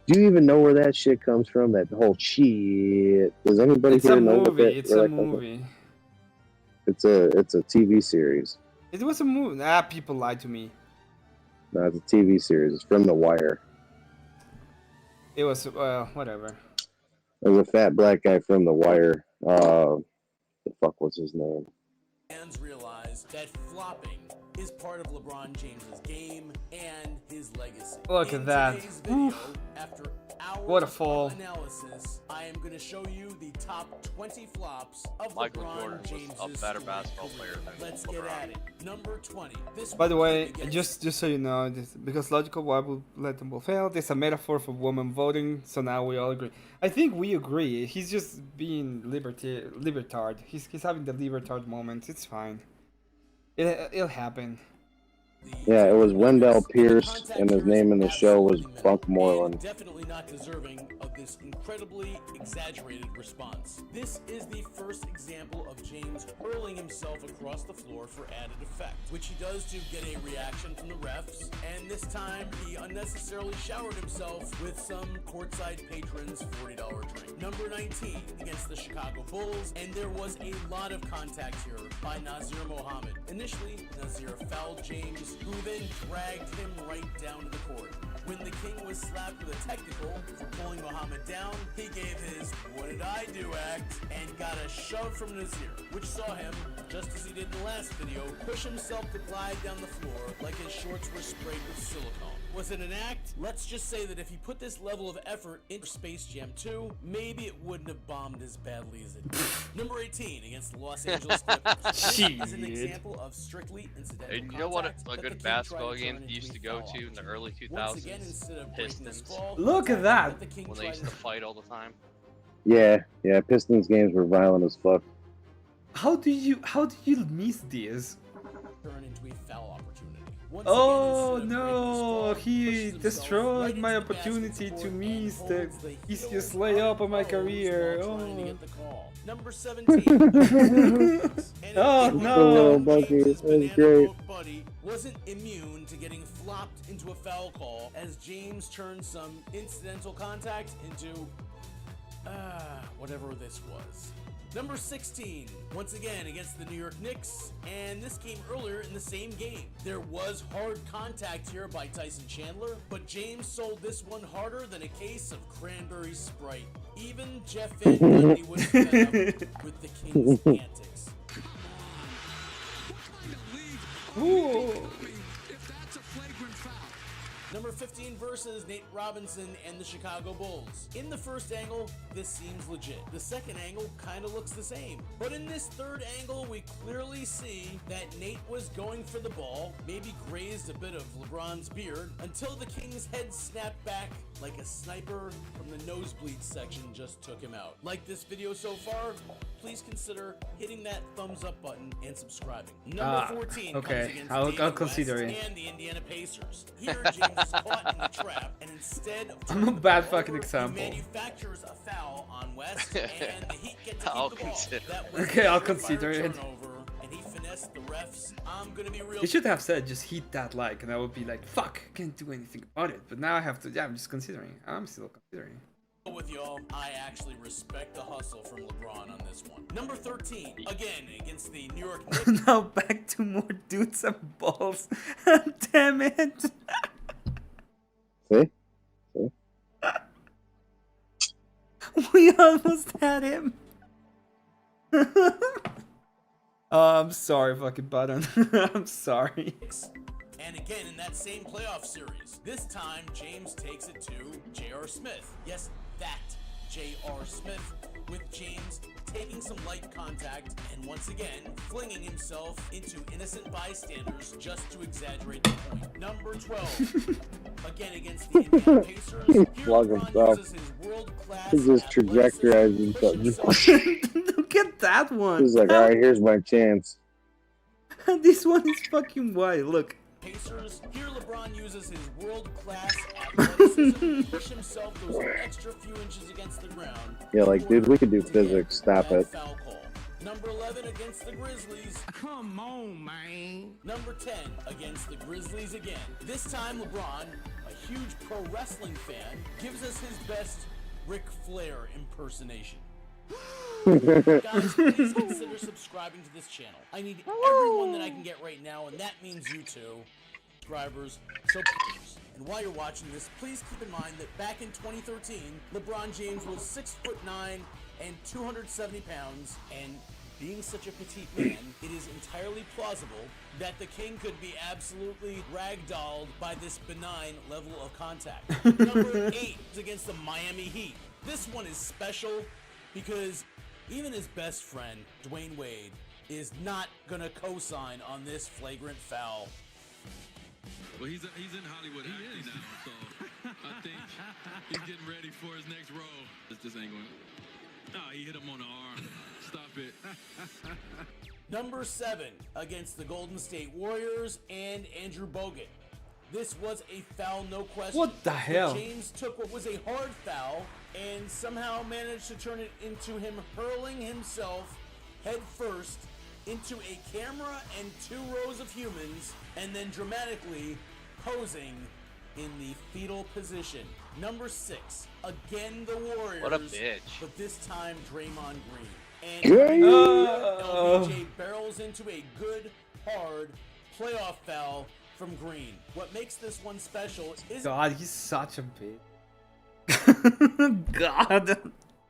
Speaker 5: Do you even know where that shit comes from? That whole shit. Does anybody
Speaker 1: It's
Speaker 5: here
Speaker 1: a
Speaker 5: know what
Speaker 1: movie.
Speaker 5: that,
Speaker 1: It's
Speaker 5: where
Speaker 1: a
Speaker 5: that comes from?
Speaker 1: movie.
Speaker 5: It's a TV series.
Speaker 1: It was a movie. Ah, people lied to me.
Speaker 5: No, it's a TV series. It's from The Wire.
Speaker 1: It was whatever.
Speaker 5: There's a fat black guy from The Wire. The fuck was his name?
Speaker 15: Fans realize that flopping is part of LeBron James's game and his legacy.
Speaker 1: Look at that.
Speaker 15: Today's video,
Speaker 1: Oof.
Speaker 15: after hours
Speaker 1: What a
Speaker 15: of
Speaker 1: fall.
Speaker 15: analysis, I am going to show you the top 20 flops of
Speaker 6: Michael
Speaker 15: LeBron
Speaker 6: Jordan
Speaker 15: James's
Speaker 6: was a better
Speaker 15: career.
Speaker 6: basketball player than
Speaker 15: Let's
Speaker 6: LeBron.
Speaker 15: get at it. Number 20. This
Speaker 1: By the
Speaker 15: one
Speaker 1: way,
Speaker 15: against
Speaker 1: just so you know, because logical why will let them both fail. There's a metaphor for women voting, so now we all agree. I think we agree. He's just being libertard. He's having the libertard moment. It's fine. It'll happen.
Speaker 5: Yeah, it was Wendell Pierce, and his name in the show was Bunk Moreland.
Speaker 15: definitely not deserving of this incredibly exaggerated response. This is the first example of James hurling himself across the floor for added effect, which he does to get a reaction from the refs, and this time he unnecessarily showered himself with some courtside patrons' $40 drink. Number 19 against the Chicago Bulls, and there was a lot of contact here by Nazir Mohammed. Initially, Nazir fouled James, who then dragged him right down to the court. When the King was slapped with a technical for pulling Mohammed down, he gave his "what did I do" act and got a shove from Nazir, which saw him, just as he did in the last video, push himself to glide down the floor like his shorts were sprayed with silicone. Was it an act? Let's just say that if he put this level of effort into Space Jam 2, maybe it wouldn't have bombed as badly as it did. Number 18 against the Los Angeles Clippers. This is an example of strictly incidental
Speaker 6: And you know what
Speaker 15: contact
Speaker 6: a
Speaker 15: that the
Speaker 6: good
Speaker 15: King
Speaker 6: basketball
Speaker 15: tried to
Speaker 6: game
Speaker 15: turn
Speaker 6: he used
Speaker 15: into
Speaker 6: to
Speaker 15: a
Speaker 6: go
Speaker 15: foul
Speaker 6: to in the early
Speaker 15: Once again,
Speaker 6: 2000s?
Speaker 15: instead of breaking this
Speaker 6: Pistons.
Speaker 15: ball,
Speaker 1: Look at that.
Speaker 15: the King
Speaker 6: When they
Speaker 15: tried
Speaker 6: used to fight all the time.
Speaker 5: Yeah, Pistons games were violent as fuck.
Speaker 1: How do you miss this?
Speaker 15: turn into a foul opportunity. Once
Speaker 1: Oh
Speaker 15: again, instead of breaking
Speaker 1: no,
Speaker 15: strong,
Speaker 1: he
Speaker 15: pushes himself
Speaker 1: destroyed
Speaker 15: right
Speaker 1: my
Speaker 15: into the
Speaker 1: opportunity
Speaker 15: basket's
Speaker 1: to
Speaker 15: court
Speaker 1: miss
Speaker 15: and
Speaker 1: the
Speaker 15: holds the
Speaker 1: easiest
Speaker 15: heel
Speaker 1: layup of my
Speaker 15: unopposed
Speaker 1: career.
Speaker 15: while trying to
Speaker 1: Oh.
Speaker 15: get the call. Number 17. And
Speaker 1: Oh
Speaker 15: again,
Speaker 5: The little
Speaker 1: no.
Speaker 5: monkey
Speaker 15: James's
Speaker 5: was
Speaker 15: banana
Speaker 5: great.
Speaker 15: boat buddy wasn't immune to getting flopped into a foul call as James turned some incidental contact into whatever this was. Number 16, once again against the New York Knicks, and this came earlier in the same game. There was hard contact here by Tyson Chandler, but James sold this one harder than a case of cranberry Sprite. Even Jeff Van Gundy was fed up with the Kings' antics.
Speaker 1: Ooh.
Speaker 15: Number 15 versus Nate Robinson and the Chicago Bulls. In the first angle, this seems legit. The second angle kind of looks the same. But in this third angle, we clearly see that Nate was going for the ball, maybe grazed a bit of LeBron's beard, until the King's head snapped back like a sniper from the nosebleed section just took him out. Like this video so far, please consider hitting that thumbs up button and subscribing. Number 14
Speaker 1: okay.
Speaker 15: comes against
Speaker 1: I'll
Speaker 15: David
Speaker 1: consider
Speaker 15: West
Speaker 1: it.
Speaker 15: and the Indiana Pacers. Here, James is caught in the trap, and instead of
Speaker 1: I'm a bad fucking example.
Speaker 15: he manufactures a foul on West, and the Heat get to
Speaker 6: I'll
Speaker 15: keep the ball.
Speaker 6: consider.
Speaker 15: That was
Speaker 1: Okay,
Speaker 15: a
Speaker 1: I'll
Speaker 15: surefire
Speaker 1: consider it.
Speaker 15: turnover, and he finessed the refs. I'm gonna be real.
Speaker 1: You should have said just hit that like, and I would be like, fuck, can't do anything about it. But now I have to. Yeah, I'm just considering. I'm still considering.
Speaker 15: With y'all, I actually respect the hustle from LeBron on this one. Number 13, again against the New York Knicks.
Speaker 1: Now back to more dudes and balls. Damn it.
Speaker 5: See?
Speaker 1: We almost had him. Oh, I'm sorry, fucking button. I'm sorry.
Speaker 15: And again in that same playoff series. This time, James takes it to J.R. Smith. Yes, that J.R. Smith, with James taking some light contact and once again flinging himself into innocent bystanders just to exaggerate the point. Number 12, again against the Indiana Pacers. Here
Speaker 5: Plug
Speaker 15: LeBron
Speaker 5: himself.
Speaker 15: uses his world-class
Speaker 5: He's just trajectorizing something.
Speaker 1: Look at that one.
Speaker 5: He's like, alright, here's my chance.
Speaker 1: This one is fucking wild. Look.
Speaker 15: Pacers. Here LeBron uses his world-class athleticism to push himself those extra few inches against the ground.
Speaker 5: Yeah, like, dude, we could do physics. Stop it.
Speaker 15: Foul call. Number 11 against the Grizzlies. Come on, man. Number 10 against the Grizzlies again. This time LeBron, a huge pro wrestling fan, gives us his best Ric Flair impersonation. Guys, please consider subscribing to this channel. I need everyone that I can get right now, and that means you too, subscribers. So please. And while you're watching this, please keep in mind that back in 2013, LeBron James was 6'9" and 270 pounds, and being such a petite man, it is entirely plausible that the King could be absolutely ragdolled by this benign level of contact. Number 8 is against the Miami Heat. This one is special because even his best friend, Dwayne Wade, is not gonna co-sign on this flagrant foul.
Speaker 16: Well, he's in Hollywood acting now, so I think he's getting ready for his next role. This ain't going. No, he hit him on the arm. Stop it.
Speaker 15: Number 7 against the Golden State Warriors and Andrew Bogut. This was a foul, no question.
Speaker 1: What the hell?
Speaker 15: But James took what was a hard foul and somehow managed to turn it into him hurling himself head first into a camera and 2 rows of humans, and then dramatically posing in the fetal position. Number 6, again the Warriors.
Speaker 6: What a bitch.
Speaker 15: But this time Draymond Green. And
Speaker 1: Oh.
Speaker 15: LBJ barrels into a good, hard playoff foul from Green. What makes this one special is
Speaker 1: God, he's such a bitch. God,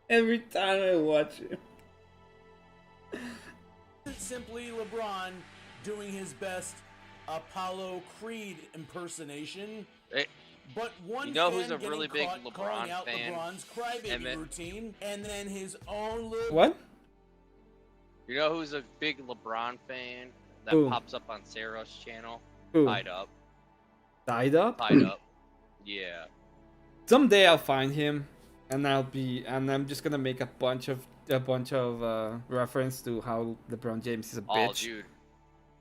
Speaker 1: every time I watch him.
Speaker 15: isn't simply LeBron doing his best Apollo Creed impersonation,
Speaker 6: Hey,
Speaker 15: but one
Speaker 6: you know
Speaker 15: fan
Speaker 6: who's a
Speaker 15: getting
Speaker 6: really big
Speaker 15: caught
Speaker 6: LeBron
Speaker 15: calling out
Speaker 6: fan?
Speaker 15: LeBron's crybaby
Speaker 6: Emmett.
Speaker 15: routine, and then his own little
Speaker 1: What?
Speaker 6: You know who's a big LeBron fan that
Speaker 1: Who?
Speaker 6: pops up on Sarah's channel?
Speaker 1: Who?
Speaker 6: Tied Up.
Speaker 1: Tied up?
Speaker 6: Tied Up. Yeah.
Speaker 1: Someday I'll find him, and I'm just gonna make a bunch of reference to how LeBron James is a
Speaker 6: Oh,
Speaker 1: bitch.
Speaker 6: dude.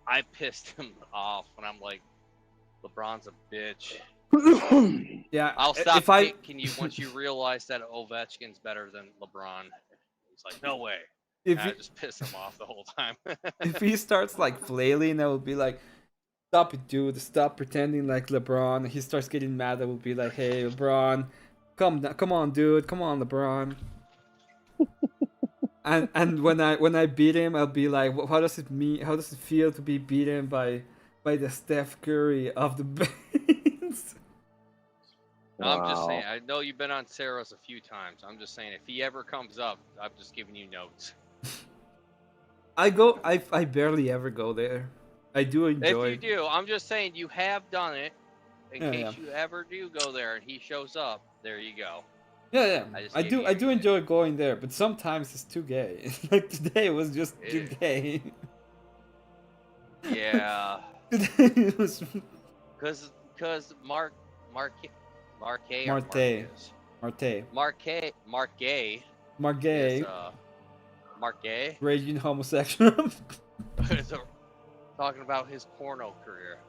Speaker 6: I pissed him off when I'm like, LeBron's a bitch.
Speaker 1: Yeah,
Speaker 6: I'll stop
Speaker 1: if I
Speaker 6: picking you once you realize that Ovechkin's better than LeBron. He's like, no way.
Speaker 1: if
Speaker 6: And I
Speaker 1: he,
Speaker 6: just piss him off the whole time.
Speaker 1: if he starts like flailing, I will be like, "Stop it, dude! Stop pretending like LeBron." He starts getting mad. I will be like, "Hey, LeBron, come on, dude, come on, LeBron." And when I beat him, I'll be like, "How does it mean? How does it feel to be beaten by the Steph Curry of the Baines?"
Speaker 6: I'm just saying, I know you've been on Saros a few times. I'm just saying, if he ever comes up, I'm just giving you notes.
Speaker 1: I barely ever go there. I do enjoy.
Speaker 6: If you do, I'm just saying you have done it. In
Speaker 1: Yeah,
Speaker 6: case
Speaker 1: yeah.
Speaker 6: you ever do go there and he shows up, there you go.
Speaker 1: Yeah,
Speaker 6: I just
Speaker 1: I
Speaker 6: gave
Speaker 1: do.
Speaker 6: you
Speaker 1: I do
Speaker 6: your-
Speaker 1: enjoy going there, but sometimes it's too gay. Like today was just too gay.
Speaker 6: Yeah.
Speaker 1: Today it was
Speaker 6: Cause Mark
Speaker 1: Marte.
Speaker 6: is
Speaker 1: Margay.
Speaker 6: Marquet
Speaker 1: Raging homosexual.
Speaker 6: is talking about his porno career.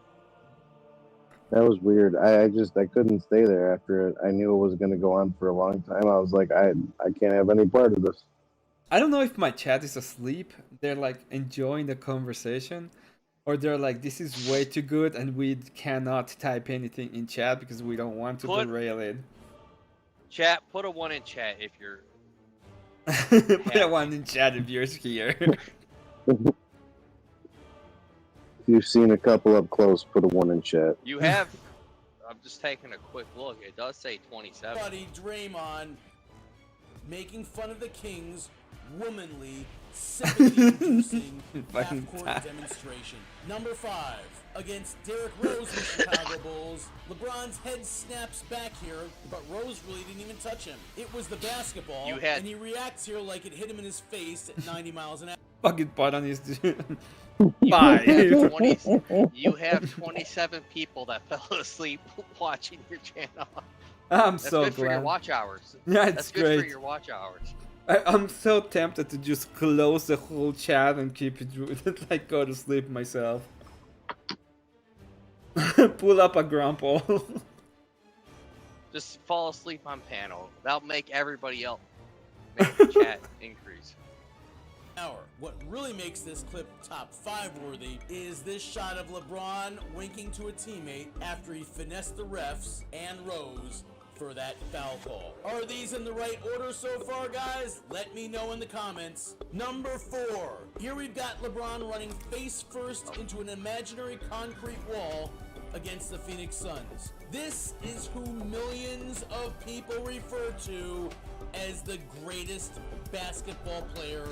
Speaker 5: That was weird. I couldn't stay there after it. I knew it was going to go on for a long time. I was like, I can't have any part of this.
Speaker 1: I don't know if my chat is asleep. They're like enjoying the conversation, or they're like, "This is way too good, and we cannot type anything in chat because we don't want to derail it."
Speaker 6: Chat, put a 1 in chat if you're.
Speaker 1: Put a 1 in chat if you're here.
Speaker 5: If you've seen a couple up close, put a 1 in chat.
Speaker 6: You have. I'm just taking a quick look. It does say 27.
Speaker 15: Buddy Draymond making fun of the Kings' womanly, sympathy-inducing half-court demonstration. Number 5. Against Derrick Rose of the Chicago Bulls, LeBron's head snaps back here, but Rose really didn't even touch him. It was the basketball, and he reacts here like it hit him in his face at 90 miles an hour.
Speaker 1: Fucking butt on his.
Speaker 6: Bye.
Speaker 1: Bye.
Speaker 6: You have 27 people that fell asleep watching your channel.
Speaker 1: I'm
Speaker 6: That's
Speaker 1: so
Speaker 6: good for your
Speaker 1: glad.
Speaker 6: watch hours.
Speaker 1: Yeah, it's
Speaker 6: That's good
Speaker 1: great.
Speaker 6: for your watch hours.
Speaker 1: I'm so tempted to just close the whole chat and keep it like go to sleep myself. Pull up a grumple.
Speaker 6: Just fall asleep on panel. That'll make everybody else make the chat increase.
Speaker 15: What really makes this clip top 5 worthy is this shot of LeBron winking to a teammate after he finessed the refs and Rose for that foul call. Are these in the right order so far, guys? Let me know in the comments. Number 4. Here we've got LeBron running face first into an imaginary concrete wall against the Phoenix Suns. This is who millions of people refer to as the greatest basketball player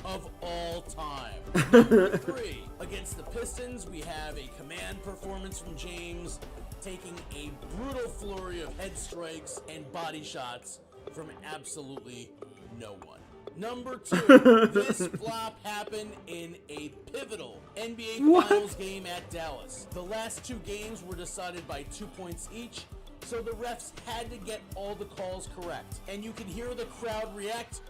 Speaker 15: of all time. Number 3, against the Pistons, we have a command performance from James, taking a brutal flurry of head strikes and body shots from absolutely no one. Number 2, this flop happened in a pivotal NBA Finals game at Dallas. The last 2 games were decided by 2 points each, so the refs had to get all the calls correct. And you can hear the crowd react.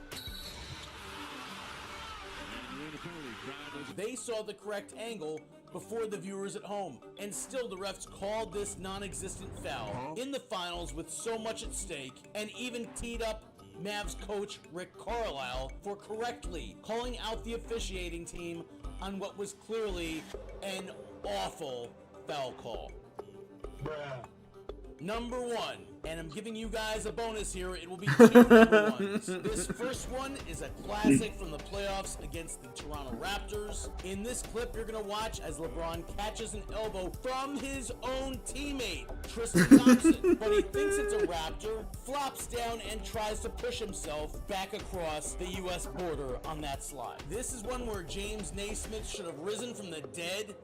Speaker 15: They saw the correct angle before the viewers at home, and still the refs called this non-existent foul in the finals with so much at stake, and even teed up Mavs coach Rick Carlisle for correctly calling out the officiating team on what was clearly an awful foul call. Number 1, and I'm giving you guys a bonus here. It will be 2 number 1s. This first one is a classic from the playoffs against the Toronto Raptors. In this clip, you're going to watch as LeBron catches an elbow from his own teammate, Tristan Thompson. But he thinks it's a Raptor, flops down, and tries to push himself back across the U.S. border on that slide. This is one where James Naismith should have risen from the dead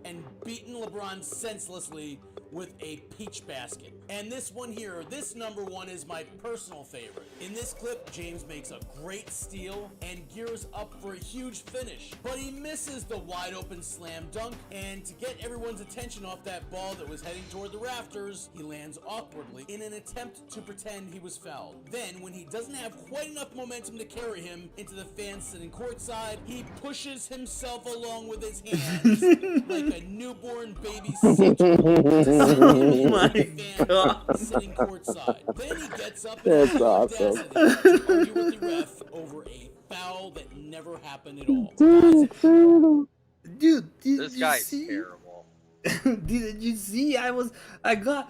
Speaker 15: and beaten LeBron senselessly with a peach basket. And this one here, this number one is my personal favorite. In this clip, James makes a great steal and gears up for a huge finish, but he misses the wide open slam dunk, and to get everyone's attention off that ball that was heading toward the rafters, he lands awkwardly in an attempt to pretend he was fouled. Then, when he doesn't have quite enough momentum to carry him into the fans sitting courtside, he pushes himself along with his hands like a newborn baby
Speaker 1: Oh my god.
Speaker 15: sitting courtside. Then he gets up and has
Speaker 5: That's
Speaker 15: the
Speaker 5: awesome.
Speaker 15: audacity to argue with the ref over a foul that never happened at all.
Speaker 1: Dude, did
Speaker 6: This
Speaker 1: you
Speaker 6: guy's
Speaker 1: see?
Speaker 6: terrible.
Speaker 1: Did you see? I got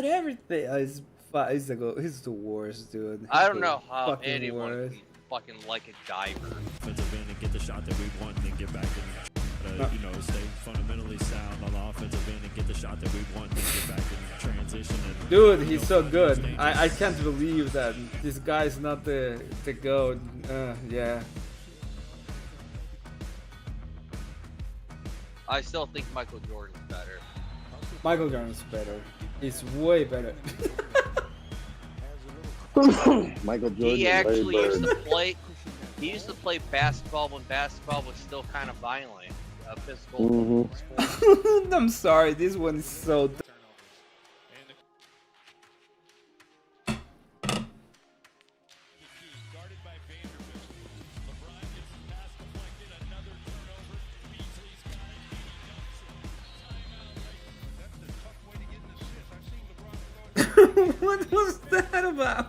Speaker 1: everything. He's the worst, dude.
Speaker 6: I
Speaker 1: He's
Speaker 6: don't
Speaker 1: the
Speaker 6: know how
Speaker 1: fucking
Speaker 6: anyone
Speaker 1: worst.
Speaker 6: can fucking like a diver.
Speaker 17: Offensive end and get the shot that we want and then get back and, you know, stay fundamentally sound on the offensive end and get the shot that we want and then get back in transition. And,
Speaker 1: Dude, he's so good. I can't believe that this guy's not the GOAT. Yeah.
Speaker 6: I still think Michael Jordan's better.
Speaker 1: Michael Jordan's better. He's way better.
Speaker 5: Michael Jordan.
Speaker 6: He actually
Speaker 5: Larry
Speaker 6: used
Speaker 5: Bird.
Speaker 6: to play. He used to play basketball when basketball was still kind of violent, a physical sport.
Speaker 1: I'm sorry, this one is so. What was that about?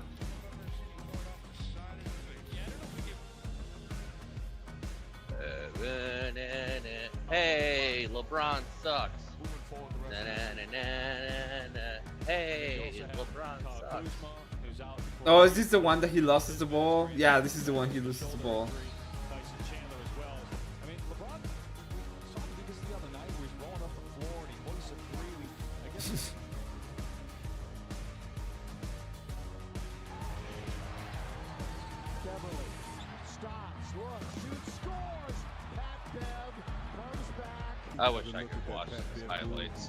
Speaker 6: Hey, LeBron sucks. Na, na, na, na, na. Hey, LeBron sucks.
Speaker 1: Oh, is this the one that he loses the ball? Yeah, this is the one he loses the ball.
Speaker 6: I wish I could watch these highlights.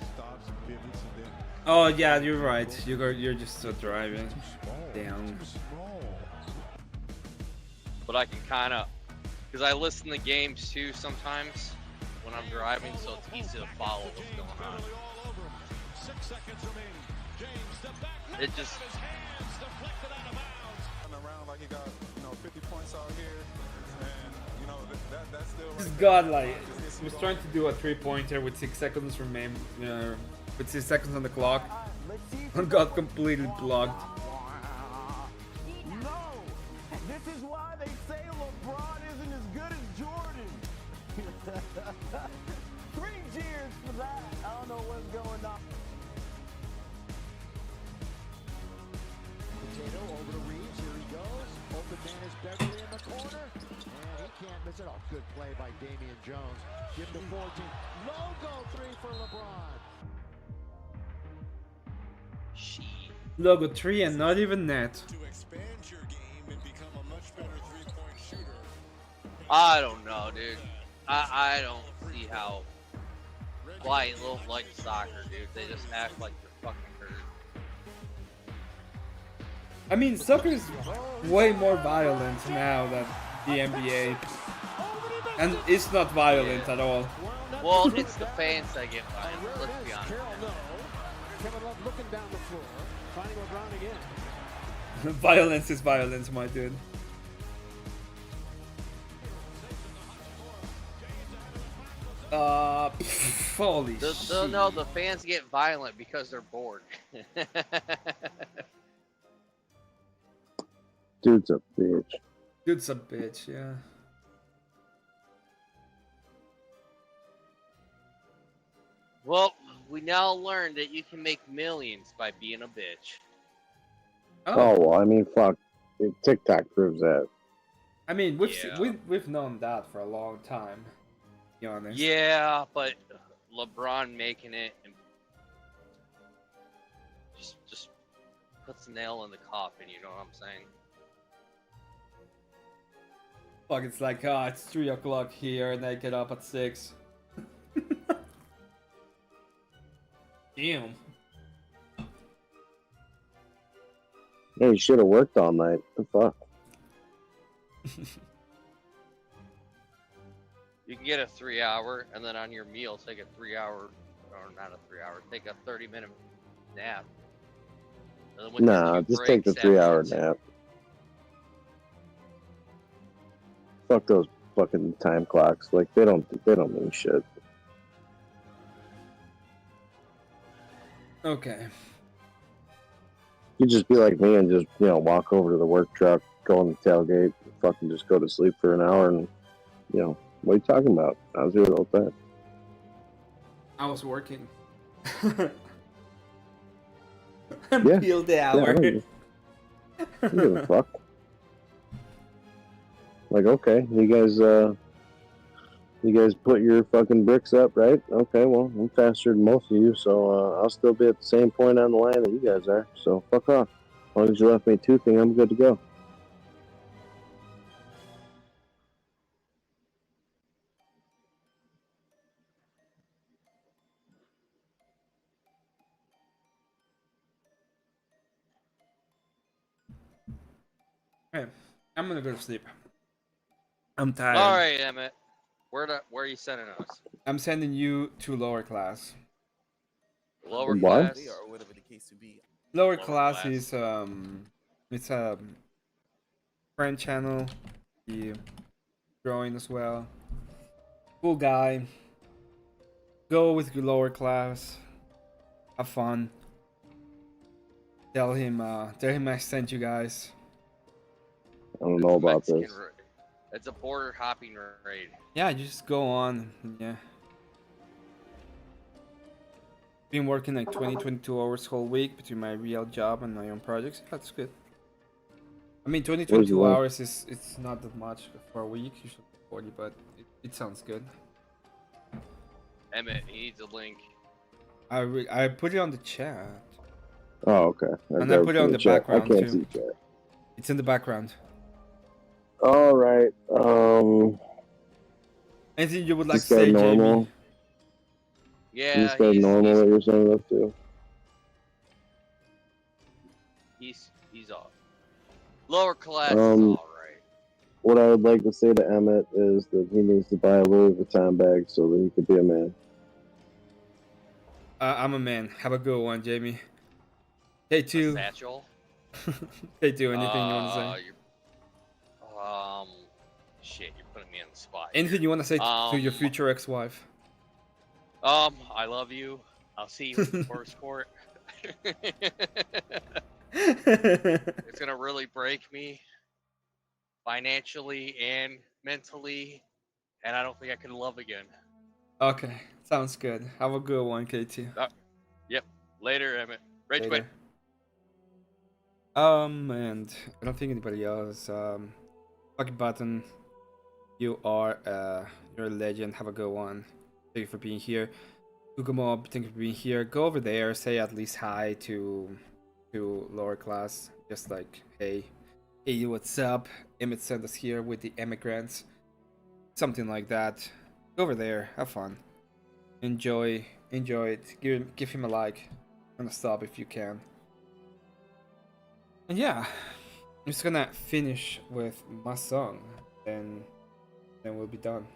Speaker 1: Oh yeah, you're right. You're just so driving. Damn.
Speaker 6: But I can kind of, because I listen to games too sometimes when I'm driving, so it's easy to follow what's going on. It just.
Speaker 1: This god like was trying to do a 3-pointer with 6 seconds remain, with 6 seconds on the clock, and got completely blocked.
Speaker 18: No! This is why they say LeBron isn't as good as Jordan. 3 cheers for that. I don't know what's going on. Potato over to Reeves. Here he goes. Open man is Beverly in the corner. And he can't miss it. Oh, good play by Damian Jones. Give him the 14. Logo 3 for LeBron.
Speaker 1: Logo 3 and not even net.
Speaker 6: I don't know, dude. I don't see how. Why it looks like soccer, dude. They just act like they're fucking hurt.
Speaker 1: I mean, soccer is way more violent now than the NBA, and it's not violent at all.
Speaker 6: Well, it's the fans that get violent. Let's be honest.
Speaker 18: Kevin Love looking down the floor, finding LeBron again.
Speaker 1: Violence is violence, my dude. Holy shit.
Speaker 6: No, the fans get violent because they're bored.
Speaker 5: Dude's a bitch.
Speaker 1: Dude's a bitch, yeah.
Speaker 6: Well, we now learn that you can make millions by being a bitch.
Speaker 5: Oh, well, I mean, fuck. TikTok proves that.
Speaker 1: I mean, we've known that for a long time. To be honest.
Speaker 6: Yeah, but LeBron making it and just puts a nail in the coffin. You know what I'm saying?
Speaker 1: Fuck, it's like, it's 3 o'clock here, and I get up at 6. Damn.
Speaker 5: Yeah, you should have worked all night. What the fuck?
Speaker 6: You can get a 3-hour, and then on your meal, take a 3-hour, or not a 3-hour, take a 30-minute nap. And then with your
Speaker 5: Nah,
Speaker 6: two
Speaker 5: just take the
Speaker 6: breaks
Speaker 5: 3-hour
Speaker 6: afterwards-
Speaker 5: nap. Fuck those fucking time clocks. Like they don't mean shit.
Speaker 1: Okay.
Speaker 5: You just be like me and just walk over to the work truck, go on the tailgate, fucking just go to sleep for an hour, and what are you talking about? I was here the whole time.
Speaker 1: I was working.
Speaker 5: Yeah.
Speaker 1: Until the
Speaker 5: Yeah,
Speaker 1: hour.
Speaker 5: I don't give a fuck. Like, okay, you guys put your fucking bricks up, right? Okay, well, I'm faster than most of you, so I'll still be at the same point on the line that you guys are. So fuck off. As long as you left me toothing, I'm good to go.
Speaker 1: Hey, I'm gonna go to sleep. I'm tired.
Speaker 6: All right, Emmett. Where are you sending us?
Speaker 1: I'm sending you to lower class.
Speaker 6: Lower
Speaker 5: What?
Speaker 6: class?
Speaker 1: Lower class is it's a friend channel. He drawing as well. Cool guy. Go with your lower class. Have fun. Tell him I sent you guys.
Speaker 5: I don't know about
Speaker 6: Mexican
Speaker 5: this.
Speaker 6: It's a border hopping raid.
Speaker 1: Yeah, just go on. Yeah. Been working like 22 hours whole week between my real job and my own projects. That's good. I mean, 22
Speaker 5: work?
Speaker 1: hours it's not that much for a week. Usually 40, but it sounds good.
Speaker 6: Emmett, he needs a link.
Speaker 1: I put it on the chat.
Speaker 5: Oh, okay.
Speaker 1: And I put it on the
Speaker 5: chat.
Speaker 1: background
Speaker 5: I can't
Speaker 1: too.
Speaker 5: see chat.
Speaker 1: It's in the background.
Speaker 5: All right.
Speaker 1: Anything you would like
Speaker 5: This
Speaker 1: to
Speaker 5: guy
Speaker 1: say,
Speaker 5: normal.
Speaker 1: Jamie?
Speaker 6: Yeah,
Speaker 5: This guy normal that you're saying that to.
Speaker 6: he's off. Lower class is
Speaker 5: Um,
Speaker 6: all right.
Speaker 5: What I would like to say to Emmett is that he needs to buy a Louis Vuitton bag so that he could be a man.
Speaker 1: I'm a man. Have a good one, Jamie. K2.
Speaker 6: Satchel.
Speaker 1: K2, anything you want to say?
Speaker 6: Shit, you're putting me on the spot.
Speaker 1: Anything you want to say to your future ex-wife?
Speaker 6: I love you. I'll see you at the first court. It's gonna really break me financially and mentally, and I don't think I can love again.
Speaker 1: Okay, sounds good. Have a good one, KT.
Speaker 6: Yep. Later, Emmett. Rage quit.
Speaker 1: Later. And I don't think anybody else. Fucking Button, you're a legend. Have a good one. Thank you for being here. Google Mob, thank you for being here. Go over there, say at least hi to lower class. Just like, hey, what's up? Emmett sent us here with the immigrants. Something like that. Go over there, have fun. Enjoy it. Give him a like and a sub if you can. And yeah, I'm just gonna finish with my song, and then we'll be done.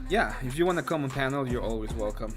Speaker 1: Yeah, if you want to come on panel, you're always welcome.